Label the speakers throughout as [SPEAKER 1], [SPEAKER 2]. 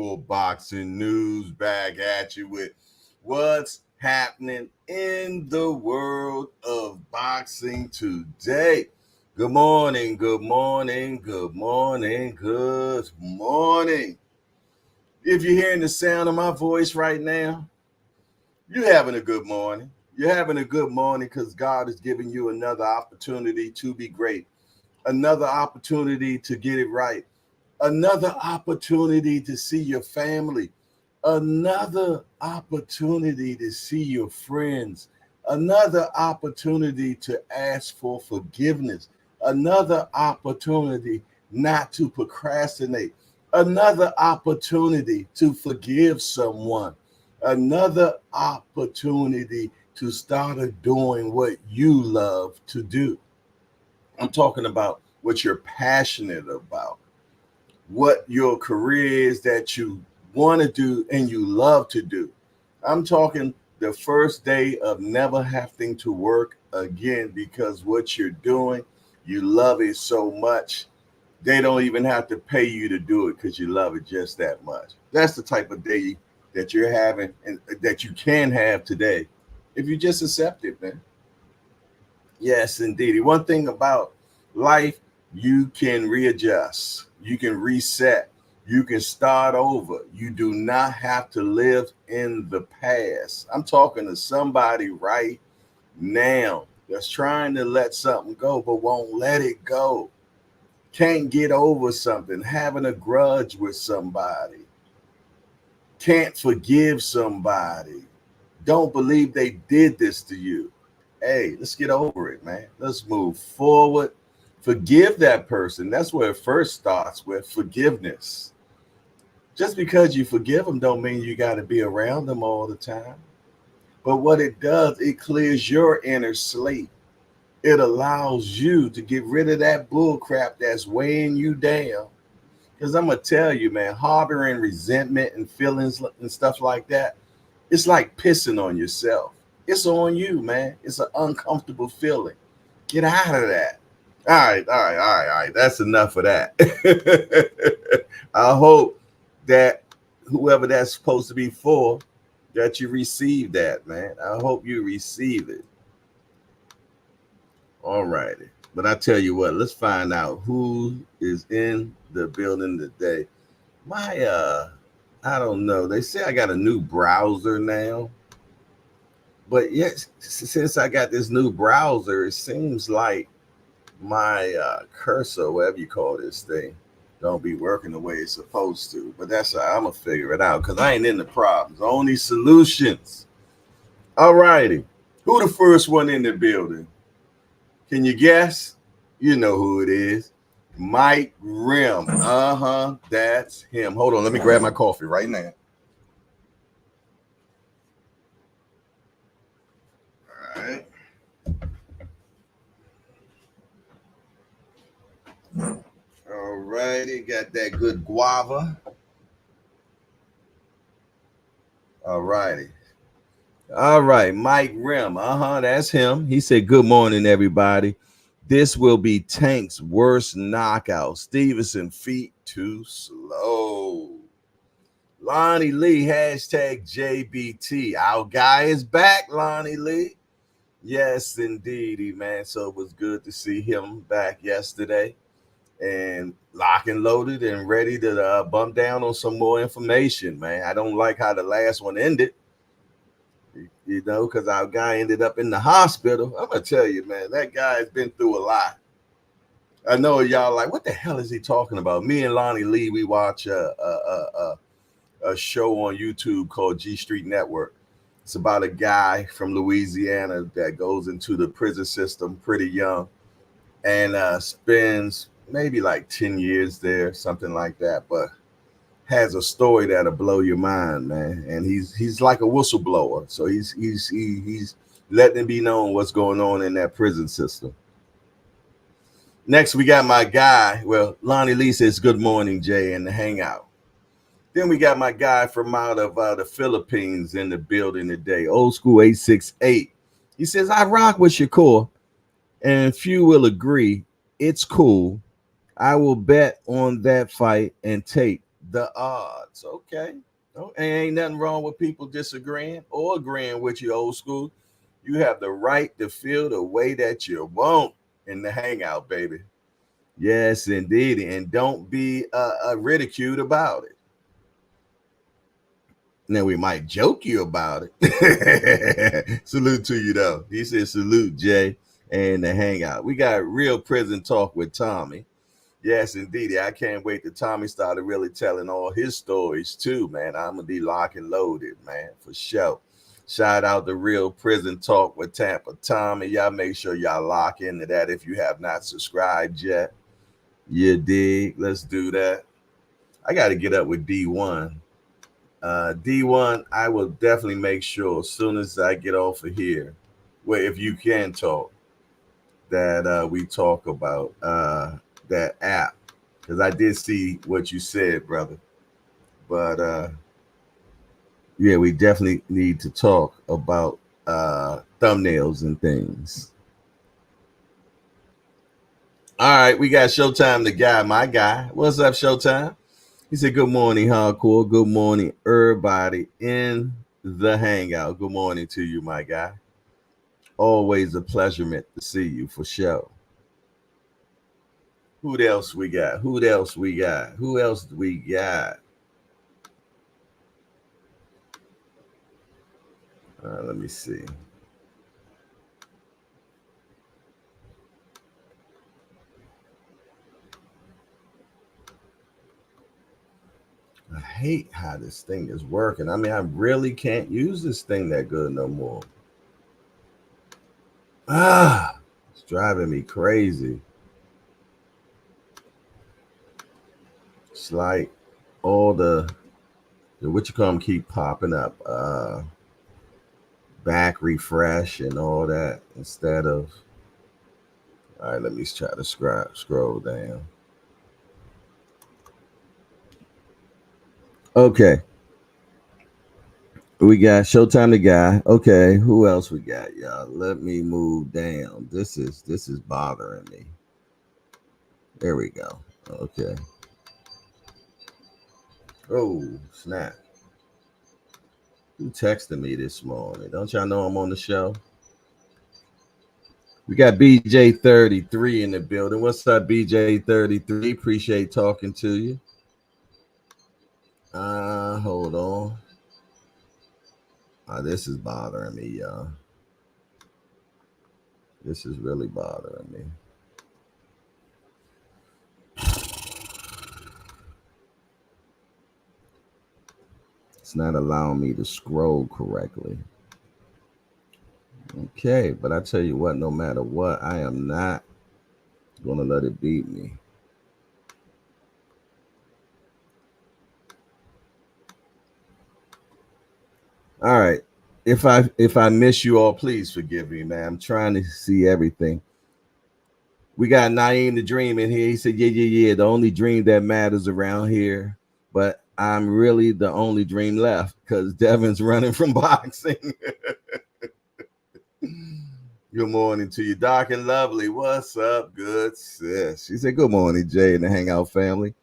[SPEAKER 1] for boxing news, back at you with what's happening in the world of boxing today. Good morning, good morning, good morning, good morning. If you're hearing the sound of my voice right now, you're having a good morning. You're having a good morning because God is giving you another opportunity to be great, another opportunity to get it right, another opportunity to see your family, another opportunity to see your friends, another opportunity to ask for forgiveness, another opportunity not to procrastinate, another opportunity to forgive someone, another opportunity to start doing what you love to do. I'm talking about what you're passionate about, what your career is that you want to do and you love to do. I'm talking the first day of never having to work again because what you're doing, you love it so much. They don't even have to pay you to do it because you love it just that much. That's the type of day that you're having and that you can have today if you just accept it, man. Yes, indeed. One thing about life, you can readjust, you can reset, you can start over. You do not have to live in the past. I'm talking to somebody right now that's trying to let something go but won't let it go. Can't get over something, having a grudge with somebody, can't forgive somebody, don't believe they did this to you. Hey, let's get over it, man. Let's move forward. Forgive that person. That's where it first starts, with forgiveness. Just because you forgive them don't mean you got to be around them all the time. But what it does, it clears your inner slate. It allows you to get rid of that bull crap that's weighing you down. Because I'm going to tell you, man, harboring resentment and feelings and stuff like that, it's like pissing on yourself. It's on you, man. It's an uncomfortable feeling. Get out of that. All right, all right, all right, all right. That's enough of that. I hope that whoever that's supposed to be for, that you receive that, man. I hope you receive it. All righty. But I tell you what, let's find out who is in the building today. My I don't know. They say I got a new browser now. But yes, since I got this new browser, it seems like my cursor, whatever you call this thing, don't be working the way it's supposed to. But that's how I'm gonna figure it out because I ain't in the problems, only solutions. All righty. Who the first one in the building? Can you guess? You know who it is. Mike Rim. That's him. Hold on, let me grab my coffee right now. All right. All righty, got that good guava. All righty. All right, Mike Rim. That's him. He said, "Good morning, everybody. This will be Tank's worst knockout. Stevenson feet too slow." Lonnie Lee, hashtag JBT. Our guy is back, Lonnie Lee. Yes, indeedy, man. So it was good to see him back yesterday and lock and loaded and ready to bump down on some more information, man. I don't like how the last one ended, you know, because our guy ended up in the hospital. I'm going to tell you, man, that guy has been through a lot. I know y'all like, what the hell is he talking about? Me and Lonnie Lee, we watch a show on YouTube called G Street Network. It's about a guy from Louisiana that goes into the prison system pretty young and spends maybe like 10 years there, something like that, but has a story that'll blow your mind, man. And he's like a whistleblower. So he's letting it be known what's going on in that prison system. Next, we got my guy. Well, Lonnie Lee says, "Good morning, Jay," in the Hangout. Then we got my guy from out of the Philippines in the building today, Old School 868. He says, "I rock with Shakur, and few will agree. It's cool. I will bet on that fight and take the odds." It's okay. No, ain't nothing wrong with people disagreeing or agreeing with you, old school. You have the right to feel the way that you want in the hangout, baby. Yes, indeed. And don't be ridiculed about it. Now, we might joke you about it. Salute to you, though. He said, salute, Jay, and the hangout. We got real prison talk with Tommy. Yes, indeed. I can't wait till Tommy started really telling all his stories, too, man. I'm going to be locked and loaded, man, for sure. Shout out to Real Prison Talk with Tampa Tommy. Y'all make sure y'all lock into that if you have not subscribed yet. You dig? Let's do that. I got to get up with D1. D1, I will definitely make sure as soon as I get off of here, well, if you can talk, that we talk about that app. Because I did see what you said, brother. But yeah, we definitely need to talk about thumbnails and things. All right, we got Showtime, the guy, my guy. What's up, Showtime? He said, good morning, Hardcore. Good morning, everybody in the hangout. Good morning to you, my guy. Always a pleasurement to see you for sure. Who else we got? Who else we got? Who else we got? Let me see. I hate how this thing is working. I mean, I really can't use this thing that good no more. It's driving me crazy. It's like all the what you call them keep popping up. Back refresh and all that instead of. All right, let me try to scroll down. Okay. We got Showtime the guy. Okay, who else we got, y'all? Let me move down. This is bothering me. There we go. Okay. Oh, snap. Who texted me this morning? Don't y'all know I'm on the show? We got BJ33 in the building. What's up, BJ33? Appreciate talking to you. Hold on. This is bothering me, y'all. This is really bothering me. It's not allowing me to scroll correctly. Okay, but I tell you what, no matter what, I am not gonna let it beat me. All right. If I miss you all, please forgive me, man. I'm trying to see everything. We got Naeem the Dream in here. He said, yeah. The only dream that matters around here, but I'm really the only dream left because Devin's running from boxing. Good morning to you, Doc and Lovely. What's up, good sis? She said, good morning, Jay and the Hangout family.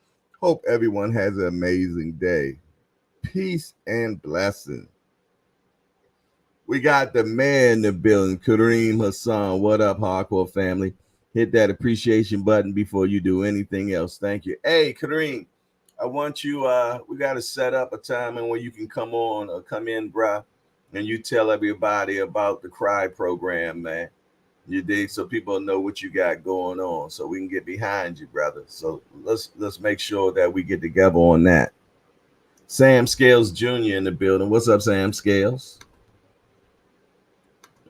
[SPEAKER 1] Hope everyone has an amazing day. Peace and blessing. We got the man in the building, Kareem Hassan. What up, hardcore family? Hit that appreciation button before you do anything else. Thank you. Hey, Kareem, I want you, we got to set up a time and when you can come on or come in, bruh, and you tell everybody about the Cry program, man. You dig? So people know what you got going on so we can get behind you, brother. So let's make sure that we get together on that. Sam Scales Jr. in the building. What's up, Sam Scales?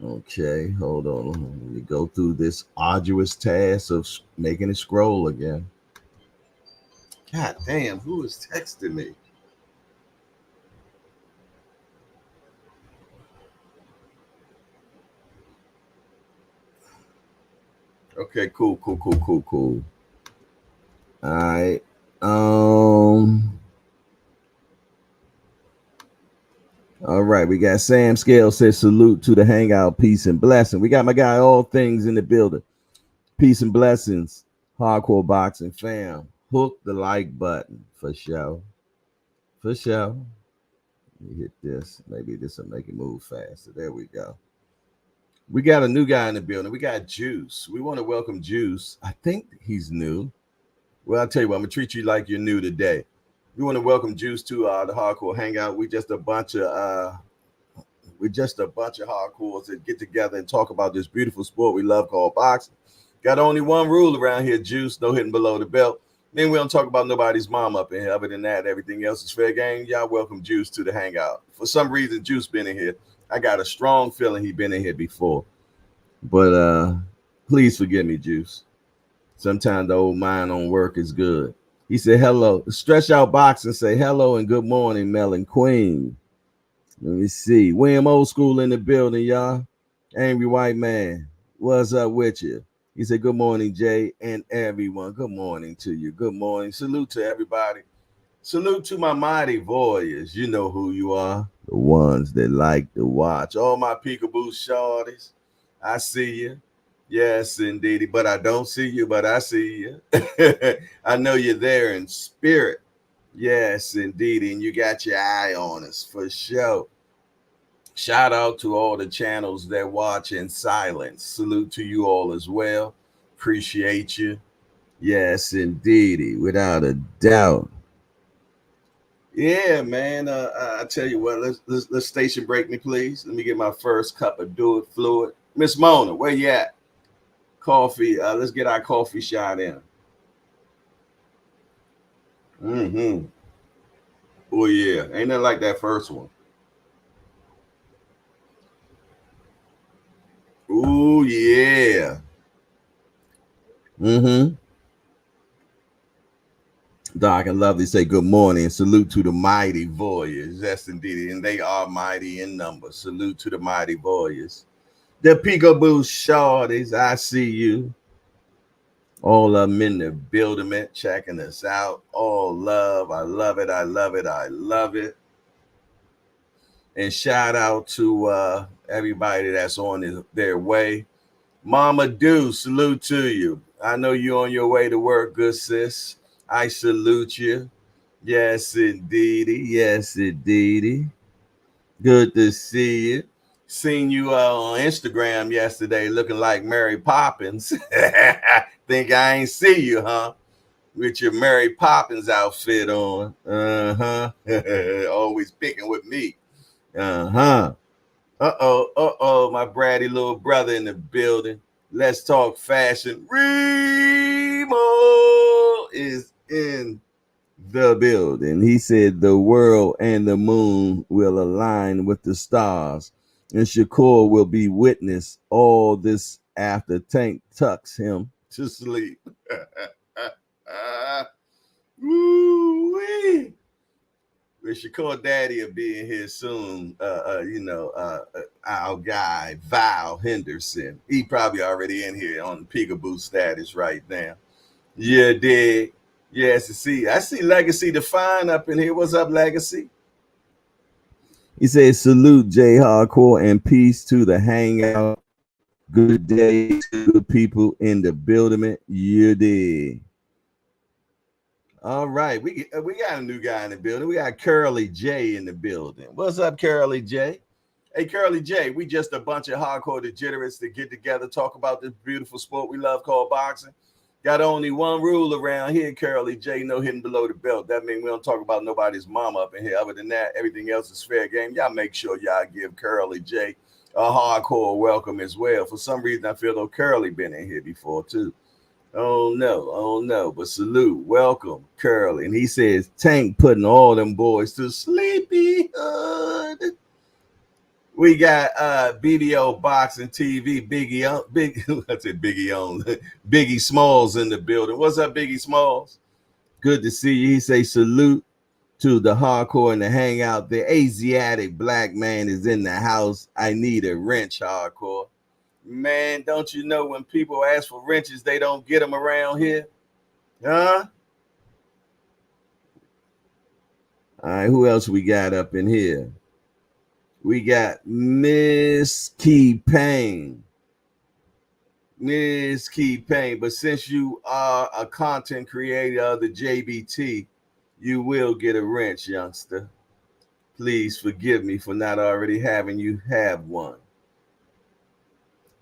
[SPEAKER 1] Okay, hold on. Let me go through this arduous task of making it scroll again. God damn, who is texting me? Okay, cool. All right. All right, we got Sam Scale says salute to the hangout, peace and blessing. We got my guy All Things in the building. Peace and blessings, hardcore boxing fam. Hook the like button for sure. For sure. Let me hit this. Maybe this will make it move faster. There we go. We got a new guy in the building. We got Juice. We want to welcome Juice. I think he's new. Well, I'll tell you what, I'm going to treat you like you're new today. We want to welcome Juice to the Hardcore Hangout. We're just a bunch of hardcores that get together and talk about this beautiful sport we love called boxing. Got only one rule around here, Juice, no hitting below the belt. Then we don't talk about nobody's mom up in here. Other than that, everything else is fair game. Y'all welcome Juice to the Hangout. For some reason, Juice been in here. I got a strong feeling he been in here before. But please forgive me, Juice. Sometimes the old mind on work is good. He said hello. Stretch out box and say hello and good morning, Melon Queen. Let me see. William Old School in the building, y'all. Angry White Man. What's up with you? He said, good morning, Jay, and everyone. Good morning to you. Good morning. Salute to everybody. Salute to my mighty warriors. You know who you are. The ones that like to watch. All my peekaboo shorties. I see you. Yes, indeed. But I don't see you, but I see you. I know you're there in spirit. Yes, indeed. And you got your eye on us for sure. Shout out to all the channels that watch in silence. Salute to you all as well. Appreciate you. Yes, indeed. Without a doubt. Yeah, man. I tell you what, let's station break me, please. Let me get my first cup of do it fluid. Miss Mona, where you at? Coffee. Let's get our coffee shot in. Mm-hmm. Oh yeah. Ain't nothing like that first one. Oh yeah. Mm-hmm. Doc and Lovely say good morning. Salute to the mighty warriors. Yes, indeed. And they are mighty in number. Salute to the mighty warriors. The peekaboo shorties, I see you. All of them in the building, checking us out. All love. I love it. I love it. I love it. And shout out to everybody that's on their way. Mama Do, salute to you. I know you're on your way to work, good sis. I salute you. Yes, indeedy. Yes, indeedy. Good to see you. Seen you on Instagram yesterday looking like Mary Poppins. Think I ain't see you, huh? With your Mary Poppins outfit on. Uh-huh. Always picking with me. Uh-huh. Uh-oh, my bratty little brother in the building. Let's talk fashion. Remo is in the building. He said the world and the moon will align with the stars, and Shakur will be witness all this after Tank tucks him to sleep. Woo-wee. With Shakur Daddy will be in here soon. Our guy Val Henderson. He probably already in here on peekaboo status right now. Yeah, dig. Yes, I see Legacy Define up in here. What's up, Legacy? He says, salute J Hardcore and peace to the Hangout. Good day to the people in the building. You did. All right, we got a new guy in the building. We got Curly J in the building. What's up, Curly J? Hey, Curly J, we just a bunch of hardcore degenerates that get together, talk about this beautiful sport we love called boxing. Got only one rule around here, Curly J, no hitting below the belt. That means we don't talk about nobody's mama up in here. Other than that, everything else is fair game. Y'all make sure y'all give Curly J a hardcore welcome as well. For some reason, I feel though Curly been in here before too. Oh no. But salute, welcome, Curly. And he says Tank putting all them boys to sleepy hood. We got BBO Boxing TV, I said Biggie Smalls in the building. What's up, Biggie Smalls? Good to see you. He say salute to the hardcore and the hangout. The Asiatic black man is in the house. I need a wrench, hardcore. Man, don't you know when people ask for wrenches, they don't get them around here? Huh? All right, who else we got up in here? We got Miss Key Payne. Miss Key Payne. But since you are a content creator of the JBT, you will get a wrench, youngster. Please forgive me for not already having you have one.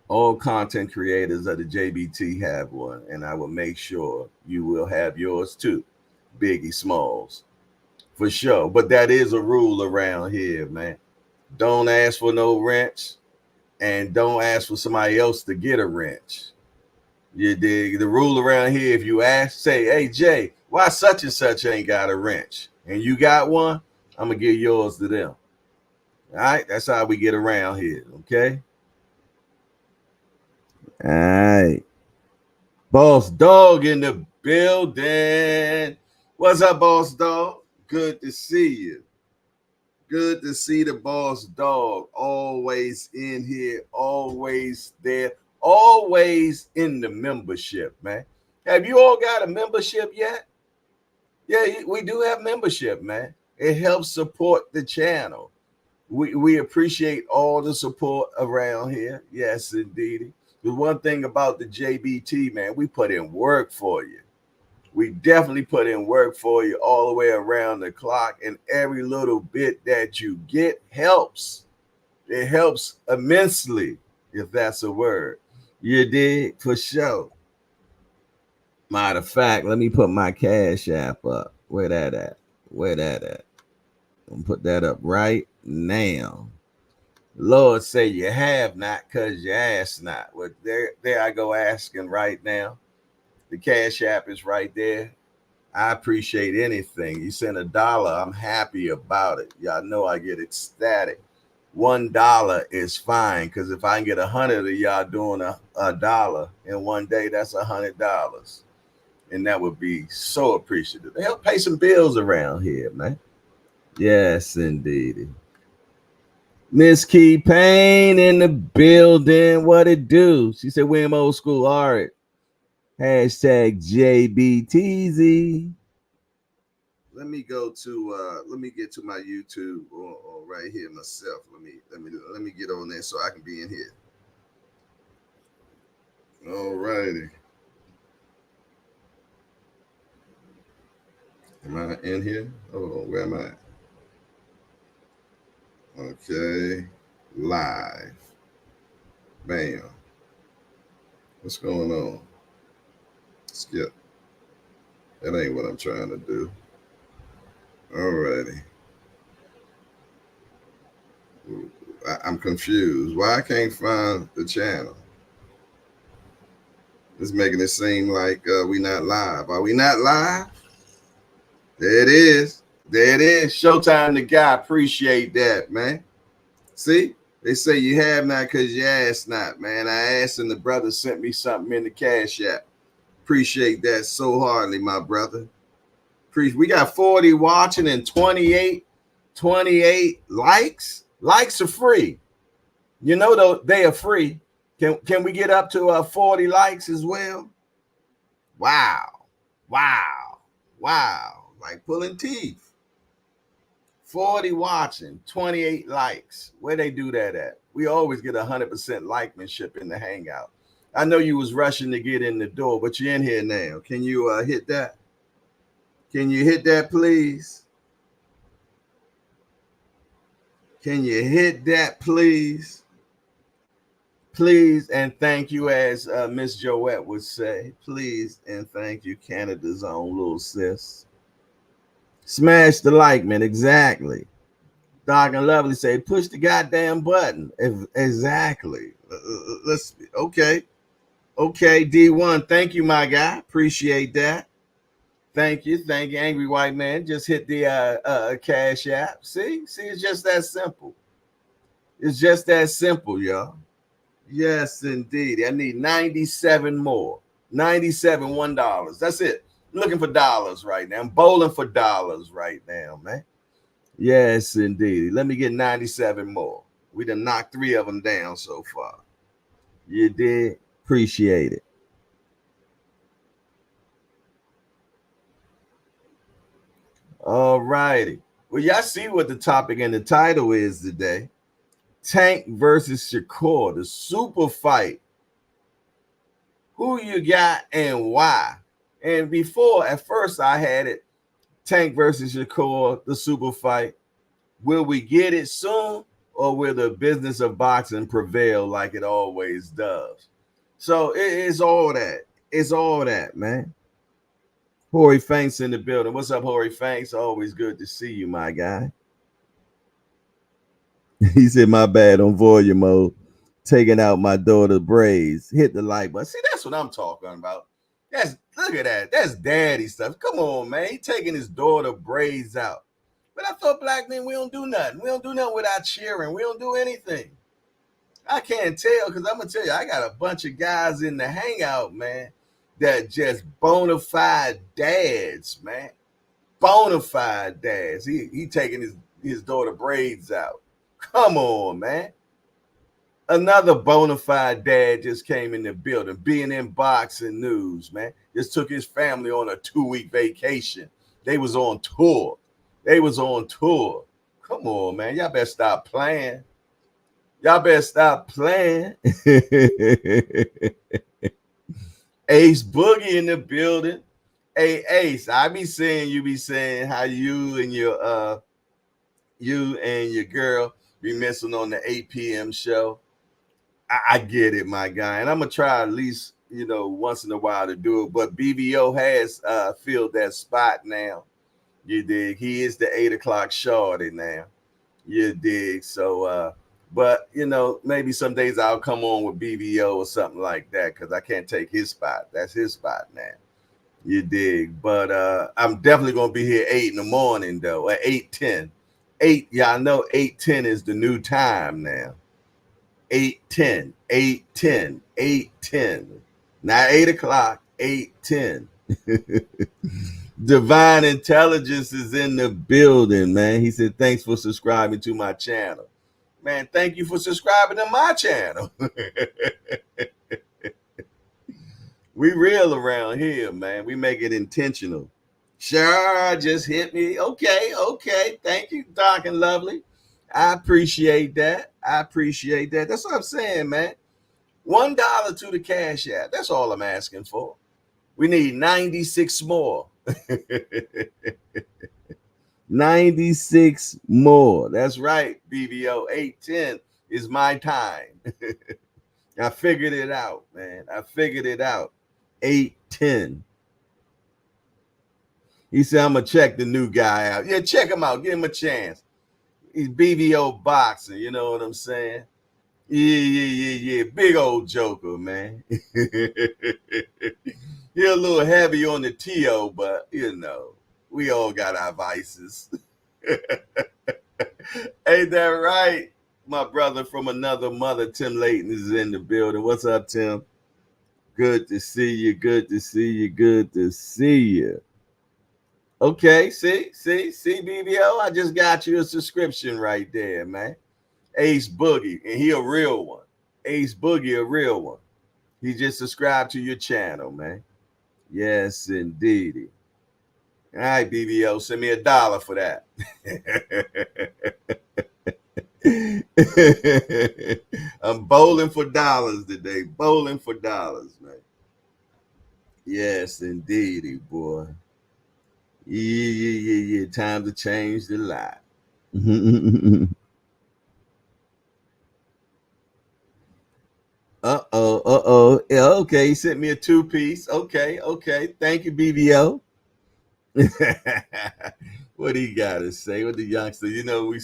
[SPEAKER 1] All content creators of the JBT have one, and I will make sure you will have yours too, Biggie Smalls, for sure. But that is a rule around here, man. Don't ask for no wrench, and don't ask for somebody else to get a wrench. You dig? The rule around here, if you ask, say, hey, Jay, why such and such ain't got a wrench? And you got one, I'm going to give yours to them. All right? That's how we get around here, okay? All right. Boss Dog in the building. What's up, Boss Dog? Good to see you. Good to see the Boss Dog. Always in here, always there, always in the membership, man. Have you all got a membership yet? Yeah, we do have membership, man. It helps support the channel. We appreciate all the support around here. Yes, indeed. The one thing about the JBT, man, we put in work for you. We definitely put in work for you all the way around the clock, and every little bit that you get helps. It helps immensely, if that's a word. You did, for sure. Matter of fact, let me put my Cash App up. Where that at? Where that at? I'm gonna put that up right now. Lord say you have not because you ask not. Well, there I go asking right now. The Cash App is right there. I appreciate anything. You send $1, I'm happy about it. Y'all know I get ecstatic. $1 is fine because if I can get 100 of y'all doing a dollar in one day, that's $100. And that would be so appreciative. Help pay some bills around here, man. Yes, indeed. Miss Key Payne in the building. What it do? She said, William Old School Art. Hashtag JBTZ. Let me go to let me get to my YouTube or right here myself. Let me get on there so I can be in here. All righty. Am I in here? Hold on, where am I? Okay. Live. Bam. What's going on? Skip. That ain't what I'm trying to do. Alrighty. I'm confused. Why I can't find the channel? It's making it seem like we not live. Are we not live? There it is. There it is. Showtime the guy. Appreciate that, man. See? They say you have not because you asked not, man. I asked and the brother sent me something in the Cash App. Appreciate that so hardly, my brother. We got 40 watching and 28 likes. Likes are free. You know, though, they are free. Can we get up to 40 likes as well? Wow. Like pulling teeth. 40 watching, 28 likes. Where they do that at? We always get 100% likemanship in the Hangout. I know you was rushing to get in the door, but you're in here now. Can you hit that? Can you hit that, please? Can you hit that, please? Please and thank you, as Miss Joette would say. Please and thank you, Canada's own little sis. Smash the like, man. Exactly. Dark and Lovely say, push the goddamn button. Exactly. Let's okay. Okay, D1. Thank you, my guy. Appreciate that. Thank you, Angry White Man. Just hit the Cash App. See, it's just that simple. It's just that simple, y'all. Yes, indeed. I need 97 more. 97 $1. That's it. I'm looking for dollars right now. I'm bowling for dollars right now, man. Yes, indeed. Let me get 97 more. We done knocked 3 of them down so far. You did. Appreciate it. All righty. Well, y'all see what the topic and the title is today. Tank versus Shakur, the super fight. Who you got and why? And before, at first, I had it Tank versus Shakur, the super fight. Will we get it soon, or will the business of boxing prevail like it always does? So it's all that. It's all that, man. Horry Fanks in the building. What's up, Horry Fanks? Always good to see you, my guy. He said, my bad on volume mode. Taking out my daughter's braids. Hit the like button. See, that's what I'm talking about. Look at that. That's daddy stuff. Come on, man. He taking his daughter braids out. But I thought black men, we don't do nothing. We don't do nothing without cheering. We don't do anything. I can't tell because I'm gonna tell you, I got a bunch of guys in the hangout, man, that just bona fide dads, man. Bona fide dads. He taking his daughter braids out. Come on, man. Another bona fide dad just came in the building, being in boxing news, man. Just took his family on a 2-week vacation. They was on tour. Come on, man. Y'all better stop playing. Ace Boogie in the building. Hey, Ace, I be saying you be saying how you and your girl be missing on the 8 p.m. show. I get it, my guy. And I'm gonna try at least, once in a while to do it. But BBO has filled that spot now. You dig? He is the 8 o'clock shorty now. You dig? So but maybe some days I'll come on with BBO or something like that because I can't take his spot. That's his spot now. You dig? But I'm definitely gonna be here 8 in the morning though, at 8:10. 8, y'all know 8:10 is the new time now. 8:10, 8:10, 8:10. Not 8 o'clock, 8:10. Divine Intelligence is in the building, man. He said, thanks for subscribing to my channel. Man, thank you for subscribing to my channel. We real around here, man. We make it intentional. Sure, just hit me. Okay. Thank you, Doc and Lovely. I appreciate that. That's what I'm saying, man. $1 to the Cash App. That's all I'm asking for. We need 96 more. 96 more. That's right, BBO. 8:10 is my time. I figured it out, man. 8:10. He said, I'm going to check the new guy out. Yeah, check him out. Give him a chance. He's BBO boxing. You know what I'm saying? Yeah. Big old joker, man. He's a little heavy on the TO, but, we all got our vices. Ain't that right? My brother from another mother, Tim Layton, is in the building. What's up, Tim? Good to see you. Okay, see, BBO, I just got you a subscription right there, man. Ace Boogie, and he a real one. Ace Boogie, a real one. He just subscribed to your channel, man. Yes, indeed. All right, BBO, send me $1 for that. I'm bowling for dollars today. Bowling for dollars, man. Yes, indeedy, boy. Yeah. Time to change the light. Yeah, okay, he sent me a 2-piece. Okay. Thank you, BBO. What he got to say? What the youngster? We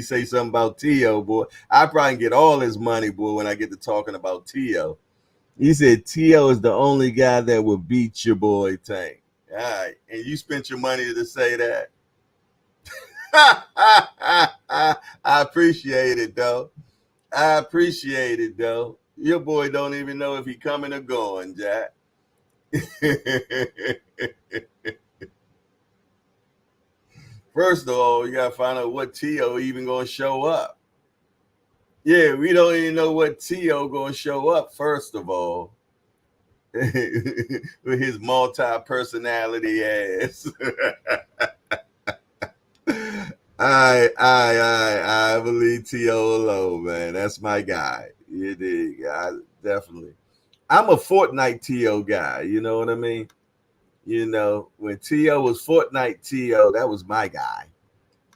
[SPEAKER 1] say something about T.O., boy. I probably get all his money, boy, when I get to talking about T.O. He said T.O. is the only guy that will beat your boy Tank. All right. And you spent your money to say that. I appreciate it, though. Your boy don't even know if he coming or going, Jack. First of all, you got to find out what T.O. even going to show up. Yeah, we don't even know what T.O. going to show up, first of all. With his multi-personality ass. I believe T.O. alone, man. That's my guy. You dig? Definitely. I'm a Fortnite T.O. guy. You know what I mean? You know, when T.O. was Fortnite T.O., that was my guy.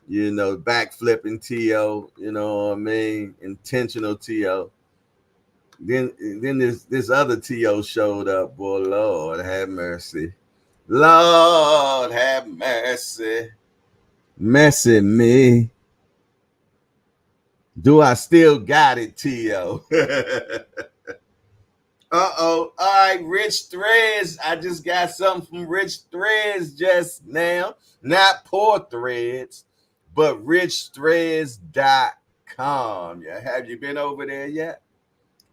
[SPEAKER 1] You know, backflipping T.O., you know what I mean? Intentional T.O. Then this other T.O. showed up. Boy, Lord have mercy. Lord have mercy. Messing me. Do I still got it, T.O.? Uh-oh. All right, Rich Threads. I just got something from Rich Threads just now. Not Poor Threads, but richthreads.com. Yeah, have you been over there yet?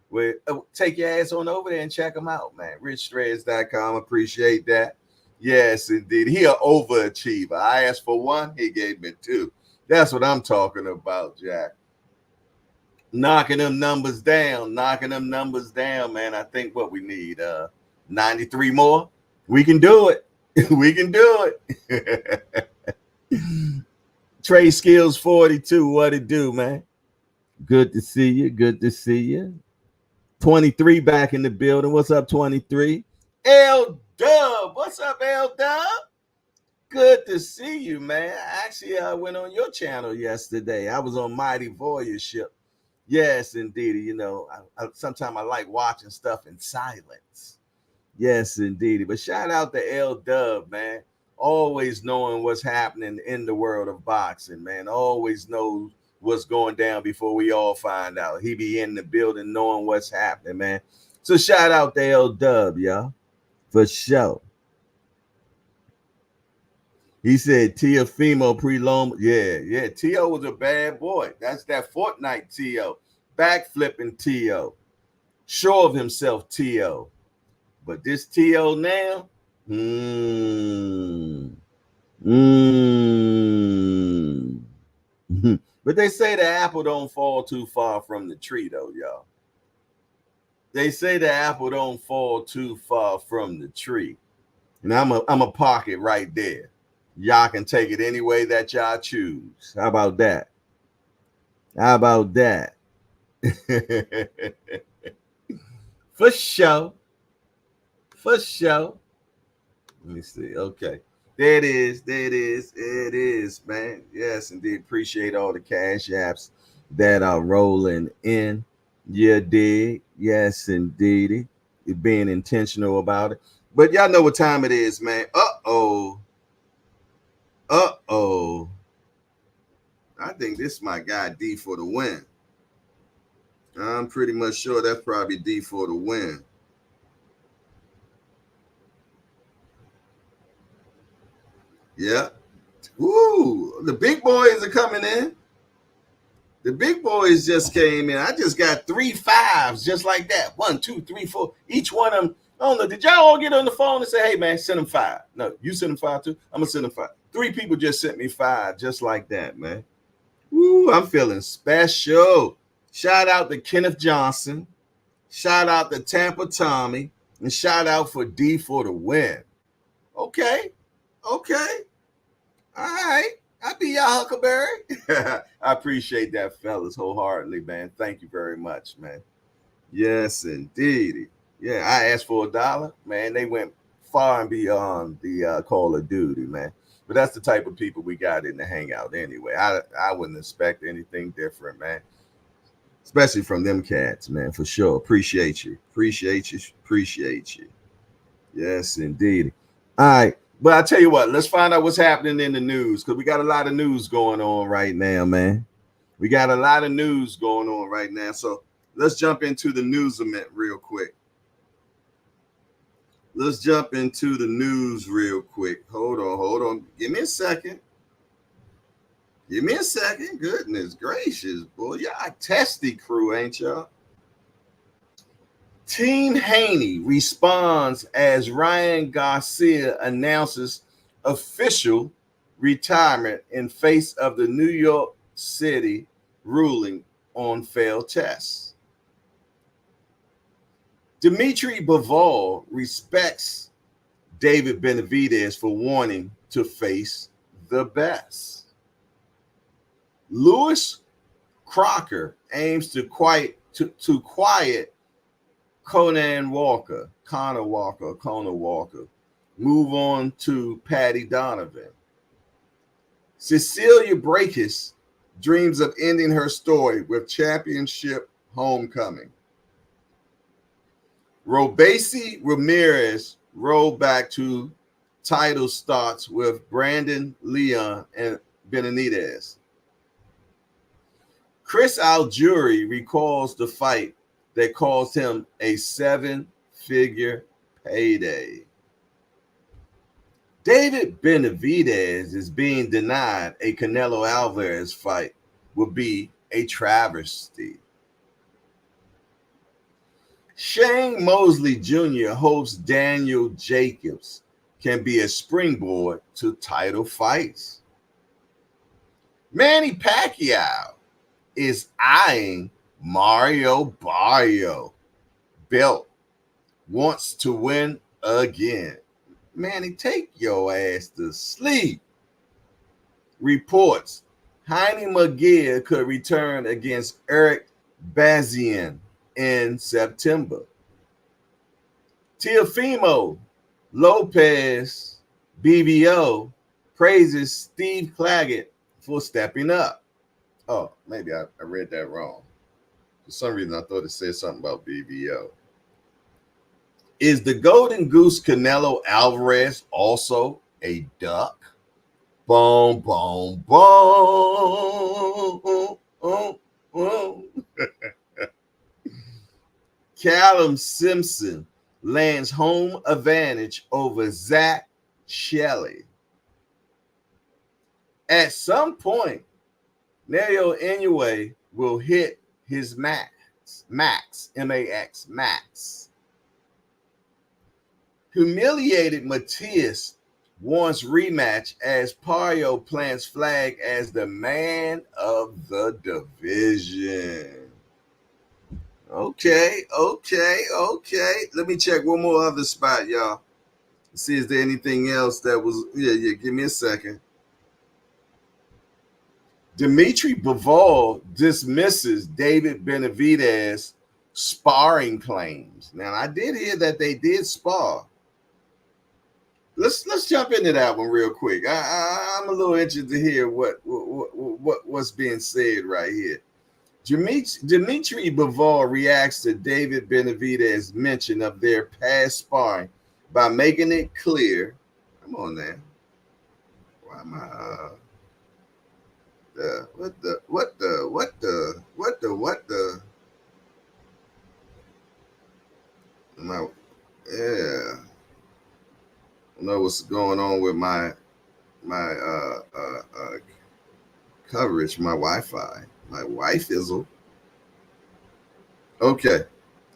[SPEAKER 1] Well, take your ass on over there and check them out, man. richthreads.com. Appreciate that. Yes, indeed. He an overachiever. I asked for one, he gave me two. That's what I'm talking about, Jack. Knocking them numbers down, man. I think what we need, 93 more. We can do it. We can do it. Trade Skills 42. What it do, man? Good to see you. Good to see you. 23 back in the building. What's up, 23? L Dub. What's up, L Dub? Good to see you, man. I actually went on your channel yesterday. I was on Mighty Voyagership. Yes, indeed. You know, sometimes I like watching stuff in silence. Yes, indeed. But shout out to L Dub, man. Always knowing what's happening in the world of boxing, man. Always knows what's going down before we all find out. He be in the building knowing what's happening, man. So shout out to L Dub, y'all. For sure. He said Teofimo Prelom. Yeah. T.O. was a bad boy. That's that Fortnite T.O. Backflipping T.O. Sure of himself T.O. But this T.O. now, But they say the apple don't fall too far from the tree, though, y'all. They say the apple don't fall too far from the tree. And I'm a park it right there. Y'all can take it any way that y'all choose. How about that? How about that? For sure. For sure. Let me see. Okay. There it is. It is, man. Yes, indeed. Appreciate all the cash apps that are rolling in. You dig? Yes, indeed. It being intentional about it. But y'all know what time it is, man. Uh-oh. I think this is my guy D for the win. I'm pretty much sure that's probably D for the win. Yeah. Woo! The big boys are coming in. The big boys just came in. I just got 3 5s just like that. 1, 2, 3, 4. Each one of them. I don't know. Did y'all all get on the phone and say, hey, man, send them 5? No, you send them 5 too? I'm going to send them 5. 3 people just sent me 5 just like that, man. Woo, I'm feeling special. Shout out to Kenneth Johnson. Shout out to Tampa Tommy. And shout out for D for the win. Okay. All right. I be your Huckleberry. I appreciate that, fellas, wholeheartedly, man. Thank you very much, man. Yes, indeed. Yeah, I asked for $1. Man, they went far and beyond the Call of Duty, man. But that's the type of people we got in the Hangout anyway. I wouldn't expect anything different, man. Especially from them cats, man, for sure. Appreciate you. Yes, indeed. All right. But I tell you what, let's find out what's happening in the news because we got a lot of news going on right now, man. We got a lot of news going on right now. So let's jump into the news real quick. Hold on. Give me a second. Goodness gracious, boy. Y'all a testy crew, ain't y'all? Team Haney responds as Ryan Garcia announces official retirement in face of the New York City ruling on failed tests. Dimitri Bivol respects David Benavidez for wanting to face the best. Lewis Crocker aims to quiet Connor Walker, Move on to Patty Donovan. Cecilia Brækhus dreams of ending her story with championship homecoming. Robesi Ramirez rolled back to title starts with Brandon Leon and Benavidez. Chris Algieri recalls the fight that cost him a 7-figure payday. David Benavidez is being denied a Canelo Alvarez fight would be a travesty. Shane Mosley Jr. hopes Daniel Jacobs can be a springboard to title fights. Manny Pacquiao is eyeing Mario Barrio belt, wants to win again. Manny, take your ass to sleep. Reports Heine McGear could return against Eric Bazian in September. Teofimo Lopez, BBO, praises Steve Claggett for stepping up. Oh, maybe I read that wrong. For some reason, I thought it said something about BBO. Is the Golden Goose Canelo Alvarez also a duck? Boom, boom, boom. Callum Simpson lands home advantage over Zach Shelley. At some point, Neil Inoue will hit his max, M-A-X, max. Humiliated Matias wants rematch as Barrio plants flag as the man of the division. Okay. Let me check one more other spot, y'all. See, is there anything else that was, yeah, give me a second. Dimitri Bivol dismisses David Benavidez sparring claims. Now, I did hear that they did spar. Let's jump into that one real quick. I'm a little interested to hear what's being said right here. Dimitri Bivol reacts to David Benavidez's mention of their past sparring by making it clear. Come on now. Why am I? What the? Yeah. I don't know what's going on with my coverage, my Wi-Fi. My Wi-Fizzle. Okay.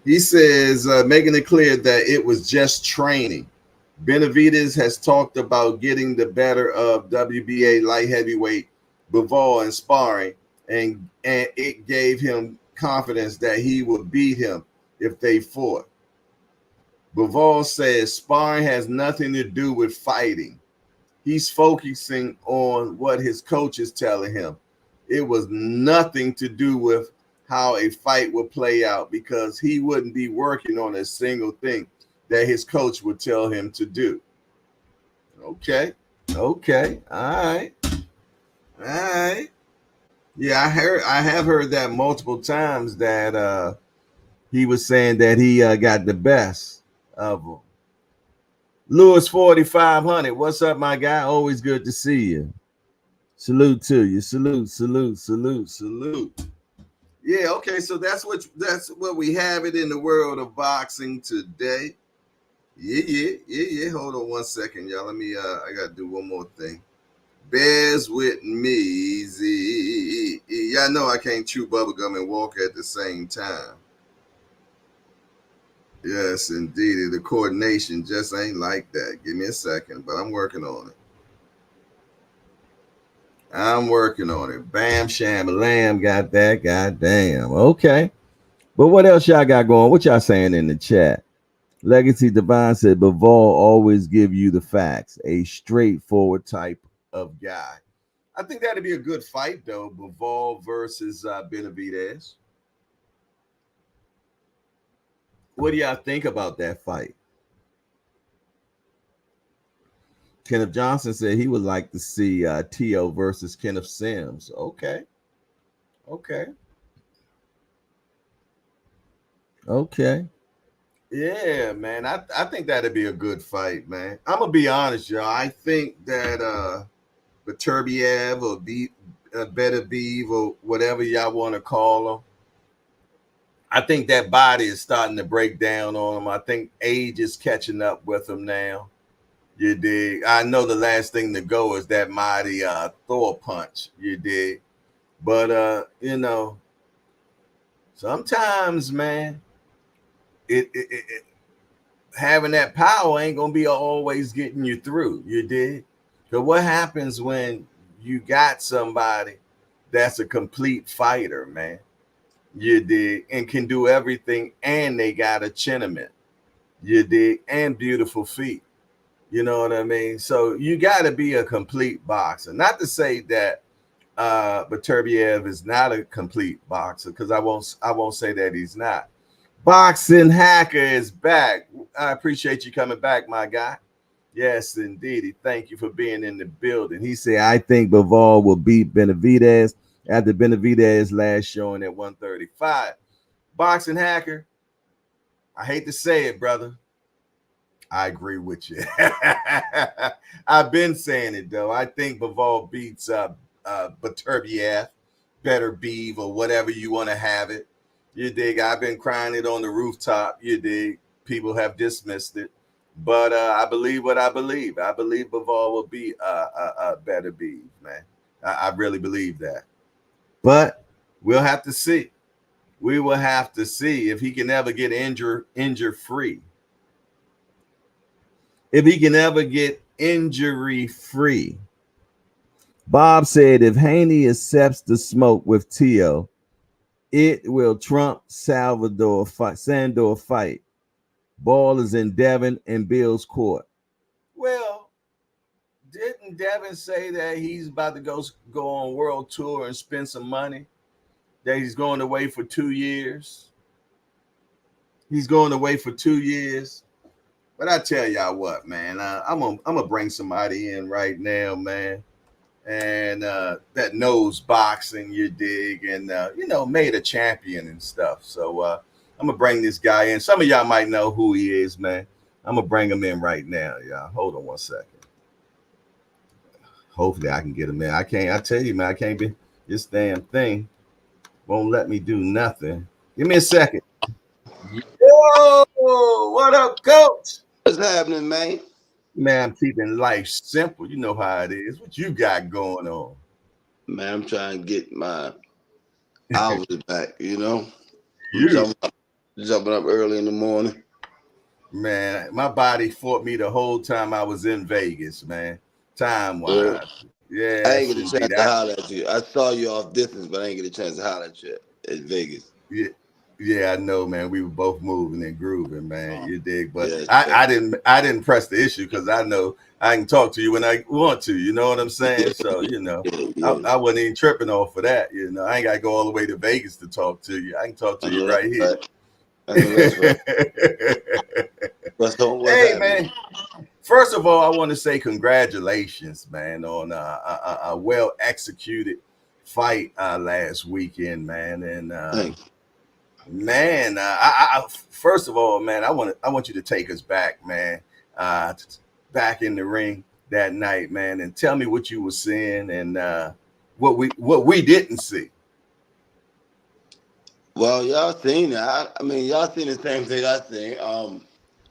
[SPEAKER 1] He says, making it clear that it was just training. Benavidez has talked about getting the better of WBA light heavyweight Bivol in sparring, and it gave him confidence that he would beat him if they fought. Bivol says sparring has nothing to do with fighting. He's focusing on what his coach is telling him. It was nothing to do with how a fight would play out because he wouldn't be working on a single thing that his coach would tell him to do. Okay. All right. Yeah, I have heard that multiple times that he was saying that he got the best of them. Lewis 4500, what's up, my guy? Always good to see you. Salute to you. Salute. Yeah, okay, so that's what we have it in the world of boxing today. Yeah. Hold on one second, y'all. Let me I gotta do one more thing. Bears with me. Y'all know I can't chew bubblegum and walk at the same time. Yes, indeed. The coordination just ain't like that. Give me a second, but I'm working on it. Bam, sham, lamb, got that. Goddamn. Okay. But what else y'all got going? What y'all saying in the chat? Legacy Divine said, Bivol always give you the facts. A straightforward type of guy. I think that'd be a good fight, though. Bivol versus Benavidez. What do y'all think about that fight? Kenneth Johnson said he would like to see Tio versus Kenneth Sims. Okay. Yeah, man. I think that'd be a good fight, man. I'm gonna be honest, y'all. I think that Beterbiev or Better Beeve or whatever y'all want to call him, I think that body is starting to break down on him. I think age is catching up with him now. You dig? I know the last thing to go is that mighty Thor punch. You dig? But sometimes, man, it having that power ain't gonna be always getting you through. You dig? But what happens when you got somebody that's a complete fighter, man? You dig? And can do everything, and they got a chinament. You dig? And beautiful feet. You know what I mean? So you got to be a complete boxer. Not to say that Beterbiev is not a complete boxer, because I won't say that he's not. Boxing Hacker is back. I appreciate you coming back, my guy. Yes, indeed. Thank you for being in the building. He said, I think Bivol will beat Benavidez after Benavidez last showing at 135. Boxing Hacker, I hate to say it, brother. I agree with you. I've been saying it, though. I think Bivol beats Beterbiev, Better Beeve, or whatever you want to have it. You dig? I've been crying it on the rooftop. You dig? People have dismissed it. But I believe what I believe. I believe Bivol will be Better Beeve, man. I really believe that. But we'll have to see. We will have to see if he can ever get injury free. If he can ever get injury free. Bob said if Haney accepts the smoke with Tio, it will trump Sandor fight. Ball is in Devin and Bill's court. Well, didn't Devin say that he's about to go on world tour and spend some money? That he's going away for 2 years? He's going away for 2 years. But I tell y'all what, man, I'm gonna bring somebody in right now, man, and that knows boxing, you dig, and made a champion and stuff. So I'm gonna bring this guy in. Some of y'all might know who he is, man. I'm gonna bring him in right now, y'all. Hold on one second. Hopefully I can get him in. I can't. I tell you, man, I can't be. This damn thing won't let me do nothing. Give me a second. Yo, what up, coach?
[SPEAKER 2] What's happening, man?
[SPEAKER 1] Man, I'm keeping life simple. You know how it is. What you got going on?
[SPEAKER 2] Man, I'm trying to get my hours back, I'm
[SPEAKER 1] You,
[SPEAKER 2] jumping up early in the morning.
[SPEAKER 1] man, my body fought me the whole time I was in Vegas, man. Time
[SPEAKER 2] Uh,
[SPEAKER 1] wise.
[SPEAKER 2] I ain't
[SPEAKER 1] Yes,
[SPEAKER 2] get a chance
[SPEAKER 1] indeed.
[SPEAKER 2] to holler at you. I saw you off distance, but I ain't get a chance to holler at you at Vegas.
[SPEAKER 1] Yeah, yeah, I know, man. We were both moving and grooving, man. You dig? But
[SPEAKER 2] Yes,
[SPEAKER 1] I didn't press the issue because I know I can talk to you when I want to. You know what I'm saying? So
[SPEAKER 2] yeah.
[SPEAKER 1] I wasn't even tripping off for that. I ain't got to go all the way to Vegas to talk to you. I can talk
[SPEAKER 2] I
[SPEAKER 1] to you
[SPEAKER 2] know
[SPEAKER 1] right
[SPEAKER 2] that's
[SPEAKER 1] here.
[SPEAKER 2] right. I know that's right. What's
[SPEAKER 1] Hey,
[SPEAKER 2] happening?
[SPEAKER 1] man. First of all, I want to say congratulations, man, on a well executed fight last weekend, man. And
[SPEAKER 2] Thanks.
[SPEAKER 1] man, first of all, man, I want you to take us back, man, back in the ring that night, man, and tell me what you were seeing and what we didn't see.
[SPEAKER 2] Well, y'all seen it. I mean, y'all seen the same thing I seen.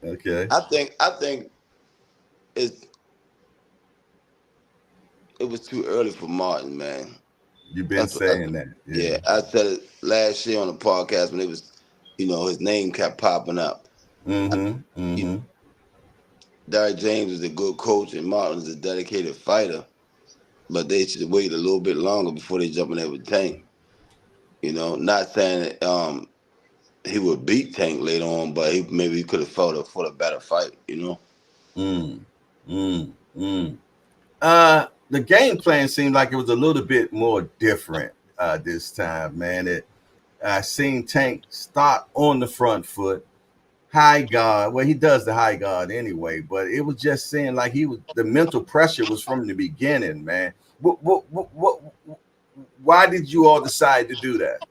[SPEAKER 1] Okay,
[SPEAKER 2] I think it's it was too early for Martin, man.
[SPEAKER 1] you've been
[SPEAKER 2] That's what I
[SPEAKER 1] saying that, yeah.
[SPEAKER 2] Yeah, I said it last year on the podcast when it was, his name kept popping up.
[SPEAKER 1] Mm-hmm.
[SPEAKER 2] You know,
[SPEAKER 1] Mm-hmm.
[SPEAKER 2] Derrick James is a good coach and Martin is a dedicated fighter, but they should wait a little bit longer before they jump in there with Tank. Not saying that, he would beat Tank later on, but maybe he could have fought a better fight.
[SPEAKER 1] Mm. Mm. Mm. The game plan seemed like it was a little bit more different this time, man. I seen Tank start on the front foot, high guard. Well, he does the high guard anyway, but it was just saying like he was the mental pressure was from the beginning, man. What why did you all decide to do that?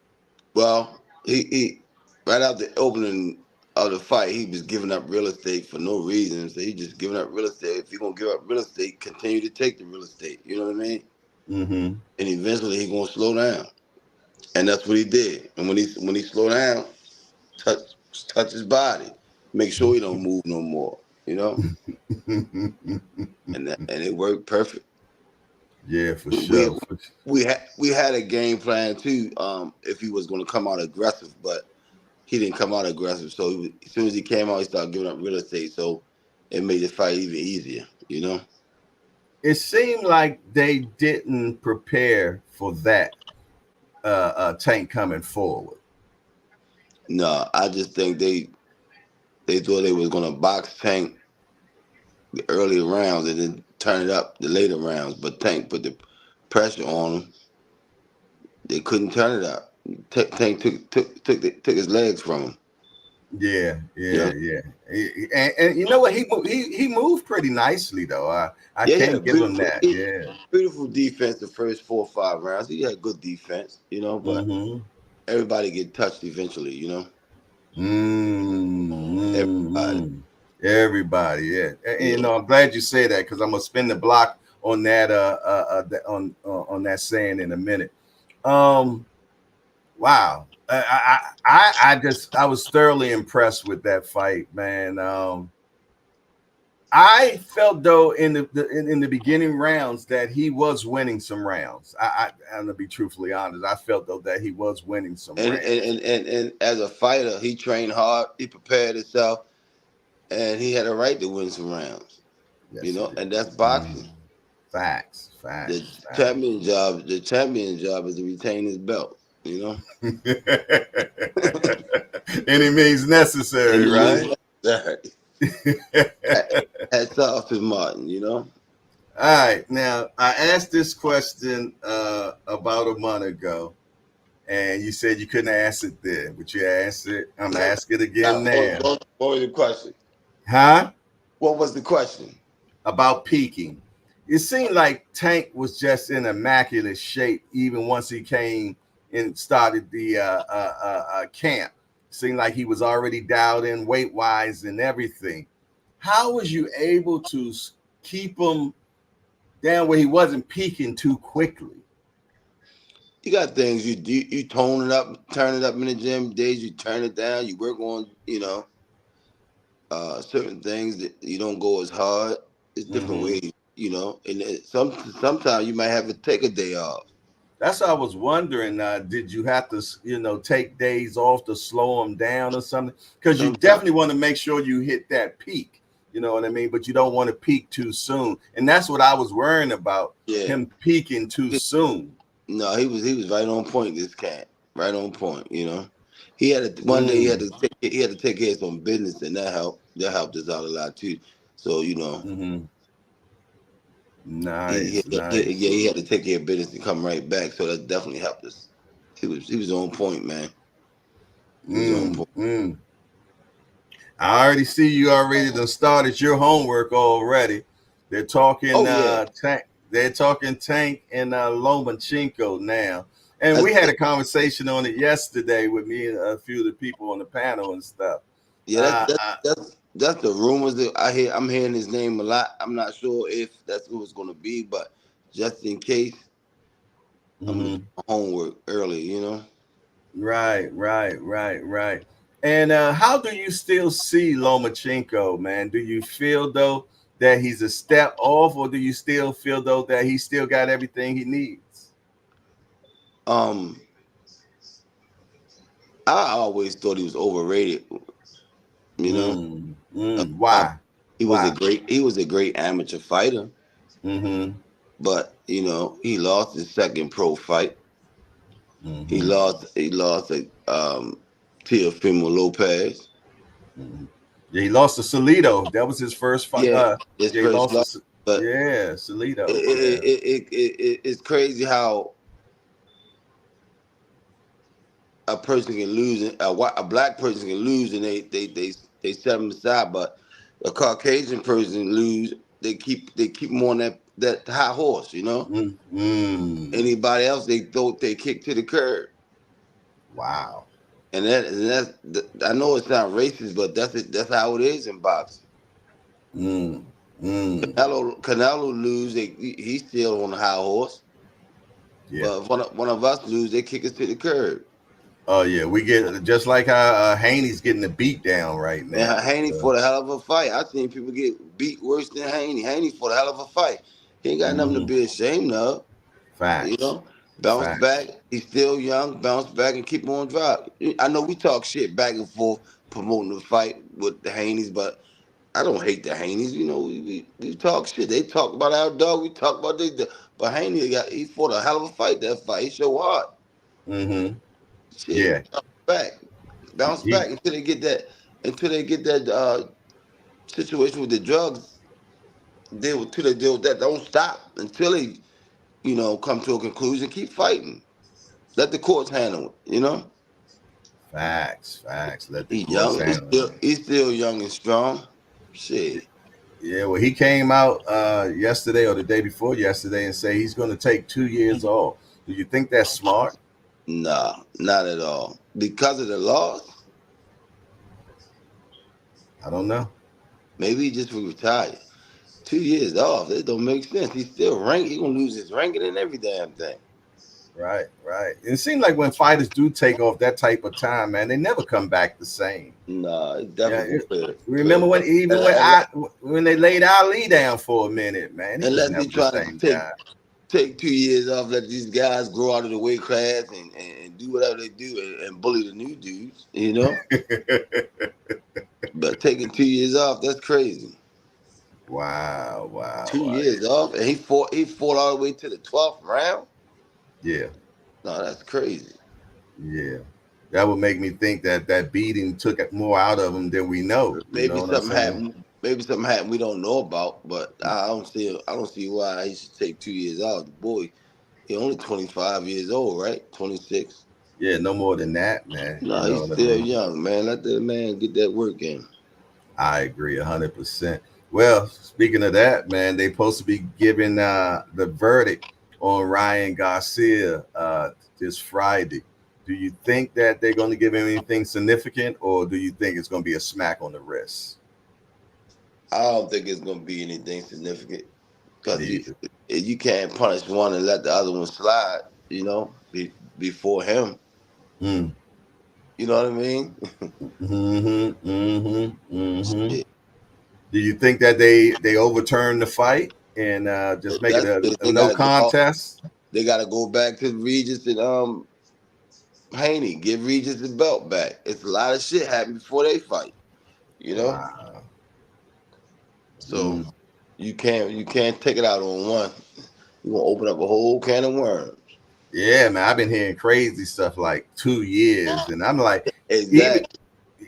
[SPEAKER 2] Well, he right out the opening of the fight, he was giving up real estate for no reason. So he just giving up real estate. If you're gonna give up real estate, continue to take the real estate. You know what I mean?
[SPEAKER 1] Mm-hmm.
[SPEAKER 2] And eventually he gonna slow down. And that's what he did. And when he slowed down, touch touch his body, make sure he don't move no more. You know, and it worked perfect.
[SPEAKER 1] Yeah, for
[SPEAKER 2] We
[SPEAKER 1] sure.
[SPEAKER 2] we had a game plan too. If he was going to come out aggressive, but he didn't come out aggressive. So as soon as he came out, he started giving up real estate. So it made the fight even easier. You know.
[SPEAKER 1] It seemed like they didn't prepare for that Tank coming forward.
[SPEAKER 2] No, I just think they thought they was going to box Tank the early rounds and then turn it up the later rounds. But Tank put the pressure on him. They couldn't turn it up. Tank took his legs from him.
[SPEAKER 1] Yeah,
[SPEAKER 2] You
[SPEAKER 1] yeah,
[SPEAKER 2] know.
[SPEAKER 1] yeah. And you know what? He moved pretty nicely though. I
[SPEAKER 2] Yeah, he had a
[SPEAKER 1] can't give him that. Yeah.
[SPEAKER 2] beautiful defense the first 4 or 5 rounds. He had good defense, but
[SPEAKER 1] Mm-hmm.
[SPEAKER 2] everybody get touched eventually, Everybody.
[SPEAKER 1] Mm-hmm. Everybody, yeah. And, you
[SPEAKER 2] Yeah.
[SPEAKER 1] know, I'm glad you say that because I'm gonna spin the block on that on that saying in a minute. Um, wow. I was thoroughly impressed with that fight, man. I felt though in the beginning rounds that he was winning some rounds. I'm gonna be truthfully honest. I felt though that he was winning some
[SPEAKER 2] And,
[SPEAKER 1] rounds.
[SPEAKER 2] and as a fighter, he trained hard, he prepared himself, and he had a right to win some rounds,
[SPEAKER 1] Yes, he did.
[SPEAKER 2] and that's
[SPEAKER 1] Mhm.
[SPEAKER 2] boxing.
[SPEAKER 1] Facts,
[SPEAKER 2] The
[SPEAKER 1] facts, facts.
[SPEAKER 2] champion job is to retain his belt.
[SPEAKER 1] Any means necessary,
[SPEAKER 2] Any means
[SPEAKER 1] right?
[SPEAKER 2] necessary. Hats off to Martin.
[SPEAKER 1] All right. Now, I asked this question about a month ago, and you said you couldn't ask it then, but you asked it. I'm gonna ask it again
[SPEAKER 2] Now,
[SPEAKER 1] now.
[SPEAKER 2] what was the question?
[SPEAKER 1] Huh?
[SPEAKER 2] What was the question?
[SPEAKER 1] About peaking. It seemed like Tank was just in immaculate shape even once he came and started the camp. Seemed like he was already dialed in weight wise and everything. How was you able to keep him down where he wasn't peaking too quickly?
[SPEAKER 2] You got things you tone it up, turn it up in the gym. Days you turn it down. You work on certain things that you don't go as hard. It's different
[SPEAKER 1] Mm-hmm.
[SPEAKER 2] ways. And sometimes you might have to take a day off.
[SPEAKER 1] That's what I was wondering. Did you have to, take days off to slow him down or something? Because you
[SPEAKER 2] Sometimes,
[SPEAKER 1] definitely want to make sure you hit that peak. You know what I mean? But you don't want to peak too soon. And that's what I was worrying about,
[SPEAKER 2] yeah.
[SPEAKER 1] him peaking too soon.
[SPEAKER 2] No, he was right on point. This cat, right on point. One day
[SPEAKER 1] Mm.
[SPEAKER 2] he had to take care of some business, and that helped us out a lot too. So
[SPEAKER 1] Mm-hmm.
[SPEAKER 2] he,
[SPEAKER 1] Nice,
[SPEAKER 2] he,
[SPEAKER 1] nice.
[SPEAKER 2] yeah, he had to take care of business and come right back. So that definitely helped us. He was on point, man. He was on
[SPEAKER 1] Mm,
[SPEAKER 2] point.
[SPEAKER 1] mm. I already see you already done started your homework already. They're talking
[SPEAKER 2] Oh yeah,
[SPEAKER 1] tank. They're talking Tank and Lomachenko now. And we
[SPEAKER 2] that's
[SPEAKER 1] had a conversation on it yesterday with me and a few of the people on the panel and stuff.
[SPEAKER 2] yeah. That's
[SPEAKER 1] Uh,
[SPEAKER 2] that's
[SPEAKER 1] uh,
[SPEAKER 2] that's the rumors that I hear. I'm hearing his name a lot. I'm not sure if that's who it's gonna be, but just in case, I'm gonna do
[SPEAKER 1] mhm.
[SPEAKER 2] my homework early.
[SPEAKER 1] Right, right, right, right. And how do you still see Lomachenko, man? Do you feel though that he's a step off, or do you still feel though that he still got everything he needs?
[SPEAKER 2] Um, I always thought he was overrated. You know, um,
[SPEAKER 1] Why? Why?
[SPEAKER 2] he was a great amateur fighter,
[SPEAKER 1] Mm-hmm.
[SPEAKER 2] but he lost his second pro fight. He
[SPEAKER 1] Mm-hmm.
[SPEAKER 2] lost to Teofimo Lopez.
[SPEAKER 1] Mm-hmm. Yeah, he lost to Salido. That was his first fight.
[SPEAKER 2] Yeah, his
[SPEAKER 1] Yeah, he
[SPEAKER 2] first
[SPEAKER 1] lost
[SPEAKER 2] loss,
[SPEAKER 1] to
[SPEAKER 2] but
[SPEAKER 1] yeah,
[SPEAKER 2] it,
[SPEAKER 1] Salido. Yeah.
[SPEAKER 2] it, it, it, it's crazy how a person can lose, a black person can lose, and they They set them aside, but a Caucasian person lose. They keep them on that high horse.
[SPEAKER 1] Mm, mm.
[SPEAKER 2] Anybody else they kick to the curb.
[SPEAKER 1] Wow.
[SPEAKER 2] And I know it's not racist, but that's how it is in boxing.
[SPEAKER 1] Mm, mm.
[SPEAKER 2] Canelo lose, he's still on the high horse.
[SPEAKER 1] Yeah.
[SPEAKER 2] But if one of us lose, they kick us to the curb.
[SPEAKER 1] Oh yeah, we get just like how Haney's getting the beat down right
[SPEAKER 2] And
[SPEAKER 1] now.
[SPEAKER 2] Haney fought a hell of a fight. I seen people get beat worse than Haney. Haney fought a hell of a fight. He ain't got nothing to
[SPEAKER 1] Mm-hmm.
[SPEAKER 2] be ashamed of. You
[SPEAKER 1] Facts.
[SPEAKER 2] know, bounce
[SPEAKER 1] Facts.
[SPEAKER 2] back. He's still young. Bounce back and keep on driving. I know we talk shit back and forth promoting the fight with the Haneys, but I don't hate the Haneys. We talk shit. They talk about our dog. We talk about this. But he fought a hell of a fight. That fight, he showed hard.
[SPEAKER 1] Mm-hmm.
[SPEAKER 2] Shit,
[SPEAKER 1] Yeah.
[SPEAKER 2] back, bounce
[SPEAKER 1] He.
[SPEAKER 2] back until they get that situation with the drugs. Till they deal with that. Don't stop until they come to a conclusion. Keep fighting. Let the courts handle it.
[SPEAKER 1] Facts. Facts. Let the
[SPEAKER 2] He's
[SPEAKER 1] courts
[SPEAKER 2] young. He's
[SPEAKER 1] handle
[SPEAKER 2] still
[SPEAKER 1] it.
[SPEAKER 2] he's still young and strong. Shit.
[SPEAKER 1] Yeah. Well, he came out yesterday or the day before yesterday and say he's going to take 2 years off. Do you think that's smart?
[SPEAKER 2] Nah, not at all. Because of the loss,
[SPEAKER 1] I don't know.
[SPEAKER 2] maybe he just retired. 2 years off. That don't make sense. He's still ranked. He gonna lose his ranking and every damn thing.
[SPEAKER 1] Right. Right. It seems like when fighters do take off that type of time, man, they never come back the same.
[SPEAKER 2] Nah, he
[SPEAKER 1] Yeah,
[SPEAKER 2] definitely
[SPEAKER 1] remember when even when
[SPEAKER 2] unless,
[SPEAKER 1] when they laid Ali down for a minute, man, he was
[SPEAKER 2] unless he
[SPEAKER 1] never the
[SPEAKER 2] trying to
[SPEAKER 1] same guy.
[SPEAKER 2] take 2 years off, let these guys grow out of the weight class and do whatever they do and bully the new dudes. But taking 2 years off, that's crazy.
[SPEAKER 1] Wow, wow,
[SPEAKER 2] Two
[SPEAKER 1] wow.
[SPEAKER 2] years off, and he fought all the way to the 12th round.
[SPEAKER 1] Yeah,
[SPEAKER 2] No, that's crazy.
[SPEAKER 1] yeah. That would make me think that that beating took more out of him than we know. You
[SPEAKER 2] Maybe
[SPEAKER 1] know what I'm
[SPEAKER 2] something
[SPEAKER 1] saying?
[SPEAKER 2] happened. Maybe something happened we don't know about. But I don't see why he should take 2 years out. The boy, he only 25 years old, right? 26.
[SPEAKER 1] Yeah, no more than that, man. You
[SPEAKER 2] No,
[SPEAKER 1] know
[SPEAKER 2] he's
[SPEAKER 1] what I
[SPEAKER 2] still
[SPEAKER 1] mean?
[SPEAKER 2] young, man. Let that man get that work in.
[SPEAKER 1] I agree 100%. Well, speaking of that, man, they supposed to be giving the verdict on Ryan Garcia this Friday. Do you think that they're going to give him anything significant, or do you think it's going to be a smack on the wrist?
[SPEAKER 2] I don't think it's gonna be anything significant because
[SPEAKER 1] Me
[SPEAKER 2] you
[SPEAKER 1] either.
[SPEAKER 2] you can't punish one and let the other one slide. Before him.
[SPEAKER 1] Mm.
[SPEAKER 2] You know what I mean?
[SPEAKER 1] Mm-hmm. Mm-hmm. Mm-hmm.
[SPEAKER 2] Shit.
[SPEAKER 1] Do you think that they overturn the fight and just make it
[SPEAKER 2] That's
[SPEAKER 1] a
[SPEAKER 2] they
[SPEAKER 1] no
[SPEAKER 2] gotta go.
[SPEAKER 1] contest?
[SPEAKER 2] They gotta go back to Regis and Haney. Give Regis the belt back. It's a lot of shit happened before they fight. You know,
[SPEAKER 1] Wow.
[SPEAKER 2] so
[SPEAKER 1] Mm.
[SPEAKER 2] you can't take it out on one. You gonna open up a whole can of worms.
[SPEAKER 1] Yeah, man, I've been hearing crazy stuff like 2 years, and I'm like, even
[SPEAKER 2] Exactly.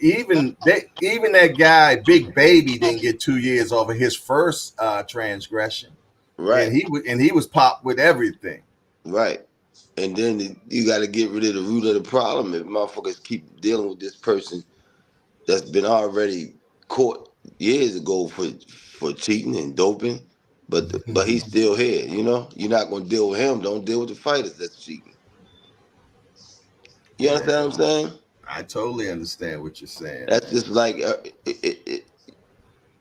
[SPEAKER 1] even that guy, Big Baby, didn't get 2 years off of his first transgression, and
[SPEAKER 2] Right.
[SPEAKER 1] he was popped with everything.
[SPEAKER 2] Right. And then you got to get rid of the root of the problem. If motherfuckers keep dealing with this person that's been already caught years ago for cheating and doping, but he's still here. You're not gonna deal with him. Don't deal with the fighters that's cheating. You
[SPEAKER 1] Yeah,
[SPEAKER 2] understand what I'm saying?
[SPEAKER 1] I totally understand what you're saying,
[SPEAKER 2] That's
[SPEAKER 1] man.
[SPEAKER 2] just like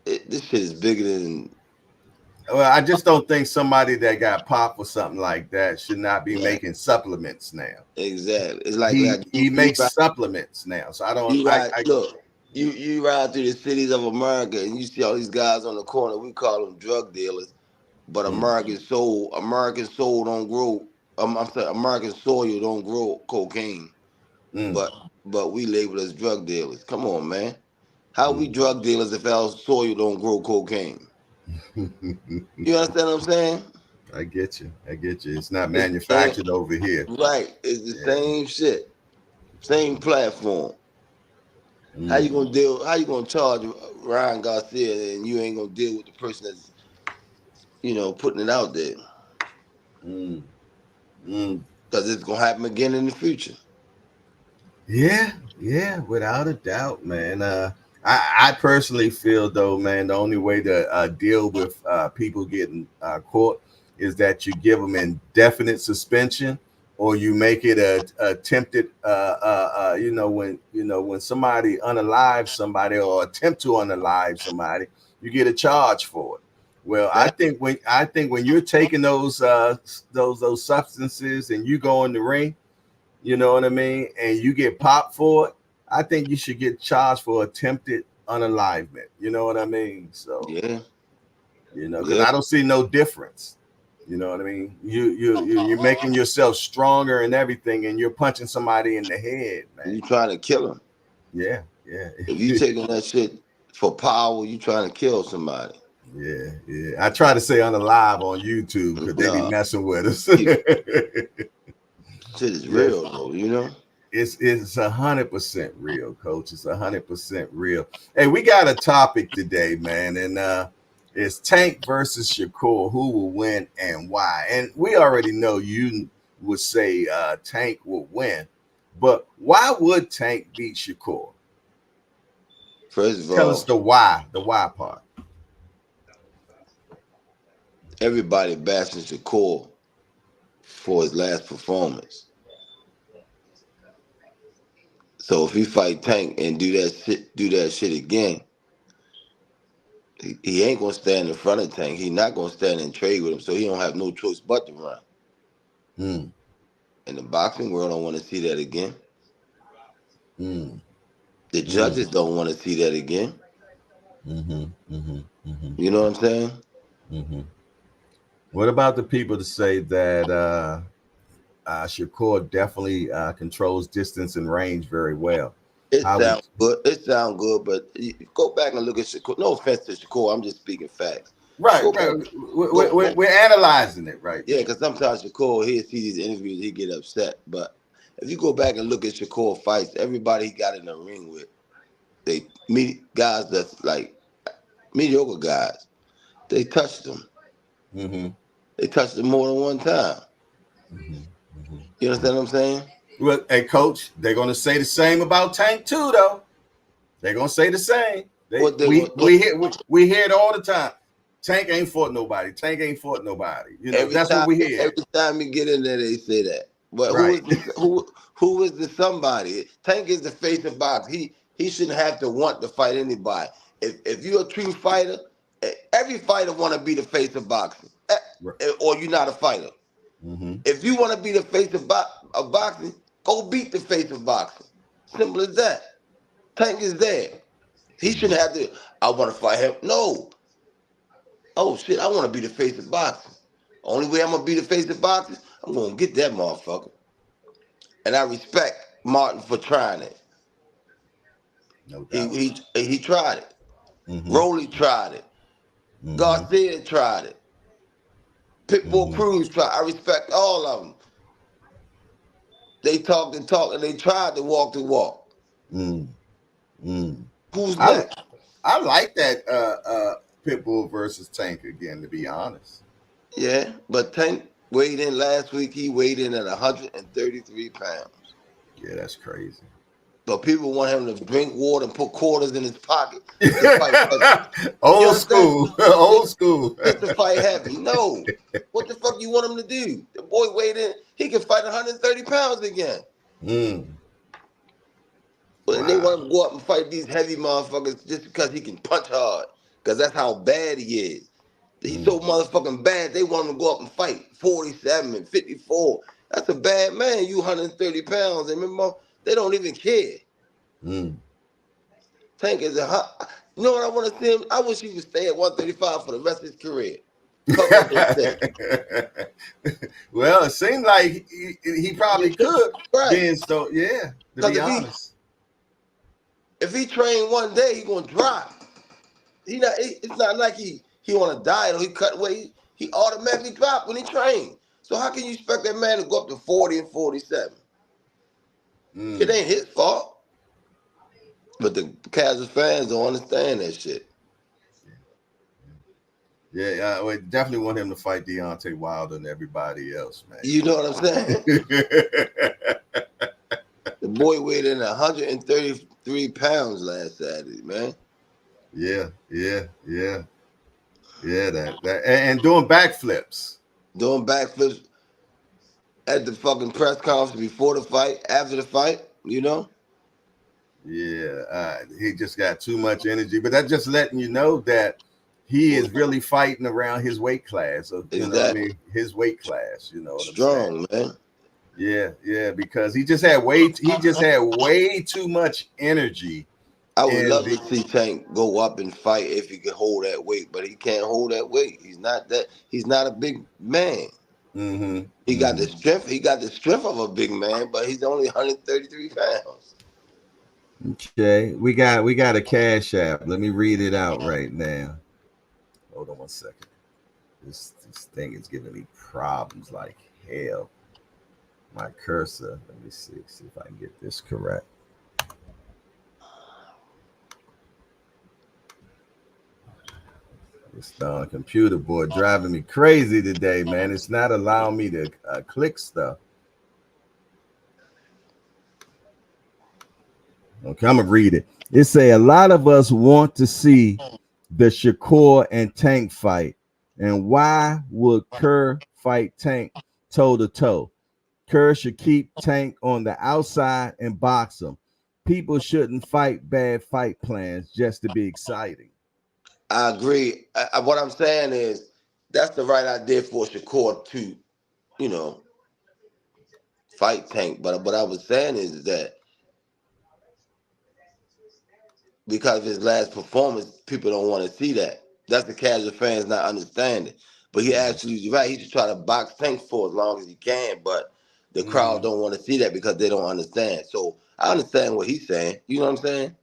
[SPEAKER 2] this shit is bigger than
[SPEAKER 1] Well, I just don't think somebody that got popped with something like that should not be
[SPEAKER 2] yeah,
[SPEAKER 1] making supplements now.
[SPEAKER 2] exactly. It's like
[SPEAKER 1] He
[SPEAKER 2] like you
[SPEAKER 1] he
[SPEAKER 2] you
[SPEAKER 1] makes
[SPEAKER 2] ride,
[SPEAKER 1] supplements now, so I don't.
[SPEAKER 2] you ride look. You ride through the cities of America and you see all these guys on the corner. We call them drug dealers. But
[SPEAKER 1] Mm,
[SPEAKER 2] American soul don't grow. I'm sorry, American soil don't grow cocaine.
[SPEAKER 1] mm,
[SPEAKER 2] But we label as drug dealers. Come on, man. How we
[SPEAKER 1] mm.
[SPEAKER 2] drug dealers if our soil don't grow cocaine? You understand what I'm saying?
[SPEAKER 1] I get you. I get you. It's not
[SPEAKER 2] It's the same,
[SPEAKER 1] manufactured over here.
[SPEAKER 2] right? It's the
[SPEAKER 1] Yeah.
[SPEAKER 2] same shit, same platform.
[SPEAKER 1] Mm,
[SPEAKER 2] How you gonna charge Ryan Garcia and you ain't gonna deal with the person that's putting it out there?
[SPEAKER 1] mm, mm.
[SPEAKER 2] Because it's gonna happen again in the future.
[SPEAKER 1] Yeah, yeah, without a doubt, man. I personally feel though, man, the only way to deal with people getting caught is that you give them indefinite suspension, or you make it a attempted. When somebody unalives somebody or attempt to unalive somebody, you get a charge for it. Well,
[SPEAKER 2] That
[SPEAKER 1] I think when you're taking those substances and you go in the ring, you know what I mean, and you get popped for it, I think you should get charged for attempted unalivement. You know what I mean? So,
[SPEAKER 2] yeah,
[SPEAKER 1] because
[SPEAKER 2] yeah.
[SPEAKER 1] I don't see no difference. You know what I mean? You're making yourself stronger and everything, and you're punching somebody in the head, man.
[SPEAKER 2] You trying to kill him.
[SPEAKER 1] Yeah, yeah,
[SPEAKER 2] If you taking that shit for power, you trying to kill somebody.
[SPEAKER 1] yeah, yeah. I try to say unalive on YouTube because they be
[SPEAKER 2] Nah,
[SPEAKER 1] messing with us.
[SPEAKER 2] keep shit is
[SPEAKER 1] Yes,
[SPEAKER 2] real though, you know?
[SPEAKER 1] it's 100% real, coach. It's 100% real. Hey, we got a topic today, man, and it's Tank versus Shakur. Who will win and why? And we already know you would say Tank will win, but why would Tank beat Shakur?
[SPEAKER 2] First of
[SPEAKER 1] Tell us
[SPEAKER 2] all,
[SPEAKER 1] the why part.
[SPEAKER 2] everybody bashing Shakur for his last performance. So if he fight Tank and do that shit again, he ain't gonna stand in front of Tank. He not gonna stand and trade with him, so he don't have no choice but to run.
[SPEAKER 1] Mm,
[SPEAKER 2] And the boxing world don't want to see that again.
[SPEAKER 1] mm,
[SPEAKER 2] The
[SPEAKER 1] mm,
[SPEAKER 2] judges don't want to see that again.
[SPEAKER 1] mm-hmm, mm-hmm, mm-hmm,
[SPEAKER 2] You know what I'm saying?
[SPEAKER 1] mm-hmm. What about the people to say that Shakur definitely controls distance and range very well?
[SPEAKER 2] It
[SPEAKER 1] How would
[SPEAKER 2] sounds good. It sounds good, but go back and look at Shakur. No offense to Shakur, I'm just speaking facts.
[SPEAKER 1] right,
[SPEAKER 2] Go
[SPEAKER 1] right.
[SPEAKER 2] back, go.
[SPEAKER 1] We're analyzing it right
[SPEAKER 2] Yeah,
[SPEAKER 1] now.
[SPEAKER 2] because sometimes Shakur, he'll see these interviews, he get upset. But if you go back and look at Shakur fights, everybody he got in the ring with, they meet guys that's like mediocre guys. They touched him.
[SPEAKER 1] Mm-hmm,
[SPEAKER 2] They touched him more than one time.
[SPEAKER 1] mm-hmm, mm-hmm,
[SPEAKER 2] You
[SPEAKER 1] mm-hmm.
[SPEAKER 2] understand what I'm saying?
[SPEAKER 1] Well, hey, coach, they're gonna say the same about Tank too, though. They're gonna say the same. They
[SPEAKER 2] What they going
[SPEAKER 1] we hear it all the time. Tank ain't fought nobody. Tank ain't fought nobody. That's what we hear.
[SPEAKER 2] every time we get in there, they say that. But who
[SPEAKER 1] Right.
[SPEAKER 2] is this? Who is the somebody? Tank is the face of boxing. He shouldn't have to want to fight anybody. If you're a true fighter, every fighter want to be the face of boxing, or you're not a fighter.
[SPEAKER 1] Mm-hmm.
[SPEAKER 2] If you want to be the face of boxing, go beat the face of boxing. Simple as that. Tank is there. He
[SPEAKER 1] Mm-hmm.
[SPEAKER 2] shouldn't have to. I want to fight him. No. Oh shit! I want to be the face of boxing. Only way I'm gonna be the face of boxing, I'm gonna get that motherfucker. And I respect Martin for trying it.
[SPEAKER 1] No
[SPEAKER 2] He
[SPEAKER 1] doubt.
[SPEAKER 2] he he tried it.
[SPEAKER 1] Mm-hmm.
[SPEAKER 2] Rolly tried it.
[SPEAKER 1] Mm-hmm.
[SPEAKER 2] Garcia tried it. Pitbull
[SPEAKER 1] Mm-hmm.
[SPEAKER 2] Cruz tried. I respect all of them. They talked and talked, and they tried to walk the walk.
[SPEAKER 1] Mm-hmm. Mm.
[SPEAKER 2] Who's
[SPEAKER 1] I
[SPEAKER 2] next?
[SPEAKER 1] I like that Pitbull versus Tank again. To be honest.
[SPEAKER 2] Yeah, but Tank weighed in last week. He weighed in at 133 pounds.
[SPEAKER 1] Yeah, that's crazy.
[SPEAKER 2] But people want him to drink water and put quarters in his pocket to fight heavy. You
[SPEAKER 1] Old
[SPEAKER 2] understand?
[SPEAKER 1] school.
[SPEAKER 2] Just,
[SPEAKER 1] Old school.
[SPEAKER 2] just to fight heavy. No. What the fuck you want him to do? The boy weighed in. He can fight 130 pounds again.
[SPEAKER 1] Mm.
[SPEAKER 2] But they want
[SPEAKER 1] Wow.
[SPEAKER 2] him to go up and fight these heavy motherfuckers just because he can punch hard. Because that's how bad he is. He's
[SPEAKER 1] Mm.
[SPEAKER 2] so motherfucking bad, they want him to go up and fight 47 and 54. That's a bad man, you 130 pounds. And remember, they don't even care.
[SPEAKER 1] Mm.
[SPEAKER 2] Tank is a hot. You know what I want to see him? I wish he would stay at 135 for the rest of his career. Fuck what they say.
[SPEAKER 1] Well, it seemed like he
[SPEAKER 2] Yeah,
[SPEAKER 1] probably could.
[SPEAKER 2] right.
[SPEAKER 1] Being so, yeah. To
[SPEAKER 2] Because
[SPEAKER 1] be honest.
[SPEAKER 2] if he train one day, he gonna drop. It's not like he on a diet or he cut weight. He automatically drop when he train. So how can you expect that man to go up to 40 and 47? It
[SPEAKER 1] Mm.
[SPEAKER 2] ain't his fault. But the casual fans don't understand that shit.
[SPEAKER 1] Yeah, I would definitely want him to fight Deontay Wilder and everybody else, man.
[SPEAKER 2] You know what I'm saying? The boy weighed in 130 3 pounds last Saturday, man.
[SPEAKER 1] Yeah, yeah, yeah, yeah. That and doing backflips.
[SPEAKER 2] Doing backflips at the fucking press conference before the fight, after the fight, you know?
[SPEAKER 1] Yeah, he just got too much energy. But that's just letting you know that he is really fighting around his weight class. You know, what I
[SPEAKER 2] Exactly.
[SPEAKER 1] mean, his weight class. You know what I'm saying?
[SPEAKER 2] Strong, man.
[SPEAKER 1] Yeah, yeah. Because he just had way too much energy
[SPEAKER 2] I would
[SPEAKER 1] in
[SPEAKER 2] love
[SPEAKER 1] the.
[SPEAKER 2] to see Tank go up and fight if he could hold that weight, but he can't hold that weight. He's not a big man.
[SPEAKER 1] Mm-hmm,
[SPEAKER 2] He got
[SPEAKER 1] mm-hmm.
[SPEAKER 2] the strength. He got the strength of a big man, but he's only 133 pounds.
[SPEAKER 1] Okay, we got a cash app. Let me read it out right now. Hold on one second. This thing is giving me problems like hell. My cursor. Let me see if I can get this correct. This darn computer board driving me crazy today, man. It's not allowing me to click stuff. Okay, I'm gonna read it. It say a lot of us want to see the Shakur and Tank fight, and why would Kerr fight Tank toe to toe? Kerr should keep Tank on the outside and box him. People shouldn't fight bad fight plans just to be exciting.
[SPEAKER 2] I agree. What I'm saying is that's the right idea for Shakur to, you know, fight Tank. But what I was saying is that because of his last performance, people don't want to see that. That's the casual fans not understanding. But he absolutely right. He should try to box Tank for as long as he can, but the crowd
[SPEAKER 1] Mm-hmm.
[SPEAKER 2] don't want to see that because they don't understand. So I understand what he's saying. You know what I'm saying?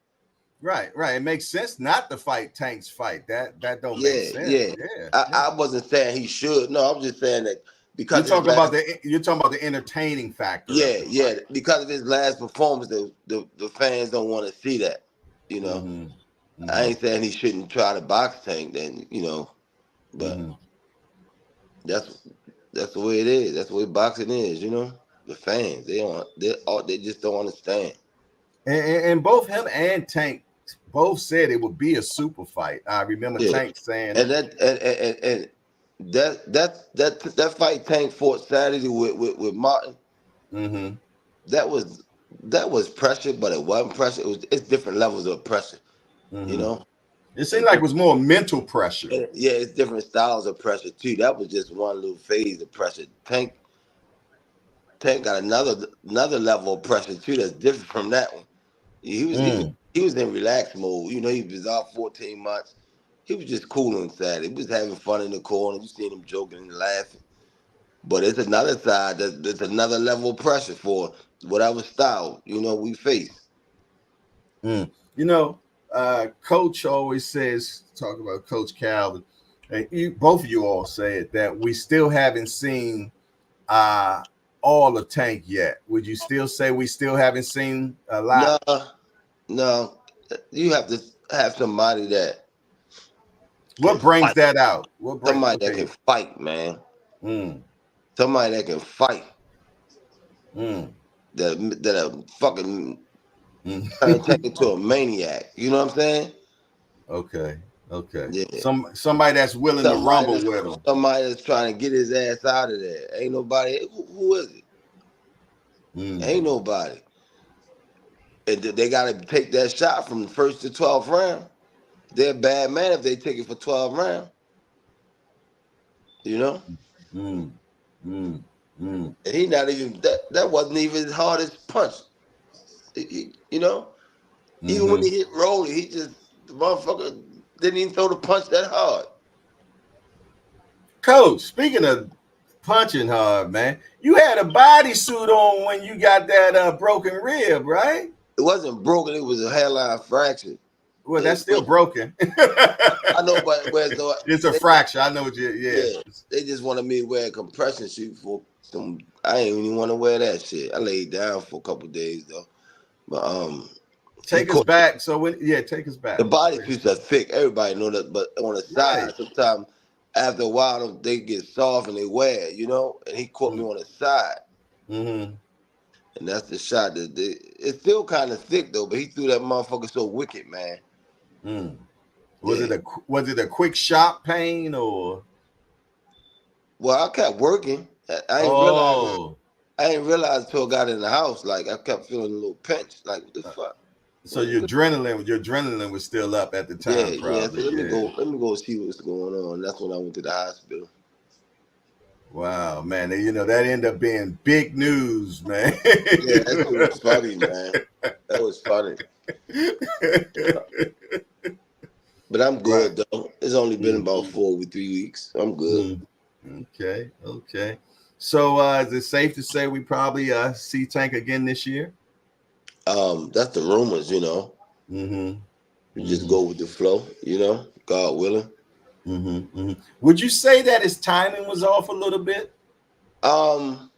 [SPEAKER 1] Right, right. It makes sense not to fight Tank's fight. That don't make
[SPEAKER 2] Yeah,
[SPEAKER 1] sense.
[SPEAKER 2] yeah.
[SPEAKER 1] Yeah, yeah.
[SPEAKER 2] I wasn't saying he should. No, I'm just saying that
[SPEAKER 1] You're
[SPEAKER 2] because his
[SPEAKER 1] talking about
[SPEAKER 2] last
[SPEAKER 1] the entertaining factor of
[SPEAKER 2] yeah,
[SPEAKER 1] the
[SPEAKER 2] yeah,
[SPEAKER 1] fight.
[SPEAKER 2] because of his last performance, the fans don't want to see that. You know,
[SPEAKER 1] Mm-hmm.
[SPEAKER 2] I
[SPEAKER 1] Mm-hmm.
[SPEAKER 2] ain't saying he shouldn't try to box Tank, then but
[SPEAKER 1] Mm-hmm.
[SPEAKER 2] that's that's the way it is. That's the way boxing is. The fans they just don't understand.
[SPEAKER 1] And both him and Tank both said it would be a super fight. I remember
[SPEAKER 2] Yeah,
[SPEAKER 1] Tank saying
[SPEAKER 2] and
[SPEAKER 1] it.
[SPEAKER 2] that fight Tank fought Saturday with Martin.
[SPEAKER 1] Mm-hmm.
[SPEAKER 2] That was that was pressure, but it wasn't pressure. It's different levels of pressure. You
[SPEAKER 1] Mm-hmm.
[SPEAKER 2] know.
[SPEAKER 1] It seemed
[SPEAKER 2] And
[SPEAKER 1] like it was more mental pressure.
[SPEAKER 2] yeah, it's different styles of pressure too. That was just one little phase of pressure. Tank got another level of pressure too. That's different from that one. He was he was
[SPEAKER 1] Mm.
[SPEAKER 2] he was in relaxed mode. He was out 14 months. He was just cool on Saturday. He was having fun in the corner. You seen him joking and laughing. But it's another side. There's another level of pressure for whatever style we face.
[SPEAKER 1] Mm. Coach always says, talk about Coach Calvin, and both of you all said that we still haven't seen uh, all of Tank yet. Would you still say we still haven't seen a lot?
[SPEAKER 2] No, no, you have to have somebody that can
[SPEAKER 1] What brings
[SPEAKER 2] fight.
[SPEAKER 1] that out? What bring?
[SPEAKER 2] Somebody that
[SPEAKER 1] Okay.
[SPEAKER 2] can fight, man.
[SPEAKER 1] Mm,
[SPEAKER 2] Somebody that can fight.
[SPEAKER 1] mm,
[SPEAKER 2] That fucking turn Tank
[SPEAKER 1] mm.
[SPEAKER 2] into a maniac. You know what I'm saying?
[SPEAKER 1] Okay. Okay.
[SPEAKER 2] Yeah.
[SPEAKER 1] Somebody that's willing to
[SPEAKER 2] Somebody
[SPEAKER 1] rumble
[SPEAKER 2] that's
[SPEAKER 1] with him.
[SPEAKER 2] somebody that's trying to get his ass out of there. Ain't nobody. Who is it? Ain't
[SPEAKER 1] Mm,
[SPEAKER 2] nobody. And they got to take that shot from the first to 12th round. They're a bad man if they take it for 12 rounds. You know.
[SPEAKER 1] mm, mm, mm.
[SPEAKER 2] And he not even that wasn't even his hardest punch. Even when
[SPEAKER 1] Mm-hmm.
[SPEAKER 2] he hit Rolly, the motherfucker didn't even throw the punch that hard.
[SPEAKER 1] Coach, speaking of punching hard, man, you had a bodysuit on when you got that broken rib, right?
[SPEAKER 2] It wasn't broken. It was a hairline fracture.
[SPEAKER 1] Well,
[SPEAKER 2] They
[SPEAKER 1] that's still broken.
[SPEAKER 2] I know, but where's the
[SPEAKER 1] It's a
[SPEAKER 2] they,
[SPEAKER 1] fracture. I know what you. Yeah.
[SPEAKER 2] yeah, they just wanted me to wear a compression suit for some. I ain't even want to wear that shit. I laid down for a couple of days though, but he
[SPEAKER 1] Take us
[SPEAKER 2] caught
[SPEAKER 1] back. So take us
[SPEAKER 2] the
[SPEAKER 1] back.
[SPEAKER 2] body suits are thick. Everybody know that, but on the
[SPEAKER 1] Right.
[SPEAKER 2] side, sometimes after a while they get soft and they wear. And he caught me on the side.
[SPEAKER 1] Mm-hmm.
[SPEAKER 2] And that's the shot it's still kind of thick though, but he threw that motherfucker so wicked, man.
[SPEAKER 1] Mm. Was
[SPEAKER 2] Yeah.
[SPEAKER 1] it a quick shot pain or?
[SPEAKER 2] Well, I kept working. I ain't realized.
[SPEAKER 1] Oh,
[SPEAKER 2] I ain't realized until I got in the house. Like I kept feeling a little pinch. Like what the
[SPEAKER 1] uh,
[SPEAKER 2] fuck?
[SPEAKER 1] so your adrenaline was still up at the
[SPEAKER 2] Yeah,
[SPEAKER 1] time,
[SPEAKER 2] yeah. So
[SPEAKER 1] probably. Yeah.
[SPEAKER 2] let me go see what's going on. That's when I went to the hospital.
[SPEAKER 1] Wow, man. That ended up being big news, man.
[SPEAKER 2] Yeah, that shit was funny, man. That was funny. But I'm
[SPEAKER 1] Right.
[SPEAKER 2] good though. It's only been
[SPEAKER 1] Mm,
[SPEAKER 2] about 3 weeks. I'm good.
[SPEAKER 1] mm. Okay. Okay. So is it safe to say we probably see Tank again this year?
[SPEAKER 2] That's the rumors.
[SPEAKER 1] Mm-hmm.
[SPEAKER 2] You just
[SPEAKER 1] Mm-hmm.
[SPEAKER 2] go with the flow. God willing.
[SPEAKER 1] Mm-hmm. Mm-hmm. Would you say that his timing was off a little bit?
[SPEAKER 2] Um,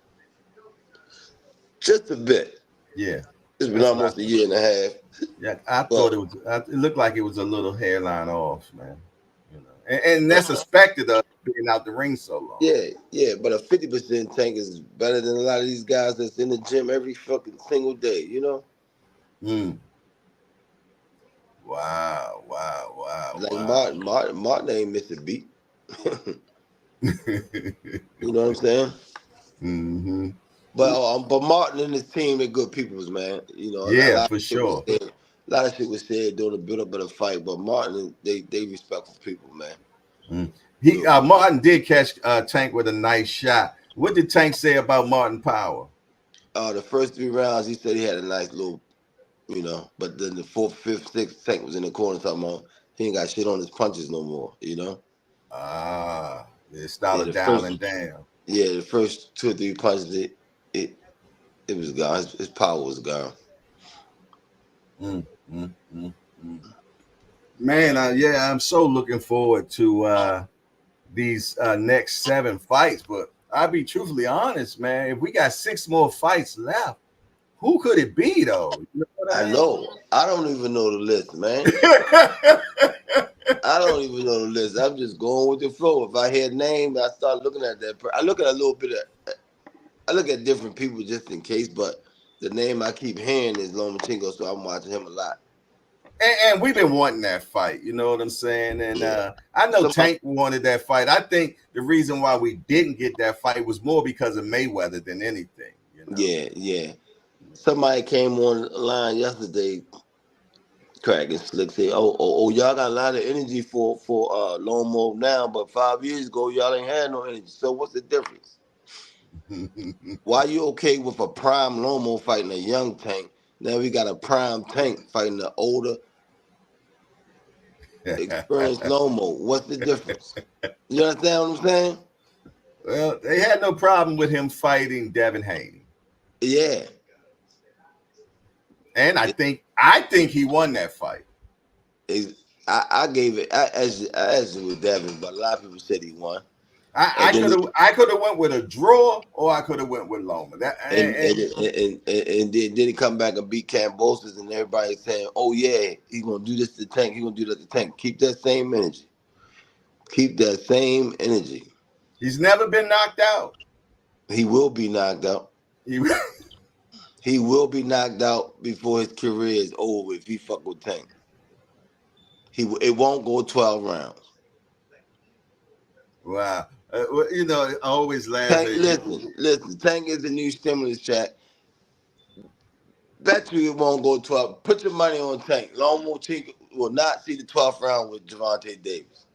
[SPEAKER 2] just a bit.
[SPEAKER 1] Yeah.
[SPEAKER 2] It's been
[SPEAKER 1] That's what I
[SPEAKER 2] almost a
[SPEAKER 1] thought.
[SPEAKER 2] year and a half.
[SPEAKER 1] Yeah, I thought
[SPEAKER 2] But
[SPEAKER 1] it looked like it was a little hairline off, man. And that's expected of being out the ring so long.
[SPEAKER 2] yeah. But a 50% tank is better than a lot of these guys that's in the gym every fucking single day.
[SPEAKER 1] Mm. Wow, wow, wow,
[SPEAKER 2] Like
[SPEAKER 1] wow.
[SPEAKER 2] Martin ain't miss a beat. You know what I'm saying?
[SPEAKER 1] Mm-hmm.
[SPEAKER 2] But Martin and his team, they're good peoples, man. A
[SPEAKER 1] Yeah,
[SPEAKER 2] lot of
[SPEAKER 1] for
[SPEAKER 2] shit was
[SPEAKER 1] sure.
[SPEAKER 2] said. A lot of shit was said during the build up of the fight, but Martin, they respectful people, man.
[SPEAKER 1] Mm.
[SPEAKER 2] Real people.
[SPEAKER 1] Martin did catch Tank with a nice shot. What did Tank say about Martin Power?
[SPEAKER 2] The first 3 rounds, he said he had a nice little. But then the fourth, fifth, sixth, Tank was in the corner talking about he ain't got shit on his punches no more.
[SPEAKER 1] Ah, they started
[SPEAKER 2] Yeah, the first,
[SPEAKER 1] dialing down.
[SPEAKER 2] yeah, the first 2 or 3 punches, it, it was gone. His power was gone.
[SPEAKER 1] Mm, mm, mm, mm. Man, yeah, I'm so looking forward to these next 7 fights. But I'll be truthfully honest, man. If we got 6 more fights left, who could it be though? You know what I
[SPEAKER 2] I
[SPEAKER 1] mean?
[SPEAKER 2] know. I don't even know the list, man. I don't even know the list. I'm just going with the flow. If I hear a name, I start looking at that. I look at a little bit of. I look at different people just in case, but the name I keep hearing is Lomachenko, so I'm watching him a lot.
[SPEAKER 1] And we've been wanting that fight, you know what I'm saying? And
[SPEAKER 2] Yeah.
[SPEAKER 1] I know
[SPEAKER 2] Somebody.
[SPEAKER 1] Tank wanted that fight. I think the reason why we didn't get that fight was more because of Mayweather than anything, you know.
[SPEAKER 2] Yeah, yeah. Somebody came on the line yesterday, cracking slick, say, "Oh, y'all got a lot of energy for Lomo now, but 5 years ago y'all ain't had no energy. So what's the difference? Why you okay with a prime Lomo fighting a young Tank? Now we got a prime Tank fighting an older, experienced Lomo. What's the difference? You understand what I'm saying?
[SPEAKER 1] Well, they had no problem with him fighting Devin Haney.
[SPEAKER 2] Yeah.
[SPEAKER 1] And I think he won that fight.
[SPEAKER 2] I gave it as it with Devin, but a lot of people said he won.
[SPEAKER 1] I
[SPEAKER 2] And then
[SPEAKER 1] could have I could have went with a draw or I could have went with Loma. That
[SPEAKER 2] and then he come back and beat Cambosis, and everybody saying, "Oh yeah, he's gonna do this to Tank. He's gonna do that to Tank." Keep that same energy. Keep that same energy.
[SPEAKER 1] he's never been knocked out.
[SPEAKER 2] He will be knocked out.
[SPEAKER 1] He,
[SPEAKER 2] He will be knocked out before his career is over if he fuck with Tank. It won't go 12 rounds.
[SPEAKER 1] wow. I always laugh
[SPEAKER 2] Tank,
[SPEAKER 1] at
[SPEAKER 2] listen. Tank is the new stimulus check. Bet you it won't go 12. Put your money on Tank. Lomo Chica will not see the 12th round with Javante Davis.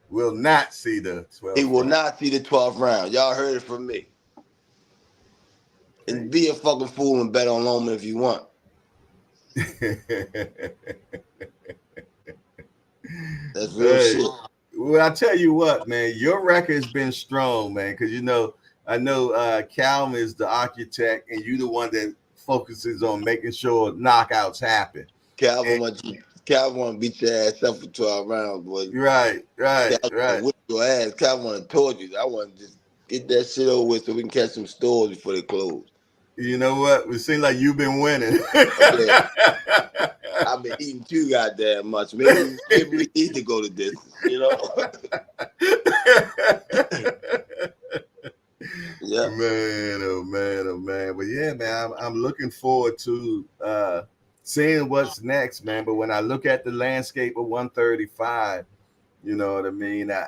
[SPEAKER 1] will not see the
[SPEAKER 2] He
[SPEAKER 1] 12th
[SPEAKER 2] will
[SPEAKER 1] round.
[SPEAKER 2] not see the 12th round. Y'all heard it from me. And
[SPEAKER 1] Okay.
[SPEAKER 2] be a fucking fool and bet on Loma if you want. That's real
[SPEAKER 1] Hey,
[SPEAKER 2] shit.
[SPEAKER 1] well, I tell you what, man, your record's been strong, man, because I know Calm is the architect, and you the one that focuses on making sure knockouts happen.
[SPEAKER 2] Calvin
[SPEAKER 1] And
[SPEAKER 2] want you. Calvin want to beat your ass up for 12 rounds, boy.
[SPEAKER 1] right, right,
[SPEAKER 2] Calvin want to
[SPEAKER 1] right.
[SPEAKER 2] whip your ass. Calvin want to torture you. I want to just get that shit over with so we can catch some stores before they close.
[SPEAKER 1] You know what? It seems like you've been winning.
[SPEAKER 2] Yeah, I've been eating too goddamn much. Maybe we need to go to distance. Yeah.
[SPEAKER 1] Man, oh man, oh man. But yeah, man, I'm looking forward to seeing what's next, man. But when I look at the landscape of 135, you know what I mean. I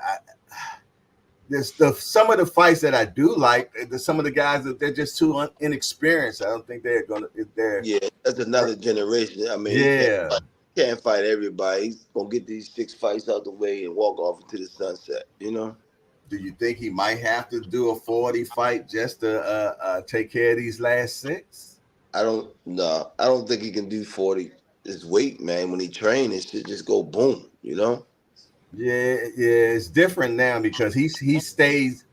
[SPEAKER 1] there's some of the fights that I do like. Some of the guys that they're just too inexperienced. I don't think they're gonna. If they're
[SPEAKER 2] Yeah, that's another generation. I mean,
[SPEAKER 1] yeah.
[SPEAKER 2] he can't fight everybody. He's gonna get these 6 fights out the way and walk off into the sunset. You know.
[SPEAKER 1] Do you think he might have to do a 40 fight just to take care of these last six?
[SPEAKER 2] I don't. No, I don't think he can do 40. His weight, man. When he train, it should just go boom. You know.
[SPEAKER 1] Yeah, yeah, it's different now because he stays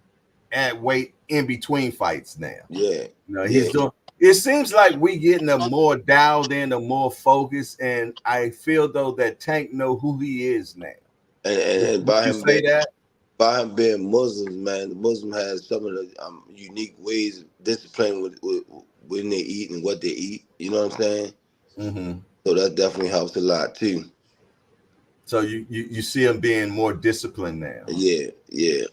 [SPEAKER 1] at weight in between fights now.
[SPEAKER 2] Yeah.
[SPEAKER 1] You know,
[SPEAKER 2] Yeah.
[SPEAKER 1] he's doing. It seems like we getting a more dialed in, a more focused, and I feel though that Tank know who he is now.
[SPEAKER 2] And
[SPEAKER 1] Would you say that?
[SPEAKER 2] by him being Muslims, man, the Muslim has some of the unique ways of discipline with when they eat and what they eat. You know what I'm saying?
[SPEAKER 1] Mm-hmm.
[SPEAKER 2] So that definitely helps a lot too.
[SPEAKER 1] So you see him being more disciplined now, huh?
[SPEAKER 2] Yeah, yeah.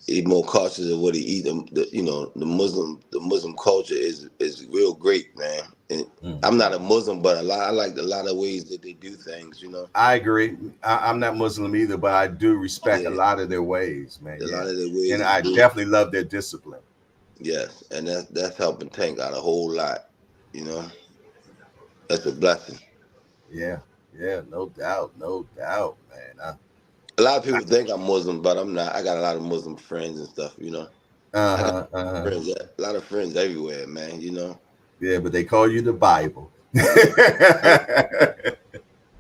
[SPEAKER 2] He's more cautious of what he eat. The Muslim culture is real great, man. And I'm
[SPEAKER 1] Mm-hmm.
[SPEAKER 2] not a Muslim, but I like a lot of ways that they do things. You know.
[SPEAKER 1] I agree. I'm not Muslim either, but I do respect a
[SPEAKER 2] Yeah,
[SPEAKER 1] lot of their ways, man.
[SPEAKER 2] a
[SPEAKER 1] Yeah,
[SPEAKER 2] lot of their ways
[SPEAKER 1] and
[SPEAKER 2] is
[SPEAKER 1] I
[SPEAKER 2] good.
[SPEAKER 1] definitely love their discipline.
[SPEAKER 2] Yes, and that's helping Tank out a whole lot. You know, that's a blessing.
[SPEAKER 1] Yeah, yeah, no doubt, no doubt, man.
[SPEAKER 2] A lot of people think I'm Muslim, but I'm not. I got a lot of Muslim friends and stuff. You know, I got
[SPEAKER 1] Uh-huh, uh-huh.
[SPEAKER 2] a lot of friends everywhere, man. You know,
[SPEAKER 1] Yeah, but they call you the Bible.
[SPEAKER 2] I,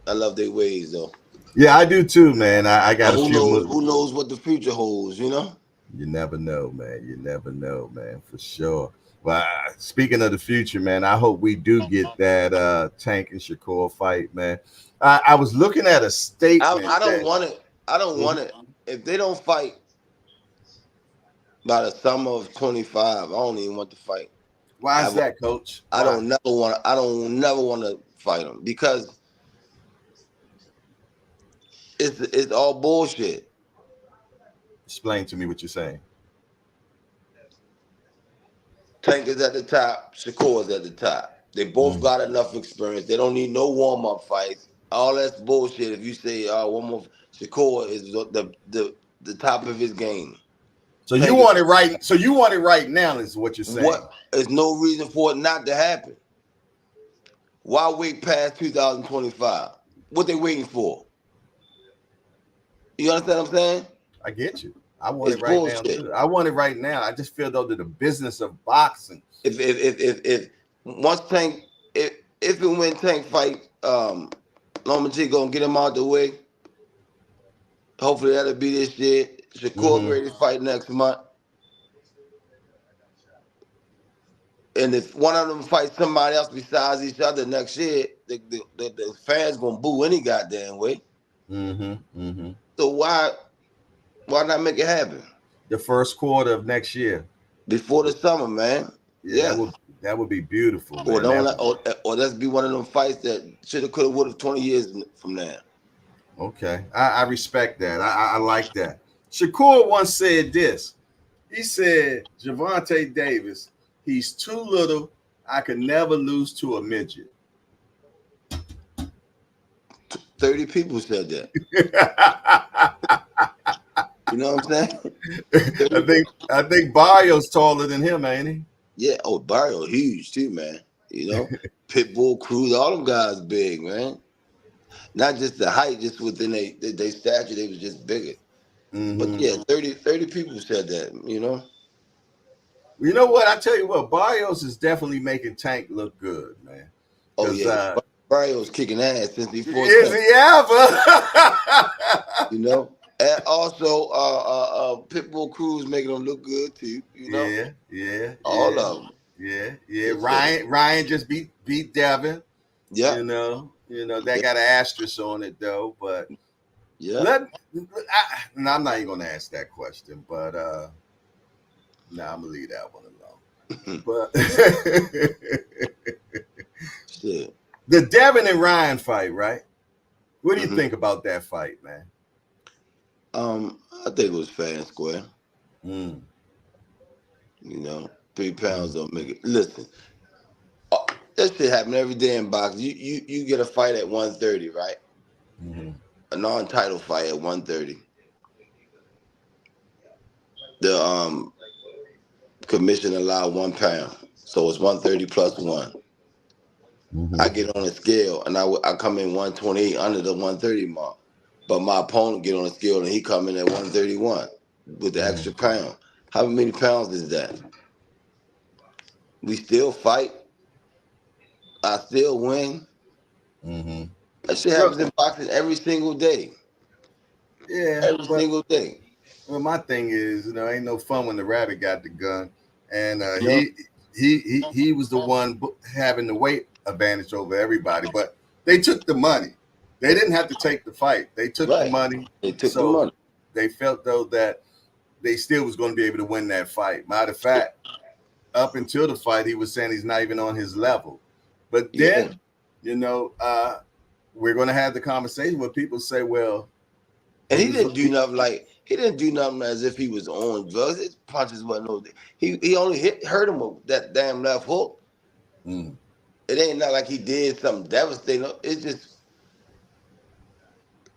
[SPEAKER 2] I love their ways though.
[SPEAKER 1] Yeah, I do too, man. I
[SPEAKER 2] But
[SPEAKER 1] got a
[SPEAKER 2] who
[SPEAKER 1] few
[SPEAKER 2] knows?
[SPEAKER 1] Muslim.
[SPEAKER 2] Who knows what the future holds? You know.
[SPEAKER 1] You never know, man. You never know, man, for sure. Well, speaking of the future, man, I hope we do get that Tank and Shakur fight, man. I was looking at a statement
[SPEAKER 2] I don't
[SPEAKER 1] that.
[SPEAKER 2] want it. I don't
[SPEAKER 1] Mhm.
[SPEAKER 2] want it. If they don't fight by the summer of 25, I don't even want to fight.
[SPEAKER 1] Why is
[SPEAKER 2] I
[SPEAKER 1] that, Coach? Why?
[SPEAKER 2] I don't never want to fight them because it's all bullshit.
[SPEAKER 1] Explain to me what you're saying.
[SPEAKER 2] Tank is at the top. Shakur is at the top. They both
[SPEAKER 1] Mm.
[SPEAKER 2] got enough experience. They don't need no warm up fights. All that's bullshit. If you say, one more, Shakur is the top of his game.
[SPEAKER 1] So you
[SPEAKER 2] Tank is
[SPEAKER 1] want it right. So you want it right now, is what you're saying.
[SPEAKER 2] what? There's no reason for it not to happen. Why wait past 2025? What they waiting for? You understand what I'm saying?
[SPEAKER 1] I get you. I want it
[SPEAKER 2] It's
[SPEAKER 1] right now
[SPEAKER 2] bullshit.
[SPEAKER 1] too. I want it right now. I just feel though that the business of boxing.
[SPEAKER 2] If once Tank if and when Tank fight Loma G gonna get him out the way. Hopefully that'll be this year. Shakur
[SPEAKER 1] Mm-hmm.
[SPEAKER 2] ready to fight next month. And if one of them fights somebody else besides each other next year, the fans gonna boo any goddamn way.
[SPEAKER 1] Mm-hmm. Mm-hmm.
[SPEAKER 2] So why not make it happen
[SPEAKER 1] The first quarter of next year.
[SPEAKER 2] before the summer, man?
[SPEAKER 1] Yeah,
[SPEAKER 2] Yes.
[SPEAKER 1] that would be beautiful,
[SPEAKER 2] Or
[SPEAKER 1] man.
[SPEAKER 2] don't
[SPEAKER 1] That
[SPEAKER 2] let, or let's be one of them fights that shoulda, coulda, woulda 20 years from now.
[SPEAKER 1] okay. I respect that. I like that. Shakur once said this. He said, Javante Davis, he's too little. I could never lose to a midget.
[SPEAKER 2] 30 people said that. You know what I'm saying? 30,
[SPEAKER 1] I think Barrios taller than him, ain't he?
[SPEAKER 2] yeah. Oh, Barrio huge too, man. You know, Pitbull, Cruz, all them guys big, man. Not just the height, just within they stature, they was just bigger. But
[SPEAKER 1] Mm-hmm.
[SPEAKER 2] yeah, 30 people said that. You know.
[SPEAKER 1] You know what? I tell you what, Barrios is definitely making Tank look good, man.
[SPEAKER 2] Oh
[SPEAKER 1] Because
[SPEAKER 2] yeah, Barrio's kicking ass since he first
[SPEAKER 1] is
[SPEAKER 2] came.
[SPEAKER 1] he ever?
[SPEAKER 2] You know. And also, Pitbull Cruz making them look good too. You know,
[SPEAKER 1] Yeah, yeah,
[SPEAKER 2] all
[SPEAKER 1] yeah,
[SPEAKER 2] of them.
[SPEAKER 1] yeah, yeah.
[SPEAKER 2] So,
[SPEAKER 1] Ryan just beat Devin.
[SPEAKER 2] yeah,
[SPEAKER 1] That
[SPEAKER 2] yeah,
[SPEAKER 1] got an asterisk on it though. But
[SPEAKER 2] yeah.
[SPEAKER 1] let no, I'm not even gonna ask that question. But I'm gonna leave that one alone. But
[SPEAKER 2] Shit.
[SPEAKER 1] the Devin and Ryan fight, right? What do you
[SPEAKER 2] hmm
[SPEAKER 1] think about that fight, man?
[SPEAKER 2] I think it was fair and square.
[SPEAKER 1] Mm.
[SPEAKER 2] You know, 3 pounds don't make it. Listen, that shit happen every day in boxing. You get a fight at 130, right?
[SPEAKER 1] Mm-hmm.
[SPEAKER 2] A non-title fight at 130. The commission allow 1 pound, so it's 130 plus one. I
[SPEAKER 1] Mm-hmm.
[SPEAKER 2] get on a scale and I come in 128 under the 130 mark, but my opponent get on a scale and he come in at 131 with the
[SPEAKER 1] Mm-hmm.
[SPEAKER 2] extra pound. How many pounds is that? We still fight. I still win.
[SPEAKER 1] Mm-hmm.
[SPEAKER 2] That shit
[SPEAKER 1] Well,
[SPEAKER 2] happens in boxing every single day.
[SPEAKER 1] yeah,
[SPEAKER 2] Every
[SPEAKER 1] but
[SPEAKER 2] single day.
[SPEAKER 1] well, my thing is, ain't no fun when the rabbit got the gun, and
[SPEAKER 2] No,
[SPEAKER 1] he was the one having the weight advantage over everybody. But they took the money. They didn't have to take the fight. They took the
[SPEAKER 2] right.
[SPEAKER 1] money,
[SPEAKER 2] They took the
[SPEAKER 1] so
[SPEAKER 2] money.
[SPEAKER 1] they felt though that they still was going to be able to win that fight. Matter of fact, up until the fight, he was saying he's not even on his level. But
[SPEAKER 2] Yeah.
[SPEAKER 1] then, you know, uh, we're going to have the conversation where people say, well,
[SPEAKER 2] And
[SPEAKER 1] he
[SPEAKER 2] he
[SPEAKER 1] was.
[SPEAKER 2] didn't do nothing like he didn't do nothing as if he was on drugs. His punches wasn't no. He only hurt him with that damn left hook.
[SPEAKER 1] Mm,
[SPEAKER 2] It ain't not like he did something devastating. It's just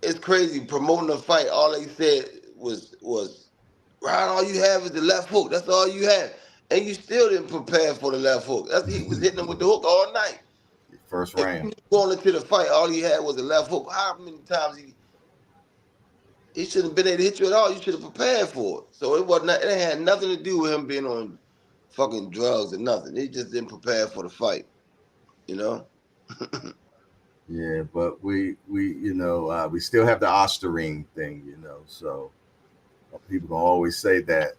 [SPEAKER 2] it's crazy promoting a fight. All they said was Ryan, all you have is the left hook. That's all you have, and you still didn't prepare for the left hook. He was hitting him with the hook all night.
[SPEAKER 1] first
[SPEAKER 2] If
[SPEAKER 1] round.
[SPEAKER 2] you going into the fight, all he had was a left hook. How many times he shouldn't have been able to hit you at all? You should have prepared for it. So it wasn't. It had nothing to do with him being on fucking drugs or nothing. He just didn't prepare for the fight. You know.
[SPEAKER 1] Yeah, but we still have the Osterine thing, so people gonna always say that,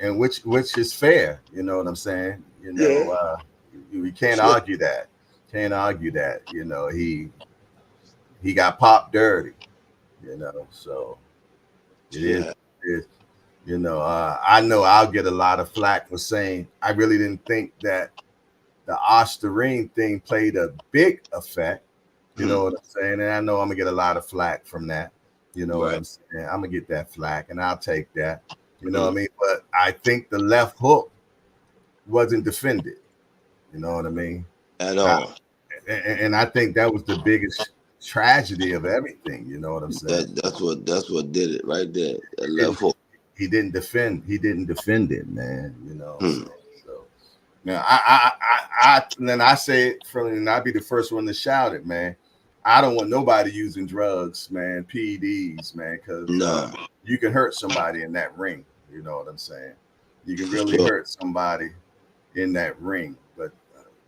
[SPEAKER 1] and which is fair. You know what I'm saying?
[SPEAKER 2] Yeah.
[SPEAKER 1] We can't
[SPEAKER 2] Sure.
[SPEAKER 1] argue that. Can't argue that. He got popped dirty. So it is.
[SPEAKER 2] Yeah.
[SPEAKER 1] It is. I know I'll get a lot of flack for saying I really didn't think that the Osterine thing played a big effect. You
[SPEAKER 2] Hmm.
[SPEAKER 1] know what I'm saying? And I know I'm gonna get a lot of flack from that. You know what
[SPEAKER 2] Right.
[SPEAKER 1] I'm saying? I'm gonna get that flack, and I'll take that. You know
[SPEAKER 2] Hmm.
[SPEAKER 1] what I mean? But I think the left hook wasn't defended. You know what I mean?
[SPEAKER 2] At
[SPEAKER 1] I,
[SPEAKER 2] all.
[SPEAKER 1] and I think that was the biggest tragedy of everything. You know what I'm saying?
[SPEAKER 2] That's what did it right there. That
[SPEAKER 1] He
[SPEAKER 2] left hook.
[SPEAKER 1] he didn't defend. He didn't defend it, man.
[SPEAKER 2] Hmm.
[SPEAKER 1] So now I and then I say it from, and I'll be the first one to shout it, man. I don't want nobody using drugs, man, PEDs, man, because
[SPEAKER 2] Nah,
[SPEAKER 1] you can hurt somebody in that ring. You know what I'm saying? You can
[SPEAKER 2] for
[SPEAKER 1] really
[SPEAKER 2] sure.
[SPEAKER 1] hurt somebody in that ring. But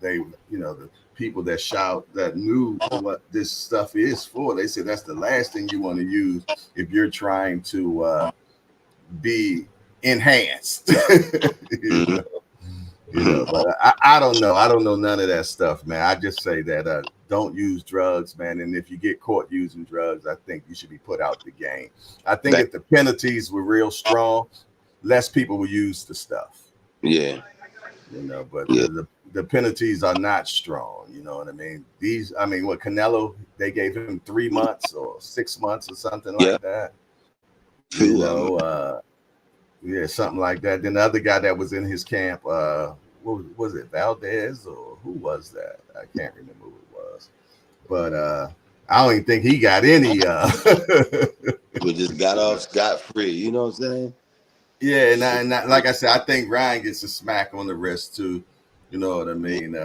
[SPEAKER 1] they, the people that shout that knew what this stuff is for, they said that's the last thing you want to use if you're trying to be enhanced. you
[SPEAKER 2] Hmm.
[SPEAKER 1] know, but I don't know. I don't know none of that stuff, man. I just say that don't use drugs, man. And if you get caught using drugs, I think you should be put out the game. I think
[SPEAKER 2] That,
[SPEAKER 1] if the penalties were real strong, less people would use the stuff.
[SPEAKER 2] yeah,
[SPEAKER 1] But
[SPEAKER 2] yeah,
[SPEAKER 1] the penalties are not strong. You know what I mean? What Canelo, they gave him 3 months or 6 months or something like
[SPEAKER 2] yeah.
[SPEAKER 1] that. You
[SPEAKER 2] Few of
[SPEAKER 1] know,
[SPEAKER 2] them.
[SPEAKER 1] yeah, something like that. Then the other guy that was in his camp, what was it, Valdez or who was that? I can't remember who it was. But I don't even think he got any.
[SPEAKER 2] We just got off scot free. You know what I'm saying?
[SPEAKER 1] Yeah, and like I said, I think Ryan gets a smack on the wrist too. You know what I mean?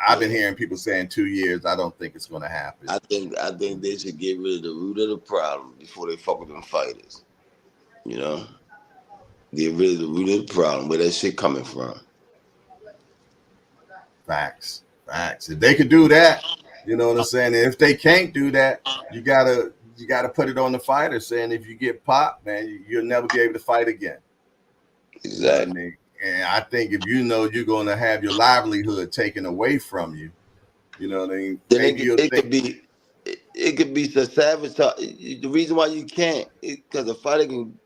[SPEAKER 1] I've been
[SPEAKER 2] Yeah.
[SPEAKER 1] hearing people saying 2 years. I don't think it's going to happen.
[SPEAKER 2] I think they should get rid of the root of the problem before they fuck with them fighters. You know, get rid of the root of the problem. Where that shit coming from?
[SPEAKER 1] Facts, facts. If they could do that, you know what I'm saying. And if they can't do that, you gotta put it on the fighter, saying if you get popped, man, you'll never be able to fight again. You know what I
[SPEAKER 2] Exactly.
[SPEAKER 1] mean? And I think if you know you're going to have your livelihood taken away from you, you know what I mean.
[SPEAKER 2] Then
[SPEAKER 1] Maybe you'll
[SPEAKER 2] it
[SPEAKER 1] think,
[SPEAKER 2] could be it could be so sabotage. The reason why you can't because a fighter can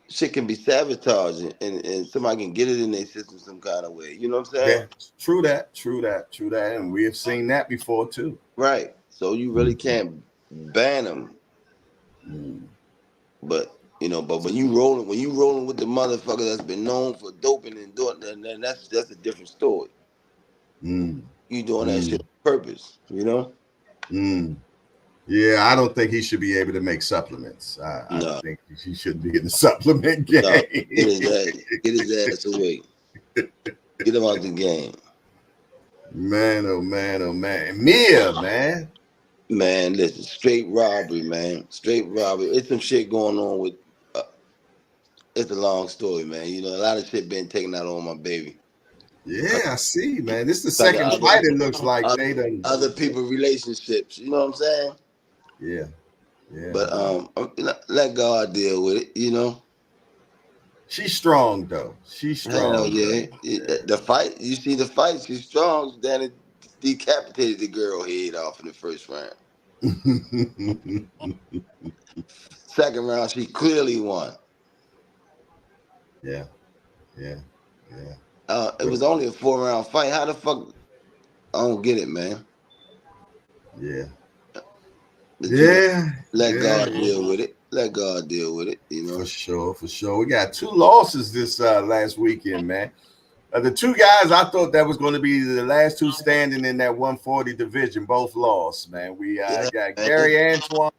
[SPEAKER 2] shit can be sabotaged and somebody can get it in their system some kind of way. You know what I'm saying?
[SPEAKER 1] yeah, true that, true that, true that, and we have seen that before too.
[SPEAKER 2] Right. So you really can't ban them.
[SPEAKER 1] Mm.
[SPEAKER 2] But You know, but when you rolling with the motherfucker that's been known for doping and doing, then that's a different story.
[SPEAKER 1] Mm,
[SPEAKER 2] You doing that shit
[SPEAKER 1] mm,
[SPEAKER 2] on purpose, you know?
[SPEAKER 1] mm. Yeah, I don't think he should be able to make supplements. I
[SPEAKER 2] No,
[SPEAKER 1] think he shouldn't be in the supplement
[SPEAKER 2] no.
[SPEAKER 1] game.
[SPEAKER 2] Get his ass away. Get him out the game.
[SPEAKER 1] Man, oh man, oh man. Mia, man.
[SPEAKER 2] Man, listen, straight robbery, man. Straight robbery. It's some shit going on with. Uh, it's a long story, man. You know, a lot of shit been taken out on my baby.
[SPEAKER 1] Yeah, I see, man. This is the
[SPEAKER 2] Like the
[SPEAKER 1] second fight. It looks like they done.
[SPEAKER 2] other people relationships. You know what I'm saying?
[SPEAKER 1] Yeah, yeah.
[SPEAKER 2] But let God deal with it. You know.
[SPEAKER 1] She's strong though. She's
[SPEAKER 2] Hell
[SPEAKER 1] strong
[SPEAKER 2] yeah.
[SPEAKER 1] though. Yeah.
[SPEAKER 2] The fight. You see the fight. She's strong. Then it decapitated the girl head off in the first round. Second round, she clearly won.
[SPEAKER 1] yeah, yeah, yeah.
[SPEAKER 2] It
[SPEAKER 1] But
[SPEAKER 2] was only a 4-round fight. How the fuck? I don't get it, man.
[SPEAKER 1] yeah,
[SPEAKER 2] But you know,
[SPEAKER 1] yeah,
[SPEAKER 2] let
[SPEAKER 1] yeah,
[SPEAKER 2] God deal with it. Let God deal with it. You
[SPEAKER 1] for
[SPEAKER 2] know.
[SPEAKER 1] sure, for sure. We got two losses this last weekend, man. The two guys I thought that was going to be the last two standing in that 140 division, both lost, man. We
[SPEAKER 2] Yeah,
[SPEAKER 1] got
[SPEAKER 2] man.
[SPEAKER 1] Gary Antoine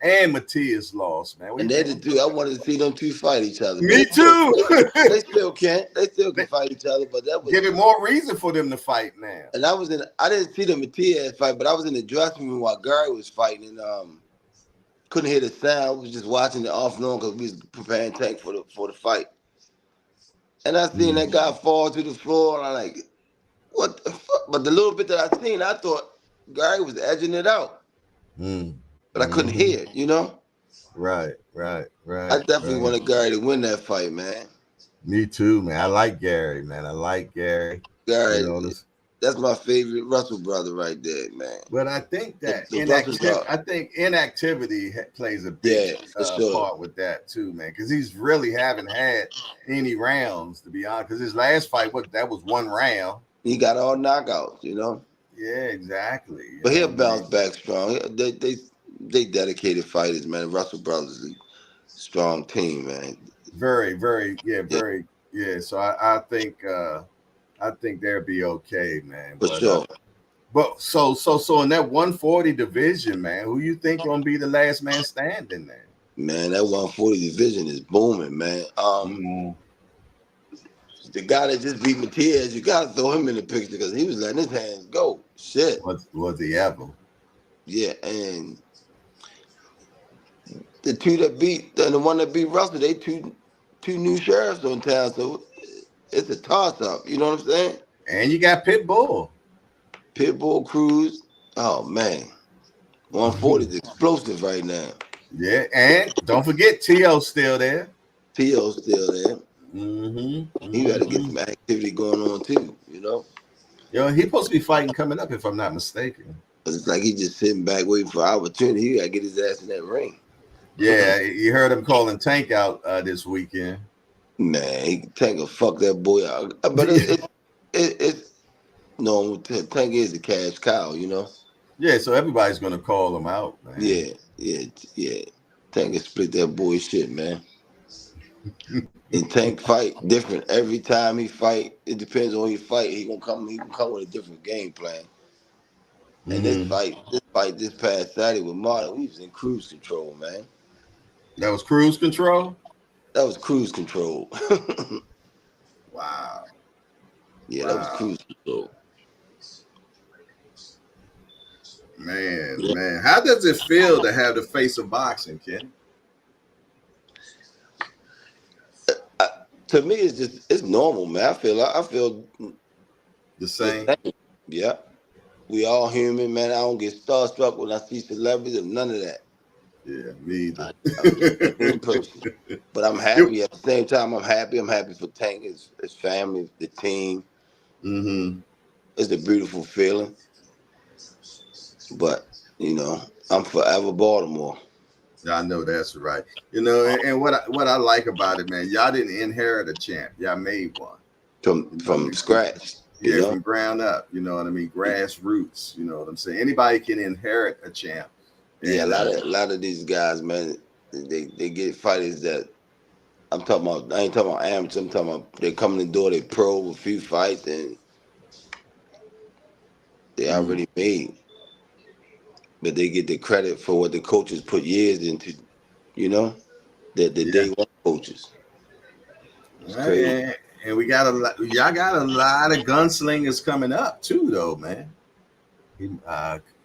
[SPEAKER 1] and Matthias lost, man. What do
[SPEAKER 2] And
[SPEAKER 1] you
[SPEAKER 2] they
[SPEAKER 1] think?
[SPEAKER 2] the two. I wanted to see them two fight each other, but
[SPEAKER 1] Me too.
[SPEAKER 2] they still can't. They still can fight each other. But that was.
[SPEAKER 1] Give it more reason for them to fight now.
[SPEAKER 2] And I was in. I didn't see the Matias fight, but I was in the dressing room while Gary was fighting, and couldn't hear the sound. I was just watching it off and on because we was preparing Tank for the fight. And I seen
[SPEAKER 1] Mm,
[SPEAKER 2] that guy fall to the floor, and I'm like, what the fuck? But the little bit that I seen, I thought Gary was edging it out,
[SPEAKER 1] mm,
[SPEAKER 2] but I couldn't
[SPEAKER 1] mm-hmm.
[SPEAKER 2] hear it. You know.
[SPEAKER 1] Right, right,
[SPEAKER 2] I
[SPEAKER 1] right,
[SPEAKER 2] definitely
[SPEAKER 1] right.
[SPEAKER 2] wanted Gary to win that fight, man.
[SPEAKER 1] Me too, man. I like Gary, man. I like Gary. You
[SPEAKER 2] Gary,
[SPEAKER 1] know this.
[SPEAKER 2] that's my favorite Russell brother right there, man.
[SPEAKER 1] But I think that
[SPEAKER 2] The Russells are,
[SPEAKER 1] inactivity plays a big
[SPEAKER 2] yeah, for sure.
[SPEAKER 1] part with that too, man. Because he's really haven't had any rounds to be honest. Because his last fight was one round.
[SPEAKER 2] He got all knockouts, you know.
[SPEAKER 1] Yeah, exactly. You
[SPEAKER 2] But
[SPEAKER 1] know
[SPEAKER 2] he'll
[SPEAKER 1] what I mean?
[SPEAKER 2] bounce back strong. They dedicated fighters, man. Russell Brothers is a strong team, man.
[SPEAKER 1] Very, very, yeah,
[SPEAKER 2] Yeah,
[SPEAKER 1] very, yeah. So I think they'll be okay, man.
[SPEAKER 2] for sure.
[SPEAKER 1] But so in that 140 division, man, who you think gonna be the last man standing there?
[SPEAKER 2] Man, that 140 division is booming, man.
[SPEAKER 1] Mm,
[SPEAKER 2] The guy that just beat Matias, you gotta throw him in the picture because he was letting his hands go. Shit.
[SPEAKER 1] was he ever?
[SPEAKER 2] Yeah, and the two that beat and the one that beat Russell, they two new sheriffs on town, so it's a toss up. You know what I'm saying?
[SPEAKER 1] And you got Pitbull.
[SPEAKER 2] Pitbull Cruz. Oh man, 140 is explosive right now.
[SPEAKER 1] Yeah, and don't forget T.O.'s still there.
[SPEAKER 2] T.O.'s still there.
[SPEAKER 1] Mm-hmm.
[SPEAKER 2] He got to get
[SPEAKER 1] Mm-hmm.
[SPEAKER 2] some activity going on too. You know,
[SPEAKER 1] Yo, he's supposed to be fighting coming up, if I'm not mistaken.
[SPEAKER 2] 'cause it's like he just sitting back waiting for opportunity. He got to get his ass in that ring.
[SPEAKER 1] Yeah, you heard him calling Tank out this weekend.
[SPEAKER 2] Man, he Tank will fuck that boy out. But it's no, Tank is a cash cow. You know.
[SPEAKER 1] Yeah, so everybody's gonna call him out, man.
[SPEAKER 2] Yeah. Tank can split that boy shit, man. And Tank fight different every time he fight. It depends on who he fight. He gonna come. He can come with a different game plan. And
[SPEAKER 1] Mm-hmm.
[SPEAKER 2] this past Saturday with Martin, we was in cruise control, man.
[SPEAKER 1] That was cruise control.
[SPEAKER 2] That was cruise control.
[SPEAKER 1] Wow,
[SPEAKER 2] Yeah, that was
[SPEAKER 1] wow,
[SPEAKER 2] cruise control.
[SPEAKER 1] man,
[SPEAKER 2] Yeah.
[SPEAKER 1] man. How does it feel to have the face of boxing, Ken?
[SPEAKER 2] To me, it's normal, man. I feel
[SPEAKER 1] The
[SPEAKER 2] the
[SPEAKER 1] same.
[SPEAKER 2] same. Yeah, we all human, man. I don't get starstruck when I see celebrities or none of that.
[SPEAKER 1] Yeah, me either.
[SPEAKER 2] I'm just a human person. But I'm
[SPEAKER 1] You-
[SPEAKER 2] happy at the same time. I'm happy. I'm happy for Tank, his family, the team.
[SPEAKER 1] mm-hmm.
[SPEAKER 2] It's a beautiful feeling. But I'm forever Baltimore
[SPEAKER 1] I know that's right. You know, and what I like about it, man, y'all didn't inherit a champ. Y'all made one.
[SPEAKER 2] from
[SPEAKER 1] You know what I
[SPEAKER 2] from
[SPEAKER 1] mean?
[SPEAKER 2] scratch.
[SPEAKER 1] Yeah, from ground up. You know what I mean? Grassroots. You know what I'm saying? Anybody can inherit a champ.
[SPEAKER 2] Yeah,
[SPEAKER 1] And
[SPEAKER 2] a lot of these guys, man. They get fighters that I'm talking about. I ain't talking about amateurs. I'm talking about they come in the door. They pro with a few fights and they
[SPEAKER 1] Mm,
[SPEAKER 2] already made, but they get the credit for what the coaches put years into. You know, the
[SPEAKER 1] yeah.
[SPEAKER 2] day one coaches. It's
[SPEAKER 1] Right,
[SPEAKER 2] crazy.
[SPEAKER 1] and we got a lot. Y'all got a lot of gunslingers coming up too, though, man. He,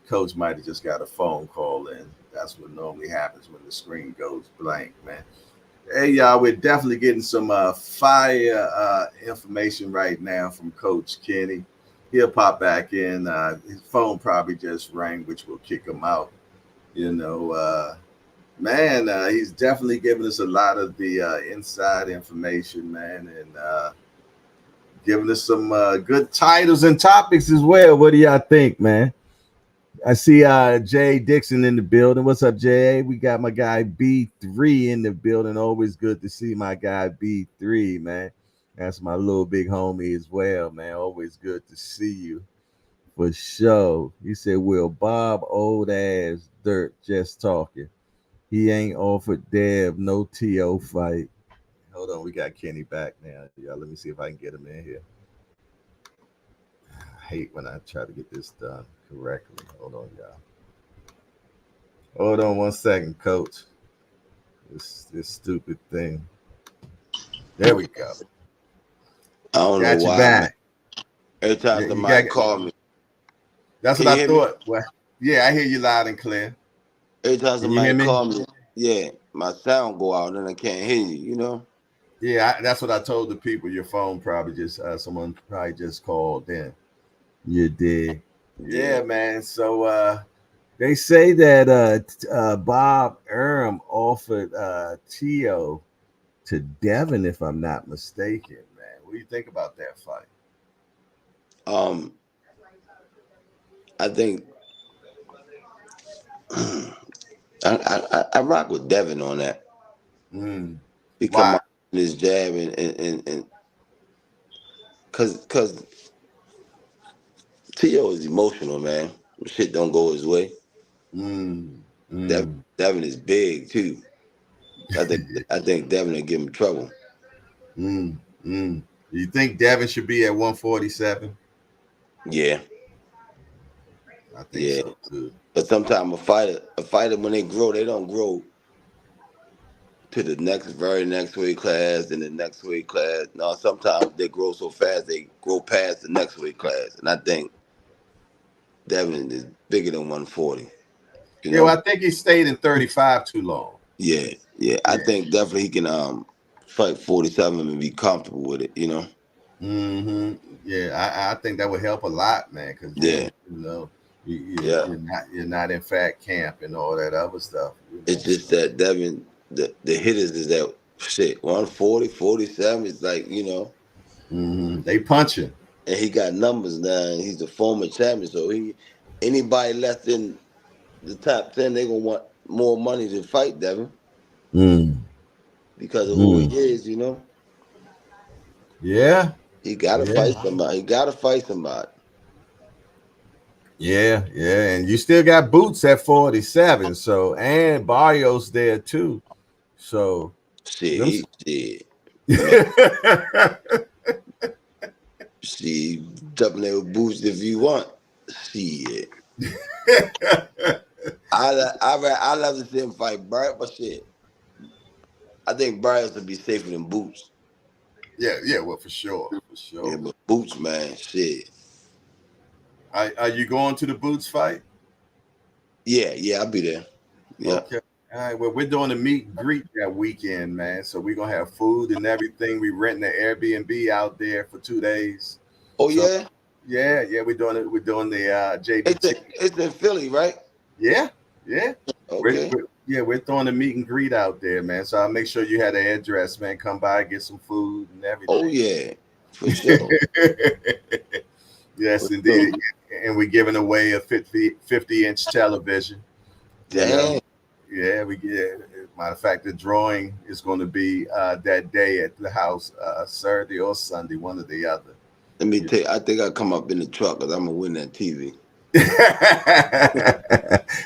[SPEAKER 1] Coach might have just got a phone call in. That's what normally happens when the screen goes blank, man. Hey, y'all, we're definitely getting some fire information right now from Coach Kenny. He'll pop back in. His phone probably just rang, which will kick him out. You know, man, he's definitely giving us a lot of the inside information, man, and giving us some good titles and topics as well. What do y'all think, man? I see Jay Dixon in the building. What's up, Jay? We got my guy B3 in the building. Always good to see my guy B3, man. That's my little big homie as well, man. Always good to see you for sure. He said, Will Bob old ass dirt just talking. He ain't offered Dev no TO fight. Hold on, we got Kenny back now. Y'all, let me see if I can get him in here. I hate when I try to get this done correctly. Hold on, y'all. Hold on one second, coach. This stupid thing. There we go.
[SPEAKER 2] I don't know
[SPEAKER 1] Got you
[SPEAKER 2] why, man.
[SPEAKER 1] back.
[SPEAKER 2] Every time
[SPEAKER 1] Yeah, you got.
[SPEAKER 2] somebody call me,
[SPEAKER 1] That's
[SPEAKER 2] can
[SPEAKER 1] what
[SPEAKER 2] you
[SPEAKER 1] I
[SPEAKER 2] hear me?
[SPEAKER 1] thought. Well, yeah, I hear you loud and clear.
[SPEAKER 2] Every time
[SPEAKER 1] Can you hear
[SPEAKER 2] somebody
[SPEAKER 1] me?
[SPEAKER 2] call me, yeah, my sound go out and I can't hear you. You know?
[SPEAKER 1] Yeah, that's what I told the people. Your phone probably just someone probably just called in. You did.
[SPEAKER 2] Yeah.
[SPEAKER 1] Yeah, man. So they say that Bob Arum offered Tio to Devin, if I'm not mistaken, man. What do you think about that fight?
[SPEAKER 2] Um, I think I rock with Devin on that.
[SPEAKER 1] Mm.
[SPEAKER 2] He come
[SPEAKER 1] Why?
[SPEAKER 2] out with his jab and cause T.O. is emotional, man. Shit don't go his way.
[SPEAKER 1] Mm.
[SPEAKER 2] Devin,
[SPEAKER 1] Mm.
[SPEAKER 2] Devin is big too. I think Devin will give him trouble.
[SPEAKER 1] Mm. Mm. You think Devin should be at 147?
[SPEAKER 2] Yeah,
[SPEAKER 1] I think
[SPEAKER 2] yeah.
[SPEAKER 1] so too.
[SPEAKER 2] But sometimes a fighter when they grow, they don't grow to the very next weight class and the next weight class. No, sometimes they grow so fast they grow past the next weight class. And I think Devin is bigger than 140. You
[SPEAKER 1] Yeah, well,
[SPEAKER 2] know?
[SPEAKER 1] I think he stayed in 35 too long.
[SPEAKER 2] Yeah, yeah. I
[SPEAKER 1] Yeah.
[SPEAKER 2] think definitely he can fight 47 and be comfortable with it. You know?
[SPEAKER 1] Hmm. Yeah, I think that would help a lot, man. Because
[SPEAKER 2] Yeah,
[SPEAKER 1] then
[SPEAKER 2] yeah.
[SPEAKER 1] you're not in fat camp and all that other stuff.
[SPEAKER 2] It's just that Devin, the hitters is that shit 140, 47. It's like
[SPEAKER 1] They punching.
[SPEAKER 2] and he got numbers now. And he's the former champion, so anybody less than the top 10, they gonna want more money to fight Devin
[SPEAKER 1] Mm.
[SPEAKER 2] because of who he
[SPEAKER 1] Mm.
[SPEAKER 2] is.
[SPEAKER 1] Yeah.
[SPEAKER 2] He gotta
[SPEAKER 1] Yeah.
[SPEAKER 2] fight somebody. He gotta fight somebody.
[SPEAKER 1] Yeah. Yeah. And you still got Boots at 47. So and Barrios there too. So
[SPEAKER 2] Shit,
[SPEAKER 1] them.
[SPEAKER 2] man. Shit, jumping there with boots if you want. Shit, I love to see him fight Barrett, but shit, I think Barrett would be safer than Boots.
[SPEAKER 1] Yeah, yeah, well, for sure, for
[SPEAKER 2] Yeah,
[SPEAKER 1] sure.
[SPEAKER 2] but Boots, man, shit.
[SPEAKER 1] Are you going to the Boots fight?
[SPEAKER 2] Yeah, yeah, I'll be there. Yeah.
[SPEAKER 1] Okay. All right. Well, we're doing a meet and greet that weekend, man. So we're gonna have food and everything. We renting an Airbnb out there for 2 days.
[SPEAKER 2] Oh
[SPEAKER 1] So
[SPEAKER 2] yeah,
[SPEAKER 1] yeah, yeah, we're doing it. We're doing the
[SPEAKER 2] it's in,
[SPEAKER 1] JBT.
[SPEAKER 2] it's in Philly, right?
[SPEAKER 1] Yeah, yeah.
[SPEAKER 2] Okay.
[SPEAKER 1] Yeah, we're throwing a meet and greet out there, man. So I'll make sure you had the address, man. Come by, get some food and
[SPEAKER 2] Oh
[SPEAKER 1] everything.
[SPEAKER 2] yeah, for sure,
[SPEAKER 1] Yes,
[SPEAKER 2] for sure.
[SPEAKER 1] indeed. And we're giving away a 50-inch television. You know,
[SPEAKER 2] Damn.
[SPEAKER 1] yeah, we get. Matter of fact, the drawing is going to be that day at the house, Saturday or Sunday, one or the other.
[SPEAKER 2] Let me tell you, I think I come up in the truck because I'm gonna win that TV.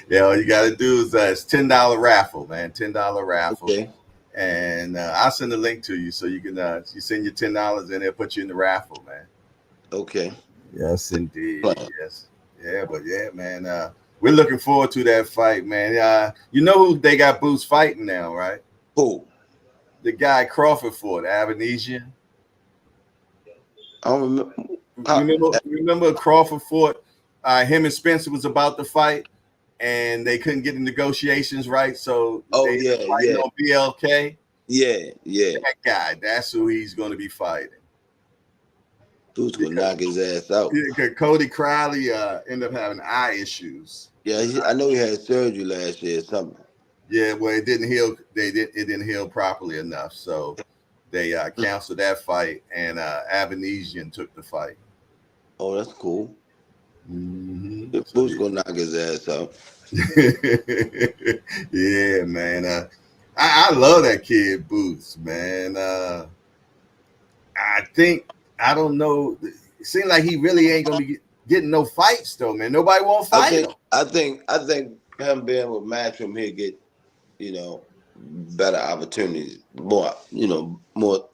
[SPEAKER 1] Yeah, all you got to do is it's $10 raffle, man. $10 raffle,
[SPEAKER 2] Okay.
[SPEAKER 1] and I'll send the link to you so you can you send your $10 and they'll put you in the raffle, man.
[SPEAKER 2] Okay.
[SPEAKER 1] Yes, indeed.
[SPEAKER 2] Plan.
[SPEAKER 1] Yes. Yeah, but yeah, man. We're looking forward to that fight, man. You know who they got Boots fighting now, right?
[SPEAKER 2] Cool.
[SPEAKER 1] The guy Crawford fought, Abenesian.
[SPEAKER 2] I don't remember.
[SPEAKER 1] Remember Crawford fought. Him and Spencer was about to fight, and they couldn't get the negotiations right, so they
[SPEAKER 2] Oh
[SPEAKER 1] ended up
[SPEAKER 2] yeah,
[SPEAKER 1] fighting
[SPEAKER 2] yeah,
[SPEAKER 1] on BLK.
[SPEAKER 2] yeah, yeah.
[SPEAKER 1] That guy, that's who he's going to be fighting.
[SPEAKER 2] Dude's gonna
[SPEAKER 1] Because,
[SPEAKER 2] knock his ass out.
[SPEAKER 1] because Cody Crowley ended up having eye issues.
[SPEAKER 2] Yeah, I know he had surgery last year or something.
[SPEAKER 1] Yeah, well, it didn't heal. It didn't heal properly enough, so they canceled that fight, and Abenesian took the fight.
[SPEAKER 2] Oh, that's cool.
[SPEAKER 1] So
[SPEAKER 2] Boots gonna knock his ass out.
[SPEAKER 1] yeah, man. I love that kid Boots, man. I think I don't know. It seems like he really ain't gonna be getting no fights though, man. Nobody won't
[SPEAKER 2] I
[SPEAKER 1] fight
[SPEAKER 2] think,
[SPEAKER 1] him.
[SPEAKER 2] I think him being with Matchroom, he'll get, better opportunities, more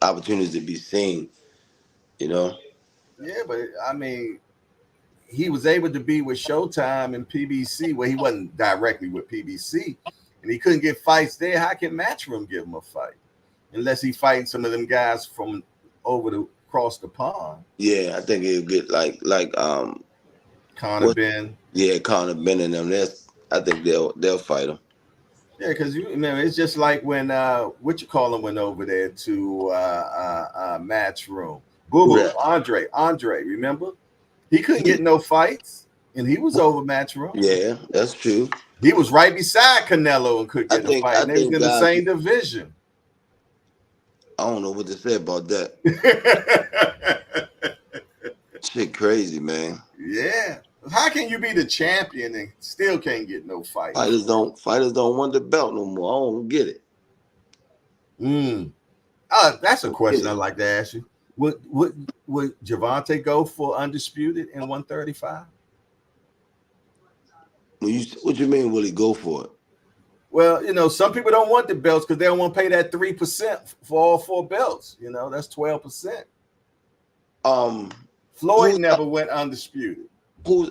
[SPEAKER 2] opportunities to be seen. You know.
[SPEAKER 1] Yeah, but I mean, he was able to be with Showtime and PBC, where he wasn't directly with PBC, and he couldn't get fights there. How can Matchroom give him a fight unless he fighting some of them guys from over the across the pond?
[SPEAKER 2] Yeah, I think he'll get like
[SPEAKER 1] Connor
[SPEAKER 2] what?
[SPEAKER 1] Ben.
[SPEAKER 2] Yeah, Conor Ben and them. I think they'll fight him.
[SPEAKER 1] Yeah, because you remember it's just like when what you call him went over there to Matchroom. Boo
[SPEAKER 2] Who
[SPEAKER 1] Boo,
[SPEAKER 2] that?
[SPEAKER 1] Andre, remember? He couldn't get no fights, and he was over Matchroom.
[SPEAKER 2] Yeah, that's true.
[SPEAKER 1] He was right beside Canelo and could
[SPEAKER 2] I
[SPEAKER 1] get a
[SPEAKER 2] think
[SPEAKER 1] fight,
[SPEAKER 2] I
[SPEAKER 1] and they was
[SPEAKER 2] think
[SPEAKER 1] in the
[SPEAKER 2] guys.
[SPEAKER 1] same division.
[SPEAKER 2] I don't know what to say about that. Shit, crazy, man.
[SPEAKER 1] Yeah. How can you be the champion and still can't get no fights?
[SPEAKER 2] Fighters don't want the belt no more. I don't get it.
[SPEAKER 1] Mm. That's
[SPEAKER 2] I
[SPEAKER 1] a
[SPEAKER 2] don't get
[SPEAKER 1] question I'd
[SPEAKER 2] it.
[SPEAKER 1] like to ask you. Would Javante go for undisputed in 135?
[SPEAKER 2] What you mean? Will he go for it?
[SPEAKER 1] Well, some people don't want the belts because they don't want to pay that 3% for all four belts. That's 12%.
[SPEAKER 2] Um,
[SPEAKER 1] Floyd
[SPEAKER 2] who's
[SPEAKER 1] never went undisputed.
[SPEAKER 2] who's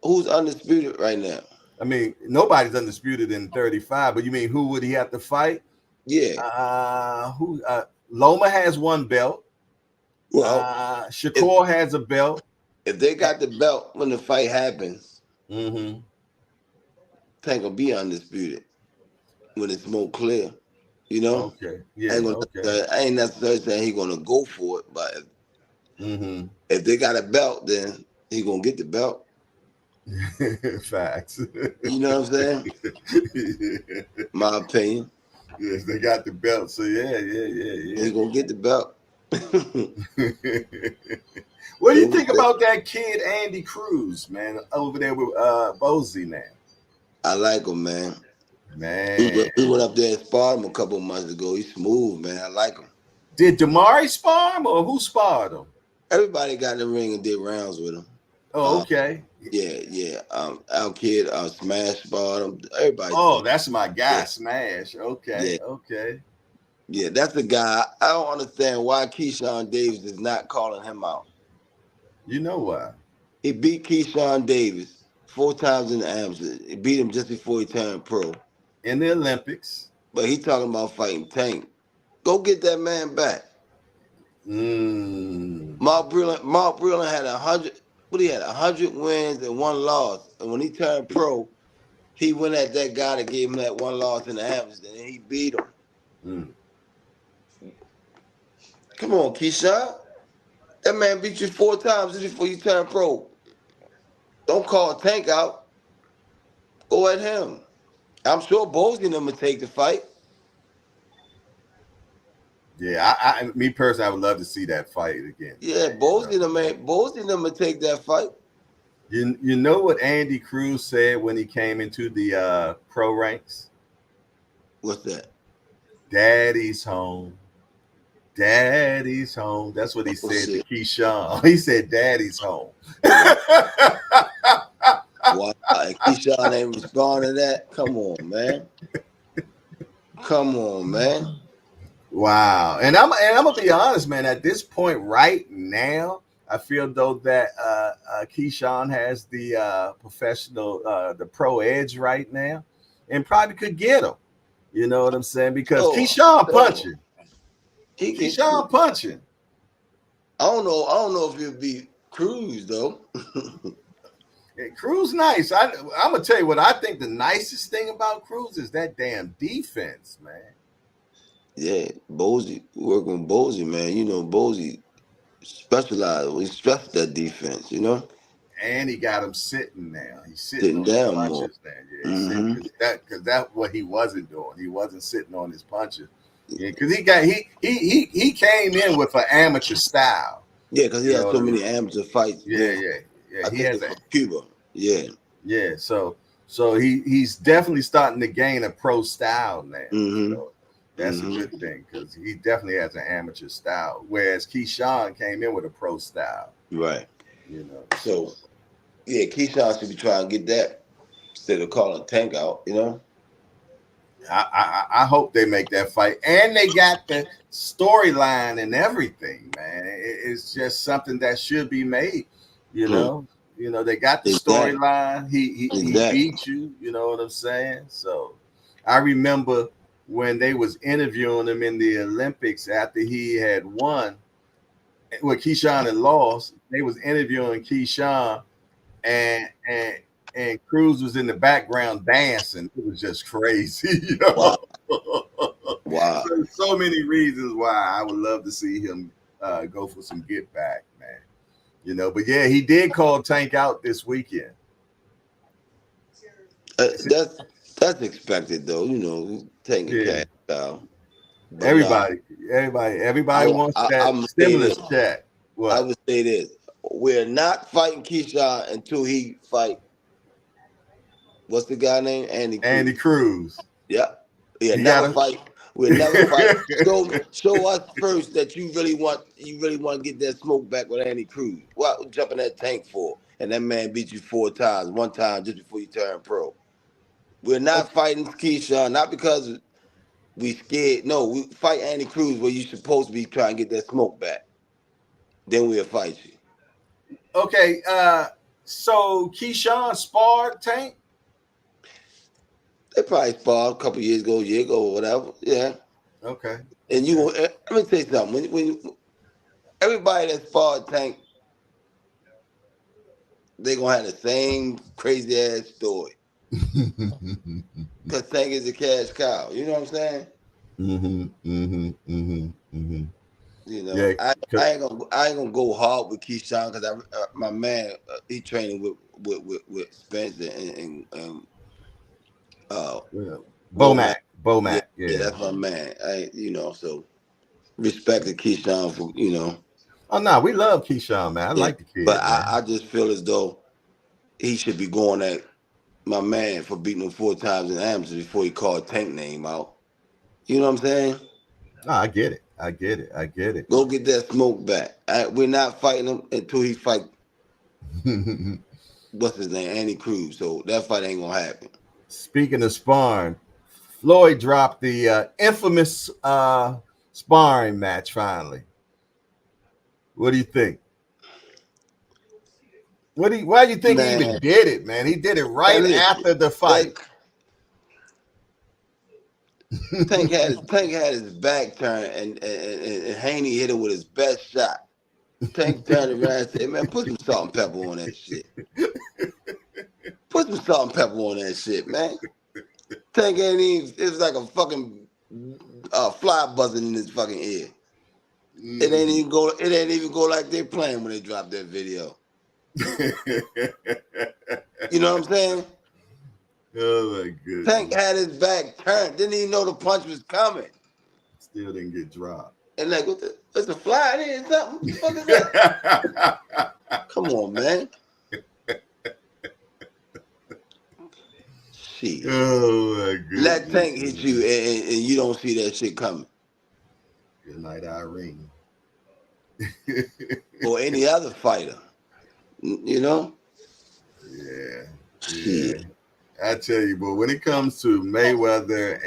[SPEAKER 2] who's undisputed right now?
[SPEAKER 1] I mean, nobody's undisputed in 35, but you mean who would he have to fight?
[SPEAKER 2] Yeah.
[SPEAKER 1] Who Loma has one belt.
[SPEAKER 2] Well, if
[SPEAKER 1] Shakur has a belt.
[SPEAKER 2] if they got the belt when the fight happens,
[SPEAKER 1] Mm-hmm.
[SPEAKER 2] Tank will be undisputed when it's more clear. You know,
[SPEAKER 1] Okay. Yeah. Okay.
[SPEAKER 2] I ain't necessarily saying he gonna go for it, but
[SPEAKER 1] Mm-hmm.
[SPEAKER 2] if they got a belt, then he gonna get the belt.
[SPEAKER 1] Facts.
[SPEAKER 2] You know what I'm saying? My opinion.
[SPEAKER 1] Yes, they got the belt. So yeah, yeah,
[SPEAKER 2] He gonna get the belt.
[SPEAKER 1] yeah, what do you
[SPEAKER 2] So
[SPEAKER 1] think about that kid Andy Cruz, man, over there with Bozy now?
[SPEAKER 2] I like him, man.
[SPEAKER 1] Man,
[SPEAKER 2] We went up there and sparred him a couple of months ago. He's smooth, man. I like him.
[SPEAKER 1] did Damari spar him or who sparred him?
[SPEAKER 2] Everybody got in the ring and did rounds with him.
[SPEAKER 1] Oh, okay.
[SPEAKER 2] Yeah, yeah. Our kid, Smash sparred him. Everybody
[SPEAKER 1] Oh,
[SPEAKER 2] did.
[SPEAKER 1] that's my guy,
[SPEAKER 2] Yeah,
[SPEAKER 1] Smash. Okay,
[SPEAKER 2] yeah,
[SPEAKER 1] okay.
[SPEAKER 2] yeah. That's the guy. I don't understand why Keyshawn Davis is not calling him out.
[SPEAKER 1] You know why?
[SPEAKER 2] He beat Keyshawn Davis 4 times in the amateurs. He beat him just before he turned pro.
[SPEAKER 1] In the Olympics.
[SPEAKER 2] But he talking about fighting Tank. Go get that man back.
[SPEAKER 1] Mm.
[SPEAKER 2] Mark Breland had 100. What he had 100 wins and one loss. And when he turned pro, he went at that guy that gave him that one loss in the amateurs, and he beat him.
[SPEAKER 1] Mm.
[SPEAKER 2] Come on, Keyshawn. That man beat you 4 times just before you turned pro. Don't call Tank out. Go at him. I'm sure Bosey and them would take the fight.
[SPEAKER 1] Yeah, me personally, I would love to see that fight again,
[SPEAKER 2] Yeah,
[SPEAKER 1] man.
[SPEAKER 2] Bosey and them would take that fight.
[SPEAKER 1] You know what Andy Cruz said when he came into the pro ranks?
[SPEAKER 2] What's that?
[SPEAKER 1] Daddy's home. Daddy's home. That's what he
[SPEAKER 2] Oh
[SPEAKER 1] said to
[SPEAKER 2] shit.
[SPEAKER 1] Keyshawn. He said, Daddy's home.
[SPEAKER 2] Wow. And Keyshawn ain't responding to that. Come on, man. Come on, man.
[SPEAKER 1] Wow. And I'm gonna be honest, man. At this point, right now, I feel though that Keyshawn has the professional, the pro edge right now, and probably could get him. You know what I'm saying? Because Keyshawn
[SPEAKER 2] So
[SPEAKER 1] punching,
[SPEAKER 2] he can.
[SPEAKER 1] Keyshawn punching.
[SPEAKER 2] I don't know. I don't know if it'll be Cruz though.
[SPEAKER 1] And Cruz nice. I'm gonna tell you what I think the nicest thing about Cruz is that damn defense, man.
[SPEAKER 2] Yeah, Bozy working with Bozy, man. You know, Bozy specialized. We stressed that defense. You know,
[SPEAKER 1] And he got him sitting now. He's sitting
[SPEAKER 2] sitting
[SPEAKER 1] on his
[SPEAKER 2] down more.
[SPEAKER 1] punches now. Yeah, he's sitting
[SPEAKER 2] Mm-hmm.
[SPEAKER 1] because that's what he wasn't doing. He wasn't sitting on his punches. Yeah, because he came in with an amateur style.
[SPEAKER 2] Yeah, because he
[SPEAKER 1] You know
[SPEAKER 2] had
[SPEAKER 1] what
[SPEAKER 2] so
[SPEAKER 1] I mean?
[SPEAKER 2] many amateur fights
[SPEAKER 1] Yeah,
[SPEAKER 2] being.
[SPEAKER 1] yeah, yeah.
[SPEAKER 2] I
[SPEAKER 1] He
[SPEAKER 2] think
[SPEAKER 1] has
[SPEAKER 2] it's
[SPEAKER 1] a
[SPEAKER 2] from Cuba. Yeah.
[SPEAKER 1] yeah. So he's definitely starting to gain a pro style now.
[SPEAKER 2] Mm-hmm.
[SPEAKER 1] So that's a
[SPEAKER 2] Mm-hmm.
[SPEAKER 1] good thing because he definitely has an amateur style. Whereas Keyshawn came in with a pro style.
[SPEAKER 2] Right.
[SPEAKER 1] You know,
[SPEAKER 2] So
[SPEAKER 1] so
[SPEAKER 2] yeah, Keyshawn should be trying to get that instead of calling Tank out. You know.
[SPEAKER 1] I hope they make that fight, and they got the storyline and everything, man. It's just something that should be made. You
[SPEAKER 2] Hmm.
[SPEAKER 1] know, they got the
[SPEAKER 2] Exactly.
[SPEAKER 1] storyline. He
[SPEAKER 2] Exactly.
[SPEAKER 1] beat you. You know what I'm saying? So I remember when they was interviewing him in the Olympics after he had won. Well, Keyshawn had lost. They was interviewing Keyshawn, and Cruz was in the background dancing. It was just crazy,
[SPEAKER 2] Wow. Wow.
[SPEAKER 1] so many reasons why I would love to see him go for some get back, man. But yeah, he did call Tank out this weekend.
[SPEAKER 2] That's expected though. You know, taking
[SPEAKER 1] Yeah,
[SPEAKER 2] cash out. But
[SPEAKER 1] everybody wants
[SPEAKER 2] I'm
[SPEAKER 1] that
[SPEAKER 2] gonna say
[SPEAKER 1] stimulus
[SPEAKER 2] this.
[SPEAKER 1] check.
[SPEAKER 2] I
[SPEAKER 1] What?
[SPEAKER 2] would say this: we're not fighting Keyshawn until he fight. What's the guy name? Andy
[SPEAKER 1] Andy
[SPEAKER 2] Cruz.
[SPEAKER 1] Cruz.
[SPEAKER 2] Yeah, yeah.
[SPEAKER 1] He
[SPEAKER 2] Never
[SPEAKER 1] got him.
[SPEAKER 2] fight. We'll never fight. Show us first that you really want to get that smoke back with Andy Cruz. What jumping that tank for? And that man beat you 4 times. One time just before you turn pro. We're not fighting Keyshawn, not because we scared. No, we fight Andy Cruz where you supposed to be trying to get that smoke back. Then we'll fight you.
[SPEAKER 1] Okay, so Keyshawn sparred Tank.
[SPEAKER 2] They probably sparred a couple years ago, year ago, or whatever. Yeah.
[SPEAKER 1] Okay,
[SPEAKER 2] And
[SPEAKER 1] okay.
[SPEAKER 2] let me tell you something. When everybody that sparred Tank, they gonna have the same crazy ass story. Cause Tank is a cash cow. You know what I'm saying? You know,
[SPEAKER 1] Yeah,
[SPEAKER 2] I ain't gonna go hard with Keyshawn because my man he training with Spencer and
[SPEAKER 1] yeah.
[SPEAKER 2] Womack. Yeah,
[SPEAKER 1] Bomac.
[SPEAKER 2] yeah,
[SPEAKER 1] Yeah.
[SPEAKER 2] that's my man. So respect to Keyshawn for
[SPEAKER 1] Oh no, we love Keyshawn, man. I
[SPEAKER 2] yeah.
[SPEAKER 1] like the
[SPEAKER 2] But
[SPEAKER 1] kid,
[SPEAKER 2] I
[SPEAKER 1] man.
[SPEAKER 2] just feel as though he should be going at my man for beating him 4 times in amateur before he called Tank name out. You know what I'm saying?
[SPEAKER 1] No, I get it. I get it. I get it.
[SPEAKER 2] Go get that smoke back. We're not fighting him until he fight what's his name, Andy Cruz. So that fight ain't gonna happen.
[SPEAKER 1] Speaking of sparring, Floyd dropped the infamous sparring match finally. What do you think? Why do you think he even
[SPEAKER 2] Man,
[SPEAKER 1] did it, man? He did it
[SPEAKER 2] man,
[SPEAKER 1] right
[SPEAKER 2] listen,
[SPEAKER 1] after the
[SPEAKER 2] that
[SPEAKER 1] fight.
[SPEAKER 2] Tank had his back turned and Haney hit him with his best shot. Tank turned around and said, "Man, put some salt and pepper on that shit. Put some salt and pepper on that shit, man." Tank ain't even. It was like a fucking fly buzzing in his fucking ear. It ain't
[SPEAKER 1] Mhm.
[SPEAKER 2] even go. It ain't even go like they playing when they dropped that video. You know what I'm saying?
[SPEAKER 1] Oh my
[SPEAKER 2] Tank
[SPEAKER 1] goodness.
[SPEAKER 2] had his back turned. Didn't even know the punch was coming.
[SPEAKER 1] Still didn't get dropped.
[SPEAKER 2] And like, what's a fly in here? Something? What the fuck is that? Come on, man. Shit.
[SPEAKER 1] Oh my
[SPEAKER 2] Let
[SPEAKER 1] goodness,
[SPEAKER 2] Tank hit you
[SPEAKER 1] man.
[SPEAKER 2] and you don't see that shit coming.
[SPEAKER 1] Good night, Irene.
[SPEAKER 2] Or any other fighter. You know?
[SPEAKER 1] Yeah. Yeah.
[SPEAKER 2] Shit.
[SPEAKER 1] I tell you, but when it comes to Mayweather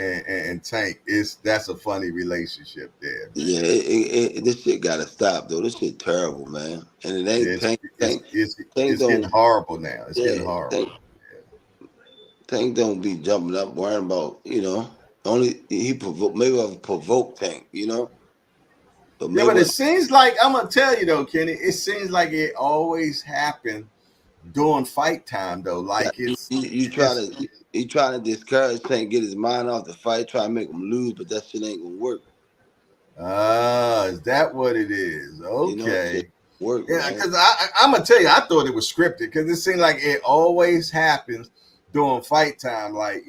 [SPEAKER 1] and Tank, that's a funny relationship there, man.
[SPEAKER 2] Yeah, this shit gotta stop though. This shit terrible, man. And it ain't
[SPEAKER 1] It's
[SPEAKER 2] Tank.
[SPEAKER 1] it's
[SPEAKER 2] Tank.
[SPEAKER 1] it's
[SPEAKER 2] Tank
[SPEAKER 1] it's getting
[SPEAKER 2] don't.
[SPEAKER 1] horrible now. It's getting
[SPEAKER 2] Yeah,
[SPEAKER 1] horrible.
[SPEAKER 2] Tank don't be jumping up worrying about. Only he provoke. Maybe I've provoked Tank. But
[SPEAKER 1] Yeah, but it
[SPEAKER 2] Mayweather.
[SPEAKER 1] seems like I'm gonna tell you though, Kenny. It seems like it always happened during fight time though.
[SPEAKER 2] Like
[SPEAKER 1] Like
[SPEAKER 2] you try
[SPEAKER 1] it's
[SPEAKER 2] to he trying to discourage Tank, get his mind off the fight, try to make him lose, but that shit ain't gonna work.
[SPEAKER 1] is that what it is?
[SPEAKER 2] Shit
[SPEAKER 1] Okay.
[SPEAKER 2] work,
[SPEAKER 1] Yeah,
[SPEAKER 2] man.
[SPEAKER 1] because I'm gonna tell you, I thought it was scripted because it seemed like it always happens during fight time. Like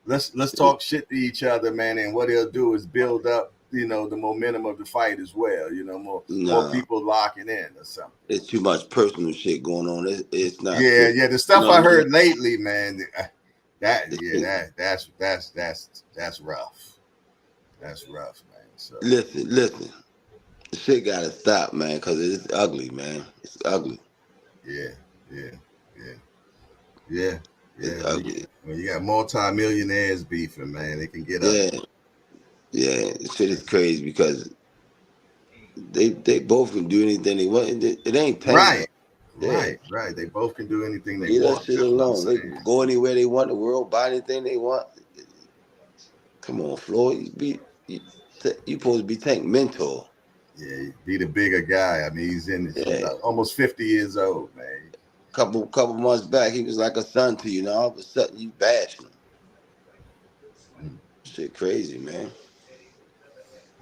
[SPEAKER 1] let's talk shit to each other, man, and what he'll do is build up, the momentum of the fight as well. More
[SPEAKER 2] Nah,
[SPEAKER 1] people locking in or something.
[SPEAKER 2] it's too much personal shit going on. It's not
[SPEAKER 1] Yeah,
[SPEAKER 2] fair.
[SPEAKER 1] yeah. The
[SPEAKER 2] You
[SPEAKER 1] stuff
[SPEAKER 2] know what
[SPEAKER 1] I
[SPEAKER 2] I mean?
[SPEAKER 1] heard lately, man, that
[SPEAKER 2] This
[SPEAKER 1] yeah,
[SPEAKER 2] shit-
[SPEAKER 1] that's rough. That's rough, man. So
[SPEAKER 2] listen. The shit gotta stop, man, because it's ugly, man. It's ugly.
[SPEAKER 1] yeah, yeah, yeah, yeah,
[SPEAKER 2] It's
[SPEAKER 1] yeah.
[SPEAKER 2] ugly.
[SPEAKER 1] When you got multi-millionaires beefing, man, it can get ugly.
[SPEAKER 2] Yeah, yeah. The shit is crazy because they both can do anything they want. It ain't Tank though.
[SPEAKER 1] Right,
[SPEAKER 2] Yeah.
[SPEAKER 1] right. They both can do anything they
[SPEAKER 2] Leave that
[SPEAKER 1] want.
[SPEAKER 2] shit
[SPEAKER 1] That's what I'm
[SPEAKER 2] alone. They can
[SPEAKER 1] saying.
[SPEAKER 2] go anywhere they want in the world, buy anything they want. Come on, Floyd. You supposed to be Tank mentor.
[SPEAKER 1] Yeah, be the bigger guy. I mean, he's
[SPEAKER 2] Yeah.
[SPEAKER 1] almost 50 years old, man.
[SPEAKER 2] Couple months back, he was like a son to you. Now all of a sudden you bashing him.
[SPEAKER 1] Mm.
[SPEAKER 2] Shit crazy, man.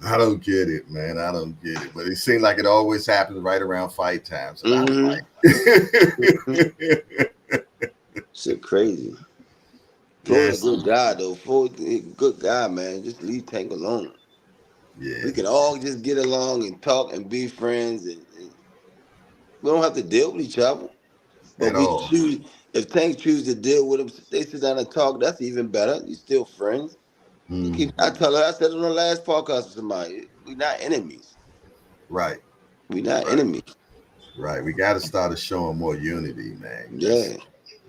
[SPEAKER 1] I don't get it, man. I don't get it. But it seems like it always happens right around fight times, and I'm
[SPEAKER 2] Mm-hmm.
[SPEAKER 1] like,
[SPEAKER 2] Shit crazy. Floyd a
[SPEAKER 1] yes,
[SPEAKER 2] good guy though. Floyd a good guy, man. Just leave Tank alone.
[SPEAKER 1] yeah,
[SPEAKER 2] We can all just get along and talk and be friends, and we don't have to deal with each other. But
[SPEAKER 1] at
[SPEAKER 2] we
[SPEAKER 1] all.
[SPEAKER 2] choose if Tank choose to deal with him, they sit down and talk. That's even better. You still friends.
[SPEAKER 1] Mhm.
[SPEAKER 2] I tell her. I said on the last podcast to somebody, we not enemies.
[SPEAKER 1] Right,
[SPEAKER 2] We not
[SPEAKER 1] right,
[SPEAKER 2] enemies.
[SPEAKER 1] right. We got to start showing more unity, man. That's
[SPEAKER 2] Yeah,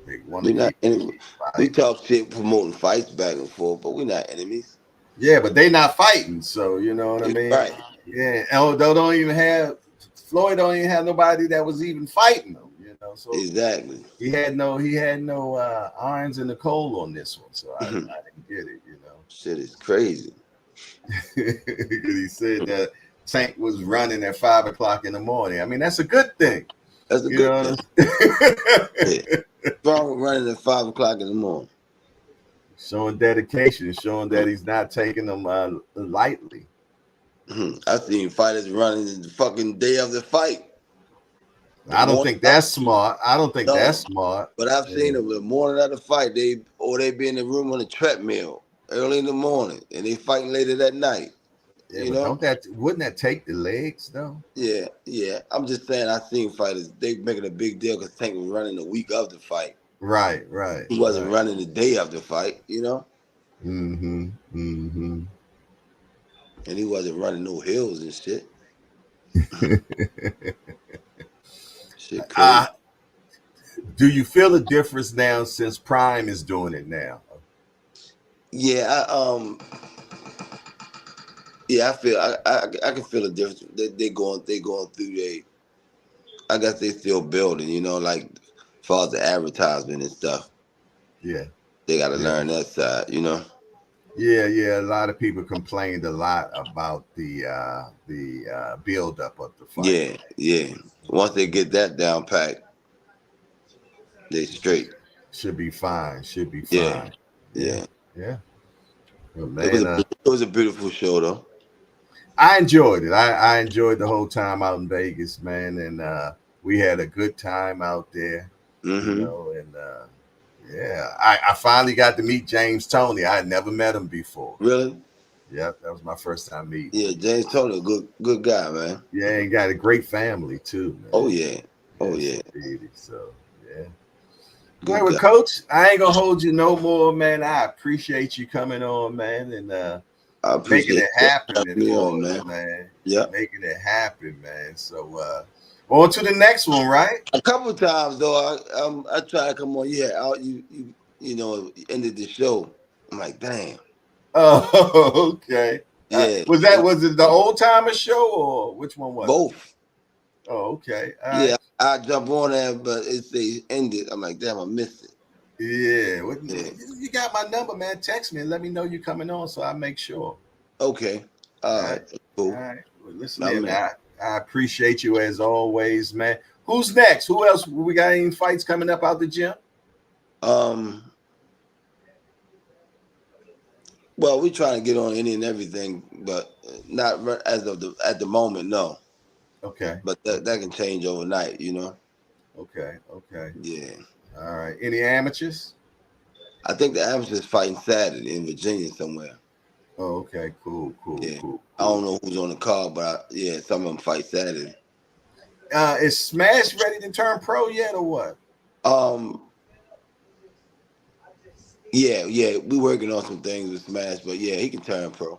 [SPEAKER 1] they want to
[SPEAKER 2] we not
[SPEAKER 1] keep
[SPEAKER 2] enemies. We
[SPEAKER 1] fighting.
[SPEAKER 2] talk shit, promoting fights back and forth, but we not enemies.
[SPEAKER 1] Yeah, but they not fighting, so you know what I mean.
[SPEAKER 2] Right.
[SPEAKER 1] Yeah, and they don't even have Floyd. Don't even have nobody that was even fighting them. So
[SPEAKER 2] Exactly.
[SPEAKER 1] he had no irons in the coal on this one. So I didn't get it.
[SPEAKER 2] Shit is crazy.
[SPEAKER 1] Because he said that Tank was running at 5 o'clock in the morning. I mean, that's a good thing.
[SPEAKER 2] That's a
[SPEAKER 1] You
[SPEAKER 2] good
[SPEAKER 1] know
[SPEAKER 2] thing.
[SPEAKER 1] what I'm saying?
[SPEAKER 2] Yeah. Wrong with running at 5 o'clock in the morning?
[SPEAKER 1] Showing dedication, showing that he's not taking them lightly.
[SPEAKER 2] I seen fighters running the fucking day of the fight. The
[SPEAKER 1] I don't
[SPEAKER 2] morning
[SPEAKER 1] think
[SPEAKER 2] of,
[SPEAKER 1] that's smart. I don't think that's
[SPEAKER 2] no.
[SPEAKER 1] smart.
[SPEAKER 2] But I've
[SPEAKER 1] Yeah.
[SPEAKER 2] seen them the morning of the fight. They be in the room on the treadmill early in the morning, and they fighting later that night.
[SPEAKER 1] Yeah,
[SPEAKER 2] You
[SPEAKER 1] but
[SPEAKER 2] know?
[SPEAKER 1] wouldn't that take the legs though?
[SPEAKER 2] Yeah, yeah. I'm just saying. I seen fighters. They making a big deal because Tank was running the week of the fight.
[SPEAKER 1] Right, right,
[SPEAKER 2] He wasn't
[SPEAKER 1] right.
[SPEAKER 2] running the day of the fight.
[SPEAKER 1] Mm-hmm. Mm-hmm.
[SPEAKER 2] And he wasn't running no hills and shit. Shit crazy.
[SPEAKER 1] uh, do you feel a difference now since Prime is doing it now?
[SPEAKER 2] Yeah, I feel I can feel a difference. They going through I guess they still building, like as far as the advertisement and stuff.
[SPEAKER 1] Yeah,
[SPEAKER 2] They got to
[SPEAKER 1] yeah.
[SPEAKER 2] learn that side.
[SPEAKER 1] Yeah, yeah. A lot of people complained a lot about the build up of the fight.
[SPEAKER 2] Yeah, yeah. Once they get that down packed, they straight.
[SPEAKER 1] Should be fine. Should be
[SPEAKER 2] Yeah,
[SPEAKER 1] fine. Yeah,
[SPEAKER 2] yeah.
[SPEAKER 1] yeah. Well,
[SPEAKER 2] It was
[SPEAKER 1] man,
[SPEAKER 2] a beautiful show though.
[SPEAKER 1] I enjoyed it. I enjoyed the whole time out in Vegas, man, and we had a good time out there.
[SPEAKER 2] Mm-hmm.
[SPEAKER 1] And yeah, I finally got to meet James Tony. I had never met him before.
[SPEAKER 2] Really?
[SPEAKER 1] Yep, that was my first time meeting
[SPEAKER 2] Yeah,
[SPEAKER 1] him.
[SPEAKER 2] James Tony, good guy, man.
[SPEAKER 1] Yeah, and got a great family too,
[SPEAKER 2] Oh
[SPEAKER 1] man.
[SPEAKER 2] yeah, oh
[SPEAKER 1] Yes,
[SPEAKER 2] yeah,
[SPEAKER 1] indeed. So yeah. Well,
[SPEAKER 2] good guy.
[SPEAKER 1] Coach, I ain't gonna hold you no more, man. I appreciate you coming on, man, and
[SPEAKER 2] I
[SPEAKER 1] making
[SPEAKER 2] appreciate
[SPEAKER 1] it
[SPEAKER 2] you
[SPEAKER 1] happen
[SPEAKER 2] having me
[SPEAKER 1] for
[SPEAKER 2] on,
[SPEAKER 1] us,
[SPEAKER 2] man.
[SPEAKER 1] man.
[SPEAKER 2] Yeah.
[SPEAKER 1] Making it happen, man. So On to the next one, right?
[SPEAKER 2] A couple times though, I try to come on. Yeah, you know ended the show. I'm like, damn.
[SPEAKER 1] Oh, okay.
[SPEAKER 2] Yeah,
[SPEAKER 1] Was it the old timer show or which one was it?
[SPEAKER 2] both.
[SPEAKER 1] Oh, okay. All right.
[SPEAKER 2] Yeah, I jump on there, but it say ended. I'm like, damn, I missed it.
[SPEAKER 1] Yeah.
[SPEAKER 2] Yeah.
[SPEAKER 1] You got my number, man. Text me and let me know you coming on so I make sure.
[SPEAKER 2] Okay. All
[SPEAKER 1] All right.
[SPEAKER 2] right.
[SPEAKER 1] All
[SPEAKER 2] Cool.
[SPEAKER 1] right. Well, listen
[SPEAKER 2] I'm
[SPEAKER 1] here,
[SPEAKER 2] in.
[SPEAKER 1] man. I appreciate you as always, man. Who's next? Who else? We got any fights coming up out the gym?
[SPEAKER 2] Um. Well, we trying to get on any and everything, but not as of the at the moment. No,
[SPEAKER 1] Okay.
[SPEAKER 2] but that can change overnight. You know.
[SPEAKER 1] Okay. Okay.
[SPEAKER 2] Yeah.
[SPEAKER 1] All right. Any amateurs?
[SPEAKER 2] I think the amateurs fighting Saturday in Virginia somewhere.
[SPEAKER 1] Oh, okay. Cool. Cool.
[SPEAKER 2] Yeah.
[SPEAKER 1] Cool.
[SPEAKER 2] I
[SPEAKER 1] Cool.
[SPEAKER 2] don't know who's on the card, but yeah, some of them fight Saturday.
[SPEAKER 1] Is Smash ready to turn pro yet or what?
[SPEAKER 2] Um. Yeah, yeah, we working on some things with Smash, but yeah, he can turn pro.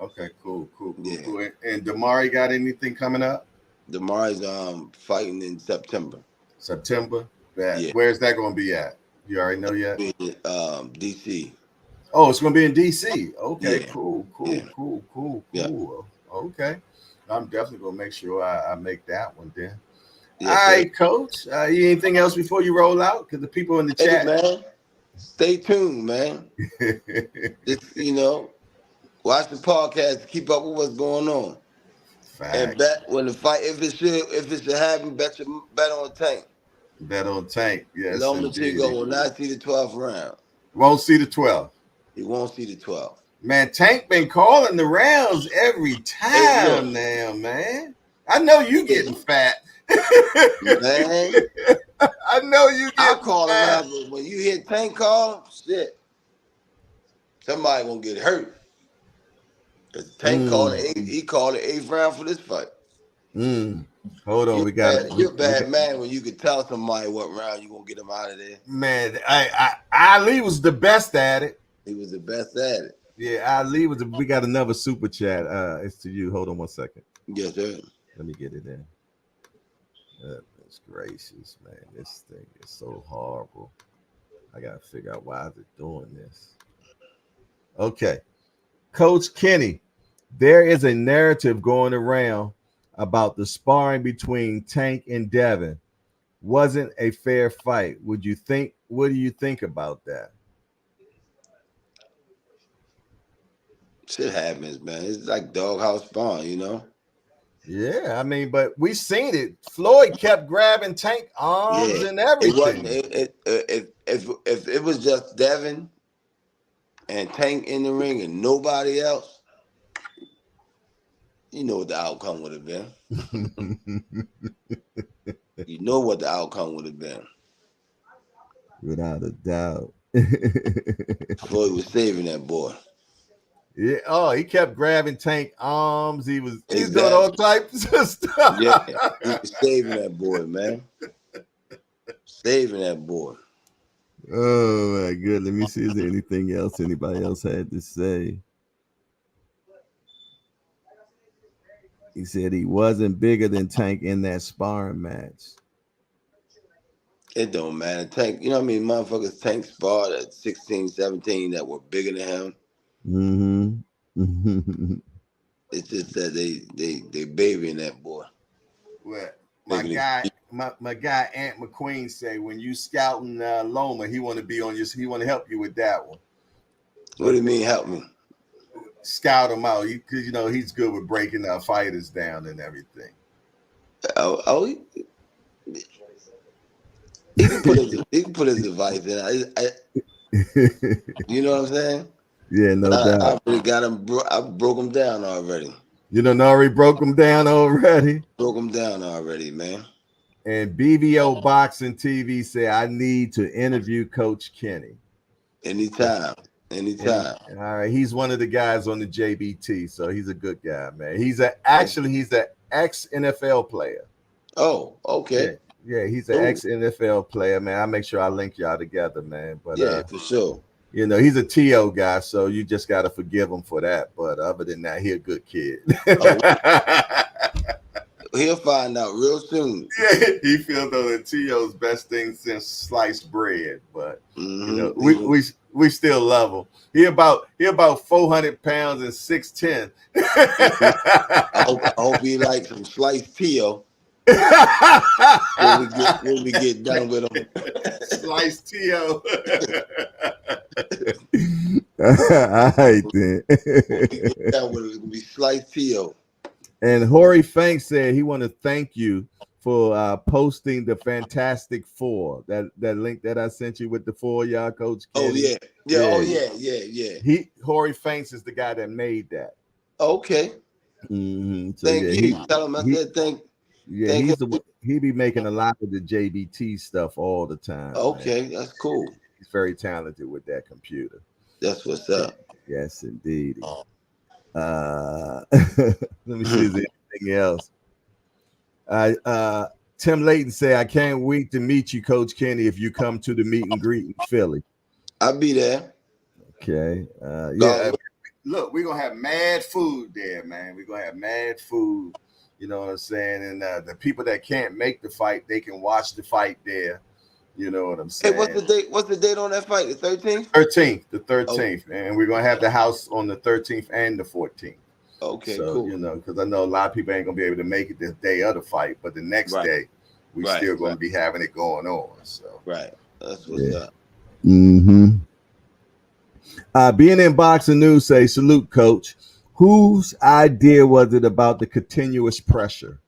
[SPEAKER 1] Okay, cool, cool, cool,
[SPEAKER 2] Yeah,
[SPEAKER 1] cool. And Damari got anything coming up?
[SPEAKER 2] Demari's fighting in September.
[SPEAKER 1] September? That
[SPEAKER 2] Yeah,
[SPEAKER 1] where's that gonna be at? You already know yet?
[SPEAKER 2] DC.
[SPEAKER 1] Oh, it's gonna be in DC. Okay,
[SPEAKER 2] Yeah,
[SPEAKER 1] cool,
[SPEAKER 2] yeah,
[SPEAKER 1] cool, cool, cool,
[SPEAKER 2] yeah.
[SPEAKER 1] cool. Okay. I'm definitely gonna make sure I make that one then. All
[SPEAKER 2] Yes, sir.
[SPEAKER 1] right, coach. Anything else before you roll out? Because the people in the
[SPEAKER 2] Hey
[SPEAKER 1] chat.
[SPEAKER 2] man, stay tuned, man. Just watch the podcast to keep up with what's going on. And
[SPEAKER 1] Facts.
[SPEAKER 2] bet when the fight, if it should happen, bet on Tank.
[SPEAKER 1] Bet on Tank. Yes,
[SPEAKER 2] Lomachenko
[SPEAKER 1] indeed.
[SPEAKER 2] will not see the 12th round.
[SPEAKER 1] Won't see the 12.
[SPEAKER 2] He won't see the 12th.
[SPEAKER 1] Man, Tank been calling the rounds every
[SPEAKER 2] Hey, look,
[SPEAKER 1] time now, man. I know you getting fat.
[SPEAKER 2] man.
[SPEAKER 1] I know you
[SPEAKER 2] I'll
[SPEAKER 1] getting
[SPEAKER 2] call
[SPEAKER 1] fat.
[SPEAKER 2] around, but when you hear Tank call, shit, somebody gonna get hurt. Cause Tank called
[SPEAKER 1] Mm,
[SPEAKER 2] he called the eighth round for this fight.
[SPEAKER 1] mm. Hold on,
[SPEAKER 2] You're
[SPEAKER 1] we got
[SPEAKER 2] bad. You're a bad man when you can tell somebody what round you gonna get him out of there.
[SPEAKER 1] man. Ali was the best at it.
[SPEAKER 2] He was the best at it.
[SPEAKER 1] Yeah, Ali was. We got another super chat. It's to you. Hold on one second.
[SPEAKER 2] Yes, sir.
[SPEAKER 1] Let me get it in. Goodness gracious, man. This thing is so horrible. I gotta figure out why is it doing this. Okay. Coach Kenny, there is a narrative going around about the sparring between Tank and Devin wasn't a fair fight. Would you think? What do you think about that?
[SPEAKER 2] Shit happens, man. It's like doghouse spawn.
[SPEAKER 1] Yeah, I mean, but we seen it. Floyd kept grabbing Tank arms
[SPEAKER 2] Yeah.
[SPEAKER 1] and
[SPEAKER 2] It wasn't.
[SPEAKER 1] everything.
[SPEAKER 2] If it was just Devin and Tank in the ring and nobody else, you know what the outcome would have been. You know what the outcome would have been.
[SPEAKER 1] Without a doubt.
[SPEAKER 2] Floyd was saving that boy.
[SPEAKER 1] Yeah. Oh, he kept grabbing Tank arms. He's doing all
[SPEAKER 2] Exactly.
[SPEAKER 1] types of
[SPEAKER 2] Yeah.
[SPEAKER 1] stuff.
[SPEAKER 2] He was saving that boy, man. Saving that boy.
[SPEAKER 1] Oh my good. Let me see. Is there anything else anybody else had to say? He said he wasn't bigger than Tank in that sparring match.
[SPEAKER 2] It don't matter. Tank, you know what I mean? Motherfuckers Tank sparred at 16, 17 that were bigger than him.
[SPEAKER 1] Mm-hmm.
[SPEAKER 2] It's just that they babying that boy.
[SPEAKER 1] Well, my
[SPEAKER 2] Making
[SPEAKER 1] guy,
[SPEAKER 2] it.
[SPEAKER 1] my guy Ant McQueen say when you scouting Loma, he want to be on your. He want to help you with that one.
[SPEAKER 2] What do
[SPEAKER 1] But
[SPEAKER 2] you mean help me?
[SPEAKER 1] scout him out because he's good with breaking fighters down and everything.
[SPEAKER 2] Oh he can put his advice in. You know what I'm saying?
[SPEAKER 1] Yeah, no
[SPEAKER 2] I
[SPEAKER 1] doubt.
[SPEAKER 2] already got him. I broke him down already.
[SPEAKER 1] You know, Nari broke him down already.
[SPEAKER 2] Broke him down already, man.
[SPEAKER 1] And BVO Boxing TV said, I need to interview Coach Kenny.
[SPEAKER 2] Anytime,
[SPEAKER 1] And
[SPEAKER 2] anytime.
[SPEAKER 1] all right, he's one of the guys on the JBT, so he's a good guy, man. He's an ex NFL player.
[SPEAKER 2] Oh,
[SPEAKER 1] Yeah,
[SPEAKER 2] okay.
[SPEAKER 1] yeah, he's an
[SPEAKER 2] Cool.
[SPEAKER 1] ex NFL player, man. I make sure I link y'all together, man. But
[SPEAKER 2] Yeah, for sure.
[SPEAKER 1] he's a TO guy, so you just gotta forgive him for that. But other than that, he a good kid.
[SPEAKER 2] Oh, He'll find out real soon.
[SPEAKER 1] Yeah, he feels though that T.O.'s best thing since sliced bread, but you know,
[SPEAKER 2] He gonna,
[SPEAKER 1] we still love him. He about 400 pounds and 6'10".
[SPEAKER 2] I hope he likes some sliced Tio when we get done with him.
[SPEAKER 1] Sliced T.O. All right
[SPEAKER 2] When
[SPEAKER 1] then.
[SPEAKER 2] we get done with it, it's gonna be sliced Tio.
[SPEAKER 1] And Hori Fank said he want to thank you for posting the Fantastic Four. That link that I sent you with the four y'all, Coach
[SPEAKER 2] Oh
[SPEAKER 1] Kenny.
[SPEAKER 2] yeah, yeah. Oh
[SPEAKER 1] Yeah,
[SPEAKER 2] yeah.
[SPEAKER 1] Hori Fanks is the guy that made that.
[SPEAKER 2] Okay.
[SPEAKER 1] So
[SPEAKER 2] Thank
[SPEAKER 1] yeah,
[SPEAKER 2] you. Tell him I
[SPEAKER 1] he
[SPEAKER 2] said thank
[SPEAKER 1] he's
[SPEAKER 2] him.
[SPEAKER 1] the one. He be making a lot of the JBT stuff all the time, man.
[SPEAKER 2] Okay, that's cool.
[SPEAKER 1] He's very talented with that computer.
[SPEAKER 2] That's what's up.
[SPEAKER 1] Yes, indeed. Let me see if there's anything else. Tim Layton say, I can't wait to meet you, Coach Kenny, if you come to the meet and greet in Philly.
[SPEAKER 2] I'll be there.
[SPEAKER 1] Okay.
[SPEAKER 2] God,
[SPEAKER 1] Look, we're gonna have mad food there, man. We're gonna have mad food. You know what I'm saying? And the people that can't make the fight, they can watch the fight there. You know what I'm
[SPEAKER 2] hey, what's the
[SPEAKER 1] saying?
[SPEAKER 2] date? What's the date on that fight? The 13th?
[SPEAKER 1] 13th, the
[SPEAKER 2] Oh,
[SPEAKER 1] 13th, and we're gonna have the house on the 13th and the 14th.
[SPEAKER 2] okay,
[SPEAKER 1] So,
[SPEAKER 2] cool.
[SPEAKER 1] you know, because I know a lot of people ain't gonna be able to make it the day of the fight, but the next
[SPEAKER 2] Right,
[SPEAKER 1] day we
[SPEAKER 2] right,
[SPEAKER 1] still
[SPEAKER 2] right,
[SPEAKER 1] gonna be having it going on. So
[SPEAKER 2] right. That's what's
[SPEAKER 1] yeah.
[SPEAKER 2] up.
[SPEAKER 1] Mm-hmm. Being in boxing news say, salute, coach. Whose idea was it about the continuous pressure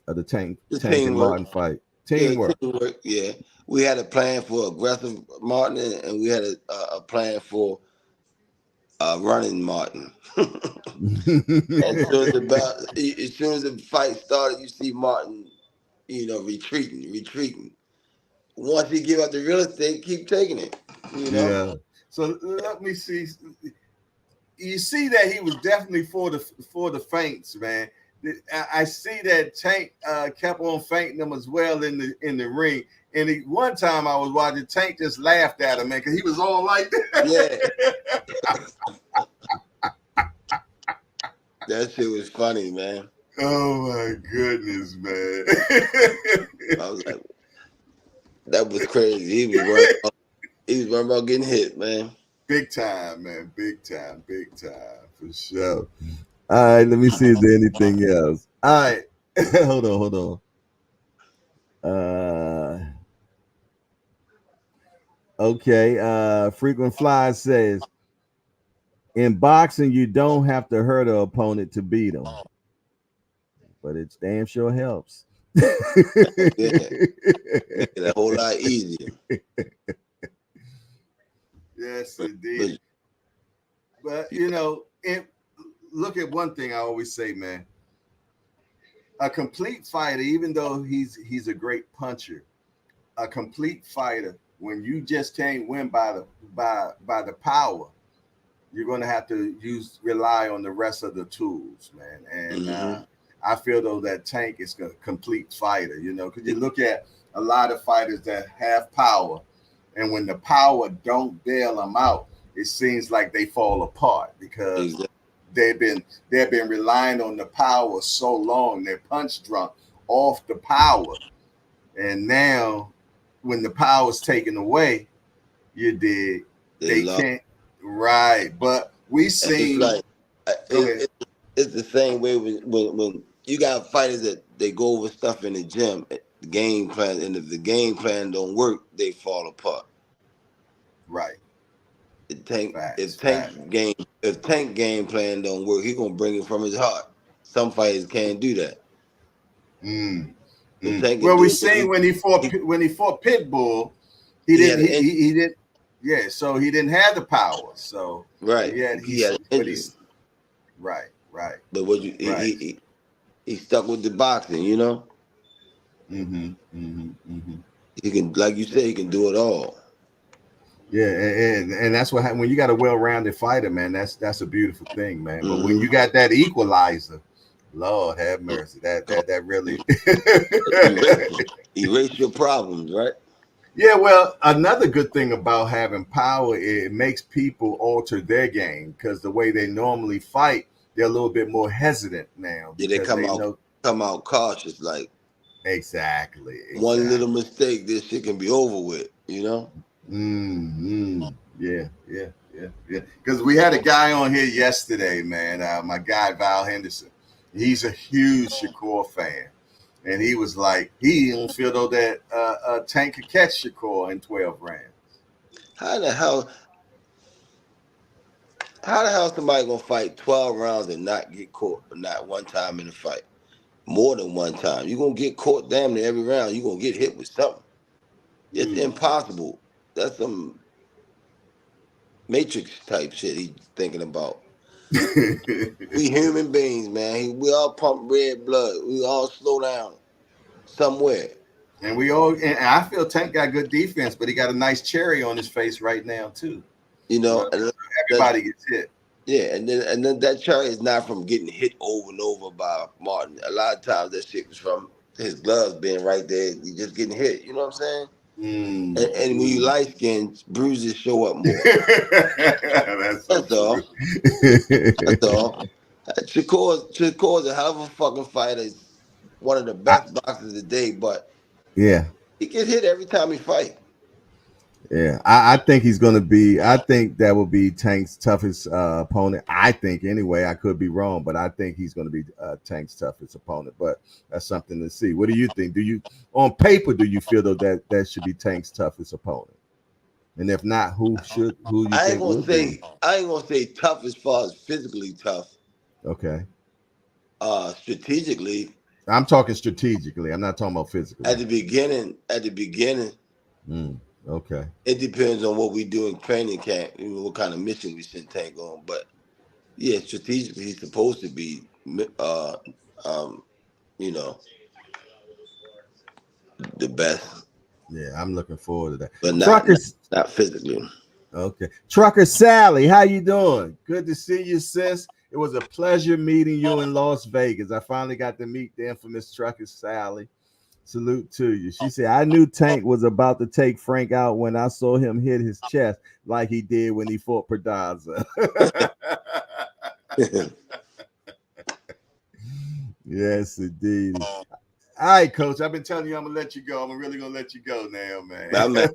[SPEAKER 1] of the
[SPEAKER 2] The
[SPEAKER 1] Tank and
[SPEAKER 2] teamwork.
[SPEAKER 1] Martin fight?
[SPEAKER 2] Yeah,
[SPEAKER 1] Teamwork.
[SPEAKER 2] teamwork. Yeah, we had a plan for aggressive Martin, and we had a plan for running Martin. As soon as the fight started, you see Martin, retreating. Once he give up the real estate, keep taking it. You know.
[SPEAKER 1] Yeah. So let me see. You see that he was definitely for the feints, man. I see that Tank kept on fainting them as well in the ring. And one time I was watching, Tank just laughed at him, man, because he was all like
[SPEAKER 2] Yeah,
[SPEAKER 1] that.
[SPEAKER 2] that shit was funny, man.
[SPEAKER 1] Oh my goodness, man.
[SPEAKER 2] I was like, that was crazy. He was worried about getting hit, man.
[SPEAKER 1] Big time, man. Big time, for sure. All right, let me see if there's anything else. All right. Hold on. Okay. Frequent Flyer says, in boxing, you don't have to hurt an opponent to beat them, but it damn sure helps.
[SPEAKER 2] Yeah, make it a whole lot easier.
[SPEAKER 1] Yes,
[SPEAKER 2] But
[SPEAKER 1] indeed. But look at one thing I always say, man. A complete fighter, even though he's a great puncher, a complete fighter, when you just can't win by the power, you're going to have to rely on the rest of the tools, man. And
[SPEAKER 2] mm-hmm.
[SPEAKER 1] I feel though that Tank is a complete fighter, because you look at a lot of fighters that have power, and when the power don't bail them out, it seems like they fall apart because
[SPEAKER 2] Exactly.
[SPEAKER 1] they've been relying on the power so long, they're punch drunk off the power, and now when the power's taken away, you did.
[SPEAKER 2] They
[SPEAKER 1] They
[SPEAKER 2] lost.
[SPEAKER 1] can't. Right. But we
[SPEAKER 2] And it's
[SPEAKER 1] seen.
[SPEAKER 2] like
[SPEAKER 1] Go ahead.
[SPEAKER 2] it's the same way when you got fighters that they go over stuff in the gym, the game plan, and if the game plan don't work, they fall apart.
[SPEAKER 1] Right.
[SPEAKER 2] If Tank
[SPEAKER 1] Facts.
[SPEAKER 2] if
[SPEAKER 1] Facts.
[SPEAKER 2] Tank game plan don't work, he gonna bring it from his heart. Some fighters can't do that.
[SPEAKER 1] Mm.
[SPEAKER 2] But
[SPEAKER 1] Mm.
[SPEAKER 2] Tank can
[SPEAKER 1] Well, we
[SPEAKER 2] do it.
[SPEAKER 1] seen when he fought Pitbull, he
[SPEAKER 2] He had
[SPEAKER 1] didn't
[SPEAKER 2] an
[SPEAKER 1] he didn't. Yeah. So he didn't have the power. So, but
[SPEAKER 2] right.
[SPEAKER 1] yet
[SPEAKER 2] He had an injury,
[SPEAKER 1] he's right. Right.
[SPEAKER 2] but what you
[SPEAKER 1] Right.
[SPEAKER 2] he stuck with the boxing. You know,
[SPEAKER 1] Mm-hmm. Mm-hmm. Mm-hmm.
[SPEAKER 2] he can, like you said, he can do it all.
[SPEAKER 1] Yeah, and that's what when you got a well-rounded fighter, man. That's a beautiful thing, man. But when
[SPEAKER 2] Mm-hmm.
[SPEAKER 1] you got that equalizer, Lord have mercy, that really.
[SPEAKER 2] Erase your problems, right?
[SPEAKER 1] Yeah, well, another good thing about having power, it makes people alter their game because the way they normally fight, they're a little bit more hesitant now
[SPEAKER 2] Yeah, they
[SPEAKER 1] because they know
[SPEAKER 2] come out cautious. Like
[SPEAKER 1] exactly,
[SPEAKER 2] one little
[SPEAKER 1] exactly.
[SPEAKER 2] mistake, this shit can be over with. You know.
[SPEAKER 1] Yeah, yeah, yeah, yeah. Because we had a guy on here yesterday, man. My guy Val Henderson. He's a huge Shakur fan, and he was like, he don't feel though that Tank could catch Shakur in 12 rounds.
[SPEAKER 2] How the hell? How the hell somebody gonna fight 12 rounds and not get caught not one time in the fight? More than one time. You're gonna get caught damn near every round. You're gonna get hit with something. It's
[SPEAKER 1] Mm.
[SPEAKER 2] impossible. That's some Matrix type shit he's thinking about. We human beings, man. We all pump red blood. We all slow down somewhere.
[SPEAKER 1] And we all, and I feel Tank got good defense, but he got a nice cherry on his face right now too.
[SPEAKER 2] You
[SPEAKER 1] You
[SPEAKER 2] know,
[SPEAKER 1] know,
[SPEAKER 2] and that
[SPEAKER 1] everybody gets hit.
[SPEAKER 2] yeah, and then that cherry is not from getting hit over and over by Martin. A lot of times that shit was from his gloves being right there. You just getting hit. You know what I'm saying? And when you
[SPEAKER 1] Mm.
[SPEAKER 2] light skinned, bruises show up more.
[SPEAKER 1] That's so
[SPEAKER 2] That's
[SPEAKER 1] true.
[SPEAKER 2] all. That's all. Shakur's a hell of a fucking fighter. He's one of the
[SPEAKER 1] I,
[SPEAKER 2] best boxers today, but
[SPEAKER 1] yeah,
[SPEAKER 2] he gets hit every time he fight.
[SPEAKER 1] yeah. I think he's going to be. I think that will be Tank's toughest opponent. I think anyway. I could be wrong, but I think he's going to be Tank's toughest opponent. But that's something to see. What do you think? Do you, on paper, do you feel though that that should be Tank's toughest opponent? And if not, who you think would be?
[SPEAKER 2] I ain't gonna say tough as far as physically tough.
[SPEAKER 1] Okay,
[SPEAKER 2] Strategically,
[SPEAKER 1] I'm talking strategically. I'm not talking about
[SPEAKER 2] at
[SPEAKER 1] physically.
[SPEAKER 2] the beginning,
[SPEAKER 1] Mm, okay.
[SPEAKER 2] it depends on what we do in training camp, what kind of mission we send Tank on. But yeah, strategically, he's supposed to be, um, you know, the best,
[SPEAKER 1] Yeah, I'm looking forward to that.
[SPEAKER 2] but not physically.
[SPEAKER 1] Okay. Trucker Sally, how you doing? Good to see you, sis. It was a pleasure meeting you in Las Vegas. I finally got to meet the infamous Trucker Sally. Salute to you. She said, I knew Tank was about to take Frank out when I saw him hit his chest like he did when he fought Pedraza. Yes, indeed. All right, coach. I've been telling you I'm gonna let you go. I'm really gonna let you go now, man.
[SPEAKER 2] Now, man,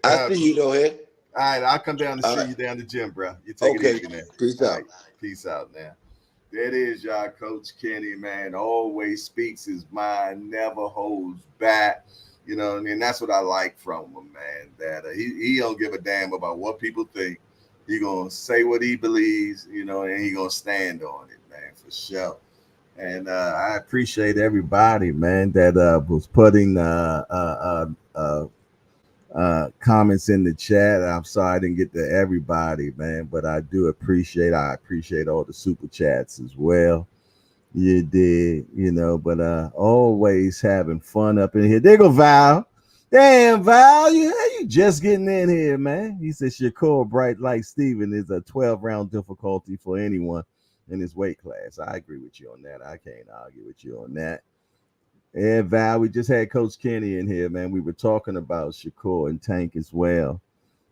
[SPEAKER 2] I
[SPEAKER 1] All
[SPEAKER 2] see you though here.
[SPEAKER 1] right, I'll come down to
[SPEAKER 2] All
[SPEAKER 1] see
[SPEAKER 2] right.
[SPEAKER 1] you down the gym, bro. You take it
[SPEAKER 2] Okay.
[SPEAKER 1] easy, man.
[SPEAKER 2] Peace
[SPEAKER 1] All
[SPEAKER 2] out.
[SPEAKER 1] right, peace out now. There it is, y'all. Coach Kenny, man, always speaks his mind, never holds back. You know what I mean? That's what I like from him, man. That he don't give a damn about what people think. He gonna say what he believes, you know, and he gonna stand on it, man, for sure. And I appreciate everybody, man, that was putting comments in the chat. I'm sorry I didn't get to everybody, man, but I appreciate all the super chats as well. You did, you know, but always having fun up in here. There go Val. Damn, Val, you just getting in here, man. He said Shakur Bright like Steven is a 12-round difficulty for anyone in his weight class. I agree with you on that. I can't argue with you on that. And Val, we just had Coach Kenny in here, man. We were talking about Shakur and Tank as well.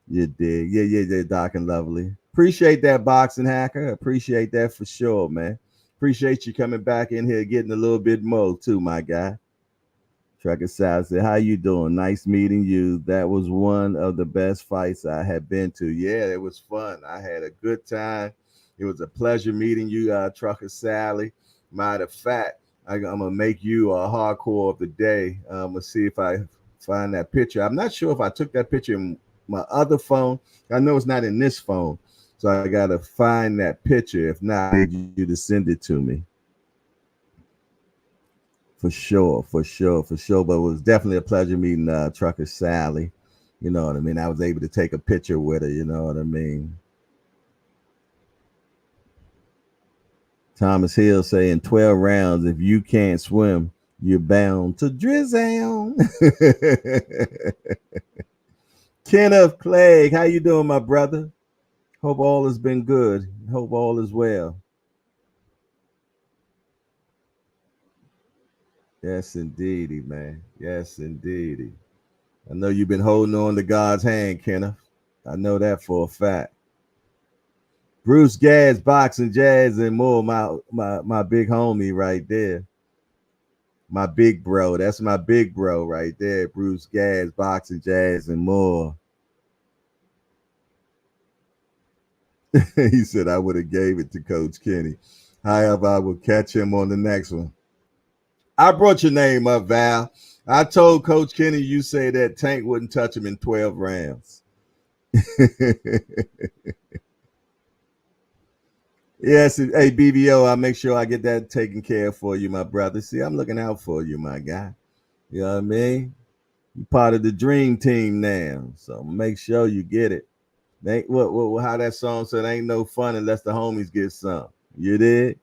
[SPEAKER 1] You did. Yeah, Doc and Lovely. Appreciate that, Boxing Hacker. Appreciate that for sure, man. Appreciate you coming back in here getting a little bit more too, my guy. Trucker Sal said, how you doing? Nice meeting you. That was one of the best fights I had been to. Yeah, it was fun. I had a good time. It was a pleasure meeting you, Trucker Sally. Matter of fact, I'm gonna make you a hardcore of the day. I'm gonna see if I find that picture. I'm not sure if I took that picture in my other phone. I know it's not in this phone, so I gotta find that picture. If not, I need you to send it to me. For sure, for sure, for sure. But it was definitely a pleasure meeting Trucker Sally. You know what I mean? I was able to take a picture with her, you know what I mean? Thomas Hill saying 12 rounds, if you can't swim, you're bound to drizzle. Kenneth Clegg, how you doing, my brother? Hope all has been good. Hope all is well. Yes, indeedy, man. Yes, indeedy. I know you've been holding on to God's hand, Kenneth. I know that for a fact. Bruce Gads, boxing, jazz, and more. My big homie right there. My big bro. That's my big bro right there. Bruce Gads, boxing, jazz, and more. He said I would have gave it to Coach Kenny. However, I will catch him on the next one. I brought your name up, Val. I told Coach Kenny you say that Tank wouldn't touch him in 12 rounds. Yes, hey BBO, I'll make sure I get that taken care of for you, my brother. See, I'm looking out for you, my guy. You know what I mean? You part of the dream team now, so make sure you get it. Ain't what how that song said? Ain't no fun unless the homies get some. You did?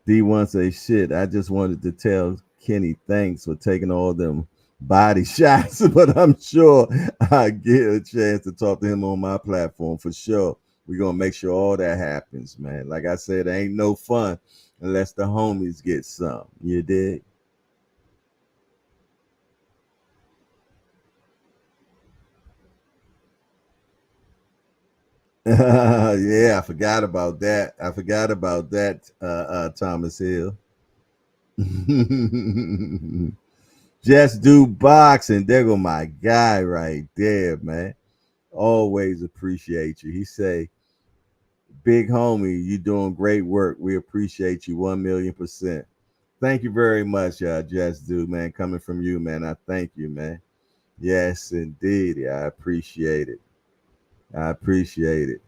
[SPEAKER 1] D1 say shit. I just wanted to tell Kenny thanks for taking all them body shots, but I'm sure I get a chance to talk to him on my platform for sure. We're gonna make sure all that happens, man. Like I said, ain't no fun unless the homies get some. You did? Yeah, I forgot about that. I forgot about that, Thomas Hill. Just do boxing. There go my guy right there, man. Always appreciate you. He say, big homie, you doing great work. We appreciate you 1,000,000%. Thank you very much, Just do, man. Coming from you, man. I thank you, man. Yes, indeed. I appreciate it. I appreciate it.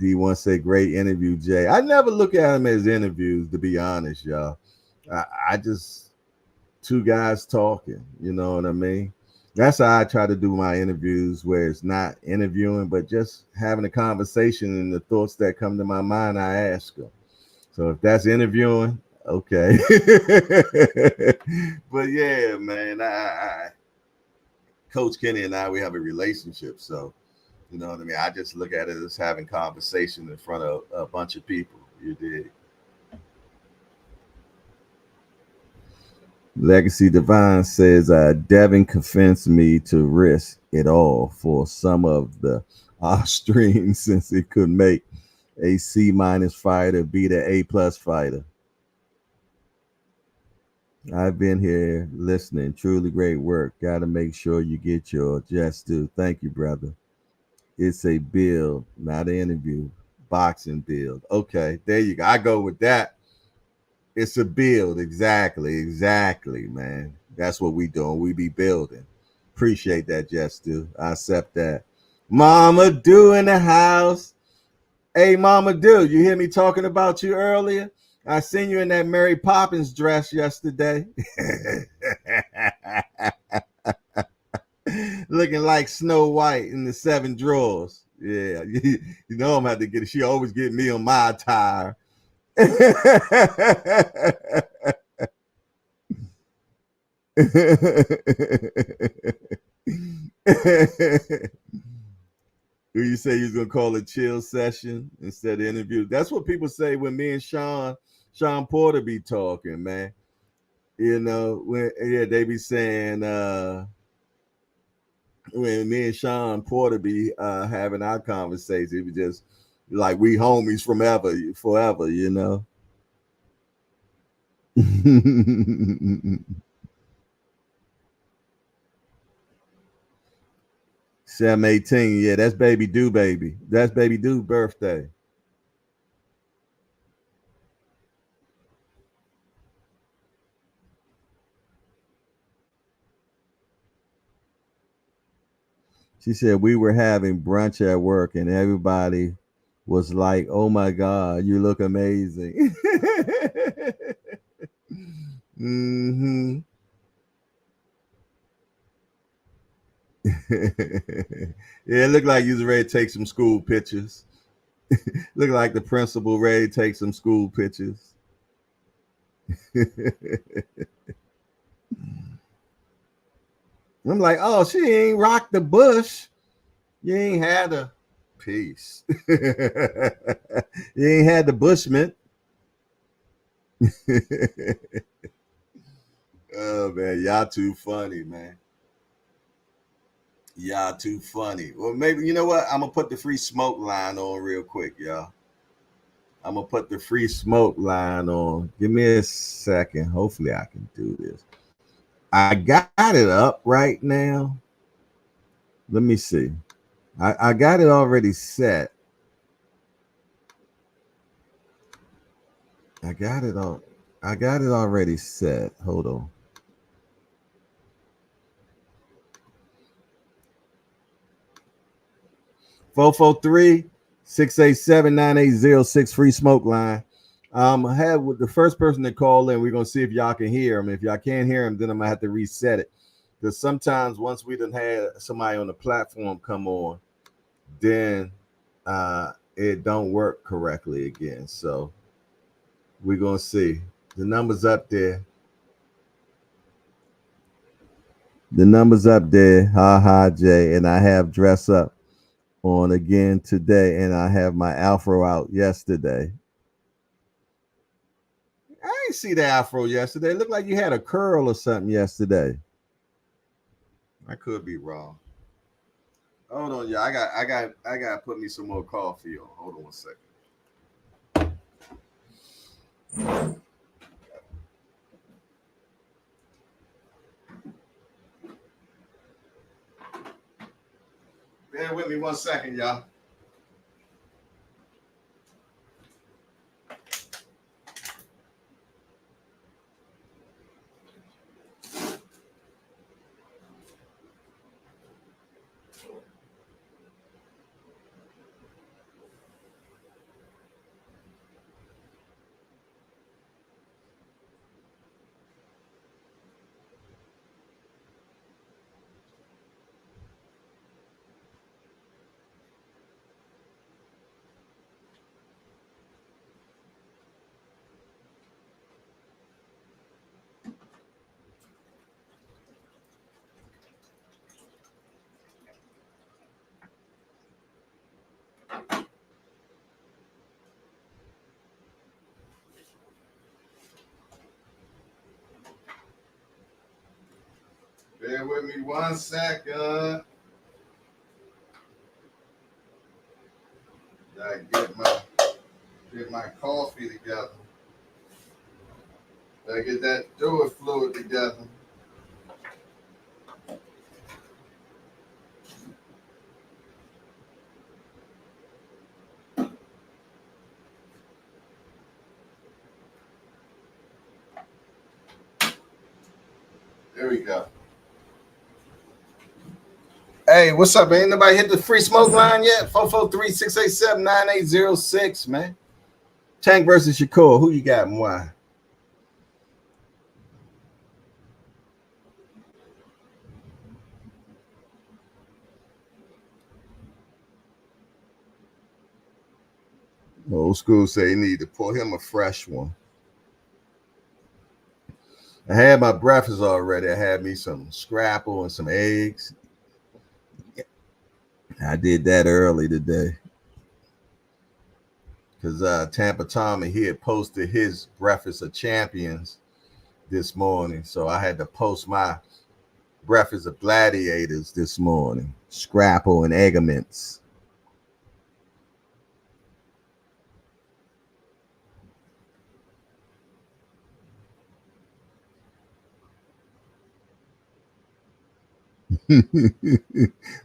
[SPEAKER 1] D1 say great interview, Jay. I never look at them as interviews, to be honest, y'all. I just two guys talking, you know what I mean? That's how I try to do my interviews, where it's not interviewing, but just having a conversation, and the thoughts that come to my mind, I ask them. So if that's interviewing, okay. But yeah, man, Coach Kenny and I, we have a relationship. So, you know what I mean? I just look at it as having conversation in front of a bunch of people. You did. Legacy Divine says, Devin convinced me to risk it all for some of the streams since it could make a C- fighter beat an A+ fighter. I've been here listening. Truly great work. Got to make sure you get your just due. Thank you, brother. It's a build, not an interview. Boxing build. Okay, there you go. I go with that. It's a build. Exactly. Exactly, man. That's what we doing. We be building. Appreciate that, Just do. I accept that. Mama Do in the house. Hey, Mama Do, you hear me talking about you earlier? I seen you in that Mary Poppins dress yesterday. Looking like Snow White in the seven drawers. Yeah, you know I'm about to get it. She always get me on my attire. Who you say he's gonna call a chill session instead of interview? That's what people say when me and Sean Porter be talking, man. You know, when yeah, they be saying when me and Sean Porter be having our conversation, it was just like we homies from forever, you know. Sam 18, yeah, that's baby do baby. That's baby do birthday. She said we were having brunch at work and everybody was like, "Oh my God, you look amazing." Mm-hmm. Yeah, it looked like you was ready to take some school pictures. Look like the principal ready to take some school pictures. I'm like, oh, she ain't rocked the bush. You ain't had a peace. You ain't had the bushman. Oh man, y'all too funny, man. Y'all too funny. Well, maybe you know what? I'm gonna put the free smoke line on real quick, y'all. I'm gonna put the free smoke line on. Give me a second. Hopefully, I can do this. I got it up right now. Let me see. I got it already set. I got it all. I got it already set. Hold on. 443-687-9806 free smoke line. I have with the first person to call in. We're gonna see if y'all can hear him. If y'all can't hear him, then I'm gonna have to reset it. Because sometimes once we done had somebody on the platform come on, then it don't work correctly again. So we're gonna see. The numbers up there. The numbers up there. Ha ha Jay. And I have dress up on again today, and I have my afro out yesterday. I ain't see the afro yesterday. It looked like you had a curl or something yesterday. I could be wrong. Hold on, yeah. I got to put me some more coffee on. Hold on one second. Bear with me one second, y'all. Bear with me one second. I get my coffee together. I get that fluid together. There we go. Hey, what's up, man? Nobody hit the free smoke line yet? 443-687-9806, man. Tank versus Shakur. Who you got and why? Old school say you need to pour him a fresh one. I had my breakfast already. I had me some scrapple and some eggs. I did that early today because Tampa Tommy he had posted his breakfast of champions this morning, so I had to post my breakfast of gladiators this morning. Scrapple and eggaments.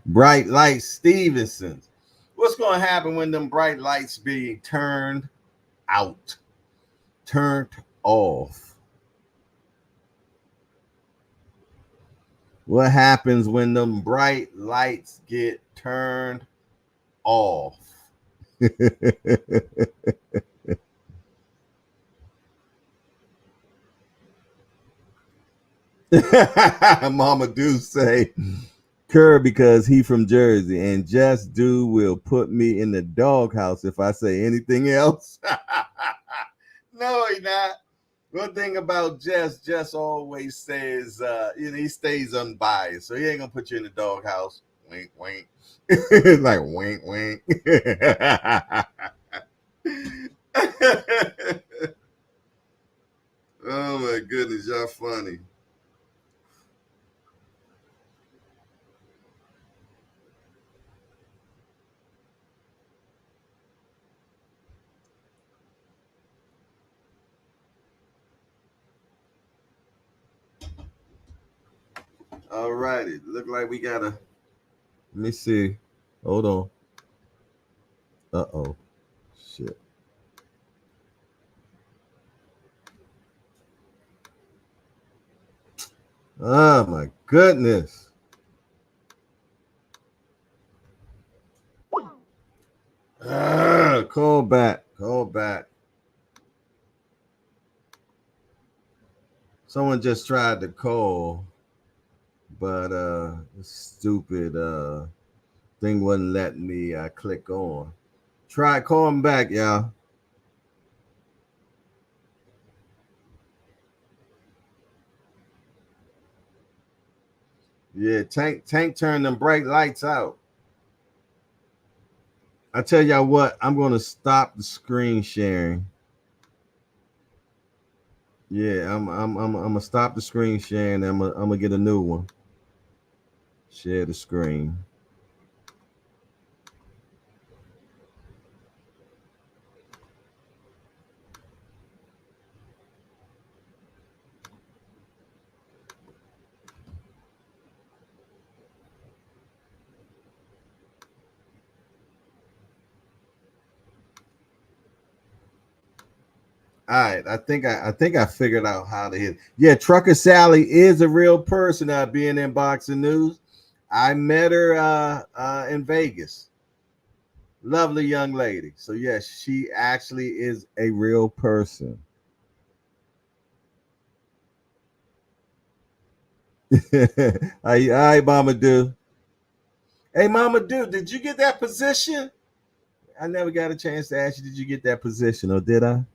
[SPEAKER 1] Bright light Stevenson. What's going to happen when them bright lights be turned out, turned off? What happens when them bright lights get turned off? Mama do say Kerr because he from Jersey, and Just Do will put me in the doghouse if I say anything else. No, he not. One thing about Just always says, he stays unbiased, so he ain't gonna put you in the doghouse. Wink, wink. Like wink, wink. Oh my goodness, y'all funny. All righty. Look like we got a. Let me see. Hold on. Uh-oh. Shit. Oh my goodness. Call back. Call back. Someone just tried to call, but stupid thing wasn't letting me click on. Try calling back, y'all. Yeah, Tank turned them bright lights out. I tell y'all what, I'm gonna stop the screen sharing. Yeah, I'm gonna stop the screen sharing. I'm gonna get a new one. Share the screen. All right, I think I figured out how to hit. Yeah, Trucker Sally is a real person. Being in boxing news, I met her in Vegas. Lovely young lady. So yes, she actually is a real person. Hi, Mama Do. Hey, Mama Do, did you get that position? I never got a chance to ask you. Did you get that position, or did I?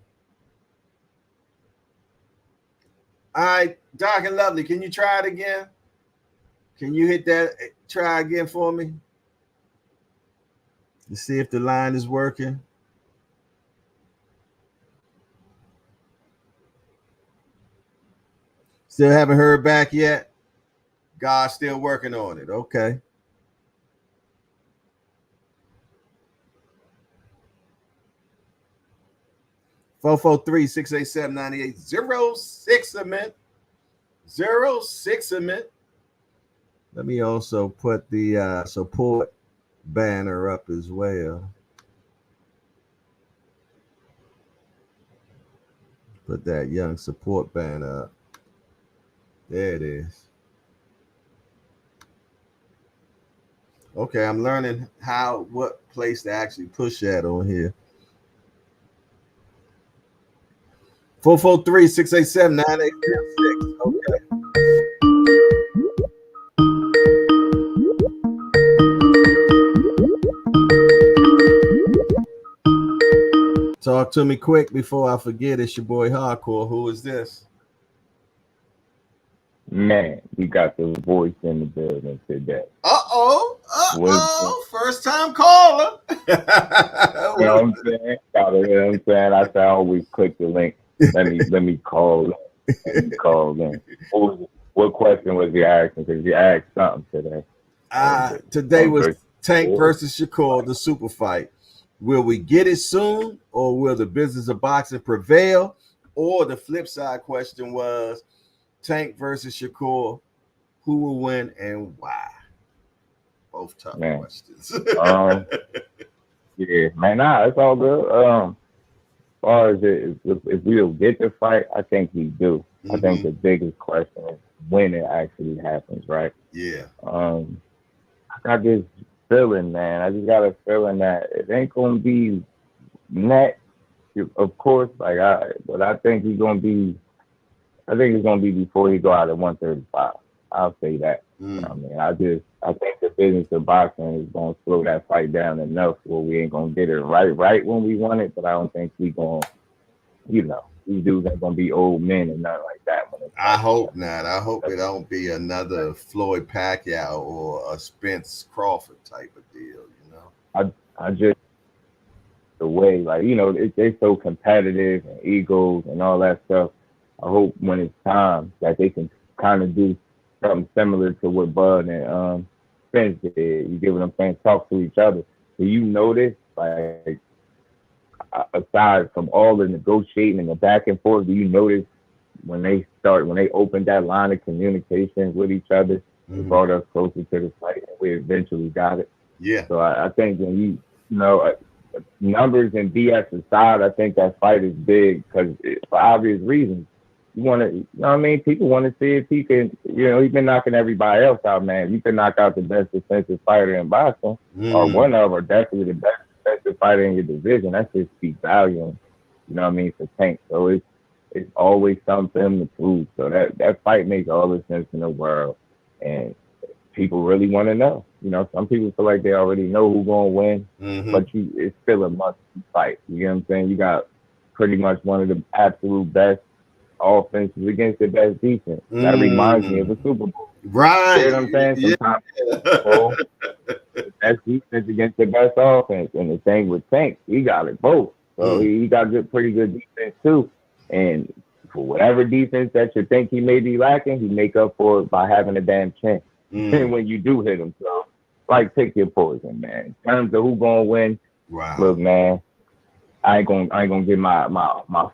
[SPEAKER 1] All right, Dark and Lovely. Can you try it again? Can you hit that? Try again for me to see if the line is working. Still haven't heard back yet. God's still working on it. Okay. 443-687-9806 a minute. 06 a minute. Let me also put the support banner up as well. Put that young support banner up. There it is. Okay, I'm learning what place to actually push that on here. 443-687-9806. Okay. Talk to me quick before I forget. It's your boy Hardcore. Who is this?
[SPEAKER 3] Man, we got the voice in the building today. What,
[SPEAKER 1] First time caller.
[SPEAKER 3] you know what I'm saying? You know what I'm saying? I said I always click the link. Let me call. Let me call in. What question was you asking? Because you asked something today.
[SPEAKER 1] Today was Tank versus Shakur, the super fight. Will we get it soon, or will the business of boxing prevail? Or the flip side question was Tank versus Shakur, who will win and why? Both tough questions.
[SPEAKER 3] Yeah, man, it's all good. As far as if we'll get the fight, I think we do. I think the biggest question is when it actually happens, right?
[SPEAKER 1] Yeah.
[SPEAKER 3] I got this feeling, man. I just got a feeling that it ain't gonna be next, of course. But I think he's gonna be. I think it's gonna be before he go out at 135. I'll say that. I mean, I think the business of boxing is gonna slow that fight down enough where we ain't gonna get it right when we want it. But I don't think we gonna, these dudes ain't gonna be old men and nothing like that.
[SPEAKER 1] I hope not. I hope it don't be another Floyd Pacquiao or a Spence Crawford type of deal.
[SPEAKER 3] I just the way they're so competitive and egos and all that stuff. I hope when it's time that they can kind of do something similar to what Bud and Spence did. You get what I'm saying? Talk to each other. Do you notice, aside from all the negotiating and the back and forth, do you notice when they opened that line of communication with each other, It
[SPEAKER 1] Mm-hmm.
[SPEAKER 3] brought us closer to the fight, and we eventually got it.
[SPEAKER 1] Yeah.
[SPEAKER 3] So I think when you know, numbers and BS aside, I think that fight is big because for obvious reasons. You want to, you know what I mean? People want to see if he can, you know, he's been knocking everybody else out, man. You can knock out the best defensive fighter in boxing, or
[SPEAKER 1] Mm.
[SPEAKER 3] one of, or definitely the best defensive fighter in your division. That's just speak volume, you know what I mean, for Tank. So it's always something for him to prove. So that fight makes all the sense in the world. And people really want to know. You know, some people feel like they already know who's gonna win,
[SPEAKER 1] Mm-hmm.
[SPEAKER 3] but it's still a must fight. You know what I'm saying? You got pretty much one of the absolute best offenses against the best defense. That reminds me of
[SPEAKER 1] Mm.
[SPEAKER 3] a Super Bowl. You
[SPEAKER 1] Right.
[SPEAKER 3] know what I'm saying?
[SPEAKER 1] Yeah.
[SPEAKER 3] Sometimes Super Bowl, the best defense against the best offense. And the thing with Tank, he got it both. So
[SPEAKER 1] Mm.
[SPEAKER 3] he got pretty good defense too. And for whatever defense that you think he may be lacking, he make up for it by having a damn chin.
[SPEAKER 1] Mm.
[SPEAKER 3] And when you do hit him, so like pick your poison, man. In terms of who gonna win,
[SPEAKER 1] Wow.
[SPEAKER 3] look, man, I ain't gonna give my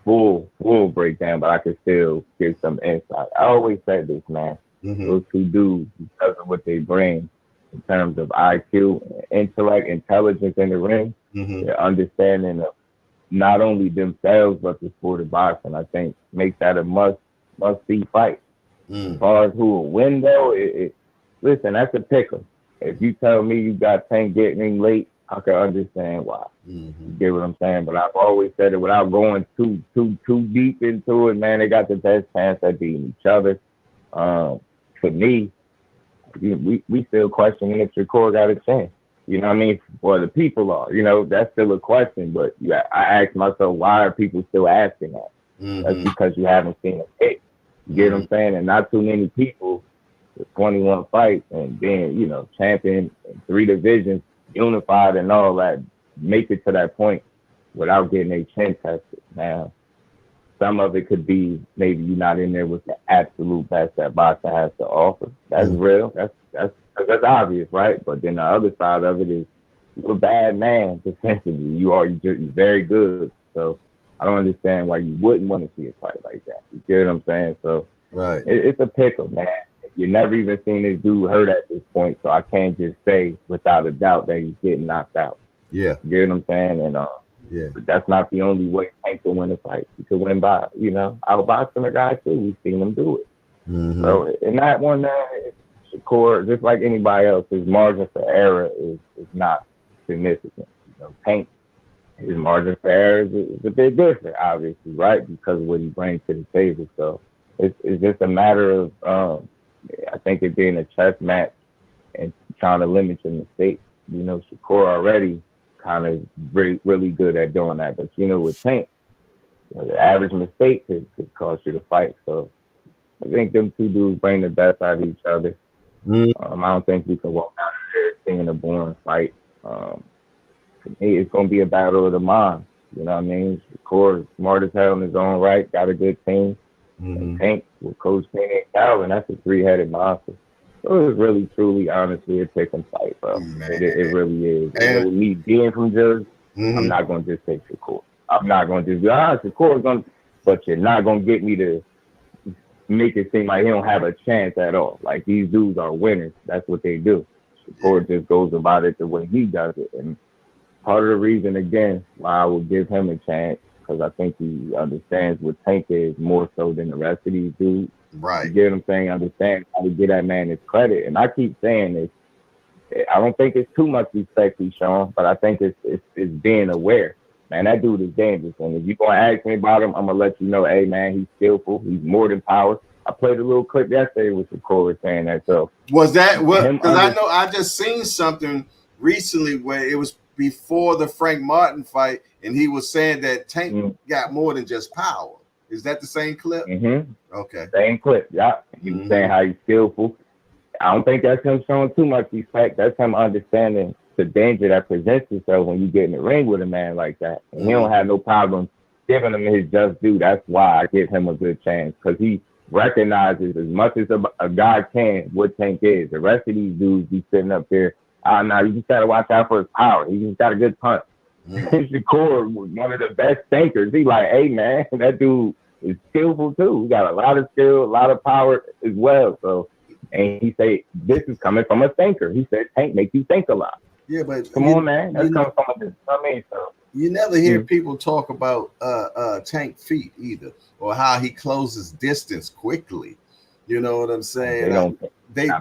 [SPEAKER 3] full breakdown, but I can still give some insight. I always said this, man.
[SPEAKER 1] Mm-hmm.
[SPEAKER 3] Those two dudes, because of what they bring in terms of IQ, intellect, intelligence in the ring,
[SPEAKER 1] Mm-hmm.
[SPEAKER 3] their understanding of not only themselves but the sport of boxing, I think makes that a must see fight. As
[SPEAKER 1] Mm.
[SPEAKER 3] far as who will win, though, listen, that's a pickle. If you tell me you got Tank getting late, I can understand why.
[SPEAKER 1] Mm-hmm.
[SPEAKER 3] You get what I'm saying? But I've always said it without going too deep into it, man. They got the best chance at beating each other. For me, we still questioning if Shakur got a chance. You know what I mean? Well, the people are. You know, that's still a question. But yeah, I ask myself, why are people still asking that? That's
[SPEAKER 1] Mm-hmm.
[SPEAKER 3] because you haven't seen a hit. You get what
[SPEAKER 1] Mm-hmm.
[SPEAKER 3] I'm saying? And not too many people with 21 fights and being, you know, champion in 3 divisions, unified and all that, make it to that point without getting a chin tested. Now, some of it could be maybe you're not in there with the absolute best that boxing has to offer. That's
[SPEAKER 1] Mm-hmm.
[SPEAKER 3] real. That's obvious, right? But then the other side of it is you're a bad man defensively. You're very good. So I don't understand why you wouldn't want to see a fight like that. You get what I'm saying? So
[SPEAKER 1] Right.
[SPEAKER 3] it's a pickle, man. You never even seen this dude hurt at this point, so I can't just say without a doubt that he's getting knocked out.
[SPEAKER 1] Yeah.
[SPEAKER 3] You get what I'm saying? And
[SPEAKER 1] Yeah.
[SPEAKER 3] but that's not the only way Tank can win a fight. He could win by, you know, outboxing a guy too. We've seen him do it.
[SPEAKER 1] Mm-hmm.
[SPEAKER 3] So in that one, Shakur, just like anybody else, his margin for error is not significant. You know, Tank, his margin for error is a bit different, obviously, right? Because of what he brings to the table. So it's just a matter of I think it being a chess match and trying to limit your mistakes. You know, Shakur already kind of really good at doing that. But you know, with Tank, you know, the average mistake could cost you the fight. So I think them two dudes bring the best out of each other.
[SPEAKER 1] Mm.
[SPEAKER 3] I don't think we can walk out of there seeing a boring fight. For me, it's gonna be a battle of the mind. You know what I mean? Shakur is smart as hell in his own right, got a good team. And
[SPEAKER 1] Mm-hmm.
[SPEAKER 3] Tank with Coach Penny and Calvin, that's a 3-headed monster. So it's really, truly, honestly, a pick and fight, bro.
[SPEAKER 1] Man.
[SPEAKER 3] It really is. And
[SPEAKER 1] And
[SPEAKER 3] with me being from Jersey, I'm
[SPEAKER 1] mm-hmm.
[SPEAKER 3] not going to just take Shakur. I'm not going to just be, Shakur's going to, but you're not going to get me to make it seem like he don't have a chance at all. Like these dudes are winners. That's what they do. Shakur just goes about it the way he does it. And part of the reason, again, why I would give him a chance, because I think he understands what Tank is more so than the rest of these dudes. You
[SPEAKER 1] Right.
[SPEAKER 3] get what I'm saying? Understand how to get that man his credit. And I keep saying this. I don't think it's too much respect he's showing, but I think it's being aware. Man, that dude is dangerous. And if you're gonna ask me about him, I'm gonna let you know, hey man, he's skillful. He's more than power. I played a little clip yesterday with the chorus saying that. So
[SPEAKER 1] Was that what?
[SPEAKER 3] him
[SPEAKER 1] Because I
[SPEAKER 3] under
[SPEAKER 1] know I just seen something recently where it was before the Frank Martin fight, and he was saying that Tank got more than just power. Is that the same clip? Okay.
[SPEAKER 3] Same clip, yeah. He was saying how he's skillful. I don't think that's him showing too much respect. That's him understanding the danger that presents itself when you get in the ring with a man like that. And he don't have no problem giving him his just due. That's why I give him a good chance, because he recognizes as much as a guy can what Tank is. The rest of these dudes be sitting up there, now you just got to watch out for his power. He just got a good punch. Shakur was one of the best thinkers. He like, hey, man, that dude is skillful too. He got a lot of skill, a lot of power as well. So And he said, this is coming from a thinker. He said, Tank make you think a lot.
[SPEAKER 1] Yeah, but
[SPEAKER 3] Come on, man. That's coming from a, I mean, so.
[SPEAKER 1] You never hear people talk about Tank feet either, or how he closes distance quickly. You know what I'm saying?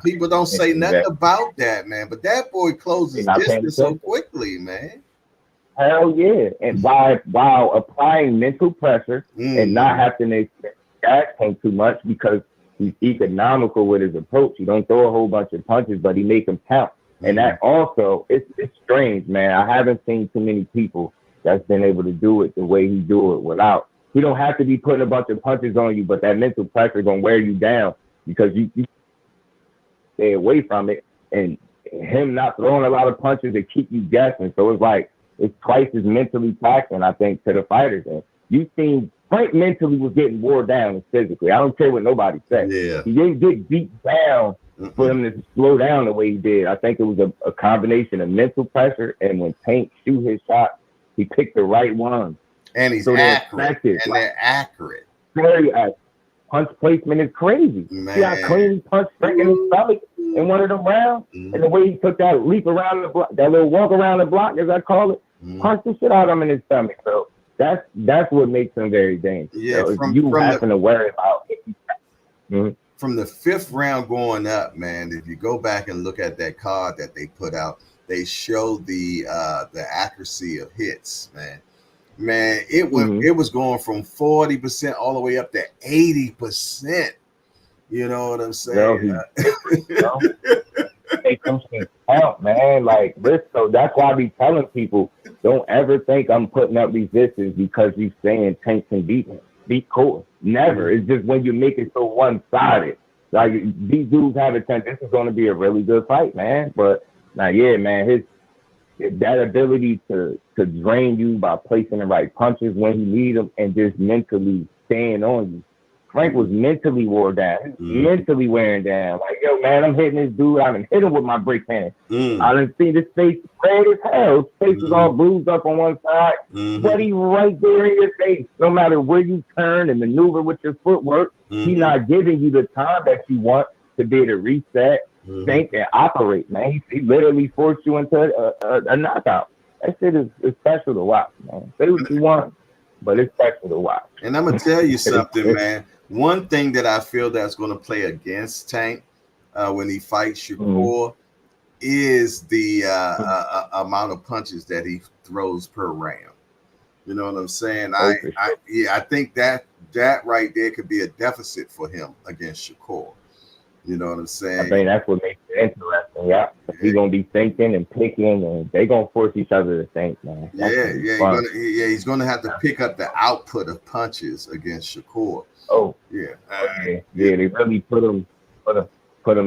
[SPEAKER 1] People don't say nothing about that, man. But that boy closes distance so quickly, man.
[SPEAKER 3] Hell yeah! And while applying mental pressure and not having to gas tank too much because he's economical with his approach. He don't throw a whole bunch of punches, but he make them count. And that also, it's strange, man. I haven't seen too many people that's been able to do it the way he do it without. He don't have to be putting a bunch of punches on you, but that mental pressure gonna wear you down because you stay away from it. And him not throwing a lot of punches to keep you guessing. So it's like, it's twice as mentally taxing, I think, to the fighters. And you seen Frank mentally was getting wore down physically. I don't care what nobody says.
[SPEAKER 1] Yeah.
[SPEAKER 3] He didn't get beat down for him to slow down the way he did. I think it was a combination of mental pressure, and when Tank shoot his shot, he picked the right one.
[SPEAKER 1] And he's accurate. And they're accurate.
[SPEAKER 3] Very accurate. Punch placement is crazy.
[SPEAKER 1] Man.
[SPEAKER 3] See how clean he punched Frank in his stomach in one of them rounds? And the way he took that leap around the block, that little walk around the block, as I call it, punched the shit out of him in his stomach. So that's what makes him very dangerous.
[SPEAKER 1] Yeah,
[SPEAKER 3] so you having to worry about it.
[SPEAKER 1] From the 5th round going up, man, if you go back and look at that card that they put out, they show the accuracy of hits, man. Man, it was going from 40% all the way up to 80%. You know what I'm saying?
[SPEAKER 3] Make them count, man. Like this, so that's why I be telling people, don't ever think I'm putting up resistance because you saying Tank can beat Core. Never. It's just when you make it so one-sided. Like these dudes have a chance. This is going to be a really good fight, man. But now, yeah, man, that ability to drain you by placing the right punches when he needs them and just mentally staying on you. Frank was mentally wore down. Mentally wearing down. Like, yo, man, I'm hitting this dude. I done hit him with my brick hand. I done seen his face red as hell. His face was all bruised up on one side. But he right there in your face. No matter where you turn and maneuver with your footwork, he's not giving you the time that you want to be able to reset, think, and operate, man. He literally forced you into a knockout. That shit is special to watch, man. Say what you want, but it's special to watch.
[SPEAKER 1] And I'm going to tell you something, man. One thing that I feel that's going to play against Tank when he fights Shakur is the amount of punches that he throws per round. You know what I'm saying? I think that right there could be a deficit for him against Shakur. You know what I'm saying?
[SPEAKER 3] I think that's what makes it interesting. Yeah, he's gonna be thinking and picking, and they're gonna force each other to think, man.
[SPEAKER 1] He's gonna have to pick up the output of punches against Shakur.
[SPEAKER 3] They really put him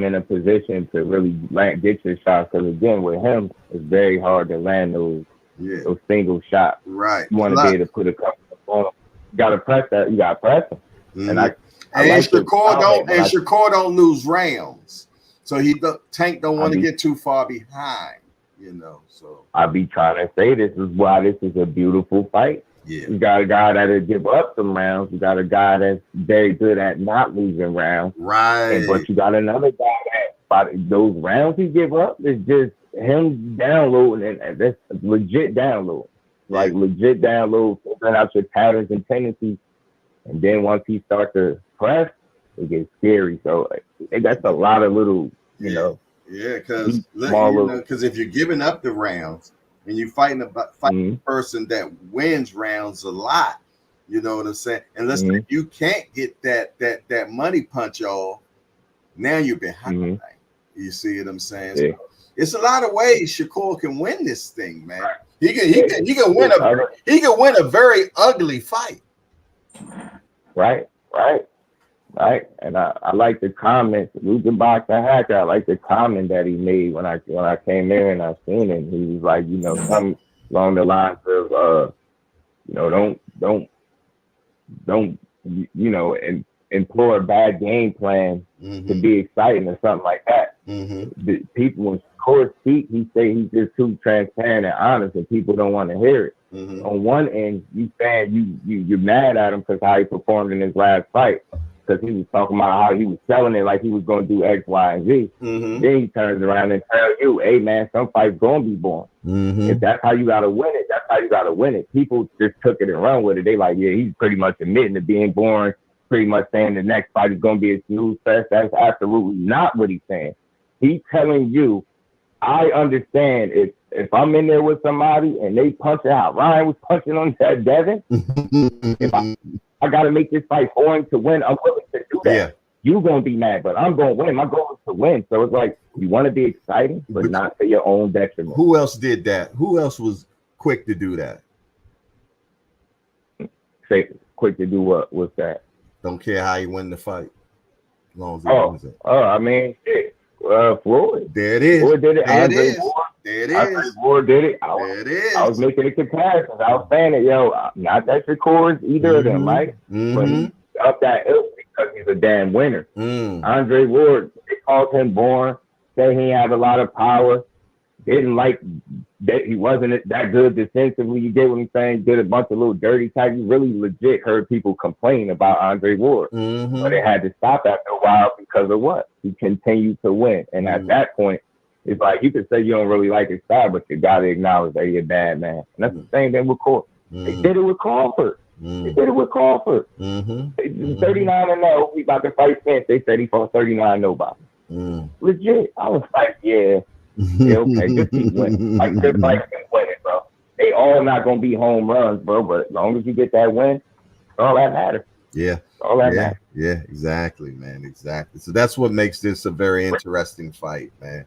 [SPEAKER 3] in a position to really get your shots. Because again, with him, it's very hard to land those single shots.
[SPEAKER 1] Right.
[SPEAKER 3] You want to be able to put a couple on him. You gotta press that. You gotta press him. And
[SPEAKER 1] Shakur don't lose rounds, so Tank don't want to get too far behind, you know. So
[SPEAKER 3] I be trying to say this is why this is a beautiful fight.
[SPEAKER 1] Yeah,
[SPEAKER 3] you got a guy that'll give up some rounds. You got a guy that's very good at not losing rounds,
[SPEAKER 1] right?
[SPEAKER 3] But you got another guy that by those rounds he give up is just him downloading, and that's legit download, like legit download, figuring out your patterns and tendencies. And then once he starts to press, it gets scary. So that's a lot of little, you know.
[SPEAKER 1] Yeah, because if you're giving up the rounds and you're fighting a person that wins rounds a lot, you know what I'm saying? And listen, if you can't get that money punch off, now you're behind. You see what I'm saying?
[SPEAKER 3] Yeah.
[SPEAKER 1] So it's a lot of ways Shakur can win this thing, man. He can win a very ugly fight.
[SPEAKER 3] Right. And I like the comment, Lucha Boxing Hacker. I like the comment that he made when I came in and I seen it. He was like, something along the lines of, don't employ a bad game plan to be exciting or something like that. The people, when Shakur speak, he say he's just too transparent and honest, and people don't want to hear it. On one end, you're mad at him because how he performed in his last fight. because he was talking about how he was selling it like he was going to do X, Y, and Z.
[SPEAKER 1] Mm-hmm.
[SPEAKER 3] Then he turns around and tells you, hey, man, some fights going to be born.
[SPEAKER 1] Mm-hmm.
[SPEAKER 3] If that's how you got to win it, that's how you got to win it. People just took it and run with it. They like, yeah, he's pretty much admitting to being born, pretty much saying the next fight is going to be a snooze fest. That's absolutely not what he's saying. He's telling you, I understand if I'm in there with somebody and they punch out, Ryan was punching on that Devin, if I got to make this fight going to win, I'm willing to do that.
[SPEAKER 1] Yeah.
[SPEAKER 3] You're going to be mad, but I'm going to win. My goal is to win. So it's like, you want to be exciting, but not to your own detriment.
[SPEAKER 1] Who else did that? Who else was quick to do that?
[SPEAKER 3] Say, quick to do what? What's that?
[SPEAKER 1] Don't care how he win the fight. As long as he wins it.
[SPEAKER 3] I mean, shit. Floyd.
[SPEAKER 1] There it is.
[SPEAKER 3] Floyd did it.
[SPEAKER 1] There it
[SPEAKER 3] Andre
[SPEAKER 1] is.
[SPEAKER 3] Ward.
[SPEAKER 1] There it
[SPEAKER 3] Andre
[SPEAKER 1] is.
[SPEAKER 3] Ward did it.
[SPEAKER 1] There it is.
[SPEAKER 3] I was making a comparison. I was saying it, yo, not that Shakur is either of them, right? But he's up that ilk because he's a damn winner. Andre Ward, they called him born, say he had a lot of power, didn't like that he wasn't that good defensively. You get what I'm saying? Did a bunch of little dirty type. You really legit heard people complain about Andre Ward. But it had to stop after a while because of what? He continued to win. And at that point, it's like you could say you don't really like his style, but you got to acknowledge that he's a bad man. And that's the same thing with Crawford. They did it with Crawford. They did it with Crawford. 39-0. He about to fight Spence. They said he fought 39 nobody. Legit. I was like, yeah, okay, just keep winning. Like, just like winning, bro. They all not gonna be home runs, bro. But as long as you get that win, all that matters.
[SPEAKER 1] Yeah.
[SPEAKER 3] All that matters.
[SPEAKER 1] Yeah, exactly, man. Exactly. So that's what makes this a very interesting fight, man.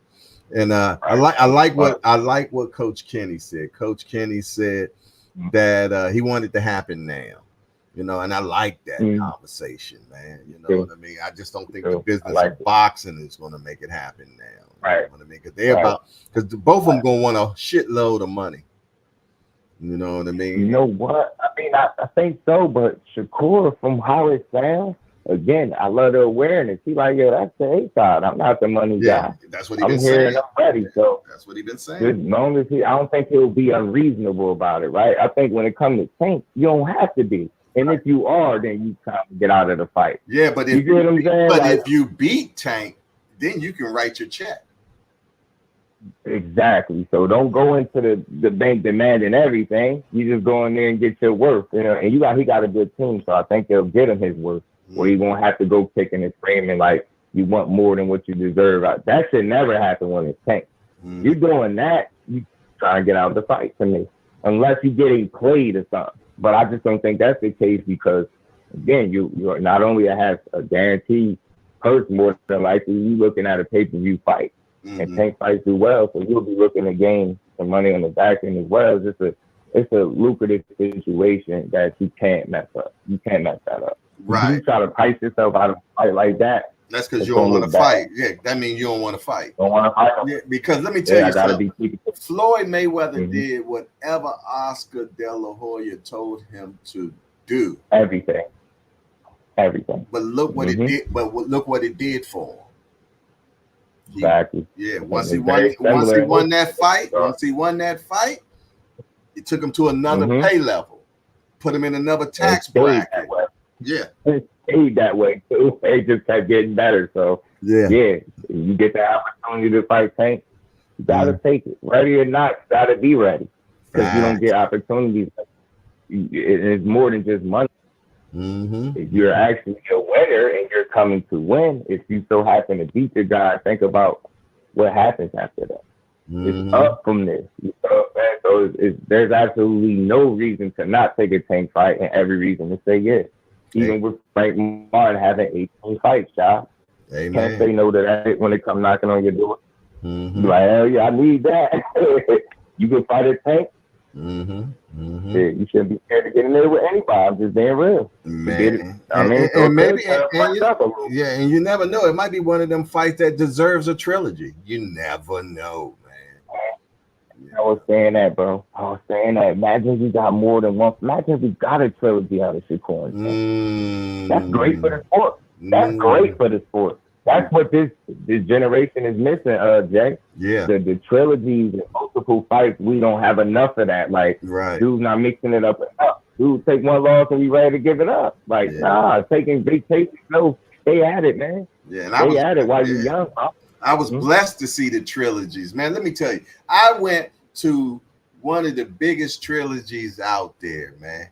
[SPEAKER 1] And I like what Coach Kenny said. Coach Kenny said that he wanted to happen now. And I like that conversation, man. You know what I mean? I just don't think the business of boxing is going to make it happen now.
[SPEAKER 3] Right.
[SPEAKER 1] You know what I mean? Because both of them going to want a shitload of money. You know what I mean?
[SPEAKER 3] You know what? I mean, I think so, but Shakur, from how it sounds, again, I love the awareness. He like, yo, that's the A side. I'm not the money guy.
[SPEAKER 1] That's what he been saying.
[SPEAKER 3] I'm ready. So
[SPEAKER 1] that's what he been saying.
[SPEAKER 3] As long as I don't think he'll be unreasonable about it, right? I think when it comes to Tank, you don't have to be. And if you are, then you kind of get out of the fight.
[SPEAKER 1] Yeah, but if
[SPEAKER 3] you get what I'm saying?
[SPEAKER 1] If you beat Tank, then you can write your check.
[SPEAKER 3] Exactly. So don't go into the bank demanding everything. You just go in there and get your worth. And he got a good team, so I think they'll get him his worth. Where you won't have to go kicking and screaming like you want more than what you deserve. That should never happen when it's Tank. You're doing that, you trying to get out of the fight to me. Unless you're getting played or something. But I just don't think that's the case because, again, you're not only have a guaranteed purse more than likely, you looking at a pay-per-view fight. And Tank fights do well, so you'll be looking to gain some money on the back end as well. It's a lucrative situation that you can't mess up. You can't mess that up.
[SPEAKER 1] Right.
[SPEAKER 3] You try to price yourself out of a fight like that.
[SPEAKER 1] That's because you don't want to fight. Yeah, that means you don't want to fight.
[SPEAKER 3] Don't want to fight.
[SPEAKER 1] Yeah, because let me tell you something. Floyd Mayweather did whatever Oscar De La Hoya told him to do.
[SPEAKER 3] Everything.
[SPEAKER 1] But look what it did. But look what it did for him.
[SPEAKER 3] Exactly.
[SPEAKER 1] Yeah. Once he won that fight, it took him to another pay level, put him in another tax bracket. Yeah.
[SPEAKER 3] It stayed that way too. It just kept getting better. So yeah, you get the opportunity to fight Tank, you gotta take it. Ready or not, you gotta be ready. Because you don't get opportunities. It's more than just money. If you're actually a winner and you're coming to win, if you so happen to beat the guy, think about what happens after that. It's up from this. You know what I'm saying? So there's absolutely no reason to not take a Tank fight and every reason to say yes. Even with Frank Martin having 18 fights, y'all.
[SPEAKER 1] Amen.
[SPEAKER 3] Can't say no to that when it come knocking on your door. You're like, hell yeah, I need that. You can fight a Tank. Yeah, you shouldn't be scared to get in there with anybody. I'm just being real.
[SPEAKER 1] Man. And you never know. It might be one of them fights that deserves a trilogy. You never know, man.
[SPEAKER 3] I was saying that, bro. Imagine we got more than one. Imagine we got a trilogy out of Shakur. That's great for the sport. That's great for the sport. That's what this generation is missing, Jay.
[SPEAKER 1] Yeah.
[SPEAKER 3] The trilogies and multiple fights, we don't have enough of that. Like, dude's not mixing it up enough. dude take one loss and we ready to give it up. Like,
[SPEAKER 1] Yeah,
[SPEAKER 3] nah, taking vacation. No, stay at it, man.
[SPEAKER 1] yeah, and
[SPEAKER 3] Stay at it while you're young.
[SPEAKER 1] I was
[SPEAKER 3] Mm-hmm.
[SPEAKER 1] blessed to see the trilogies, man. Let me tell you, I went to one of the biggest trilogies out there, man.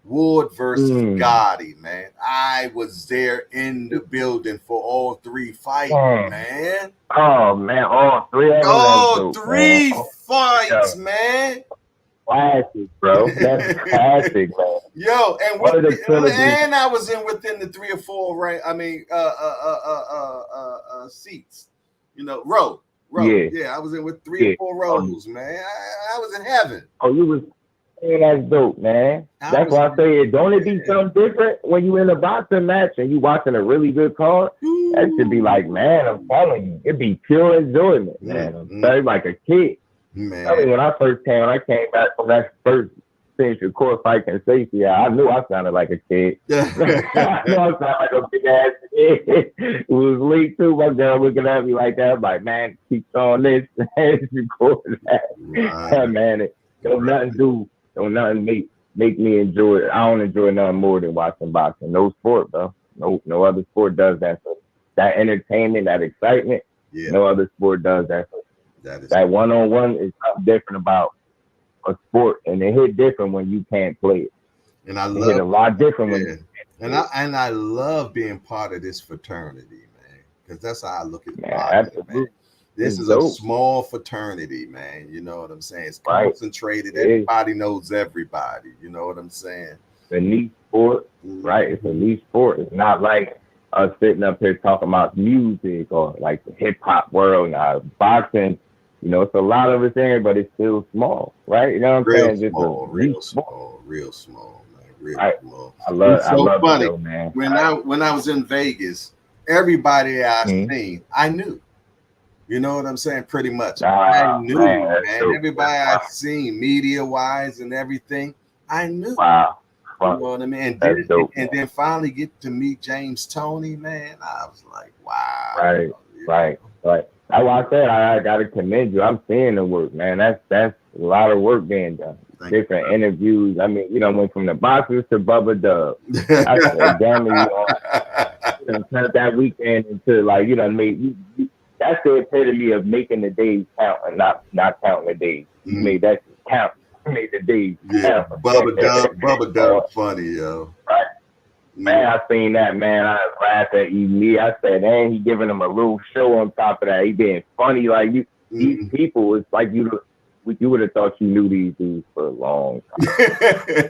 [SPEAKER 1] Ward versus Gotti, man. I was there in the building for all three fights, man.
[SPEAKER 3] Oh man, all three of them. That's
[SPEAKER 1] All
[SPEAKER 3] dope, man.
[SPEAKER 1] three fights, man.
[SPEAKER 3] Classic, bro. That's classic, man.
[SPEAKER 1] Yo, and
[SPEAKER 3] One of the trilogies.
[SPEAKER 1] I was in within the 3 or 4 rank. I mean, seats. You know, row.
[SPEAKER 3] Yeah,
[SPEAKER 1] Yeah, I was in with 3 or 4 rows, man. I was in heaven.
[SPEAKER 3] Oh, you was. Man, that's dope, man. That's why I say it. Don't it be something different when you in a boxing match and you watching a really good card? That should be like, man, I'm telling you, it'd be pure enjoyment, man. I'm telling you, like a kid.
[SPEAKER 1] Man.
[SPEAKER 3] I mean, when I came back from that first Shakur fight in safety, I knew I sounded like a kid. I knew I sounded like a big ass kid. It was late too. My girl looking at me like that. I'm like, man, keep on this. Shakur that. Right. Man, don't nothing make me enjoy it. I don't enjoy nothing more than watching boxing. No sport, bro. No other sport does that. So that entertainment, that excitement, no other sport does that. That one-on-one is something different about a sport, and it hit different when you can't play it.
[SPEAKER 1] And I
[SPEAKER 3] hit a lot different when you
[SPEAKER 1] and I love being part of this fraternity, man, because that's how I look at it.
[SPEAKER 3] Absolutely.
[SPEAKER 1] Man. This is a small fraternity, man. You know what I'm saying? It's concentrated. Everybody knows everybody. You know what I'm saying?
[SPEAKER 3] It's a niche sport, right? It's a niche sport. It's not like us sitting up here talking about music or like the hip hop world. Now, boxing, you know, it's a lot of us in, but it's still small, right? You know what I'm saying?
[SPEAKER 1] Real small, man. Real small.
[SPEAKER 3] I love funny, it, though, man.
[SPEAKER 1] When I was in Vegas, everybody I seen, I knew. You know what I'm saying? Pretty much. I knew, man. Everybody I seen, media wise and everything, I knew.
[SPEAKER 3] Wow.
[SPEAKER 1] You know what I mean? And then finally get to meet James Toney, man. I was like, wow.
[SPEAKER 3] Right. That's why I said I gotta commend you. I'm seeing the work, man. That's a lot of work being done. Different interviews. I mean, you know, went from the boxers to Bubba Dub. I said, damn it, you know, turned that weekend into like, you know, that's the epitome of making the days count and not counting the days. You made that count. You made the days count.
[SPEAKER 1] Bubba Dub funny, yo.
[SPEAKER 3] Right. Man, I seen that, man. I laughed at me. I said, man, he giving him a little show on top of that. He being funny. Like these people, it's like you would have thought you knew these dudes for a long time.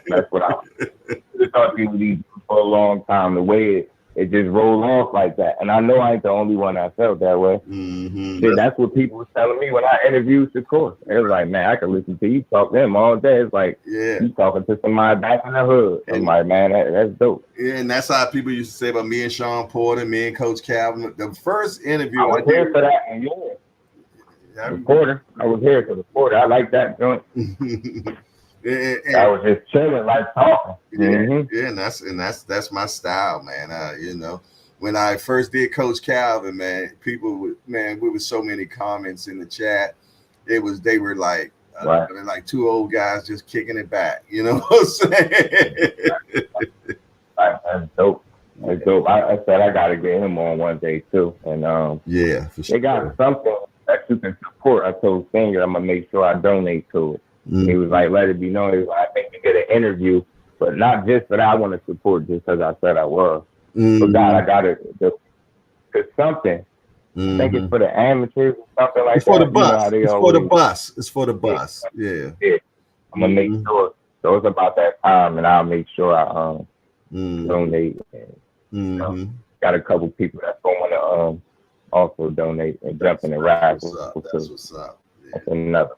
[SPEAKER 3] That's what I would have thought you knew these for a long time. The way it just rolled off like that. And I know I ain't the only one that felt that way. That's what people were telling me when I interviewed Shakur. It was like, man, I could listen to you talk to him all day. It's like, you talking to somebody back in the hood. I'm like, man, that's dope.
[SPEAKER 1] Yeah, and that's how people used to say about me and Sean Porter, me and Coach Calvin. The first interview
[SPEAKER 3] I was here for that. And Porter. I was here for the Porter. I like that joint. I was just chilling, like talking.
[SPEAKER 1] Yeah, and that's my style, man. You know, when I first did Coach Calvin, man, we were so many comments in the chat. They were like, like two old guys just kicking it back. You know what I'm saying?
[SPEAKER 3] That's dope. That's dope. I said I gotta get him on one day too, and
[SPEAKER 1] for sure.
[SPEAKER 3] They got something that you can support. I told Singer I'm gonna make sure I donate to it. He was like, let it be known. He was like, I think you get an interview, but not just for that. I want to support just because I said I was. But God, I got it. It's something. I think it's for the amateurs or something like
[SPEAKER 1] that. For the bus. It's for the bus. Yeah.
[SPEAKER 3] I'm going to make sure. So it's about that time, and I'll make sure I donate. And, got a couple people that's going to also donate and jump in the raffle.
[SPEAKER 1] That's what's up. Yeah.
[SPEAKER 3] That's another.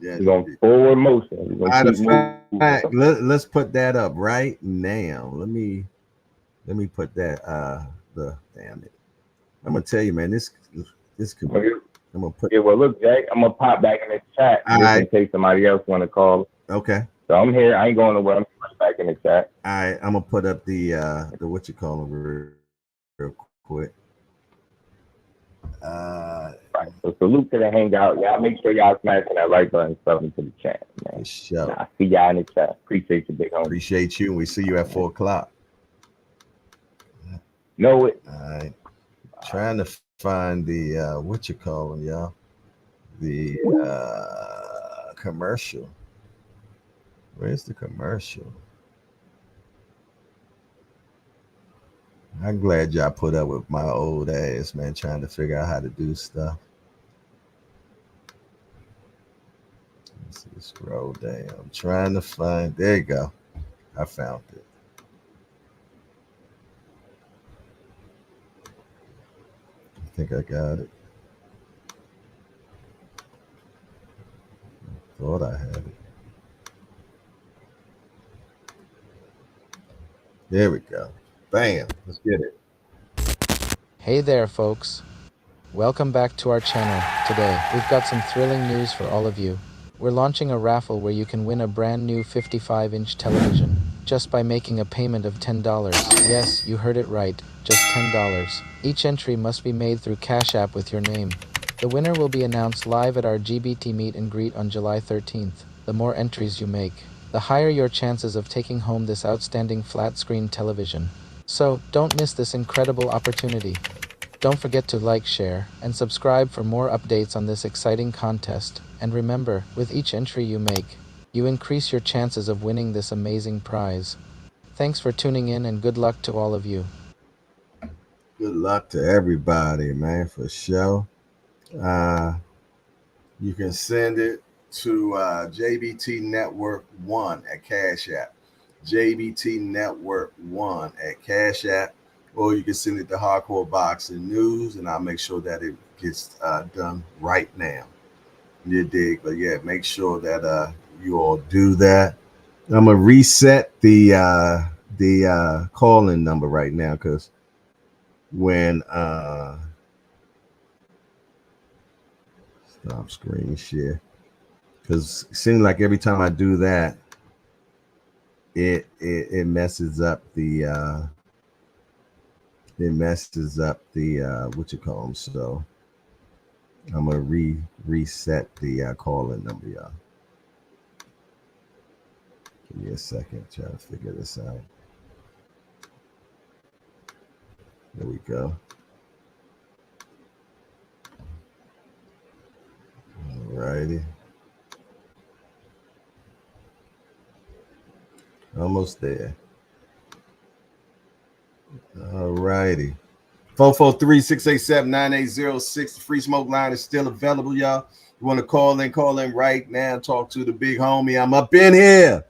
[SPEAKER 1] Yeah,
[SPEAKER 3] we're going forward motion.
[SPEAKER 1] Let's put that up right now. Let me put that. Damn it! I'm gonna tell you, man. This could. I'm gonna put.
[SPEAKER 3] Yeah, well, look, Jake. I'm gonna pop back in the chat in case somebody else want to call.
[SPEAKER 1] Okay.
[SPEAKER 3] So I'm here. I ain't going nowhere. I'm back in the chat.
[SPEAKER 1] All right. I'm gonna put up the what you call them real quick.
[SPEAKER 3] Right. So salute to the Hangout. Y'all make sure y'all smashing that like button, stuff into the chat, man. man.
[SPEAKER 1] For sure.
[SPEAKER 3] Nah, see y'all in the chat. Appreciate you, big homie.
[SPEAKER 1] Appreciate you. And we see you at 4 o'clock.
[SPEAKER 3] Know it.
[SPEAKER 1] All right. Trying to find the what you call them, y'all. The commercial. Where's the commercial? I'm glad y'all put up with my old ass, man, trying to figure out how to do stuff. Let's see, scroll down. I'm trying to find. There you go. I found it. I think I got it. Thought I had it. There we go. Bam. Let's get it.
[SPEAKER 4] Hey there, folks. Welcome back to our channel. Today, we've got some thrilling news for all of you. We're launching a raffle where you can win a brand new 55-inch television just by making a payment of $10. Yes, you heard it right, just $10. Each entry must be made through Cash App with your name. The winner will be announced live at our GBT meet and greet on July 13th. The more entries you make, the higher your chances of taking home this outstanding flat-screen television. So, don't miss this incredible opportunity. Don't forget to like, share, and subscribe for more updates on this exciting contest. And remember, with each entry you make, you increase your chances of winning this amazing prize. Thanks for tuning in and good luck to all of you.
[SPEAKER 1] Good luck to everybody, man, for sure. You can send it to JBT Network 1 at Cash App. JBT Network 1 at Cash App. Or you can send it to Hardcore Boxing News, and I'll make sure that it gets done right now. You dig? But yeah, make sure that you all do that. I'm gonna reset the call-in number right now because when stop screen share, because it seems like every time I do that, it messes up the what you call them. So I'm gonna reset the call-in number, y'all. Give me a second, try to figure this out. There we go. All righty. Almost there. All righty. 443-687-9806. The free smoke line is still available, y'all. You want to call in right now. Talk to the big homie. I'm up in here.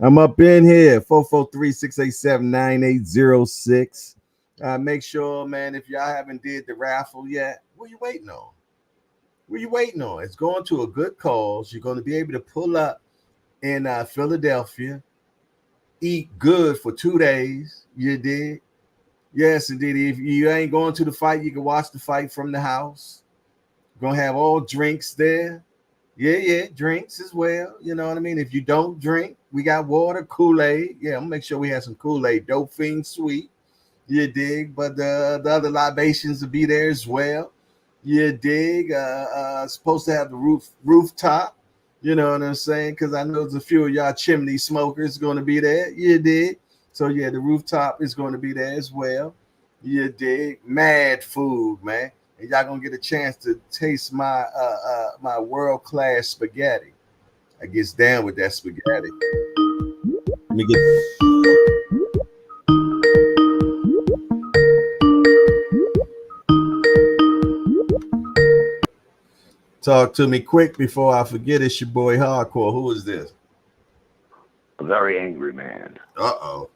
[SPEAKER 1] 443-687-9806. Make sure, man, if y'all haven't did the raffle yet, what are you waiting on? It's going to a good cause. You're going to be able to pull up in Philadelphia, eat good for 2 days. You did? Yes, indeed. If you ain't going to the fight, you can watch the fight from the house. Gonna have all drinks there. Yeah, drinks as well. You know what I mean? If you don't drink, we got water, Kool-Aid. Yeah, I'm gonna make sure we have some Kool-Aid, Dope Fiend Sweet. You dig? But the other libations will be there as well. You dig? Supposed to have the rooftop. You know what I'm saying? Because I know there's a few of y'all chimney smokers going to be there. You dig? So yeah, the rooftop is going to be there as well. You dig? Mad food, man. And y'all gonna get a chance to taste my my world-class spaghetti. I gets down with that spaghetti. Let me get talk to me quick before I forget. It's your boy Hardcore. Who is this?
[SPEAKER 5] A very angry man.
[SPEAKER 1] Uh-oh.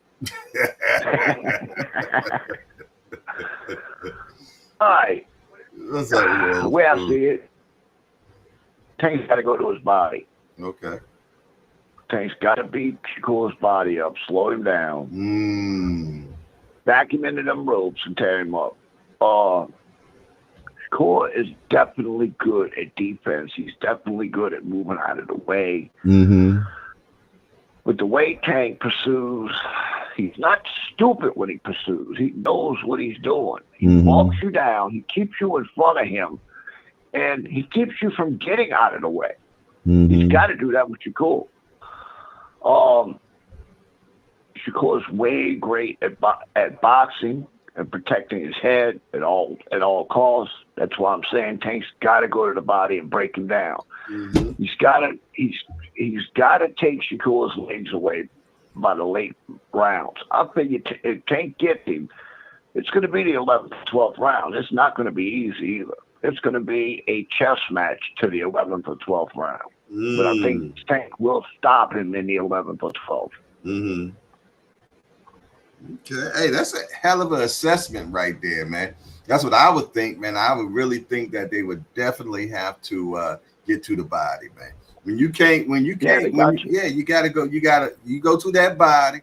[SPEAKER 5] Hi.
[SPEAKER 1] What's up,
[SPEAKER 5] the way I see it, Tank's got to go to his body.
[SPEAKER 1] Okay.
[SPEAKER 5] Tank's got to beat Shakur's body up, slow him down, back him into them ropes and tear him up. Shakur is definitely good at defense. He's definitely good at moving out of the way. But the way Tank pursues, he's not stupid when he pursues. He knows what he's doing. He walks you down. He keeps you in front of him. And he keeps you from getting out of the way. He's got to do that with Shakur. Shakur's way great at boxing and protecting his head at all costs. That's why I'm saying Tank's got to go to the body and break him down. He's got to take Shakur's legs away by the late rounds. I figure if Tank gets him, it's going to be the 11th, 12th round. It's not going to be easy either. It's going to be a chess match to the 11th or 12th round. But I think Tank will stop him in the 11th or 12th.
[SPEAKER 1] Okay. Hey, that's a hell of an assessment right there, man. That's what I would think, man. I would really think that they would definitely have to get to the body, man. You gotta go to that body.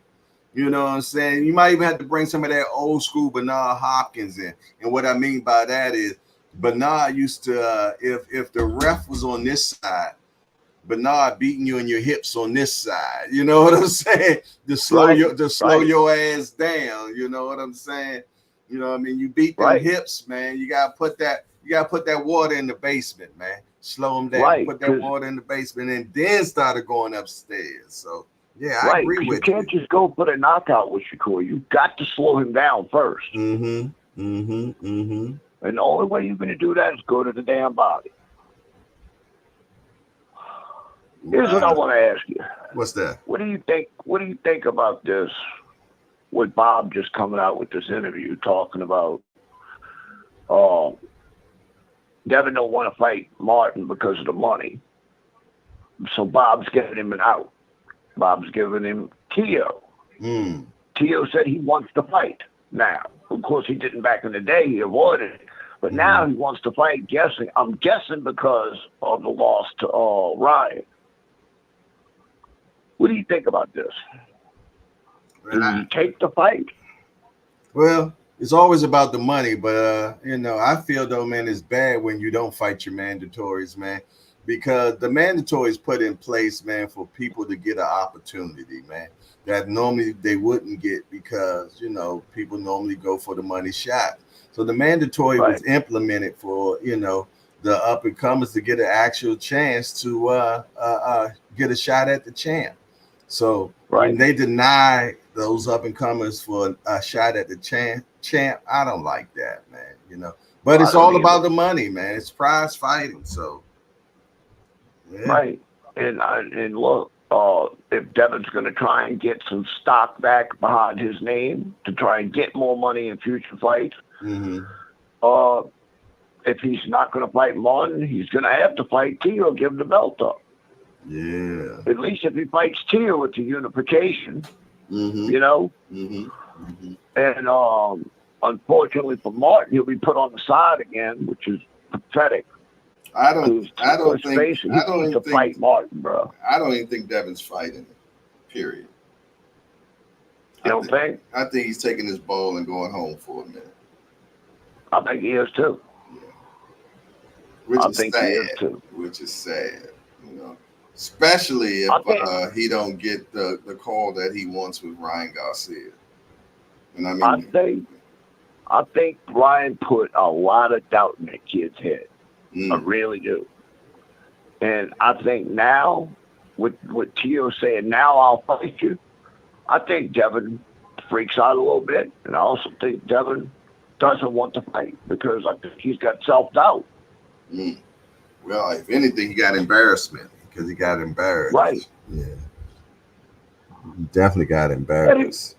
[SPEAKER 1] You know what I'm saying? You might even have to bring some of that old school Bernard Hopkins in. And what I mean by that is Bernard used to, if the ref was on this side, Bernard beating you in your hips on this side. You know what I'm saying? To slow your ass down. You know what I'm saying? You know what I mean? You beat them hips, man. You gotta put that water in the basement, man. Slow them down. Put that water in the basement and then started going upstairs. So yeah, I agree with you.
[SPEAKER 5] You can't just go for the knockout with Shakur. You've got to slow him down first. And the only way you're going to do that is go to the damn body. Here's what I want to ask you.
[SPEAKER 1] What's that?
[SPEAKER 5] What do you think? What do you think about this? With Bob just coming out with this interview talking about, Devin don't want to fight Martin because of the money, so Bob's giving him an out. Bob's giving him Teo. Teo said he wants to fight now. Of course, he didn't back in the day. He avoided it. But now he wants to fight, I'm guessing because of the loss to Ryan. What do you think about this? Do you take the fight?
[SPEAKER 1] Well, it's always about the money. But, I feel, though, man, it's bad when you don't fight your mandatories, man. Because the mandatory is put in place, man, for people to get an opportunity, man, that normally they wouldn't get because, people normally go for the money shot. So the mandatory was implemented for, the up-and-comers to get an actual chance to get a shot at the champ. So when they deny those up-and-comers for a shot at the champ, I don't like that, man, But it's all about the money, man. It's prize fighting, so. Yeah.
[SPEAKER 5] Right, and look, if Devin's going to try and get some stock back behind his name to try and get more money in future fights, if he's not going to fight Martin, he's going to have to fight Teo, give him the belt up.
[SPEAKER 1] Yeah.
[SPEAKER 5] At least if he fights Teo, it's a unification, And unfortunately for Martin, he'll be put on the side again, which is pathetic.
[SPEAKER 1] I don't think
[SPEAKER 5] fight Martin, bro.
[SPEAKER 1] I don't even think Devin's fighting. Period.
[SPEAKER 5] You don't think?
[SPEAKER 1] I think he's taking his ball and going home for a minute.
[SPEAKER 5] I think he is too.
[SPEAKER 1] Yeah. Which is sad, especially if he don't get the call that he wants with Ryan Garcia. And
[SPEAKER 5] I think Ryan put a lot of doubt in that kid's head. I really do. And I think now, with Teo saying, now I'll fight you, I think Devin freaks out a little bit. And I also think Devin doesn't want to fight because I think he's got self-doubt.
[SPEAKER 1] Well, if anything, he got embarrassment because he got embarrassed.
[SPEAKER 5] Right.
[SPEAKER 1] Yeah. He definitely got embarrassed.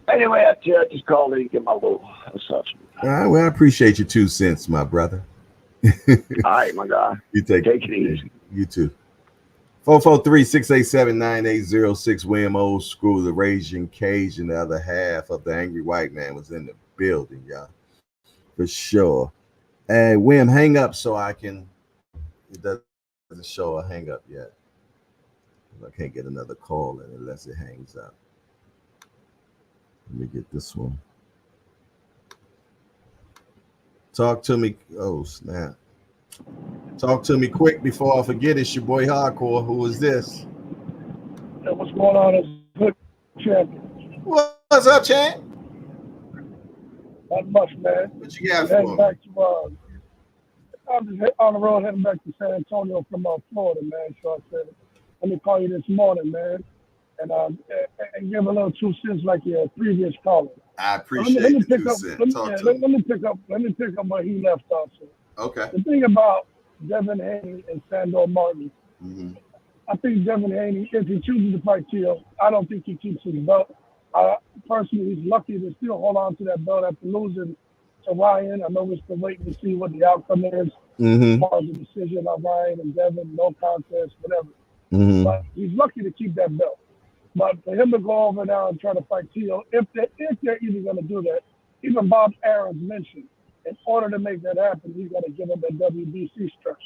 [SPEAKER 5] Anyway, I just called in to get my little assessment.
[SPEAKER 1] All right, well, I appreciate your 2 cents, my brother.
[SPEAKER 5] All right, my guy.
[SPEAKER 1] You take
[SPEAKER 5] it easy.
[SPEAKER 1] You too. 443-687-9806. William Old School, the Raging Cajun, the other half of the Angry White Man was in the building, y'all. For sure. Hey, William, hang up so I can. It doesn't show a hang up yet. I can't get another call in unless it hangs up. Let me get this one. Talk to me. Oh, snap. Talk to me quick before I forget. It's your boy Hardcore. Who is this?
[SPEAKER 6] Hey, what's going on? It's good, champion.
[SPEAKER 1] What's up, champ?
[SPEAKER 6] Not much, man.
[SPEAKER 1] What you got for me?
[SPEAKER 6] Back to I'm just on the road heading back to San Antonio from Florida, man. So I said, let me call you this morning, man, and give a little 2 cents like your previous caller.
[SPEAKER 1] I
[SPEAKER 6] So let
[SPEAKER 1] appreciate
[SPEAKER 6] me
[SPEAKER 1] the
[SPEAKER 6] pick
[SPEAKER 1] two
[SPEAKER 6] up.
[SPEAKER 1] cent. Talk to me.
[SPEAKER 6] Let me pick up where he left off. So
[SPEAKER 1] Okay.
[SPEAKER 6] the thing about Devin Haney and Sandor Martin,
[SPEAKER 1] Mm-hmm.
[SPEAKER 6] I think Devin Haney, if he chooses to fight Teal, I don't think he keeps his belt. Personally, he's lucky to still hold on to that belt after losing to Ryan. I know we're still waiting to see what the outcome is as
[SPEAKER 1] Mm-hmm.
[SPEAKER 6] far as the decision of Ryan and Devin, no contest, whatever.
[SPEAKER 1] Mm-hmm.
[SPEAKER 6] But he's lucky to keep that belt. But for him to go over now and try to fight Teal, if they're even going to do that, even Bob Aaron's mentioned, in order to make that happen, he's got to give him that WBC strap.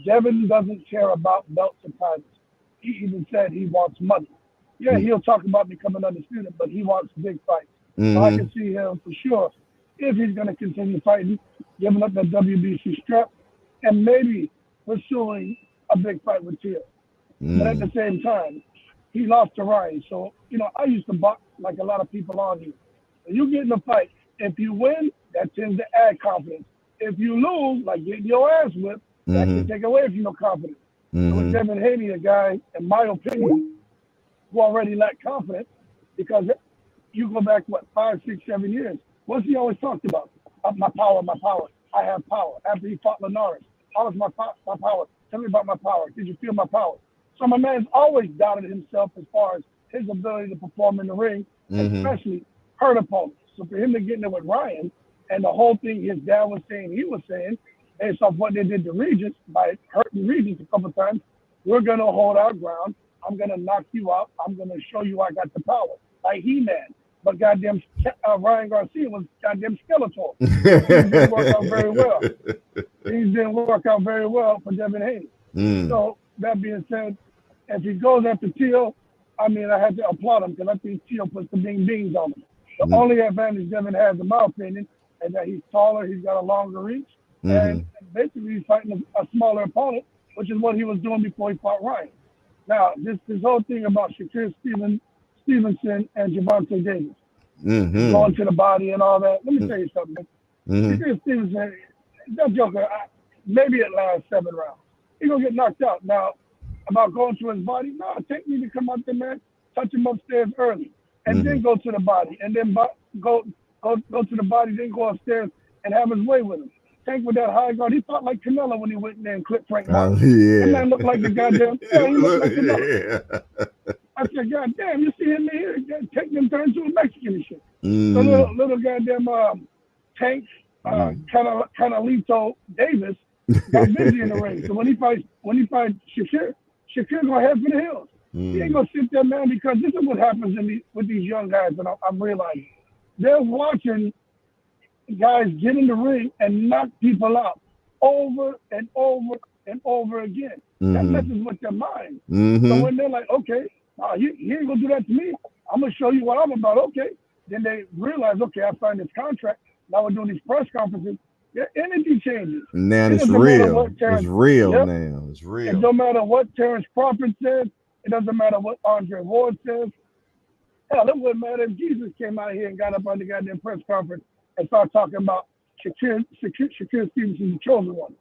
[SPEAKER 6] Devin doesn't care about belts and titles. He even said he wants money. Yeah, he'll talk about becoming undisputed, but he wants big fights. So I
[SPEAKER 1] Mm-hmm.
[SPEAKER 6] can see him for sure, if he's going to continue fighting, giving up that WBC strap, and maybe pursuing a big fight with Teal. But at the same time, he lost to Ryan. So, I used to box like a lot of people on here. When you get in a fight, if you win, that tends to add confidence. If you lose, like getting your ass whipped, that can
[SPEAKER 1] Mm-hmm.
[SPEAKER 6] take away from your confidence. So with
[SPEAKER 1] Mm-hmm.
[SPEAKER 6] Devin Haney, a guy, in my opinion, who already lacked confidence, because you go back, 5, 6, 7 years. What's he always talked about? My power, my power. I have power. After he fought Linares, how was my power? Tell me about my power. Did you feel my power? So my man's always doubted himself as far as his ability to perform in the ring,
[SPEAKER 1] Mm-hmm.
[SPEAKER 6] especially hurt opponents. So for him to get in there with Ryan and the whole thing his dad was saying, he was saying, based off what they did to Regis by hurting Regis a couple of times, we're going to hold our ground. I'm going to knock you out. I'm going to show you I got the power. Like He-Man. But goddamn, Ryan Garcia was goddamn Skeletor. So things didn't work out very well. Things didn't work out very well for Devin Haney.
[SPEAKER 1] Mm.
[SPEAKER 6] So that being said, if he goes after Teal, I mean, I had to applaud him because I think Teal put some beans on him. The
[SPEAKER 1] Mm.
[SPEAKER 6] only advantage Devin has, in my opinion, is that he's taller, he's got a longer reach,
[SPEAKER 1] Mm-hmm.
[SPEAKER 6] and basically he's fighting a smaller opponent, which is what he was doing before he fought Ryan. Now, this whole thing about Shakur Stevenson and Gervonta Davis
[SPEAKER 1] Mm-hmm.
[SPEAKER 6] going to the body and all that. Let me tell you something.
[SPEAKER 1] Mm-hmm.
[SPEAKER 6] Shakur Stevenson, that joker, maybe it lasts 7 rounds. He's going to get knocked out. Now, about going to his body, no, Tank need to come out there, man, touch him upstairs early, and
[SPEAKER 1] Mm-hmm.
[SPEAKER 6] then go to the body, and then go to the body, then go upstairs and have his way with him. Tank with that high guard, he fought like Canelo when he went in there and clipped Frank
[SPEAKER 1] Oh,
[SPEAKER 6] Martin. That
[SPEAKER 1] yeah.
[SPEAKER 6] man looked like the goddamn, yeah, he looked like Canelo.
[SPEAKER 1] Yeah.
[SPEAKER 6] I said, God damn, you see him here, Tank them turn to a Mexican and shit. So
[SPEAKER 1] Mm-hmm.
[SPEAKER 6] little goddamn Tank,
[SPEAKER 1] Mm-hmm.
[SPEAKER 6] Canalito Davis got busy in the ring. So when he fights Shakur gonna head for the hills. He ain't
[SPEAKER 1] Mm-hmm.
[SPEAKER 6] gonna sit there, man, because this is what happens with these young guys, and I'm realizing they're watching guys get in the ring and knock people out over and over and over again. That
[SPEAKER 1] Mm-hmm.
[SPEAKER 6] messes with their mind. So
[SPEAKER 1] Mm-hmm.
[SPEAKER 6] when they're like, okay, he ain't gonna do that to me. I'm gonna show you what I'm about. Okay. Then they realize, okay, I signed this contract. Now we're doing these press conferences. Their energy changes.
[SPEAKER 1] Now
[SPEAKER 6] It
[SPEAKER 1] it's
[SPEAKER 6] doesn't matter
[SPEAKER 1] real.
[SPEAKER 6] what
[SPEAKER 1] It's
[SPEAKER 6] Terrence.
[SPEAKER 1] real
[SPEAKER 6] Yep.
[SPEAKER 1] now. It's
[SPEAKER 6] It
[SPEAKER 1] real.
[SPEAKER 6] don't matter what Terrence Crawford says. It doesn't matter what Andre Ward says. Hell, it wouldn't matter if Jesus came out here and got up on the goddamn press conference and started talking about Shakur Stevenson, the chosen one.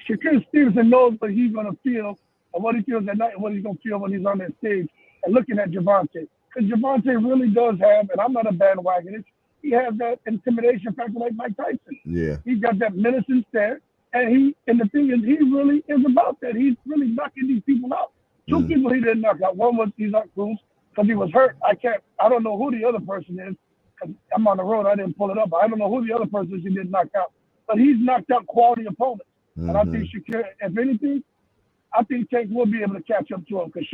[SPEAKER 6] Shakur Stevenson knows what he's going to feel and what he feels at night and what he's going to feel when he's on that stage and looking at Gervonta. Because Gervonta really does have, and I'm not a bandwagonist, he has that intimidation factor like Mike Tyson.
[SPEAKER 1] Yeah.
[SPEAKER 6] He's got that menacing stare. And the thing is, he really is about that. He's really knocking these people out. Two people he didn't knock out. One was Isaac Cruz because he was hurt. I don't know who the other person is. Cause I'm on the road. I didn't pull it up. I don't know who the other person is he didn't knock out. But he's knocked out quality opponents. And I think Shakur, if anything, I think Tank will be able to catch up to him because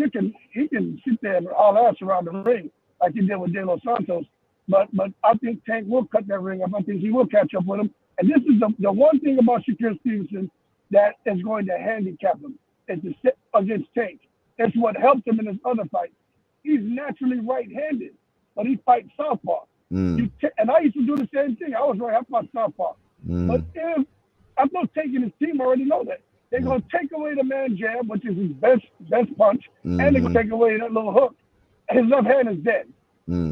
[SPEAKER 6] he can sit there and all ass around the ring like he did with De Los Santos. But I think Tank will cut that ring up. I think he will catch up with him. And this is the one thing about Shakur Stevenson that is going to handicap him is to sit against Tank. It's what helped him in his other fights. He's naturally right-handed, but he fights southpaw. And I used to do the same thing. I was right. I fought southpaw. But if I'm not taking his team, already know that they're going to take away the man jab, which is his best punch, and they're going to take away that little hook. His left hand is dead,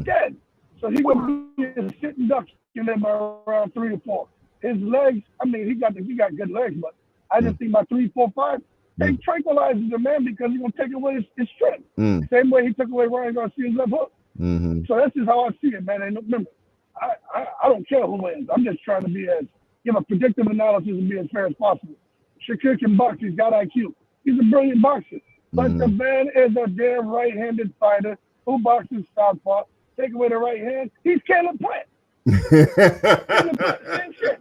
[SPEAKER 6] dead. So he's going to be a sitting duck in there by around 3 or 4. His legs, I mean, he got good legs, but I just think by 3, 4, 5, they tranquilizes the man because he's gonna take away his strength. Same way he took away Ryan Garcia's left hook. So that's just how I see it, man. And remember, I don't care who wins. I'm just trying to give a predictive analysis and be as fair as possible. Shakur can box. He's got IQ. He's a brilliant boxer. But the man is a damn right-handed fighter who boxes southpaw. Take away the right hand, he's Caleb Plant. Caleb Plant, same shit.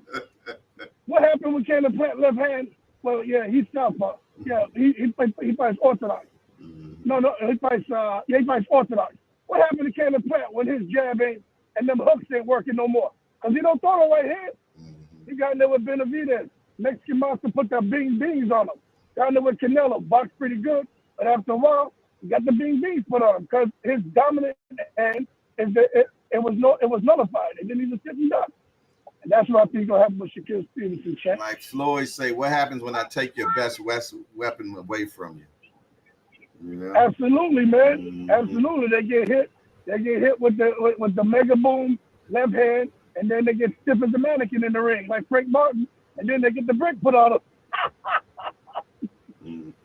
[SPEAKER 6] What happened with Caleb Plant left hand? Well, yeah, he's southpaw. Yeah, he fights orthodox. No, he fights orthodox. What happened to Caleb Plant when his jab ain't and them hooks ain't working no more? Because he don't throw the right hand. He got in there with Benavidez. Mexican monster put the bing-bings on him. Got in there with Canelo, boxed pretty good. But after a while, he got the bing-bings put on him because his dominant hand, it was nullified. It didn't even sit and done. And that's what I think will happen with Shakur Stevenson, Chet.
[SPEAKER 1] Like Floyd say, what happens when I take your best weapon away from you? You know?
[SPEAKER 6] Absolutely, man. Absolutely. They get hit. They get hit with the mega boom left hand, and then they get stiff as a mannequin in the ring, like Frank Martin, and then they get the brick put on them.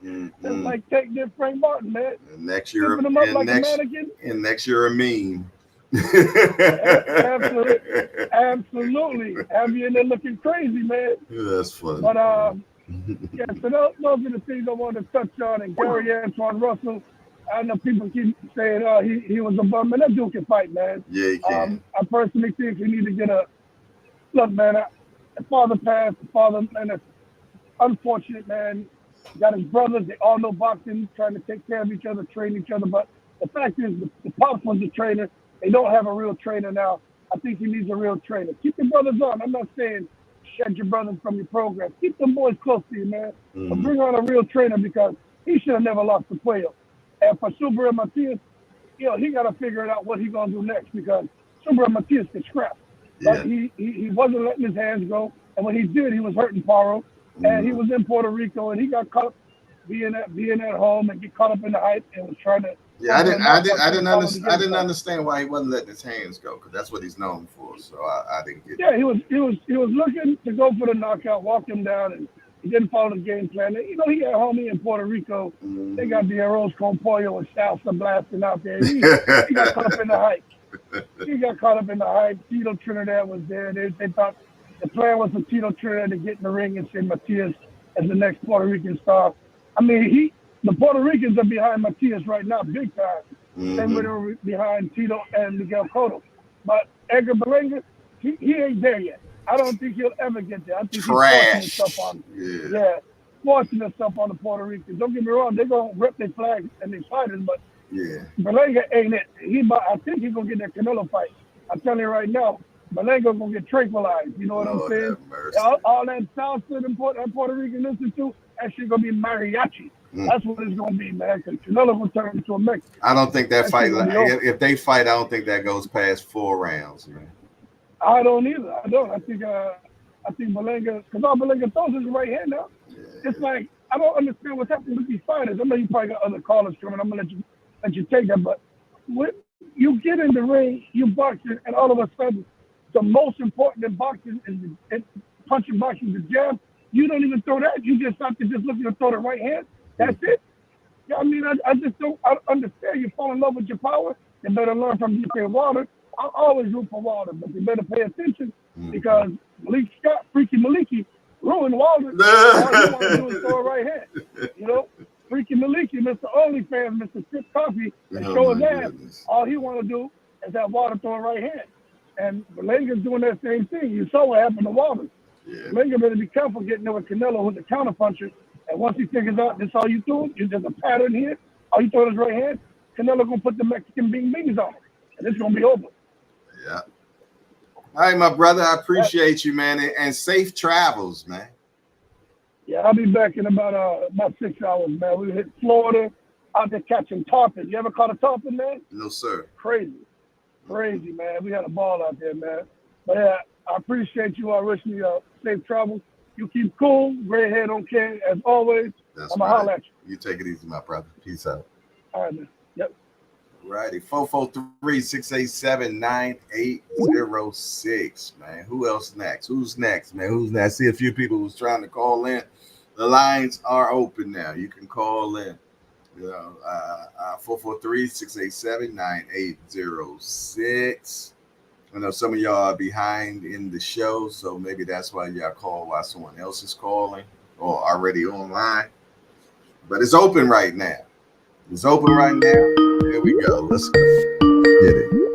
[SPEAKER 6] It's like taking this Frank Martin, man.
[SPEAKER 1] And next year,
[SPEAKER 6] him up like a mannequin.
[SPEAKER 1] And next year a meme.
[SPEAKER 6] Absolutely. Have you in there looking crazy, man?
[SPEAKER 1] Yeah, that's funny.
[SPEAKER 6] But yeah, so those are the things I wanted to touch on. And Gary Antoine Russell, I know people keep saying, he was a bum, man. That dude can fight, man.
[SPEAKER 1] Yeah, he can.
[SPEAKER 6] I personally think we need to get look, man. The father passed. The father, man, that's unfortunate, man. Got his brothers. They all know boxing, trying to take care of each other, train each other. But the fact is, the pops was the trainer. They don't have a real trainer now. I think he needs a real trainer. Keep your brothers on. I'm not saying shed your brothers from your program. Keep them boys close to you, man. But bring on a real trainer because he should have never lost the Puello. And for Subaru Matias, he got to figure it out what he's going to do next because Subaru Matias can scrap. But he wasn't letting his hands go. And when he did, he was hurting Paro. And he was in Puerto Rico, and he got caught up being at home and get caught up in the hype and was trying to.
[SPEAKER 1] Yeah, I didn't understand why he wasn't letting his hands go because that's what he's known for. So I didn't get.
[SPEAKER 6] Yeah, he was looking to go for the knockout, walk him down, and he didn't follow the game plan. He had homie in Puerto Rico. They got the arroz con pollo and salsa blasting out there. He got caught up in the hype. Tito Trinidad was there. They thought the plan was for Tito Trinidad to get in the ring and say Matias as the next Puerto Rican star. I mean, the Puerto Ricans are behind Matias right now, big time. Same way they were behind Tito and Miguel Cotto. But Edgar Berlanga, he ain't there yet. I don't think he'll ever get there. I think he's forcing himself on the Puerto Ricans. Don't get me wrong, they're going to rep their flag and their fighters, but Berlanga ain't it. I think he's going to get that Canelo fight. I'm telling you right now, Berlanga going to get tranquilized. You know what I'm saying? All that salsa and Puerto Rican listen to, that shit going to be mariachi. That's what it's going to be, man, because Canelo will turn into a Mexican.
[SPEAKER 1] I don't think that fight, if they fight, I don't think that goes past 4 rounds, man.
[SPEAKER 6] I don't either. I think Berlanga, because all Berlanga throws is right hand now. Yeah. It's like, I don't understand what's happening with these fighters. I know you probably got other callers coming. I'm going to let you take that, but when you get in the ring, you boxing, and all of a sudden, the most important in boxing is punching boxing, the jab. You don't even throw that. You just stop to just looking to throw the right hand. That's it. Yeah, I mean, I just don't understand. You fall in love with your power. You better learn from DK Wilder. I always root for Wilder, but you better pay attention because Malik Scott, Freaky Maliki, ruined Wilder. All he want to do is throw a right hand. Freaky Maliki, Mr. OnlyFans, Mr. Sip Coffee, and show his ass. All he want to do is have Wilder throw a right hand. And Berlanga's doing that same thing. You saw what happened to Wilder. Berlanga better be careful getting there with Canelo, who's a counterpuncher. And once he figures out this all you do, there's a pattern here, all you throw is right hand, Canelo going to put the Mexican bing-bings on it. And it's going to be over.
[SPEAKER 1] Yeah. All right, my brother. I appreciate you, man. And safe travels, man.
[SPEAKER 6] Yeah, I'll be back in about 6 hours, man. We hit Florida, out there catching tarpon. You ever caught a tarpon, man?
[SPEAKER 1] No, sir.
[SPEAKER 6] Crazy, man. We had a ball out there, man. But yeah, I appreciate you. I wish you safe travels. You keep cool. Gray hair don't care. As always, I'm going to holler at you.
[SPEAKER 1] You take it easy, my brother. Peace out.
[SPEAKER 6] All right, man. Yep.
[SPEAKER 1] Righty. 443-687-9806, man. Who else next? Who's next, man? I see a few people who's trying to call in. The lines are open now. You can call in. 443-687-9806. I know some of y'all are behind in the show, so maybe that's why y'all call while someone else is calling or already online. But it's open right now. It's open right now. Here we go. Let's get it.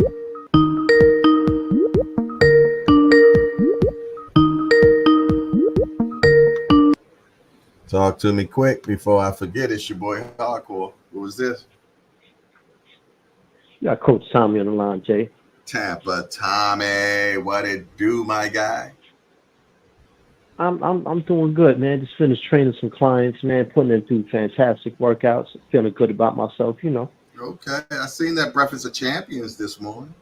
[SPEAKER 1] Talk to me quick before I forget. It's your boy Hardcore. What was this?
[SPEAKER 7] You got Coach Tommy on the line, Jay.
[SPEAKER 1] Tampa Tommy. What it do, my guy?
[SPEAKER 7] I'm doing good, man. Just finished training some clients, man, putting them through fantastic workouts, feeling good about myself.
[SPEAKER 1] Okay. I seen that Breakfast of Champions this morning.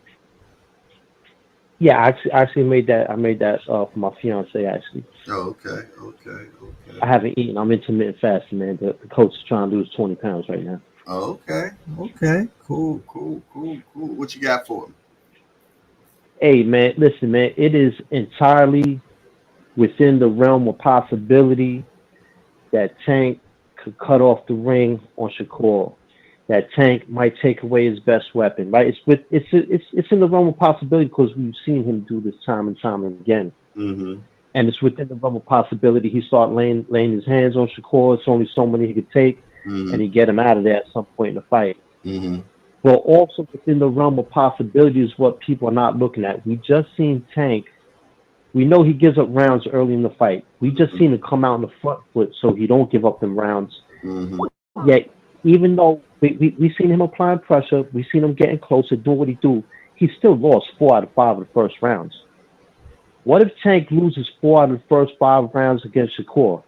[SPEAKER 7] Yeah, I actually made that. I made that for my fiance. Actually,
[SPEAKER 1] Oh, okay. Okay. Okay.
[SPEAKER 7] I haven't eaten. I'm intermittent fasting, man. The coach is trying to lose 20 pounds right now.
[SPEAKER 1] Oh, okay. Okay. Cool. Cool. Cool. Cool. What you got for me?
[SPEAKER 7] Hey, man, listen, man. It is entirely within the realm of possibility that Tank could cut off the ring on Shakur. That Tank might take away his best weapon, right? It's in the realm of possibility because we've seen him do this time and time again,
[SPEAKER 1] Mm-hmm.
[SPEAKER 7] and it's within the realm of possibility he start laying his hands on Shakur. It's only so many he could take,
[SPEAKER 1] Mm-hmm.
[SPEAKER 7] and he get him out of there at some point in the fight.
[SPEAKER 1] Mm-hmm.
[SPEAKER 7] But also within the realm of possibility is what people are not looking at. We just seen Tank. We know he gives up rounds early in the fight. We just seen him come out on the front foot so he don't give up them rounds.
[SPEAKER 1] Mm-hmm.
[SPEAKER 7] Yet, even though we seen him applying pressure, we seen him getting closer, doing what he do, he still lost 4 out of 5 of the first rounds. What if Tank loses 4 out of the first 5 rounds against Shakur?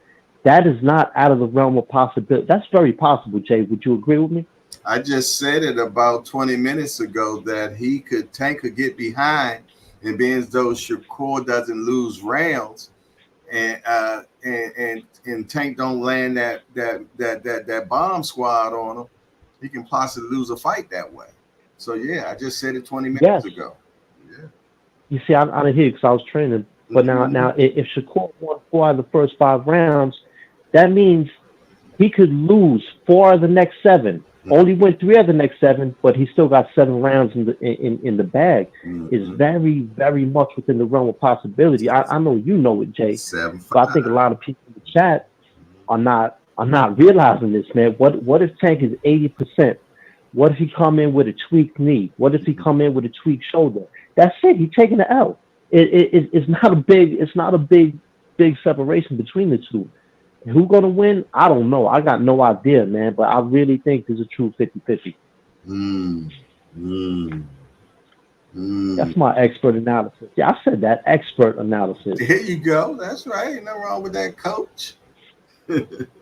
[SPEAKER 7] That is not out of the realm of possibility. That's very possible, Jay. Would you agree with me?
[SPEAKER 1] I just said it about 20 minutes ago that Tank could get behind and being as though Shakur doesn't lose rounds and Tank don't land that bomb squad on him, he can possibly lose a fight that way. So yeah, I just said it 20 minutes
[SPEAKER 7] Yes.
[SPEAKER 1] ago. Yeah.
[SPEAKER 7] You see, I didn't hear because I was training. But now, if Shakur won 4 out of the first 5 rounds, that means he could lose 4 of the next 7. Only win 3 of the next 7, but he still got 7 rounds in the bag. Is
[SPEAKER 1] Mm-hmm.
[SPEAKER 7] very very much within the realm of possibility. I know you know it, Jay,
[SPEAKER 1] Seven
[SPEAKER 7] but I think a
[SPEAKER 1] five.
[SPEAKER 7] lot of people in the chat are not realizing this, man. What if Tank is 80%? What if he come in with a tweaked knee? What if he come in with a tweaked shoulder? That's it. He's taking the L. It's not a big separation between the two. Who gonna win? I don't know. I got no idea, man. But I really think there's a true 50-50.
[SPEAKER 1] Mm. Mm. Mm.
[SPEAKER 7] That's my expert analysis. Yeah, I said that expert analysis.
[SPEAKER 1] Here you go. That's right. Ain't nothing wrong with that, coach.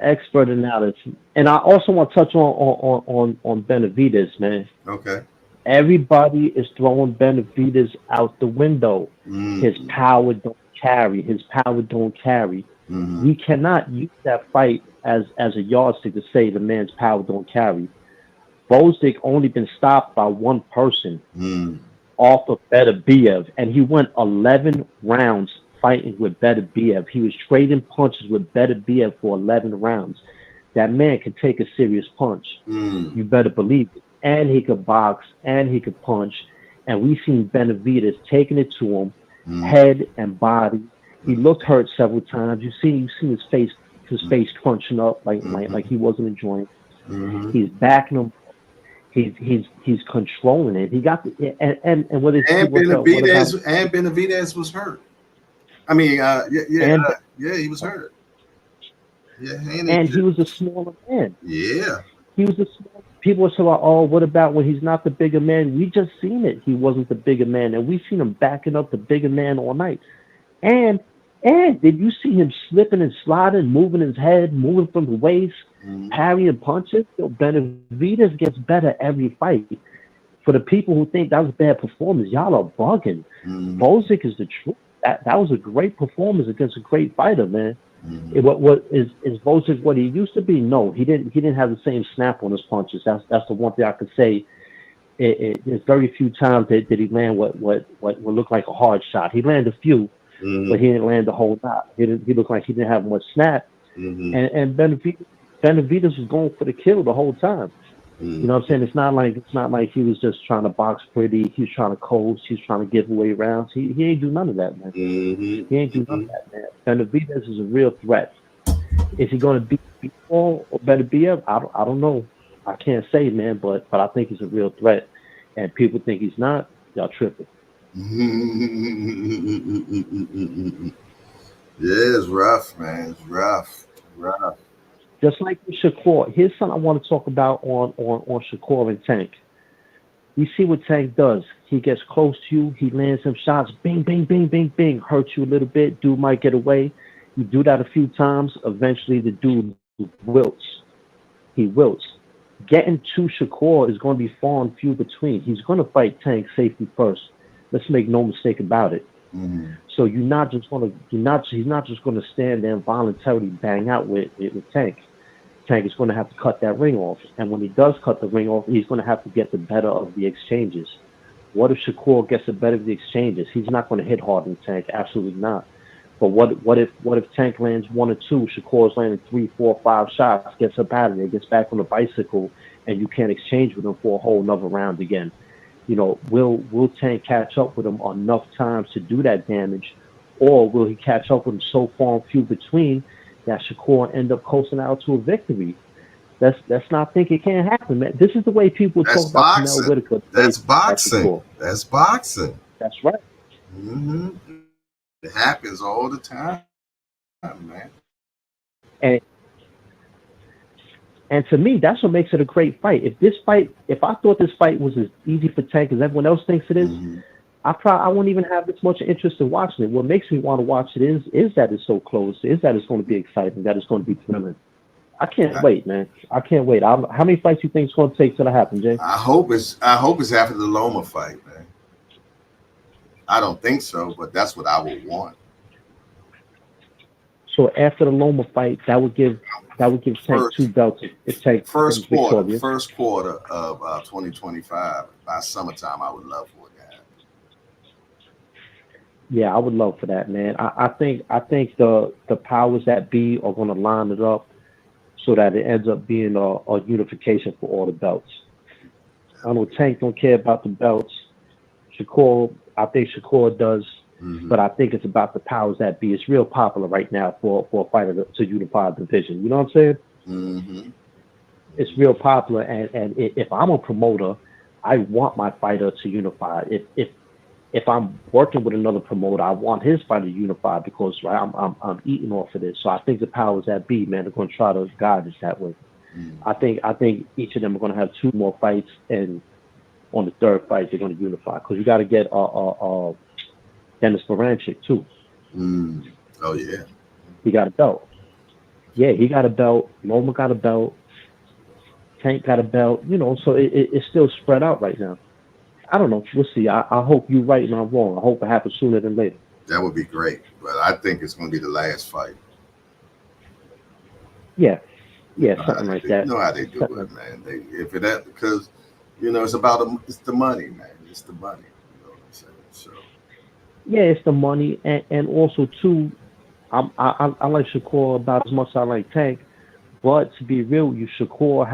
[SPEAKER 7] Expert analysis. And I also want to touch on Benavides, man.
[SPEAKER 1] Okay.
[SPEAKER 7] Everybody is throwing Benavides out the window. His
[SPEAKER 1] Mm.
[SPEAKER 7] power don't carry. His power don't carry.
[SPEAKER 1] Mm-hmm.
[SPEAKER 7] We cannot use that fight as a yardstick to say the man's power don't carry. Bozic only been stopped by one person
[SPEAKER 1] Mm.
[SPEAKER 7] off of Beterbiev, and he went 11 rounds fighting with Beterbiev. He was trading punches with Beterbiev for 11 rounds. That man can take a serious punch.
[SPEAKER 1] Mm.
[SPEAKER 7] You better believe it. And he could box, and he could punch. And we seen Benavides taking it to him,
[SPEAKER 1] Mm.
[SPEAKER 7] head and body. He looked hurt several times. You seen his face crunching up like he wasn't enjoying it.
[SPEAKER 1] Mm-hmm.
[SPEAKER 7] He's backing him. He's controlling it. He got the and what is
[SPEAKER 1] And
[SPEAKER 7] what about
[SPEAKER 1] Benavidez was hurt. I mean,
[SPEAKER 7] and
[SPEAKER 1] yeah, he was hurt. Yeah,
[SPEAKER 7] and he was a smaller man.
[SPEAKER 1] yeah.
[SPEAKER 7] He was a small. People were saying, "Oh, what about when he's not the bigger man?" We just seen it. He wasn't the bigger man, and we seen him backing up the bigger man all night. And and did you see him slipping and sliding, moving his head, moving from the waist,
[SPEAKER 1] Mm-hmm.
[SPEAKER 7] parrying punches? Yo, Benavides gets better every fight. For the people who think that was a bad performance, y'all are bugging.
[SPEAKER 1] Mm-hmm.
[SPEAKER 7] Bozic is the truth. That was a great performance against a great fighter, man.
[SPEAKER 1] Mm-hmm.
[SPEAKER 7] What is Bozic what he used to be? No, he didn't have the same snap on his punches. That's the one thing I could say. There's very few times that he land what looked like a hard shot. He landed a few,
[SPEAKER 1] Mm-hmm.
[SPEAKER 7] but he didn't land the whole lot. He looked like he didn't have much snap. And Benavidez was going for the kill the whole time. You know what I'm saying? It's not like he was just trying to box pretty. He was trying to coast. He was trying to give away rounds. He ain't do none of that, man. He ain't do none of that, man. Benavidez is a real threat. Is he going to beat Paul or Benavidez? I don't know. I can't say, man, but I think he's a real threat. And people think he's not. Y'all tripping.
[SPEAKER 1] Yeah, it's rough, man. It's rough.
[SPEAKER 7] Just like with Shakur. Here's something I want to talk about on Shakur and Tank. We see what Tank does. He gets close to you. He lands some shots. Bing, bing, bing, bing, bing. Hurts you a little bit. Dude might get away. You do that a few times. Eventually, the dude wilts. He wilts. Getting to Shakur is going to be far and few between. He's going to fight Tank safety first. Let's make no mistake about it. So he's not just going to stand there and voluntarily bang out with Tank. Tank is going to have to cut that ring off. And when he does cut the ring off, he's going to have to get the better of the exchanges. What if Shakur gets the better of the exchanges? He's not going to hit hard in Tank. Absolutely not. But what if Tank lands one or two, Shakur's landing 3, 4, 5 shots, gets up out of there, gets back on the bicycle, and you can't exchange with him for a whole another round again? You know, will Tank catch up with him enough times to do that damage, or will he catch up with him so far and few between that Shakur end up coasting out to a victory? Let's not think it can't happen, man. This is the way people talk about Canelo Whitaker.
[SPEAKER 1] That's boxing. That's boxing.
[SPEAKER 7] That's right.
[SPEAKER 1] It happens all the time, man.
[SPEAKER 7] And to me, that's what makes it a great fight. If I thought this fight was as easy for Tank as everyone else thinks it is, I wouldn't even have this much interest in watching it. What makes me want to watch it is that it's so close, is that it's going to be exciting, that it's going to be thrilling. I can't wait, man. I can't wait. How many fights do you think it's going to take till it happens, Jay?
[SPEAKER 1] I hope it's after the Loma fight, man. I don't think so, but that's what I would want.
[SPEAKER 7] So after the Loma fight, that would give Tank 2 belts. If Tank
[SPEAKER 1] first quarter of 2025 by summertime, I would love for it to happen.
[SPEAKER 7] Yeah, I would love for that, man. I think the powers that be are going to line it up so that it ends up being a unification for all the belts. I know Tank don't care about the belts. I think Shakur does, but I think it's about the powers that be. It's real popular right now for a fighter to unify the division. You know what I'm saying? It's real popular, and if I'm a promoter, I want my fighter to unify. If I'm working with another promoter, I want his fighter to unify because right, I'm eating off of this. So I think the powers that be, man, are going to try to guide us that way. I think each of them are going to have 2 more fights, and on the 3rd fight they're going to unify because you got to get Dennis Baranchyk too.
[SPEAKER 1] Oh yeah,
[SPEAKER 7] he got a belt. Yeah, he got a belt. Loma got a belt. Tank got a belt. You know, so it's still spread out right now. I don't know. We'll see. I hope you're right and I'm wrong. I hope it happens sooner than later.
[SPEAKER 1] That would be great, but I think it's going to be the last fight.
[SPEAKER 7] Yeah, something like that.
[SPEAKER 1] You know how they do it, man. Because it's about it's the money, man. It's the money. You know what I'm saying? So.
[SPEAKER 7] Yeah, it's the money, and also too, I like Shakur about as much as I like Tank, but to be real with you, Shakur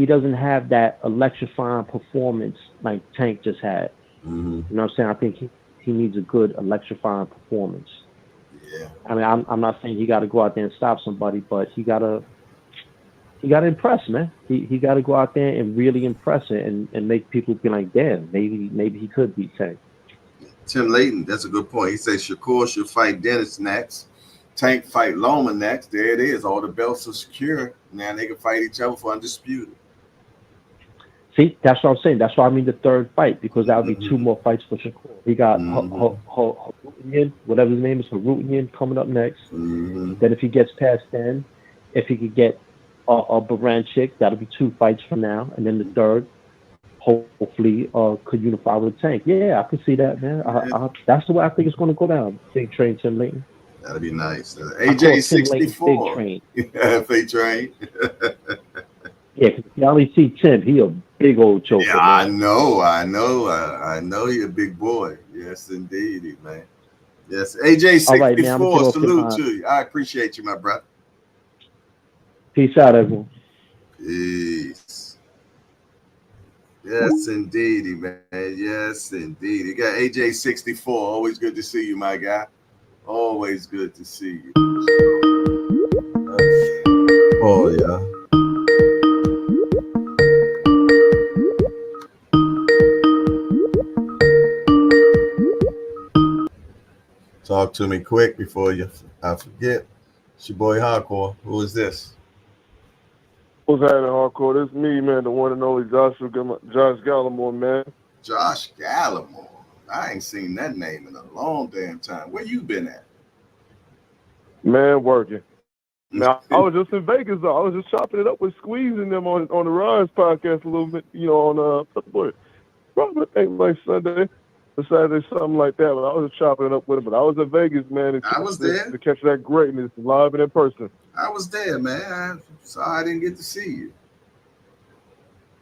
[SPEAKER 7] doesn't have that electrifying performance like Tank just had. You know what I'm saying? I think he needs a good electrifying performance.
[SPEAKER 1] Yeah.
[SPEAKER 7] I mean, I'm not saying he got to go out there and stop somebody, but he got to impress, man. He got to go out there and really impress it and make people be like, damn, maybe he could beat Tank.
[SPEAKER 1] Tim Layton, that's a good point. He says Shakur should fight Dennis next. Tank fight Loma next. There it is. All the belts are secure. Now they can fight each other for undisputed.
[SPEAKER 7] See, that's what I'm saying. That's why I mean the 3rd fight, because that would be 2 more fights for Shakur. He got Harutinian, whatever his name is, Harutinian coming up next. Then if he gets past then, if he could get a Baranchyk, that'll be 2 fights from now. And then the 3rd, hopefully, could unify with Tank. Yeah, I can see that, man. That's the way I think it's going to go down. Big Train Tim Layton.
[SPEAKER 1] That'll be nice. AJ64.
[SPEAKER 7] Big Train.
[SPEAKER 1] Yeah, Big Train.
[SPEAKER 7] Yeah, because you only see Tim. He a big old choker.
[SPEAKER 1] Yeah,
[SPEAKER 7] man.
[SPEAKER 1] I know. He a big boy. Yes, indeed, man. Yes, AJ
[SPEAKER 7] All right, man. I'm gonna
[SPEAKER 1] 64.
[SPEAKER 7] get off to
[SPEAKER 1] Salute
[SPEAKER 7] my
[SPEAKER 1] to you. I appreciate you, my brother.
[SPEAKER 7] peace out, everyone.
[SPEAKER 1] Peace. Yes, indeedy, man. Yes, indeed. You got AJ 64. Always good to see you, my guy. Always good to see you. Oh, yeah. Talk to me quick before I forget. It's your boy Hardcore. Who is this?
[SPEAKER 8] What's happening, hardcore? This is me, man, the one and only Josh Gallimore, man.
[SPEAKER 1] Josh Gallimore. I ain't seen that name in a long damn time. Where you been at?
[SPEAKER 8] Man, working. Man, I was just in Vegas though. I was just chopping it up with squeezing them on the Rise podcast a little bit, on probably I think like Sunday or Saturday, something like that. But I was just chopping it up with them. But I was in Vegas, man,
[SPEAKER 1] I was there.
[SPEAKER 8] to catch that greatness live and in person.
[SPEAKER 1] I was there, man. I'm sorry I didn't get to see you.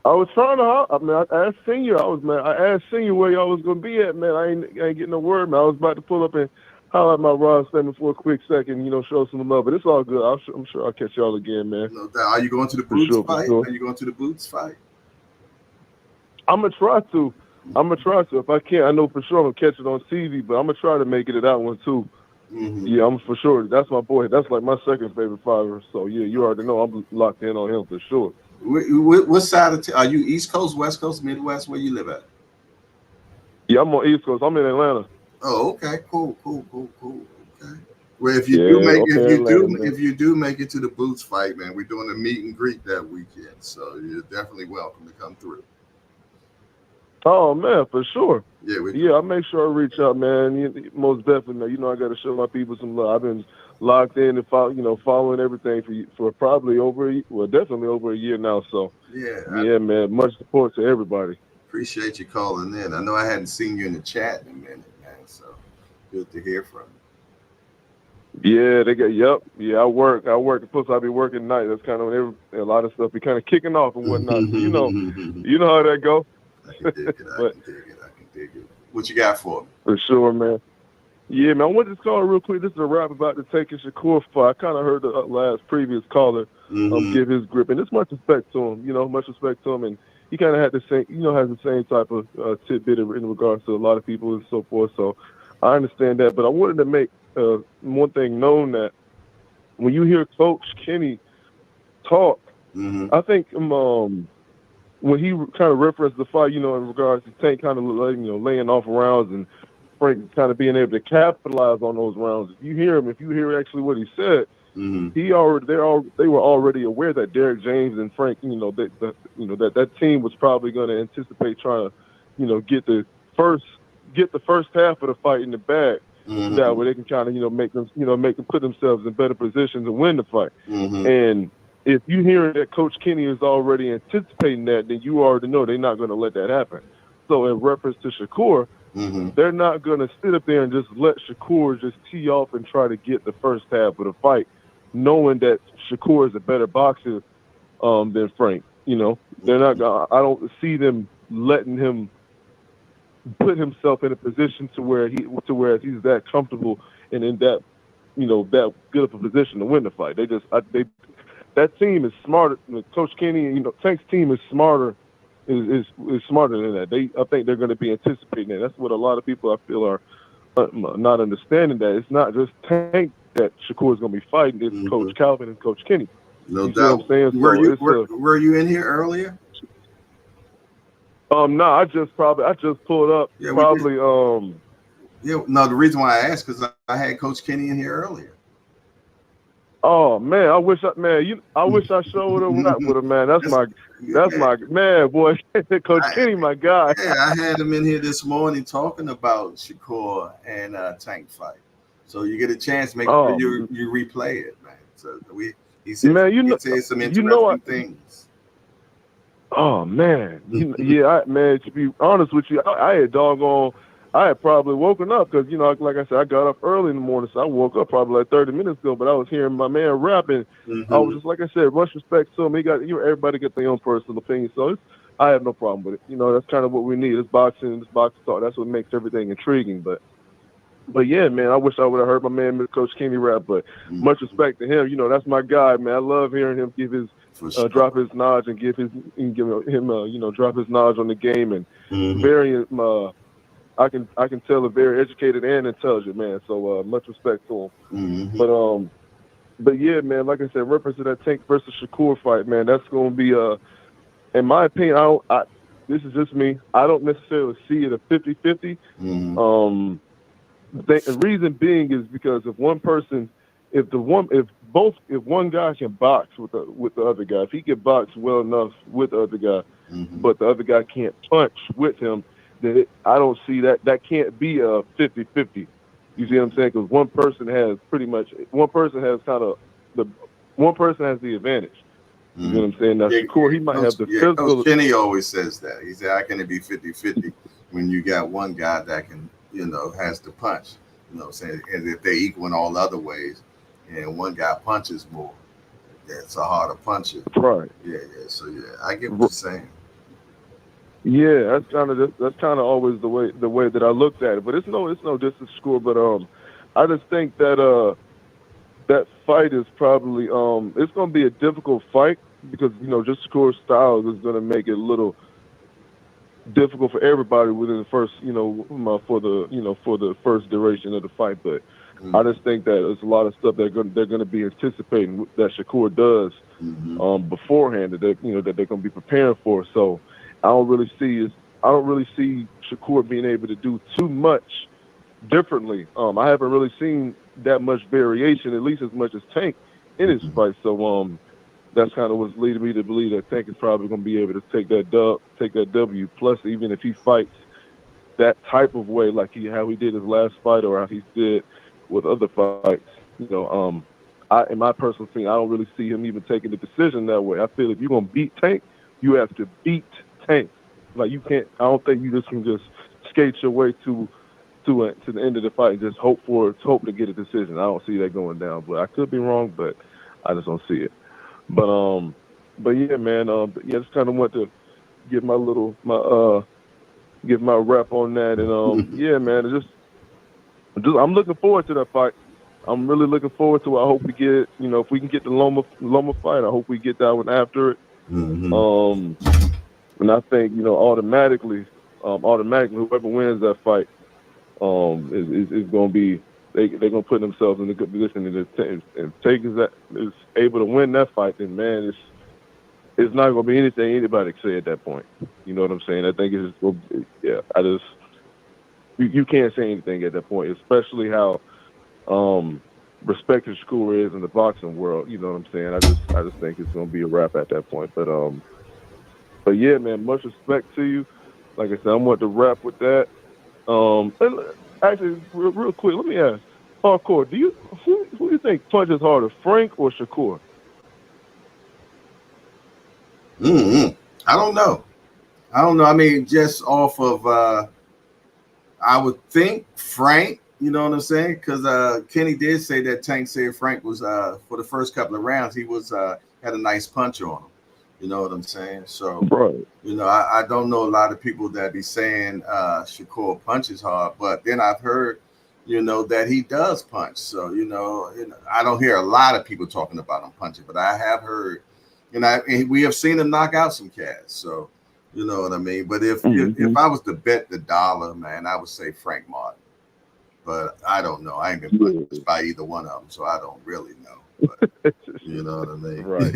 [SPEAKER 8] I was trying to. I mean, I asked Senior. I asked Senior where y'all was gonna be at, man. I ain't getting no word, man. I was about to pull up and holler at my Rod statement for a quick second, show some love. But it's all good. I'm sure I'll catch y'all again, man.
[SPEAKER 1] No doubt. Are you going to the
[SPEAKER 8] For
[SPEAKER 1] Boots
[SPEAKER 8] sure,
[SPEAKER 1] fight?
[SPEAKER 8] sure.
[SPEAKER 1] Are you going to the Boots fight?
[SPEAKER 8] I'm gonna try to. If I can't, I know for sure I'm gonna catch it on TV. But I'm gonna try to make it to that one too.
[SPEAKER 1] Mm-hmm.
[SPEAKER 8] Yeah, I'm for sure. That's my boy. That's like my second favorite fighter. So yeah, you already know I'm locked in on him for sure.
[SPEAKER 1] What side of are you? East Coast, West Coast, Midwest? Where you live at?
[SPEAKER 8] Yeah, I'm on East Coast. I'm in Atlanta.
[SPEAKER 1] Oh, okay, cool. Okay. Well, if you do
[SPEAKER 8] Yeah,
[SPEAKER 1] make
[SPEAKER 8] okay, Atlanta, man.
[SPEAKER 1] if you do make it to the Boots fight, man, we're doing a meet and greet that weekend, so you're definitely welcome to come through.
[SPEAKER 8] Oh man, for sure.
[SPEAKER 1] Yeah,
[SPEAKER 8] I'll make sure I reach out, man. Most definitely. I got to show my people some love. I've been locked in and following everything for probably definitely over a year now. So yeah, man, much support to everybody.
[SPEAKER 1] Appreciate you calling in. I know I hadn't seen you in the chat in a minute, man. So good to hear from
[SPEAKER 8] you. Yeah, Yep. Yeah, I work. Plus, I be working night. That's kind of a lot of stuff be kind of kicking off and whatnot. So you know how that go.
[SPEAKER 1] I can dig it. I can dig it. What you got for me?
[SPEAKER 8] For sure, man. Yeah, man. I want to just call real quick. This is a rap about the taking Shakur fight. I kind of heard the last previous caller give his grip, and it's much respect to him. Much respect to him, and he kind of had the same, has the same type of tidbit in regards to a lot of people and so forth. So I understand that, but I wanted to make one thing known that when you hear Coach Kenny talk, I think when he kind of referenced the fight, in regards to Tank kind of laying off rounds and Frank kind of being able to capitalize on those rounds. If you hear actually what he said, they were already aware that Derek James and Frank, that team was probably going to anticipate trying to, get the first half of the fight in the bag. That way they can kind of, make them put themselves in better position to win the fight. And if you hear that Coach Kenny is already anticipating that, then you already know they're not going to let that happen. So in reference to Shakur, they're not going to sit up there and just let Shakur just tee off and try to get the first half of the fight, knowing that Shakur is a better boxer than Frank. They're not going. I don't see them letting him put himself in a position to where he's that comfortable and in that that good of a position to win the fight. That team is smarter. Coach Kenny, Tank's team is smarter. Is smarter than that. I think they're going to be anticipating that. That's what a lot of people I feel are not understanding. That it's not just Tank that Shakur is going to be fighting. It's Coach Calvin and Coach Kenny.
[SPEAKER 1] No
[SPEAKER 8] you
[SPEAKER 1] doubt.
[SPEAKER 8] See what I'm saying?
[SPEAKER 1] Were you in here earlier?
[SPEAKER 8] No, I just pulled up.
[SPEAKER 1] Yeah,
[SPEAKER 8] probably.
[SPEAKER 1] Yeah. No, the reason why I asked because I had Coach Kenny in here earlier.
[SPEAKER 8] Oh man, I wish I showed up with him, man. That's my man, boy. Coach Kenny, my guy.
[SPEAKER 1] Yeah, I had him in here this morning talking about Shakur and Tank fight. So you get a chance, make sure you replay it, man. So he said,
[SPEAKER 8] man,
[SPEAKER 1] he said some interesting things.
[SPEAKER 8] Oh man, man. To be honest with you, I had probably woken up because like I said, I got up early in the morning, so I woke up probably like 30 minutes ago. But I was hearing my man rapping. I was just like I said, much respect to him. He got everybody get their own personal opinion, so I have no problem with it. That's kind of what we need. It's boxing, talk. That's what makes everything intriguing. But But yeah, man, I wish I would have heard my man, Coach Kenny rap. But much respect to him. That's my guy, man. I love hearing him give his drop his knowledge and give him drop his knowledge on the game and very I can tell a very educated and intelligent man. So much respect to him. But yeah, man, like I said, reference to that Tank versus Shakur fight, man, that's going to be in my opinion, this is just me. I don't necessarily see it a 50-50. The reason being is because if one guy can box with the other guy, if he can box well enough with the other guy, but the other guy can't punch with him, then I don't see that can't be a 50-50. You see what I'm saying? Because one person has the advantage. You know what I'm saying? Now, Shakur, he might have the physical.
[SPEAKER 1] Coach Kenny always says that. He said, how can it be 50-50 when you got one guy that can, has to punch? You know what I'm saying? And if they're equal in all other ways, and one guy punches more, it's a harder puncher.
[SPEAKER 8] Right.
[SPEAKER 1] Yeah. So, I get what you're saying.
[SPEAKER 8] Yeah, that's kind of always the way that I looked at it. But it's no distance score. But I just think that that fight is probably it's going to be a difficult fight because just Shakur's style is going to make it a little difficult for everybody within the first for the first duration of the fight. But I just think that there's a lot of stuff they're going to be anticipating that Shakur does beforehand that they're going to be preparing for. So I don't really see Shakur being able to do too much differently. I haven't really seen that much variation, at least as much as Tank in his fight. So that's kind of what's leading me to believe that Tank is probably going to be able to take that W. Plus, even if he fights that type of way, like how he did his last fight or how he did with other fights, in my personal opinion, I don't really see him even taking the decision that way. I feel if you're going to beat Tank, you have to beat Tank. Like you can't. I don't think you just can just skate your way to the end of the fight and just hope to get a decision. I don't see that going down, but I could be wrong, but I just don't see it. But yeah, man. Just kind of want to give my rep on that, and yeah, man. I'm looking forward to that fight. I'm really looking forward to it. I hope we get, if we can get the Loma fight, I hope we get that one after it. And I think, automatically, whoever wins that fight, is going to be they're going to put themselves in a good position. And if Tank is able to win that fight, then man, it's not going to be anything anybody can say at that point. You know what I'm saying? I think it's just going to be, you can't say anything at that point, especially how respected Shakur is in the boxing world. You know what I'm saying? I just think it's going to be a wrap at that point. But yeah, man, much respect to you. Like I said, I want to wrap with that. Actually, real quick, let me ask, Hardcore, who do you think punches harder, Frank or Shakur?
[SPEAKER 1] I don't know. I mean, just off of, I would think Frank. You know what I'm saying? Because Kenny did say that Tank said Frank was for the first couple of rounds he was had a nice punch on him. You know what I'm saying? So,
[SPEAKER 8] right.
[SPEAKER 1] I don't know a lot of people that be saying Shakur punches hard, but then I've heard, that he does punch. So, I don't hear a lot of people talking about him punching, but I have heard, and we have seen him knock out some cats. So, you know what I mean? But if I was to bet the dollar, man, I would say Frank Martin. But I don't know. I ain't been punched by either one of them, so I don't really know. But, you know what I mean?
[SPEAKER 8] Right.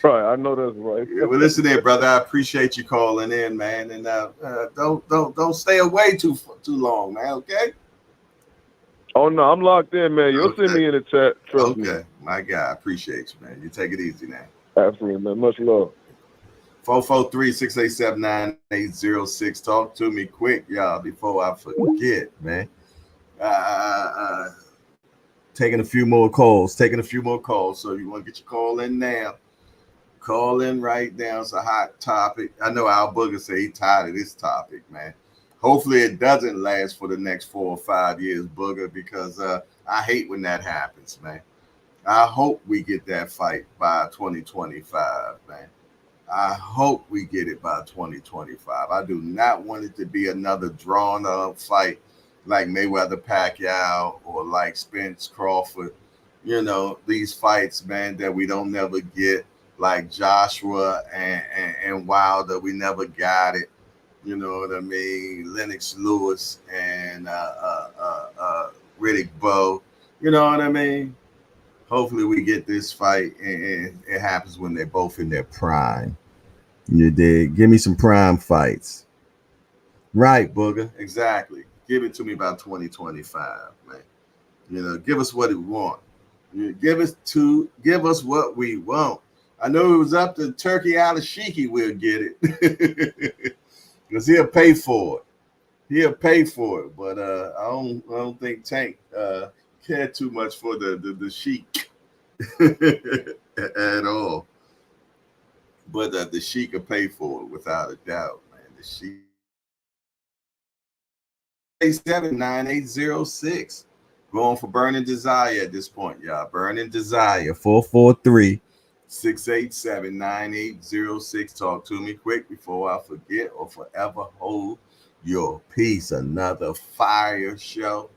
[SPEAKER 8] Right. I know that's right.
[SPEAKER 1] Yeah, well, listen there, brother. I appreciate you calling in, man. And don't stay away too long, man. Okay.
[SPEAKER 8] Oh no, I'm locked in, man. You'll see me in the chat. Trust me.
[SPEAKER 1] Okay, my guy. I appreciate you, man. You take it easy now.
[SPEAKER 8] Absolutely, man. Much love.
[SPEAKER 1] 443-687-9806. Talk to me quick, y'all, before I forget, man. Taking a few more calls. So you want to get your call in now? Call in right now. It's a hot topic. I know Al Booger say he's tired of this topic, man. Hopefully it doesn't last for the next 4 or 5 years, Booger, because I hate when that happens, man. I hope we get that fight by 2025, man. I hope we get it by 2025. I do not want it to be another drawn-up fight like Mayweather Pacquiao or like Spence Crawford. These fights, man, that we don't never get, like Joshua and Wilder, we never got it. You know what I mean? Lennox Lewis and Riddick Bowe. You know what I mean? Hopefully we get this fight, and it happens when they're both in their prime. You dig? Give me some prime fights. Right, Booger. Exactly. Give it to me about 2025, man. Give us what we want. Give us what we want. I know it was up to Turkey Alashiki, we'll get it. Because he'll pay for it. He'll pay for it. But I don't think Tank cared too much for the Sheik at all. But the Sheik will pay for it without a doubt, man. The Sheik. 879-806. Going for Burning Desire at this point, y'all. Burning Desire, 443-687-9806. Talk to me quick before I forget or forever hold your peace. Another fire show.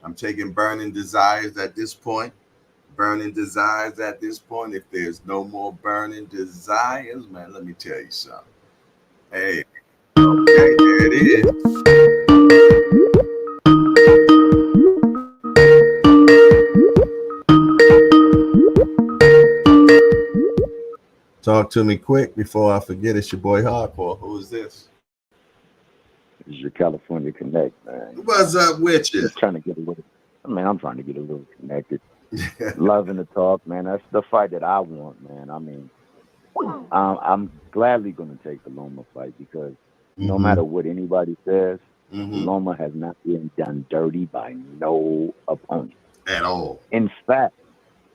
[SPEAKER 1] I'm taking Burning Desires at this point. Burning Desires at this point. If there's no more Burning Desires, man, let me tell you something. Hey, okay, there it is. Talk to me quick before I forget. It's your boy Hardcore. Who is this?
[SPEAKER 9] This is your California Connect, man.
[SPEAKER 1] What's up with you?
[SPEAKER 9] Just trying to get a little. I'm trying to get a little connected. Loving the talk, man. That's the fight that I want, man. I'm gladly going to take the Loma fight because no matter what anybody says, Loma has not been done dirty by no opponent
[SPEAKER 1] at all.
[SPEAKER 9] In fact,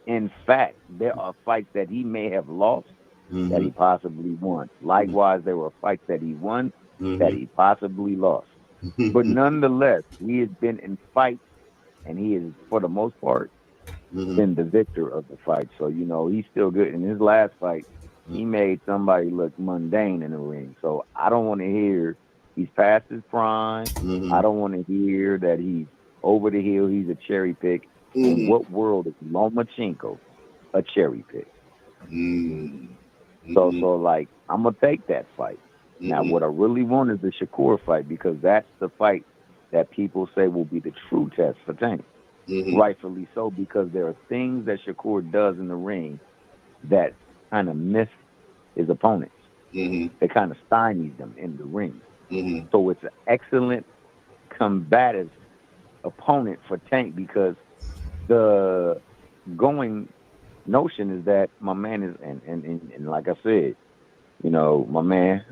[SPEAKER 9] there are fights that he may have lost that he possibly won. Likewise, there were fights that he won that he possibly lost. But nonetheless, he has been in fights, and he is, for the most part, been the victor of the fight. So, he's still good. In his last fight, he made somebody look mundane in the ring. So I don't want to hear he's past his prime. I don't want to hear that he's over the hill, he's a cherry pick. In what world is Lomachenko a cherry pick? So like, I'm going to take that fight. Now, what I really want is the Shakur fight because that's the fight that people say will be the true test for Tank. Rightfully so, because there are things that Shakur does in the ring that kind of miss his opponents. They kind of stymies them in the ring. So it's an excellent combative opponent for Tank because the going notion is that my man is, and like I said, my man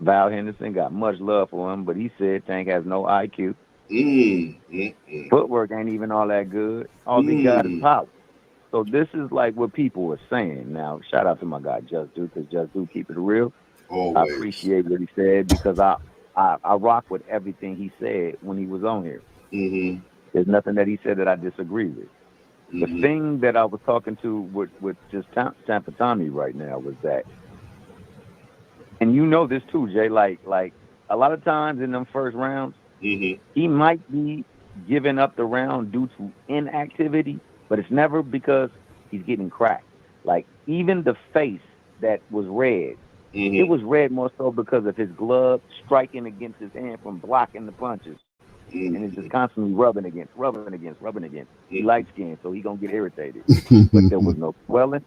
[SPEAKER 9] Val Henderson got much love for him, but he said Tank has no IQ. Footwork ain't even all that good. All he got is power. So this is like what people are saying. Now, shout out to my guy Just Do, because Just Do keep it real.
[SPEAKER 1] Always.
[SPEAKER 9] I appreciate what he said because I rock with everything he said when he was on here. There's nothing that he said that I disagree with. The thing that I was talking to with just Tampa Tommy right now was that, and you know this too, Jay, like a lot of times in them first rounds, he might be giving up the round due to inactivity, but it's never because he's getting cracked. Like, even the face that was red, it was red more so because of his glove striking against his hand from blocking the punches. And it's just constantly rubbing against. He light skinned, so he gonna get irritated. But there was no swelling,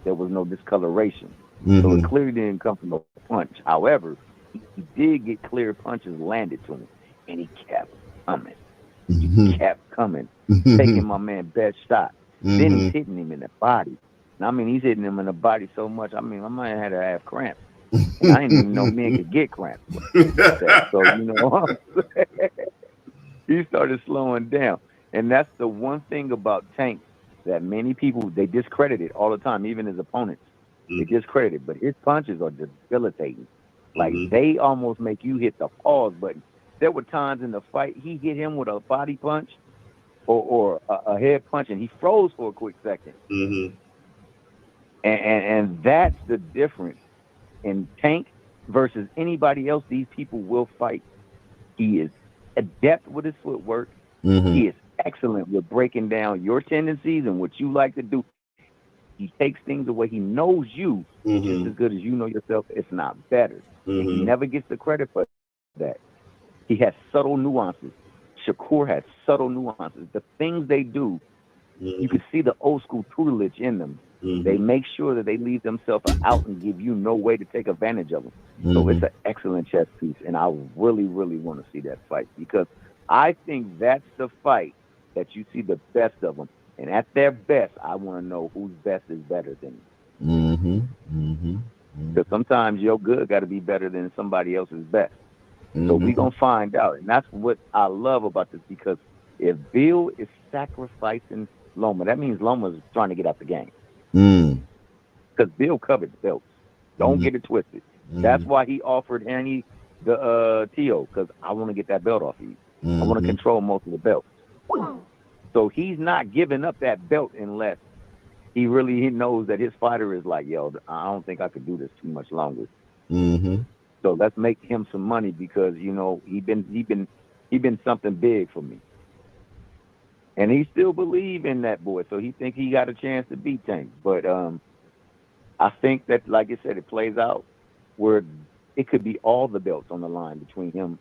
[SPEAKER 9] there was no discoloration. So it clearly didn't come from a punch. However, he did get clear punches landed to him, and he kept coming. He kept coming, taking my man best shot. Then he's hitting him in the body. And he's hitting him in the body so much. My man had to have cramps. And I didn't even know men could get cramps. So, he started slowing down. And that's the one thing about Tank that many people, they discredit it all the time, even his opponents. They discredit it. But his punches are debilitating. Like, they almost make you hit the pause button. There were times in the fight, he hit him with a body punch or a head punch, and he froze for a quick second. And that's the difference in Tank versus anybody else these people will fight. He is adept with his footwork. He is excellent with breaking down your tendencies and what you like to do. He takes things away. He knows you just as good as you know yourself, if not better. And he never gets the credit for that. He has subtle nuances. Shakur has subtle nuances. The things they do, you can see the old school tutelage in them. They make sure that they leave themselves out and give you no way to take advantage of them. So it's an excellent chess piece, and I really, really want to see that fight because I think that's the fight that you see the best of them. And at their best, I want to know whose best is better than you. Because sometimes your good got to be better than somebody else's best. So we're going to find out. And that's what I love about this because if Bill is sacrificing Loma, that means Loma's trying to get out the game. Because Bill covered the belts. Don't get it twisted. That's why he offered Annie the Tio, because I want to get that belt off of you. I want to control most of the belts. So he's not giving up that belt unless he knows that his fighter is like, yo, I don't think I could do this too much longer. So let's make him some money because he been something big for me, and he still believe in that boy. So he think he got a chance to beat Tank. But I think that, like I said, it plays out where it could be all the belts on the line between him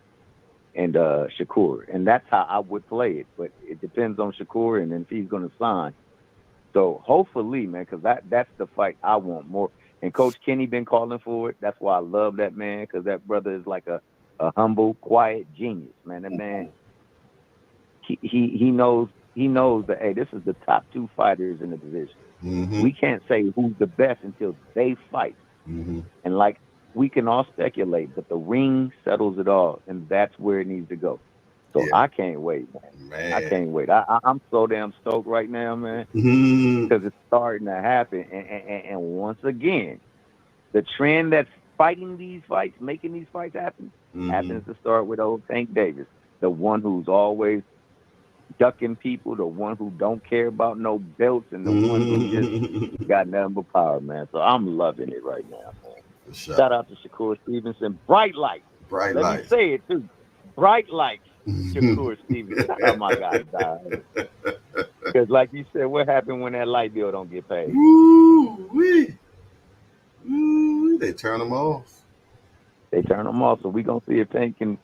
[SPEAKER 9] and Shakur, and that's how I would play it. But it depends on Shakur and if he's going to sign. So hopefully, man, because that's the fight I want more. And Coach Kenny been calling for it. That's why I love that man, because that brother is like a humble, quiet genius, man. That man, he knows that, hey, this is the top two fighters in the division. We can't say who's the best until they fight. And like, we can all speculate, but the ring settles it all, and that's where it needs to go. So I can't wait, man. I can't wait. I'm so damn stoked right now, man, because it's starting to happen. And once again, the trend that's fighting these fights, making these fights happen, happens to start with old Tank Davis, the one who's always ducking people, the one who don't care about no belts, and the one who just got nothing but power, man. So I'm loving it right now, man. Shout out to Shakur Stevenson. Bright light. Let me say it too. Bright lights. Shakur Stevenson. Oh my God, because like you said, what happened when that light bill don't get paid?
[SPEAKER 1] They turn them off.
[SPEAKER 9] They turn them off. So we gonna see if they can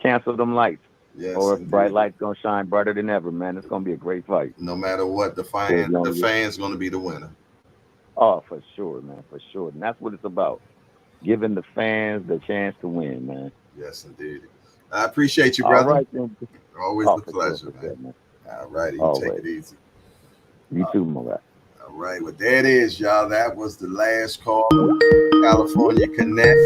[SPEAKER 9] cancel them lights.
[SPEAKER 1] Yes,
[SPEAKER 9] or if bright lights gonna shine brighter than ever, man. It's gonna be a great fight.
[SPEAKER 1] No matter what, the fans gonna be the winner.
[SPEAKER 9] Oh, for sure, man, for sure. And that's what it's about. Giving the fans the chance to win, man.
[SPEAKER 1] Yes, indeed. I appreciate you, brother.
[SPEAKER 9] All right, then.
[SPEAKER 1] Always a pleasure, man. All righty, you take it easy.
[SPEAKER 9] You too, my guy.
[SPEAKER 1] All right, well, there it is, y'all. That was the last call. California Connect.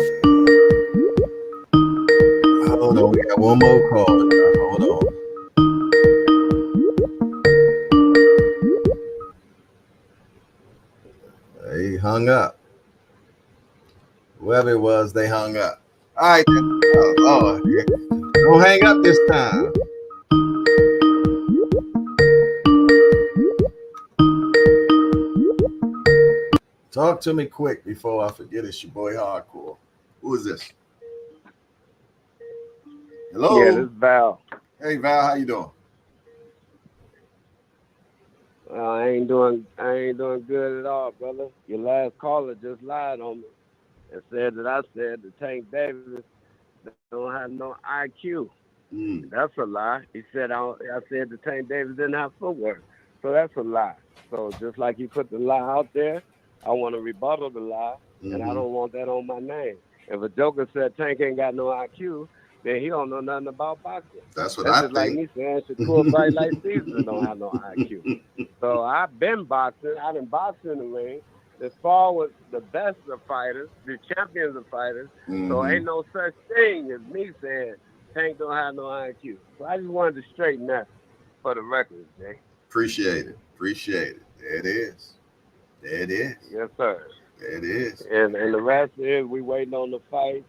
[SPEAKER 1] Hold on, we got one more call. Hold on. They hung up. Whoever it was, they hung up. All right. Oh, don't hang up this time. Talk to me quick before I forget it's your boy Hardcore. Who is this? Hello?
[SPEAKER 10] Yeah, this is Val.
[SPEAKER 1] Hey, Val, how you doing?
[SPEAKER 10] I ain't doing good at all, brother. Your last caller just lied on me and said that I said that Tank Davis don't have no IQ. That's a lie. He said I said that Tank Davis didn't have footwork. So that's a lie. So just like he put the lie out there, I want to rebuttal the lie, and I don't want that on my name. If a joker said Tank ain't got no IQ, then he don't know nothing about boxing.
[SPEAKER 1] That's
[SPEAKER 10] I think. Just like me saying Shakur Bright Light Stevenson don't have no IQ. So I've been boxing. I've been boxing in the ring. As far with the best of fighters, the champions of fighters. So ain't no such thing as me saying Tank don't have no IQ. So I just wanted to straighten that for the record, Jay.
[SPEAKER 1] Appreciate it. There it is.
[SPEAKER 10] Yes, sir.
[SPEAKER 1] There it is.
[SPEAKER 10] And the rest is we waiting on the fight.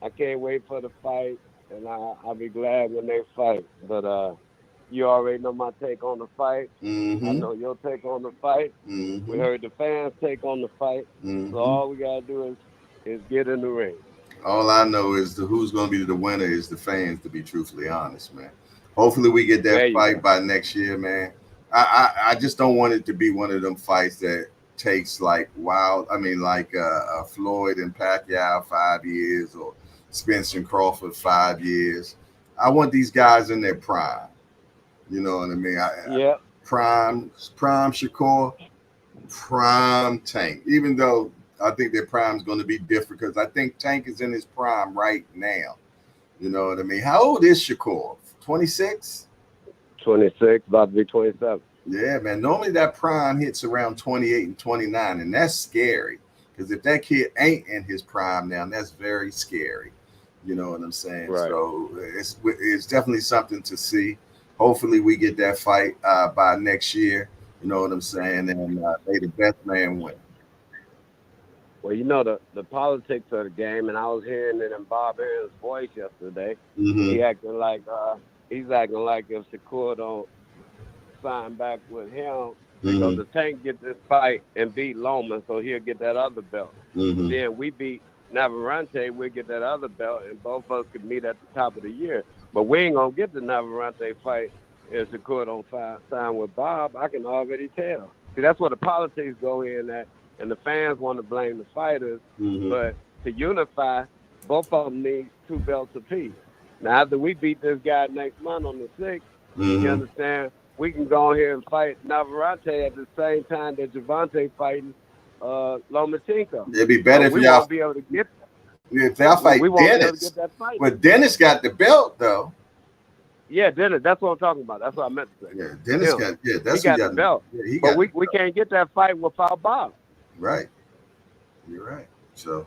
[SPEAKER 10] I can't wait for the fight, and I'll be glad when they fight. But you already know my take on the fight. I know your take on the fight. We heard the fans' take on the fight. So all we gotta do is get in the ring.
[SPEAKER 1] All I know is who's going to be the winner is the fans. To be truthfully honest, man. Hopefully we get
[SPEAKER 10] There
[SPEAKER 1] that
[SPEAKER 10] you
[SPEAKER 1] fight
[SPEAKER 10] go.
[SPEAKER 1] by next year, man. I just don't want it to be one of them fights that takes like wild. I mean, like Floyd and Pacquiao 5 years or Spence and Crawford 5 years. I want these guys in their prime. You know what I mean?
[SPEAKER 10] Yeah.
[SPEAKER 1] Prime Shakur, prime Tank. Even though I think their prime is going to be different because I think Tank is in his prime right now. You know what I mean? How old is Shakur? 26?
[SPEAKER 10] 26, about to be 27.
[SPEAKER 1] Yeah, man. Normally that prime hits around 28 and 29, and that's scary. Because if that kid ain't in his prime now, that's very scary. You know what I'm saying?
[SPEAKER 10] Right.
[SPEAKER 1] So it's definitely something to see. Hopefully we get that fight by next year. You know what I'm saying? And may the best man win.
[SPEAKER 10] Well, you know the politics of the game, and I was hearing it in Bob Aaron's voice yesterday.
[SPEAKER 1] Mm-hmm.
[SPEAKER 10] He's acting like if Shakur don't sign back with him, because
[SPEAKER 1] Mm-hmm.
[SPEAKER 10] the Tank get this fight and beat Loma, so he'll get that other belt.
[SPEAKER 1] Mm-hmm.
[SPEAKER 10] Then we beat Navarrete, we'll get that other belt, and both of us could meet at the top of the year. But we ain't gonna get the Navarrete fight if Shakur don't sign with Bob. I can already tell. See, that's where the politics go in at, and the fans want to blame the fighters.
[SPEAKER 1] Mm-hmm.
[SPEAKER 10] But to unify, both of them need 2 belts apiece. Now, after we beat this guy next month on the 6th,
[SPEAKER 1] Mm-hmm.
[SPEAKER 10] you understand, we can go here and fight Navarrete at the same time that Javante fighting Lomachenko.
[SPEAKER 1] It'd be better if
[SPEAKER 10] we
[SPEAKER 1] y'all
[SPEAKER 10] won't be able to get
[SPEAKER 1] if y'all fight
[SPEAKER 10] we won't be able to
[SPEAKER 1] Dennis.
[SPEAKER 10] get that fight.
[SPEAKER 1] But Dennis got the belt though.
[SPEAKER 10] Yeah, Dennis. That's what I'm talking about. That's what I meant to say.
[SPEAKER 1] Yeah, Dennis got. Yeah, that's
[SPEAKER 10] he got
[SPEAKER 1] who
[SPEAKER 10] the belt.
[SPEAKER 1] Yeah, he
[SPEAKER 10] but
[SPEAKER 1] got.
[SPEAKER 10] we can't get that fight without Bob.
[SPEAKER 1] Right. You're right. So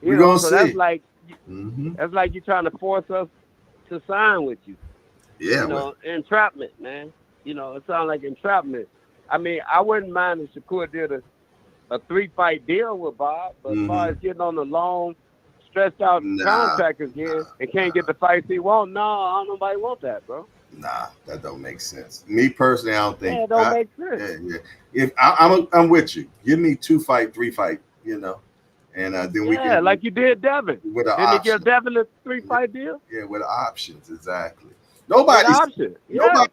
[SPEAKER 10] You
[SPEAKER 1] we're
[SPEAKER 10] know,
[SPEAKER 1] gonna
[SPEAKER 10] so
[SPEAKER 1] see.
[SPEAKER 10] that's like
[SPEAKER 1] Mm-hmm.
[SPEAKER 10] that's like you trying to force us to sign with you.
[SPEAKER 1] Yeah.
[SPEAKER 10] You know, entrapment, man. You know, it sounds like entrapment. I mean, I wouldn't mind if Shakur did a 3-fight deal with Bob, but as far as getting on the long, stretched out contract again and can't get the fights he wants, no, nobody want that, bro.
[SPEAKER 1] Nah, that don't make sense. Me personally, I don't think.
[SPEAKER 10] Yeah, it don't make sense.
[SPEAKER 1] Yeah. If I'm with you, give me 2-fight, 3-fight, you know, and then we can.
[SPEAKER 10] Like you did Devin.
[SPEAKER 1] With an
[SPEAKER 10] Didn't he
[SPEAKER 1] option.
[SPEAKER 10] give Devin a 3-fight deal?
[SPEAKER 1] Yeah, with options, exactly. Nobody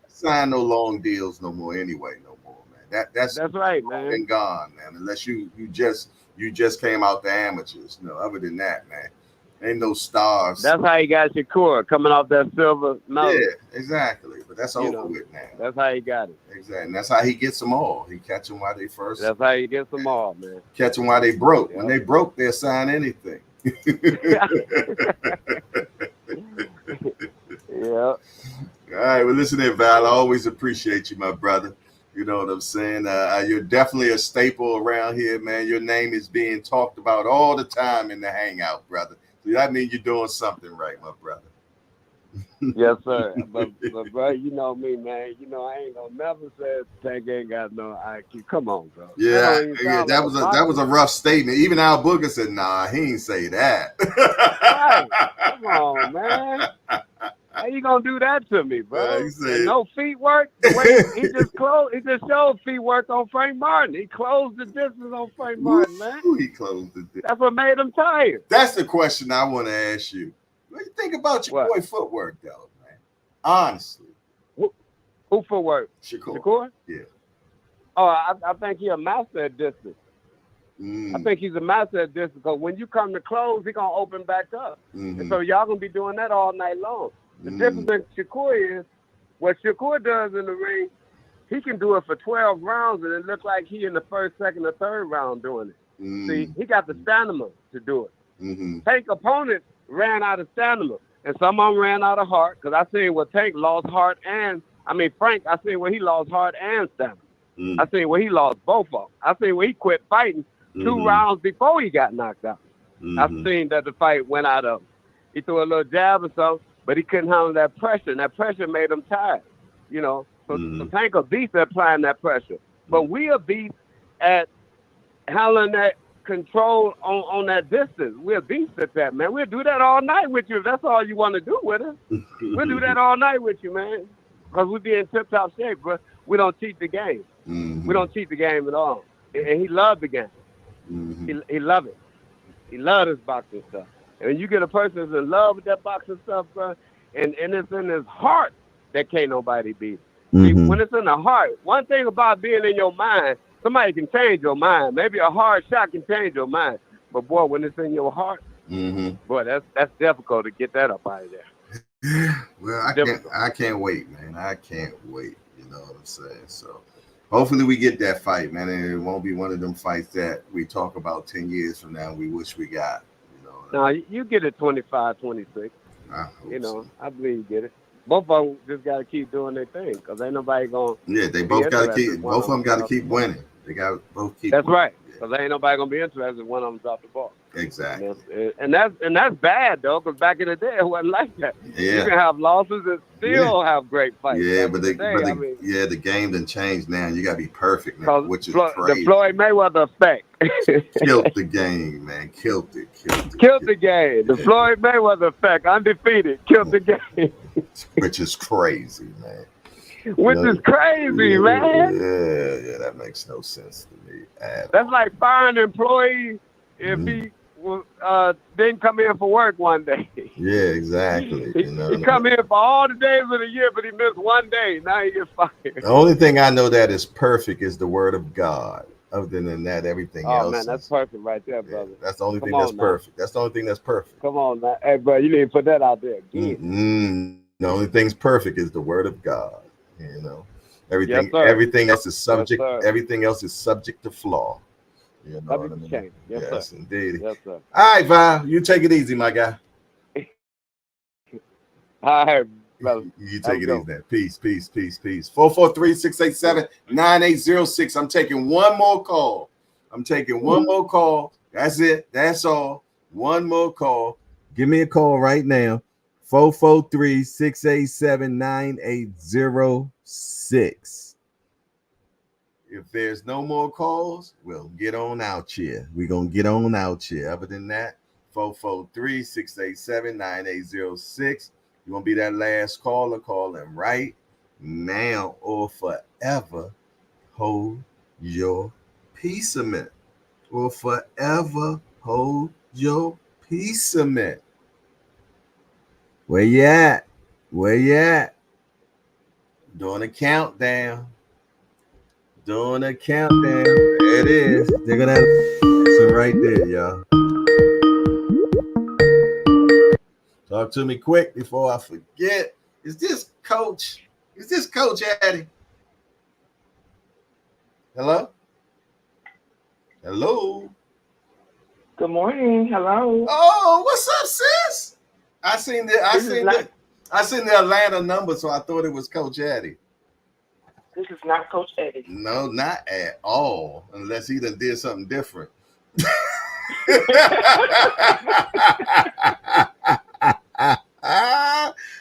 [SPEAKER 1] sign no long deals no more anyway, no more, man. That's
[SPEAKER 10] right, man.
[SPEAKER 1] Been gone, man. Unless you just came out the amateurs. No, other than that, man. Ain't no stars.
[SPEAKER 10] That's how he got Shakur coming off that silver medal.
[SPEAKER 1] Yeah, exactly. But that's over with now.
[SPEAKER 10] That's how he got it.
[SPEAKER 1] Exactly. And that's how he gets them all. He catch them while they first.
[SPEAKER 10] That's how he gets them all, man.
[SPEAKER 1] Catch them while they broke. Yep. When they broke, they'll sign anything.
[SPEAKER 10] Yeah.
[SPEAKER 1] All right. Well, listen here, Val. I always appreciate you, my brother. You know what I'm saying? You're definitely a staple around here, man. Your name is being talked about all the time in the Hangout, brother. So that means you're doing something right, my brother.
[SPEAKER 10] Yes, sir. But bro, you know me, man. You know I ain't gonna never say Tank ain't got no IQ. Come on, bro.
[SPEAKER 1] Yeah, that was a rough statement. Even Al Booker said, "Nah, he ain't say that."
[SPEAKER 10] Right. Come on, man. How you gonna do that to me, bro? No feet work. The way he just showed feet work on Frank Martin. He closed the distance on Frank Martin, man.
[SPEAKER 1] He closed the distance.
[SPEAKER 10] That's what made him tired.
[SPEAKER 1] That's the question I want to ask you. What do you think about your boy footwork, though, man? Honestly.
[SPEAKER 10] Who footwork?
[SPEAKER 1] Shakur? Yeah.
[SPEAKER 10] Oh, I think he's a master at distance. I think he's a master at distance because when you come to close, he's going to open back up. And so y'all going to be doing that all night long. The difference in Shakur is what Shakur does in the ring, he can do it for 12 rounds and it looks like he in the first, second, or third round doing it. See, he got the stamina to do it. Tank opponents ran out of stamina, and some of them ran out of heart because I seen where Tank lost heart Frank, I seen where he lost heart and stamina. I seen where he lost both of them. I seen where he quit fighting 2 rounds before he got knocked out. I seen that the fight went out of him. He threw a little jab or something, but he couldn't handle that pressure, and that pressure made him tired, you know. So Tank a beast at applying that pressure. But we a beast at handling that control on that distance. We're a beast at that, man. We'll do that all night with you if that's all you want to do with us. We'll do that all night with you, man, because we be in tip-top shape, bro. We don't cheat the game. We don't cheat the game at all. And he loved the game. He loved it. He loved his boxing stuff. And you get a person that's in love with that boxing stuff, bro, and it's in his heart that can't nobody beat. See, when it's in the heart, one thing about being in your mind, somebody can change your mind. Maybe a hard shot can change your mind. But boy, when it's in your heart, boy, that's difficult to get that up out of there.
[SPEAKER 1] Well, I can't wait, man. I can't wait. You know what I'm saying? So hopefully we get that fight, man, and it won't be one of them fights that we talk about 10 years from now and we wish we got.
[SPEAKER 10] No, you get it 25, 26. You know, I believe you get it. Both of them just got to keep doing their thing because ain't nobody going to.
[SPEAKER 1] Yeah, they both got to keep, both of them got to keep winning. They got to both keep
[SPEAKER 10] That's
[SPEAKER 1] winning.
[SPEAKER 10] right. Because ain't nobody going to be interested in one of them drop the ball.
[SPEAKER 1] Exactly.
[SPEAKER 10] And that's bad, though, because back in the day, it wasn't like that.
[SPEAKER 1] Yeah.
[SPEAKER 10] You can have losses and still have great fights.
[SPEAKER 1] Yeah, the game done changed now. You got to be perfect now, which is crazy.
[SPEAKER 10] The Floyd Mayweather effect.
[SPEAKER 1] Killed the game, man. Killed it.
[SPEAKER 10] Killed the game. The Floyd Mayweather effect. Undefeated. Killed the game.
[SPEAKER 1] Which is crazy, man.
[SPEAKER 10] Which is crazy, man.
[SPEAKER 1] Yeah, that makes no sense to me.
[SPEAKER 10] That's like firing an employee if he didn't come in for work one day.
[SPEAKER 1] Yeah, exactly.
[SPEAKER 10] He come in for all the days of the year, but he missed one day. Now he gets fired.
[SPEAKER 1] The only thing I know that is perfect is the word of God. Other than that, everything else.
[SPEAKER 10] Oh, man, that's perfect right there, brother.
[SPEAKER 1] That's the only thing that's perfect. That's the only thing that's perfect.
[SPEAKER 10] Come on, man. Hey, bro, you need to put that out there again.
[SPEAKER 1] The only thing's perfect is the word of God. You know, everything else is subject. Everything else is subject to flaw. You know what I mean? Yes, indeed.
[SPEAKER 10] Yes, sir.
[SPEAKER 1] All right, Val, you take it easy, my guy.
[SPEAKER 10] All right, brother.
[SPEAKER 1] You take it easy, man. Peace. 443-687-9806. I'm taking one more call. That's it. That's all. One more call. Give me a call right now. 443-687-9806. If there's no more calls, we'll get on out here. We're going to get on out here. Other than that, 443-687-9806. You want to be that last caller? Call him right now or forever hold your peace a minute. Or forever hold your peace a minute. Where you at? Doing a countdown. There it is. They're gonna have so right there, y'all. Talk to me quick before I forget. Is this Coach Eddie? Hello?
[SPEAKER 11] Good morning. Hello.
[SPEAKER 1] Oh, what's up, sis? I seen the Atlanta number, so I thought it was Coach Eddie.
[SPEAKER 11] This is not Coach Eddie.
[SPEAKER 1] No, not at all. Unless he done did something different.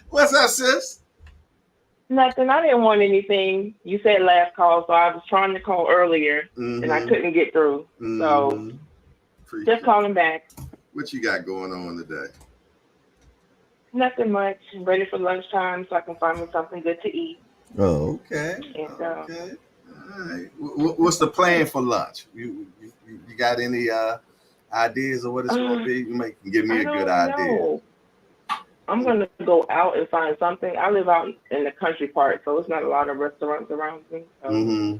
[SPEAKER 1] What's up, sis?
[SPEAKER 11] Nothing. I didn't want anything. You said last call, so I was trying to call earlier, and I couldn't get through. So just calling back.
[SPEAKER 1] What you got going on today?
[SPEAKER 11] Nothing much. I'm ready for lunchtime, so I can find me something good to eat.
[SPEAKER 1] Oh, okay.
[SPEAKER 11] And,
[SPEAKER 1] okay. All right. What's the plan for lunch? You got any ideas of what it's going to be? You can give me a good idea.
[SPEAKER 11] I'm going to go out and find something. I live out in the country part, so it's not a lot of restaurants around me. So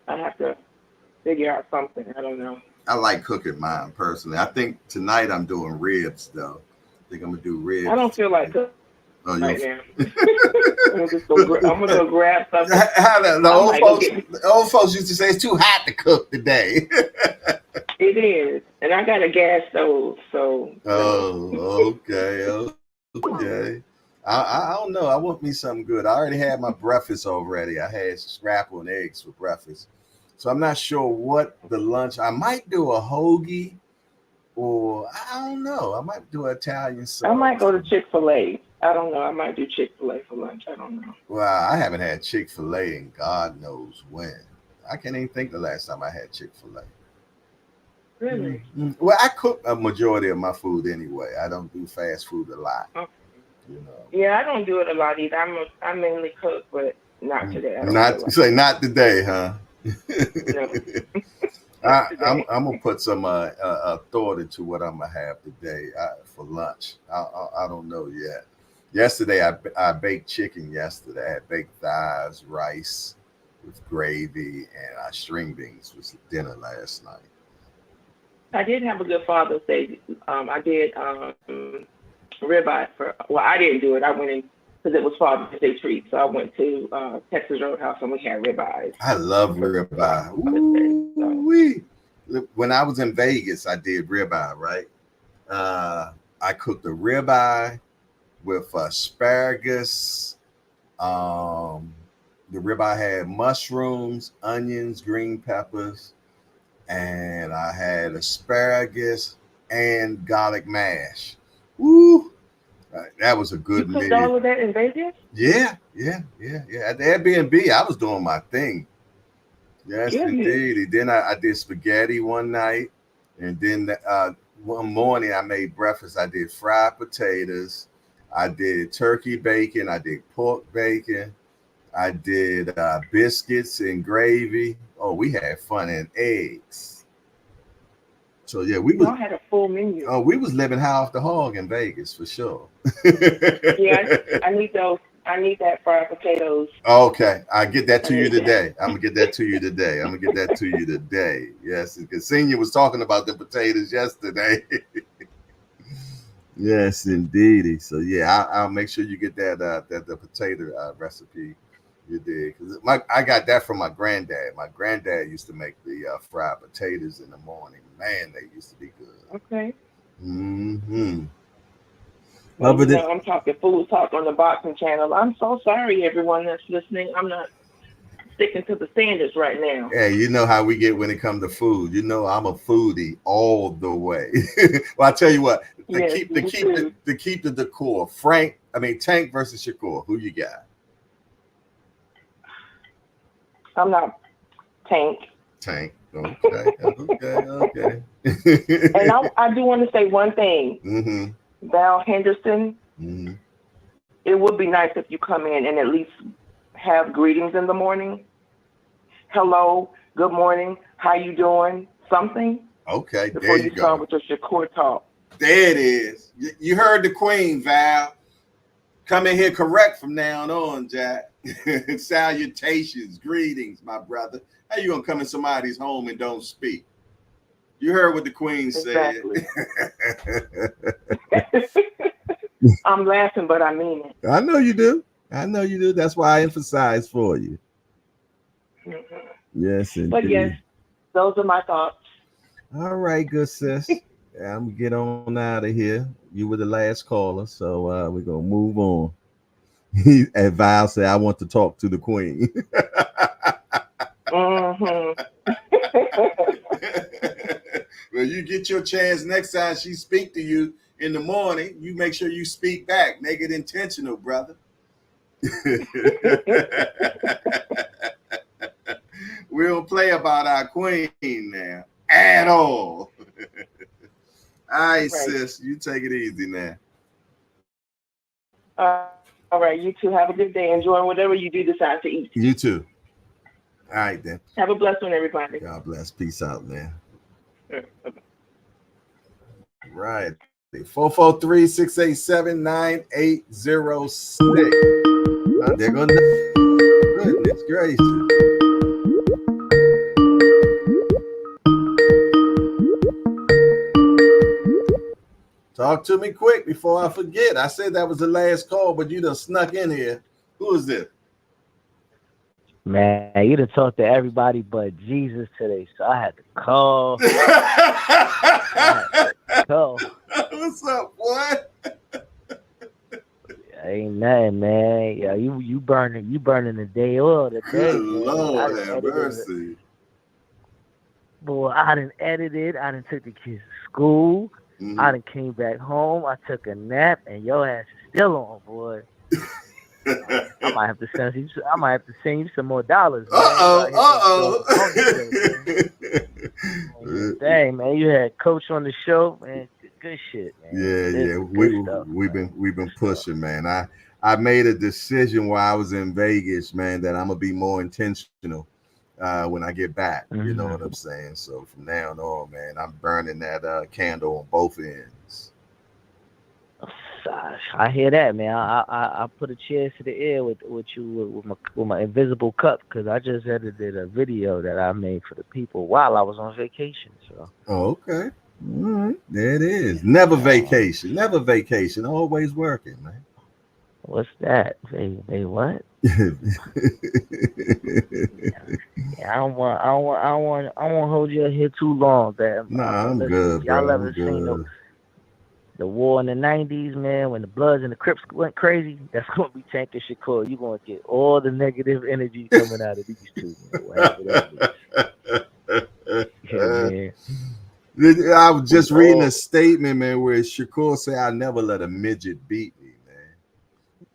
[SPEAKER 11] I have to figure out something. I don't know.
[SPEAKER 1] I like cooking mine personally. I think tonight I'm doing ribs, though. I think I'm going to do ribs.
[SPEAKER 11] I don't feel like cooking.
[SPEAKER 1] Oh,
[SPEAKER 11] right now. I'm gonna go grab something.
[SPEAKER 1] The old folks used to say it's too hot to cook today.
[SPEAKER 11] It is, and I got a gas stove, so.
[SPEAKER 1] Oh, okay. I don't know. I want me something good. I already had my breakfast already. I had scrapple and eggs for breakfast, so I'm not sure what the lunch. I might do a hoagie, or I don't know. I might do Italian sauce.
[SPEAKER 11] I might go to Chick-fil-A. I don't know. I might do Chick-fil-A for lunch. I don't know.
[SPEAKER 1] Well, I haven't had Chick-fil-A in God knows when. I can't even think the last time I had Chick-fil-A.
[SPEAKER 11] Really?
[SPEAKER 1] Well, I cook a majority of my food anyway. I don't do fast food a lot.
[SPEAKER 11] Okay.
[SPEAKER 1] You know.
[SPEAKER 11] Yeah, I don't do it a lot either. I mainly cook, but not today.
[SPEAKER 1] Not today, huh?
[SPEAKER 11] No. yesterday.
[SPEAKER 1] I'm gonna put some thought into what I'm gonna have today for lunch. I don't know yet. Yesterday I baked chicken. Yesterday I had baked thighs, rice with gravy, and string beans was dinner last night.
[SPEAKER 11] I did have a good Father's Day. I did ribeye for. Well, I didn't do it. I went in because it was Father's Day treat. So I went to Texas Roadhouse and we had ribeyes
[SPEAKER 1] I love
[SPEAKER 11] for
[SPEAKER 1] ribeye.
[SPEAKER 11] Father's Day. So.
[SPEAKER 1] Ooh-wee. When I was in Vegas, I did ribeye. Right, I cooked the ribeye with asparagus. The ribeye had mushrooms, onions, green peppers, and I had asparagus and garlic mash. Woo! That was a
[SPEAKER 11] You
[SPEAKER 1] good
[SPEAKER 11] cooked
[SPEAKER 1] meal.
[SPEAKER 11] all of that in Vegas?
[SPEAKER 1] Yeah. At the Airbnb, I was doing my thing. Yes,
[SPEAKER 11] Goodness.
[SPEAKER 1] indeed. Then I did spaghetti one night, and then one morning I made breakfast. I did fried potatoes, I did turkey bacon, I did pork bacon, I did biscuits and gravy. Oh, we had fun, and eggs. So yeah,
[SPEAKER 11] Y'all had a full menu.
[SPEAKER 1] we was living high off the hog in Vegas for sure.
[SPEAKER 11] Yeah, I need those. I need that fried potatoes.
[SPEAKER 1] Okay, I get that
[SPEAKER 11] I
[SPEAKER 1] to you
[SPEAKER 11] need that.
[SPEAKER 1] today. I'm gonna get that to you today. I'm gonna get that to you today. Yes, because Senior was talking about the potatoes yesterday. Yes, indeedy. So yeah, I'll make sure you get that the potato recipe you did, because I got that from my granddad. My granddad used to make the fried potatoes in the morning. Man, they used to be good.
[SPEAKER 11] Okay.
[SPEAKER 1] Mm-hmm.
[SPEAKER 11] Well,
[SPEAKER 1] Other than
[SPEAKER 11] I'm talking food talk on the boxing channel. I'm so sorry, everyone that's listening. I'm not sticking to the standards right now.
[SPEAKER 1] Hey, you know how we get when it comes to food. You know I'm a foodie all the way. Well, I tell you what,
[SPEAKER 11] Yes, me too.
[SPEAKER 1] to keep the decor. Tank versus Shakur. Who you got?
[SPEAKER 11] I'm not Tank.
[SPEAKER 1] Tank. Okay.
[SPEAKER 11] And I do want to say one thing.
[SPEAKER 1] Mm-hmm.
[SPEAKER 11] Val Henderson,
[SPEAKER 1] Mm-hmm.
[SPEAKER 11] it would be nice if you come in and at least have greetings in the morning. Hello, good morning, how you doing? Something
[SPEAKER 1] Okay, there
[SPEAKER 11] before
[SPEAKER 1] you
[SPEAKER 11] you start
[SPEAKER 1] go.
[SPEAKER 11] with your Shakur talk.
[SPEAKER 1] There it is. You heard the queen, Val. Come in here correct from now on, Jack. Salutations, greetings, my brother. How you gonna come in somebody's home and don't speak? You heard what the queen said.
[SPEAKER 11] Exactly. I'm laughing, but I mean it.
[SPEAKER 1] I know you do. That's why I emphasize for you.
[SPEAKER 11] Mhm.
[SPEAKER 1] Yes,
[SPEAKER 11] But yes,
[SPEAKER 1] indeed.
[SPEAKER 11] those are my thoughts.
[SPEAKER 1] All right, good sis. I'm gonna get on out of here. You were the last caller, so we're gonna move on. And Val said, "I want to talk to the queen."
[SPEAKER 11] Hmm.
[SPEAKER 1] Well, you get your chance next time she speak to you in the morning. You make sure you speak back. Make it intentional, brother. We don't play about our queen now at all. All right,
[SPEAKER 11] Right.
[SPEAKER 1] sis, you take it easy now.
[SPEAKER 11] All right. You two have a good day. Enjoy whatever you do decide to eat.
[SPEAKER 1] You too. All right, then.
[SPEAKER 11] Have a blessed one, everybody.
[SPEAKER 1] God bless. Peace out, man.
[SPEAKER 11] Bye-bye.
[SPEAKER 1] Right. 443-687-9806. They're going to. Goodness gracious. Talk to me quick before I forget. I said that was the last call, but you done snuck in here. Who is this?
[SPEAKER 7] Man, you done talked to everybody but Jesus today, so I had to call.
[SPEAKER 1] What's up, boy?
[SPEAKER 7] Ain't nothing, man. Yeah, you burning the day oil today,
[SPEAKER 1] Good
[SPEAKER 7] man.
[SPEAKER 1] Lord have mercy.
[SPEAKER 7] Boy, I done edited. I done took the kids to school.
[SPEAKER 1] Mm-hmm.
[SPEAKER 7] I done came back home. I took a nap, and your ass is still on, boy. I might have to send you. I might have to send you some more dollars. Dang, man, you had Coach on the show, man. Good shit, man.
[SPEAKER 1] Yeah. We've been pushing, man. I made a decision while I was in Vegas, man, that I'm gonna be more intentional when I get back. You know what I'm saying? So from now on, man, I'm burning that candle on both ends.
[SPEAKER 12] I hear that, man. I put a chair to the air with you with my invisible cup, because I just edited a video that I made for the people while I was on vacation. So.
[SPEAKER 1] Oh, okay. All right. There it is. Never vacation. Never vacation. Always working, man.
[SPEAKER 12] What's that? They what? Yeah, I won't hold you here too long, man.
[SPEAKER 1] Nah, I'm
[SPEAKER 12] listen,
[SPEAKER 1] good,
[SPEAKER 12] if y'all
[SPEAKER 1] bro.
[SPEAKER 12] ever seen the war in the '90s, man, when the Bloods and the Crips went crazy, that's gonna be Tank and Shakur. You're gonna get all the negative energy coming out of these two, man, whatever that is. Yeah, man.
[SPEAKER 1] I was just reading a statement, man, where Shakur said, "I never let a midget beat me, man."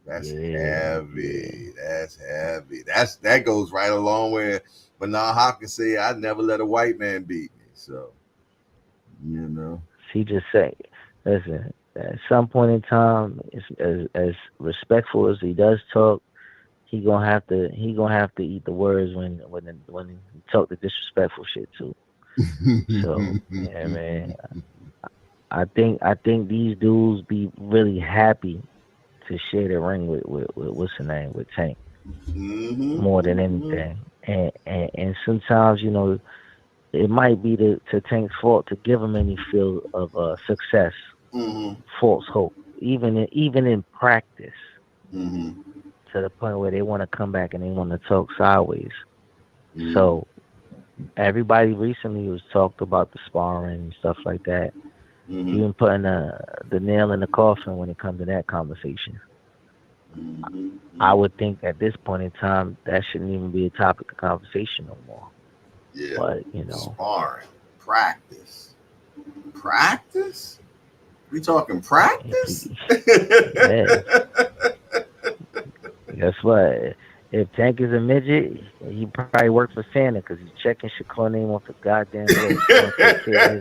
[SPEAKER 1] That's heavy. Yeah. That's heavy. That goes right along where Bernard Hopkins said, "I never let a white man beat me." So, you know.
[SPEAKER 12] She just said, listen, at some point in time, as respectful as he does talk, he gonna have to eat the words when he talk the disrespectful shit too. So yeah, man, I think these dudes be really happy to share the ring with what's the name, with Tank, more than anything. And sometimes, you know, it might be to Tank's fault to give him any feel of success, false hope, even in practice, to the point where they want to come back and they want to talk sideways. So everybody recently was talked about the sparring and stuff like that. Even putting the nail in the coffin when it comes to that conversation. I would think at this point in time that shouldn't even be a topic of conversation no more.
[SPEAKER 1] Yeah.
[SPEAKER 12] But, you know.
[SPEAKER 1] Sparring. Practice. Practice? We talking practice?
[SPEAKER 12] Yeah. Guess what? If Tank is a midget, he probably works for Santa because he's checking Shakur name off the goddamn list. He's going to take care of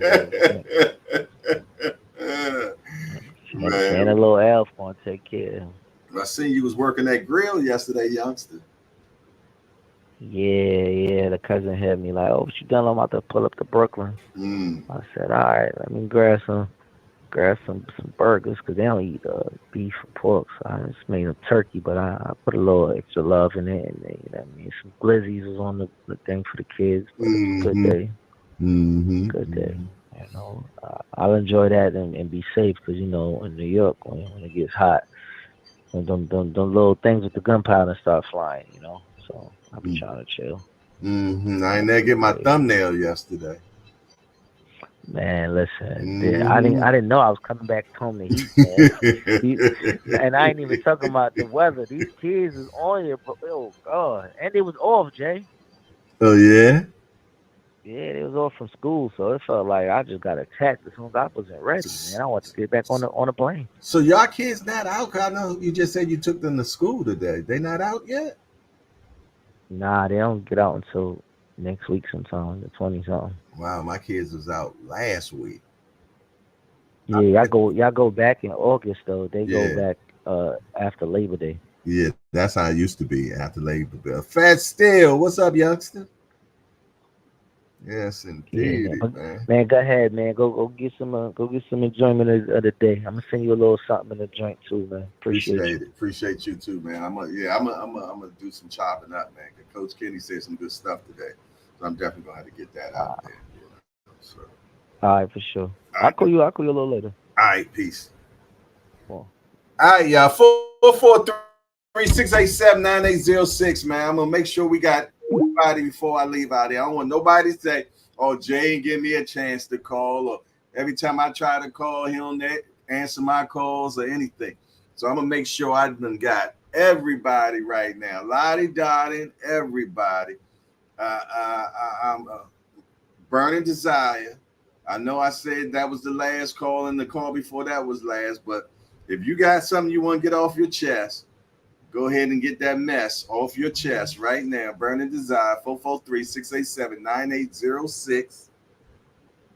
[SPEAKER 12] his little Santa little elf going to take care of him.
[SPEAKER 1] I seen you was working that grill yesterday, youngster.
[SPEAKER 12] Yeah. The cousin had me like, "Oh, what you done? I'm about to pull up to Brooklyn." I said, "All right, let me grab some burgers, because they don't eat beef or pork. So I just made a turkey, but I put a little extra love in it. And you know what I mean? Some glizzies was on the thing for the kids. But it was a good day. Good day. You know, I'll enjoy that and be safe, because, you know, in New York, when it gets hot, and them little things with the gunpowder start flying, you know. So I'll be trying to chill.
[SPEAKER 1] I ain't there get my thumbnail yesterday.
[SPEAKER 12] Man, listen, I didn't know I was coming back home to heat, man. And I ain't even talking about the weather. These kids is on here, but oh god, and it was off, Jay.
[SPEAKER 1] Oh yeah.
[SPEAKER 12] Yeah, they was off from school, so it felt like I just got attacked as soon as I wasn't ready, man. I want to get back on the plane.
[SPEAKER 1] So y'all kids not out? Cause I know you just said you took them to school today. They not out yet?
[SPEAKER 12] Nah, they don't get out until next week sometime, the 20-something.
[SPEAKER 1] Wow, my kids was out last week.
[SPEAKER 12] Yeah, y'all go back in August though. They go back after Labor Day.
[SPEAKER 1] Yeah, that's how it used to be after Labor Day. Fat Steel, what's up, youngster? Yes, indeed, man.
[SPEAKER 12] Man, go ahead, man. Go get some enjoyment of the day. I'm gonna send you a little something in the joint too, man. Appreciate you.
[SPEAKER 1] Appreciate you too, man. I'm gonna do some chopping up, man. Cause Coach Kenny said some good stuff today, so I'm definitely gonna have to get that out there. You know, so.
[SPEAKER 12] All right, for sure. I'll call you a little later.
[SPEAKER 1] All right, peace.
[SPEAKER 12] Cool.
[SPEAKER 1] All right, y'all. 443-687-9806, man. I'm gonna make sure we got everybody before I leave out here. I don't want nobody to say, "Oh, Jay ain't give me a chance to call," or every time I try to call, he don't answer my calls or anything. So I'm gonna make sure I done got everybody right now. Lottie Dottie, everybody. I'm Burning Desire. I know I said that was the last call, and the call before that was last, but if you got something you want to get off your chest, go ahead and get that mess off your chest right now. Burning Desire, 443-687-9806.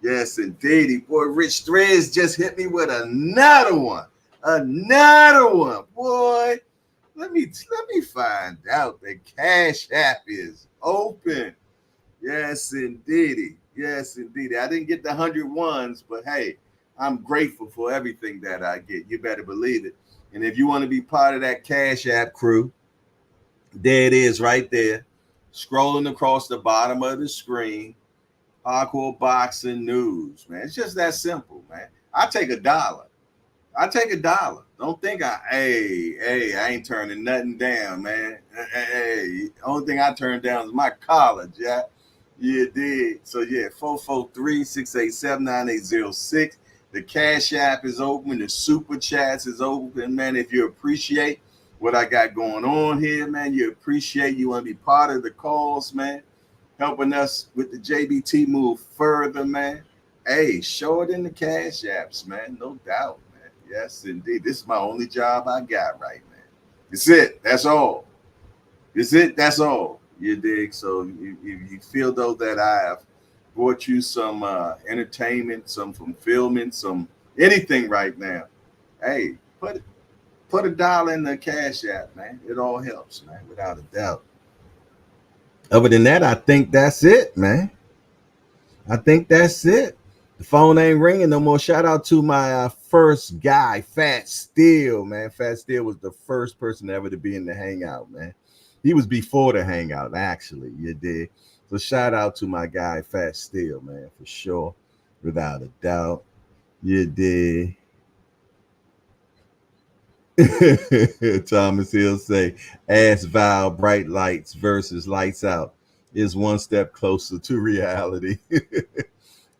[SPEAKER 1] Yes, indeed. Boy, Rich Threads just hit me with another one. Boy, let me find out. The Cash App is open. Yes, indeedy. Yes, indeedy. I didn't get the 100 ones, but hey, I'm grateful for everything that I get. You better believe it. And if you want to be part of that Cash App crew, there it is right there, scrolling across the bottom of the screen. Hardcore boxing news, man. It's just that simple, man. I take $1. I take $1. Don't think I ain't turning nothing down, man. Hey, only thing I turned down is my college, yeah. You did. So yeah, 443-687-9806. The Cash App is open. The Super Chats is open, man. If you appreciate what I got going on here, man, you appreciate, you want to be part of the cause, man, helping us with the JBT move further, man. Hey, show it in the Cash Apps, man. No doubt, man. Yes, indeed. This is my only job I got right now. That's it. That's all. That's it. That's all. You dig? So if you feel though that I have brought you some entertainment, some fulfillment, some anything right now, hey, put $1 in the Cash App, man. It all helps, man, without a doubt. Other than that, I think that's it, man. I think that's it. The phone ain't ringing no more. Shout out to my first guy, Fat Steel, man. Fat Steel was the first person ever to be in the Hangout, man. He was before the Hangout, actually. You did. So shout out to my guy, Fat Steel, man, for sure, without a doubt. You did. Thomas Hill say, "Ask Val, bright lights versus lights out is one step closer to reality."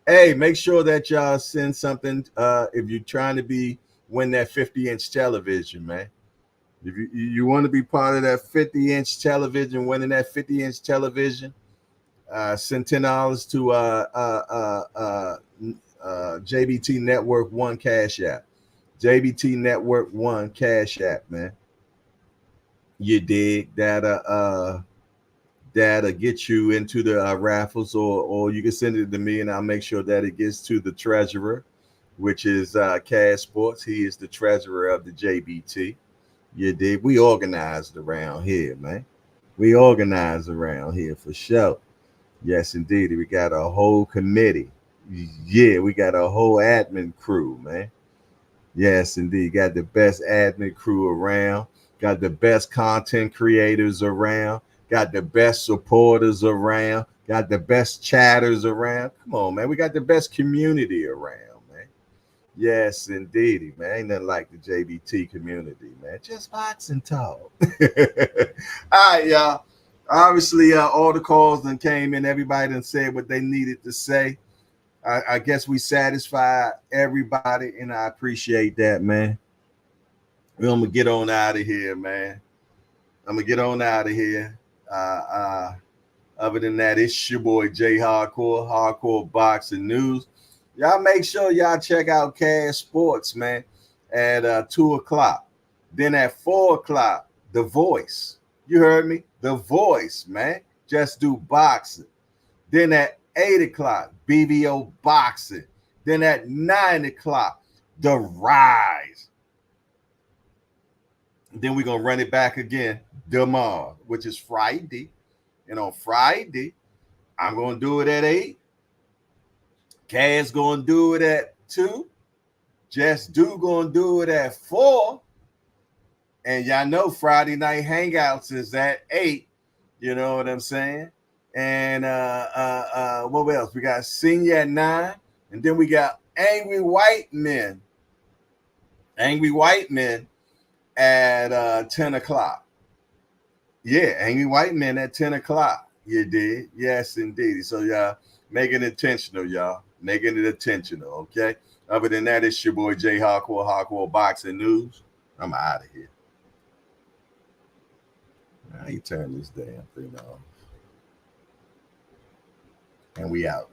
[SPEAKER 1] Hey, make sure that y'all send something if you're trying to win that 50-inch television, man. If you want to be part of that 50-inch television, winning that 50-inch television, send $10 to JBT Network One Cash App. JBT Network One Cash App, man. You dig that'll get you into the raffles, or you can send it to me and I'll make sure that it gets to the treasurer, which is Cash Sports. He is the treasurer of the JBT. You dig? We organized around here, man. We organized around here for sure. Yes, indeed. We got a whole committee. Yeah, we got a whole admin crew, man. Yes, indeed. Got the best admin crew around. Got the best content creators around. Got the best supporters around. Got the best chatters around. Come on, man. We got the best community around, man. Yes, indeed, man. Ain't nothing like the JBT community, man. Just boxing talk. All right, y'all. Obviously, all the calls that came in. Everybody done said what they needed to say. I guess we satisfied everybody, and I appreciate that, man. I'm gonna get on out of here, man. I'm gonna get on out of here. Other than that, it's your boy Jay Hardcore, Hardcore Boxing News. Y'all make sure y'all check out Cash Sports, man, at 2 o'clock. Then at 4 o'clock, The Voice. You heard me? The Voice, man. Just do boxing. Then at 8 o'clock, BBO Boxing. Then at 9 o'clock, The Rise. Then we're going to run it back again tomorrow, which is Friday. And on Friday, I'm going to do it at 8. Kaz going to do it at 2. Just Do going to do it at 4. And y'all know Friday night hangouts is at 8. You know what I'm saying? And what else? We got Senior at 9. And then we got Angry White Men. Angry White Men at 10 o'clock. Yeah, Angry White Men at 10 o'clock. You did. Yes, indeed. So y'all make it intentional, y'all. Making it intentional, okay? Other than that, it's your boy Jay Hardcore, Hardcore Boxing News. I'm out of here. Now you turn this damn thing off. And we out.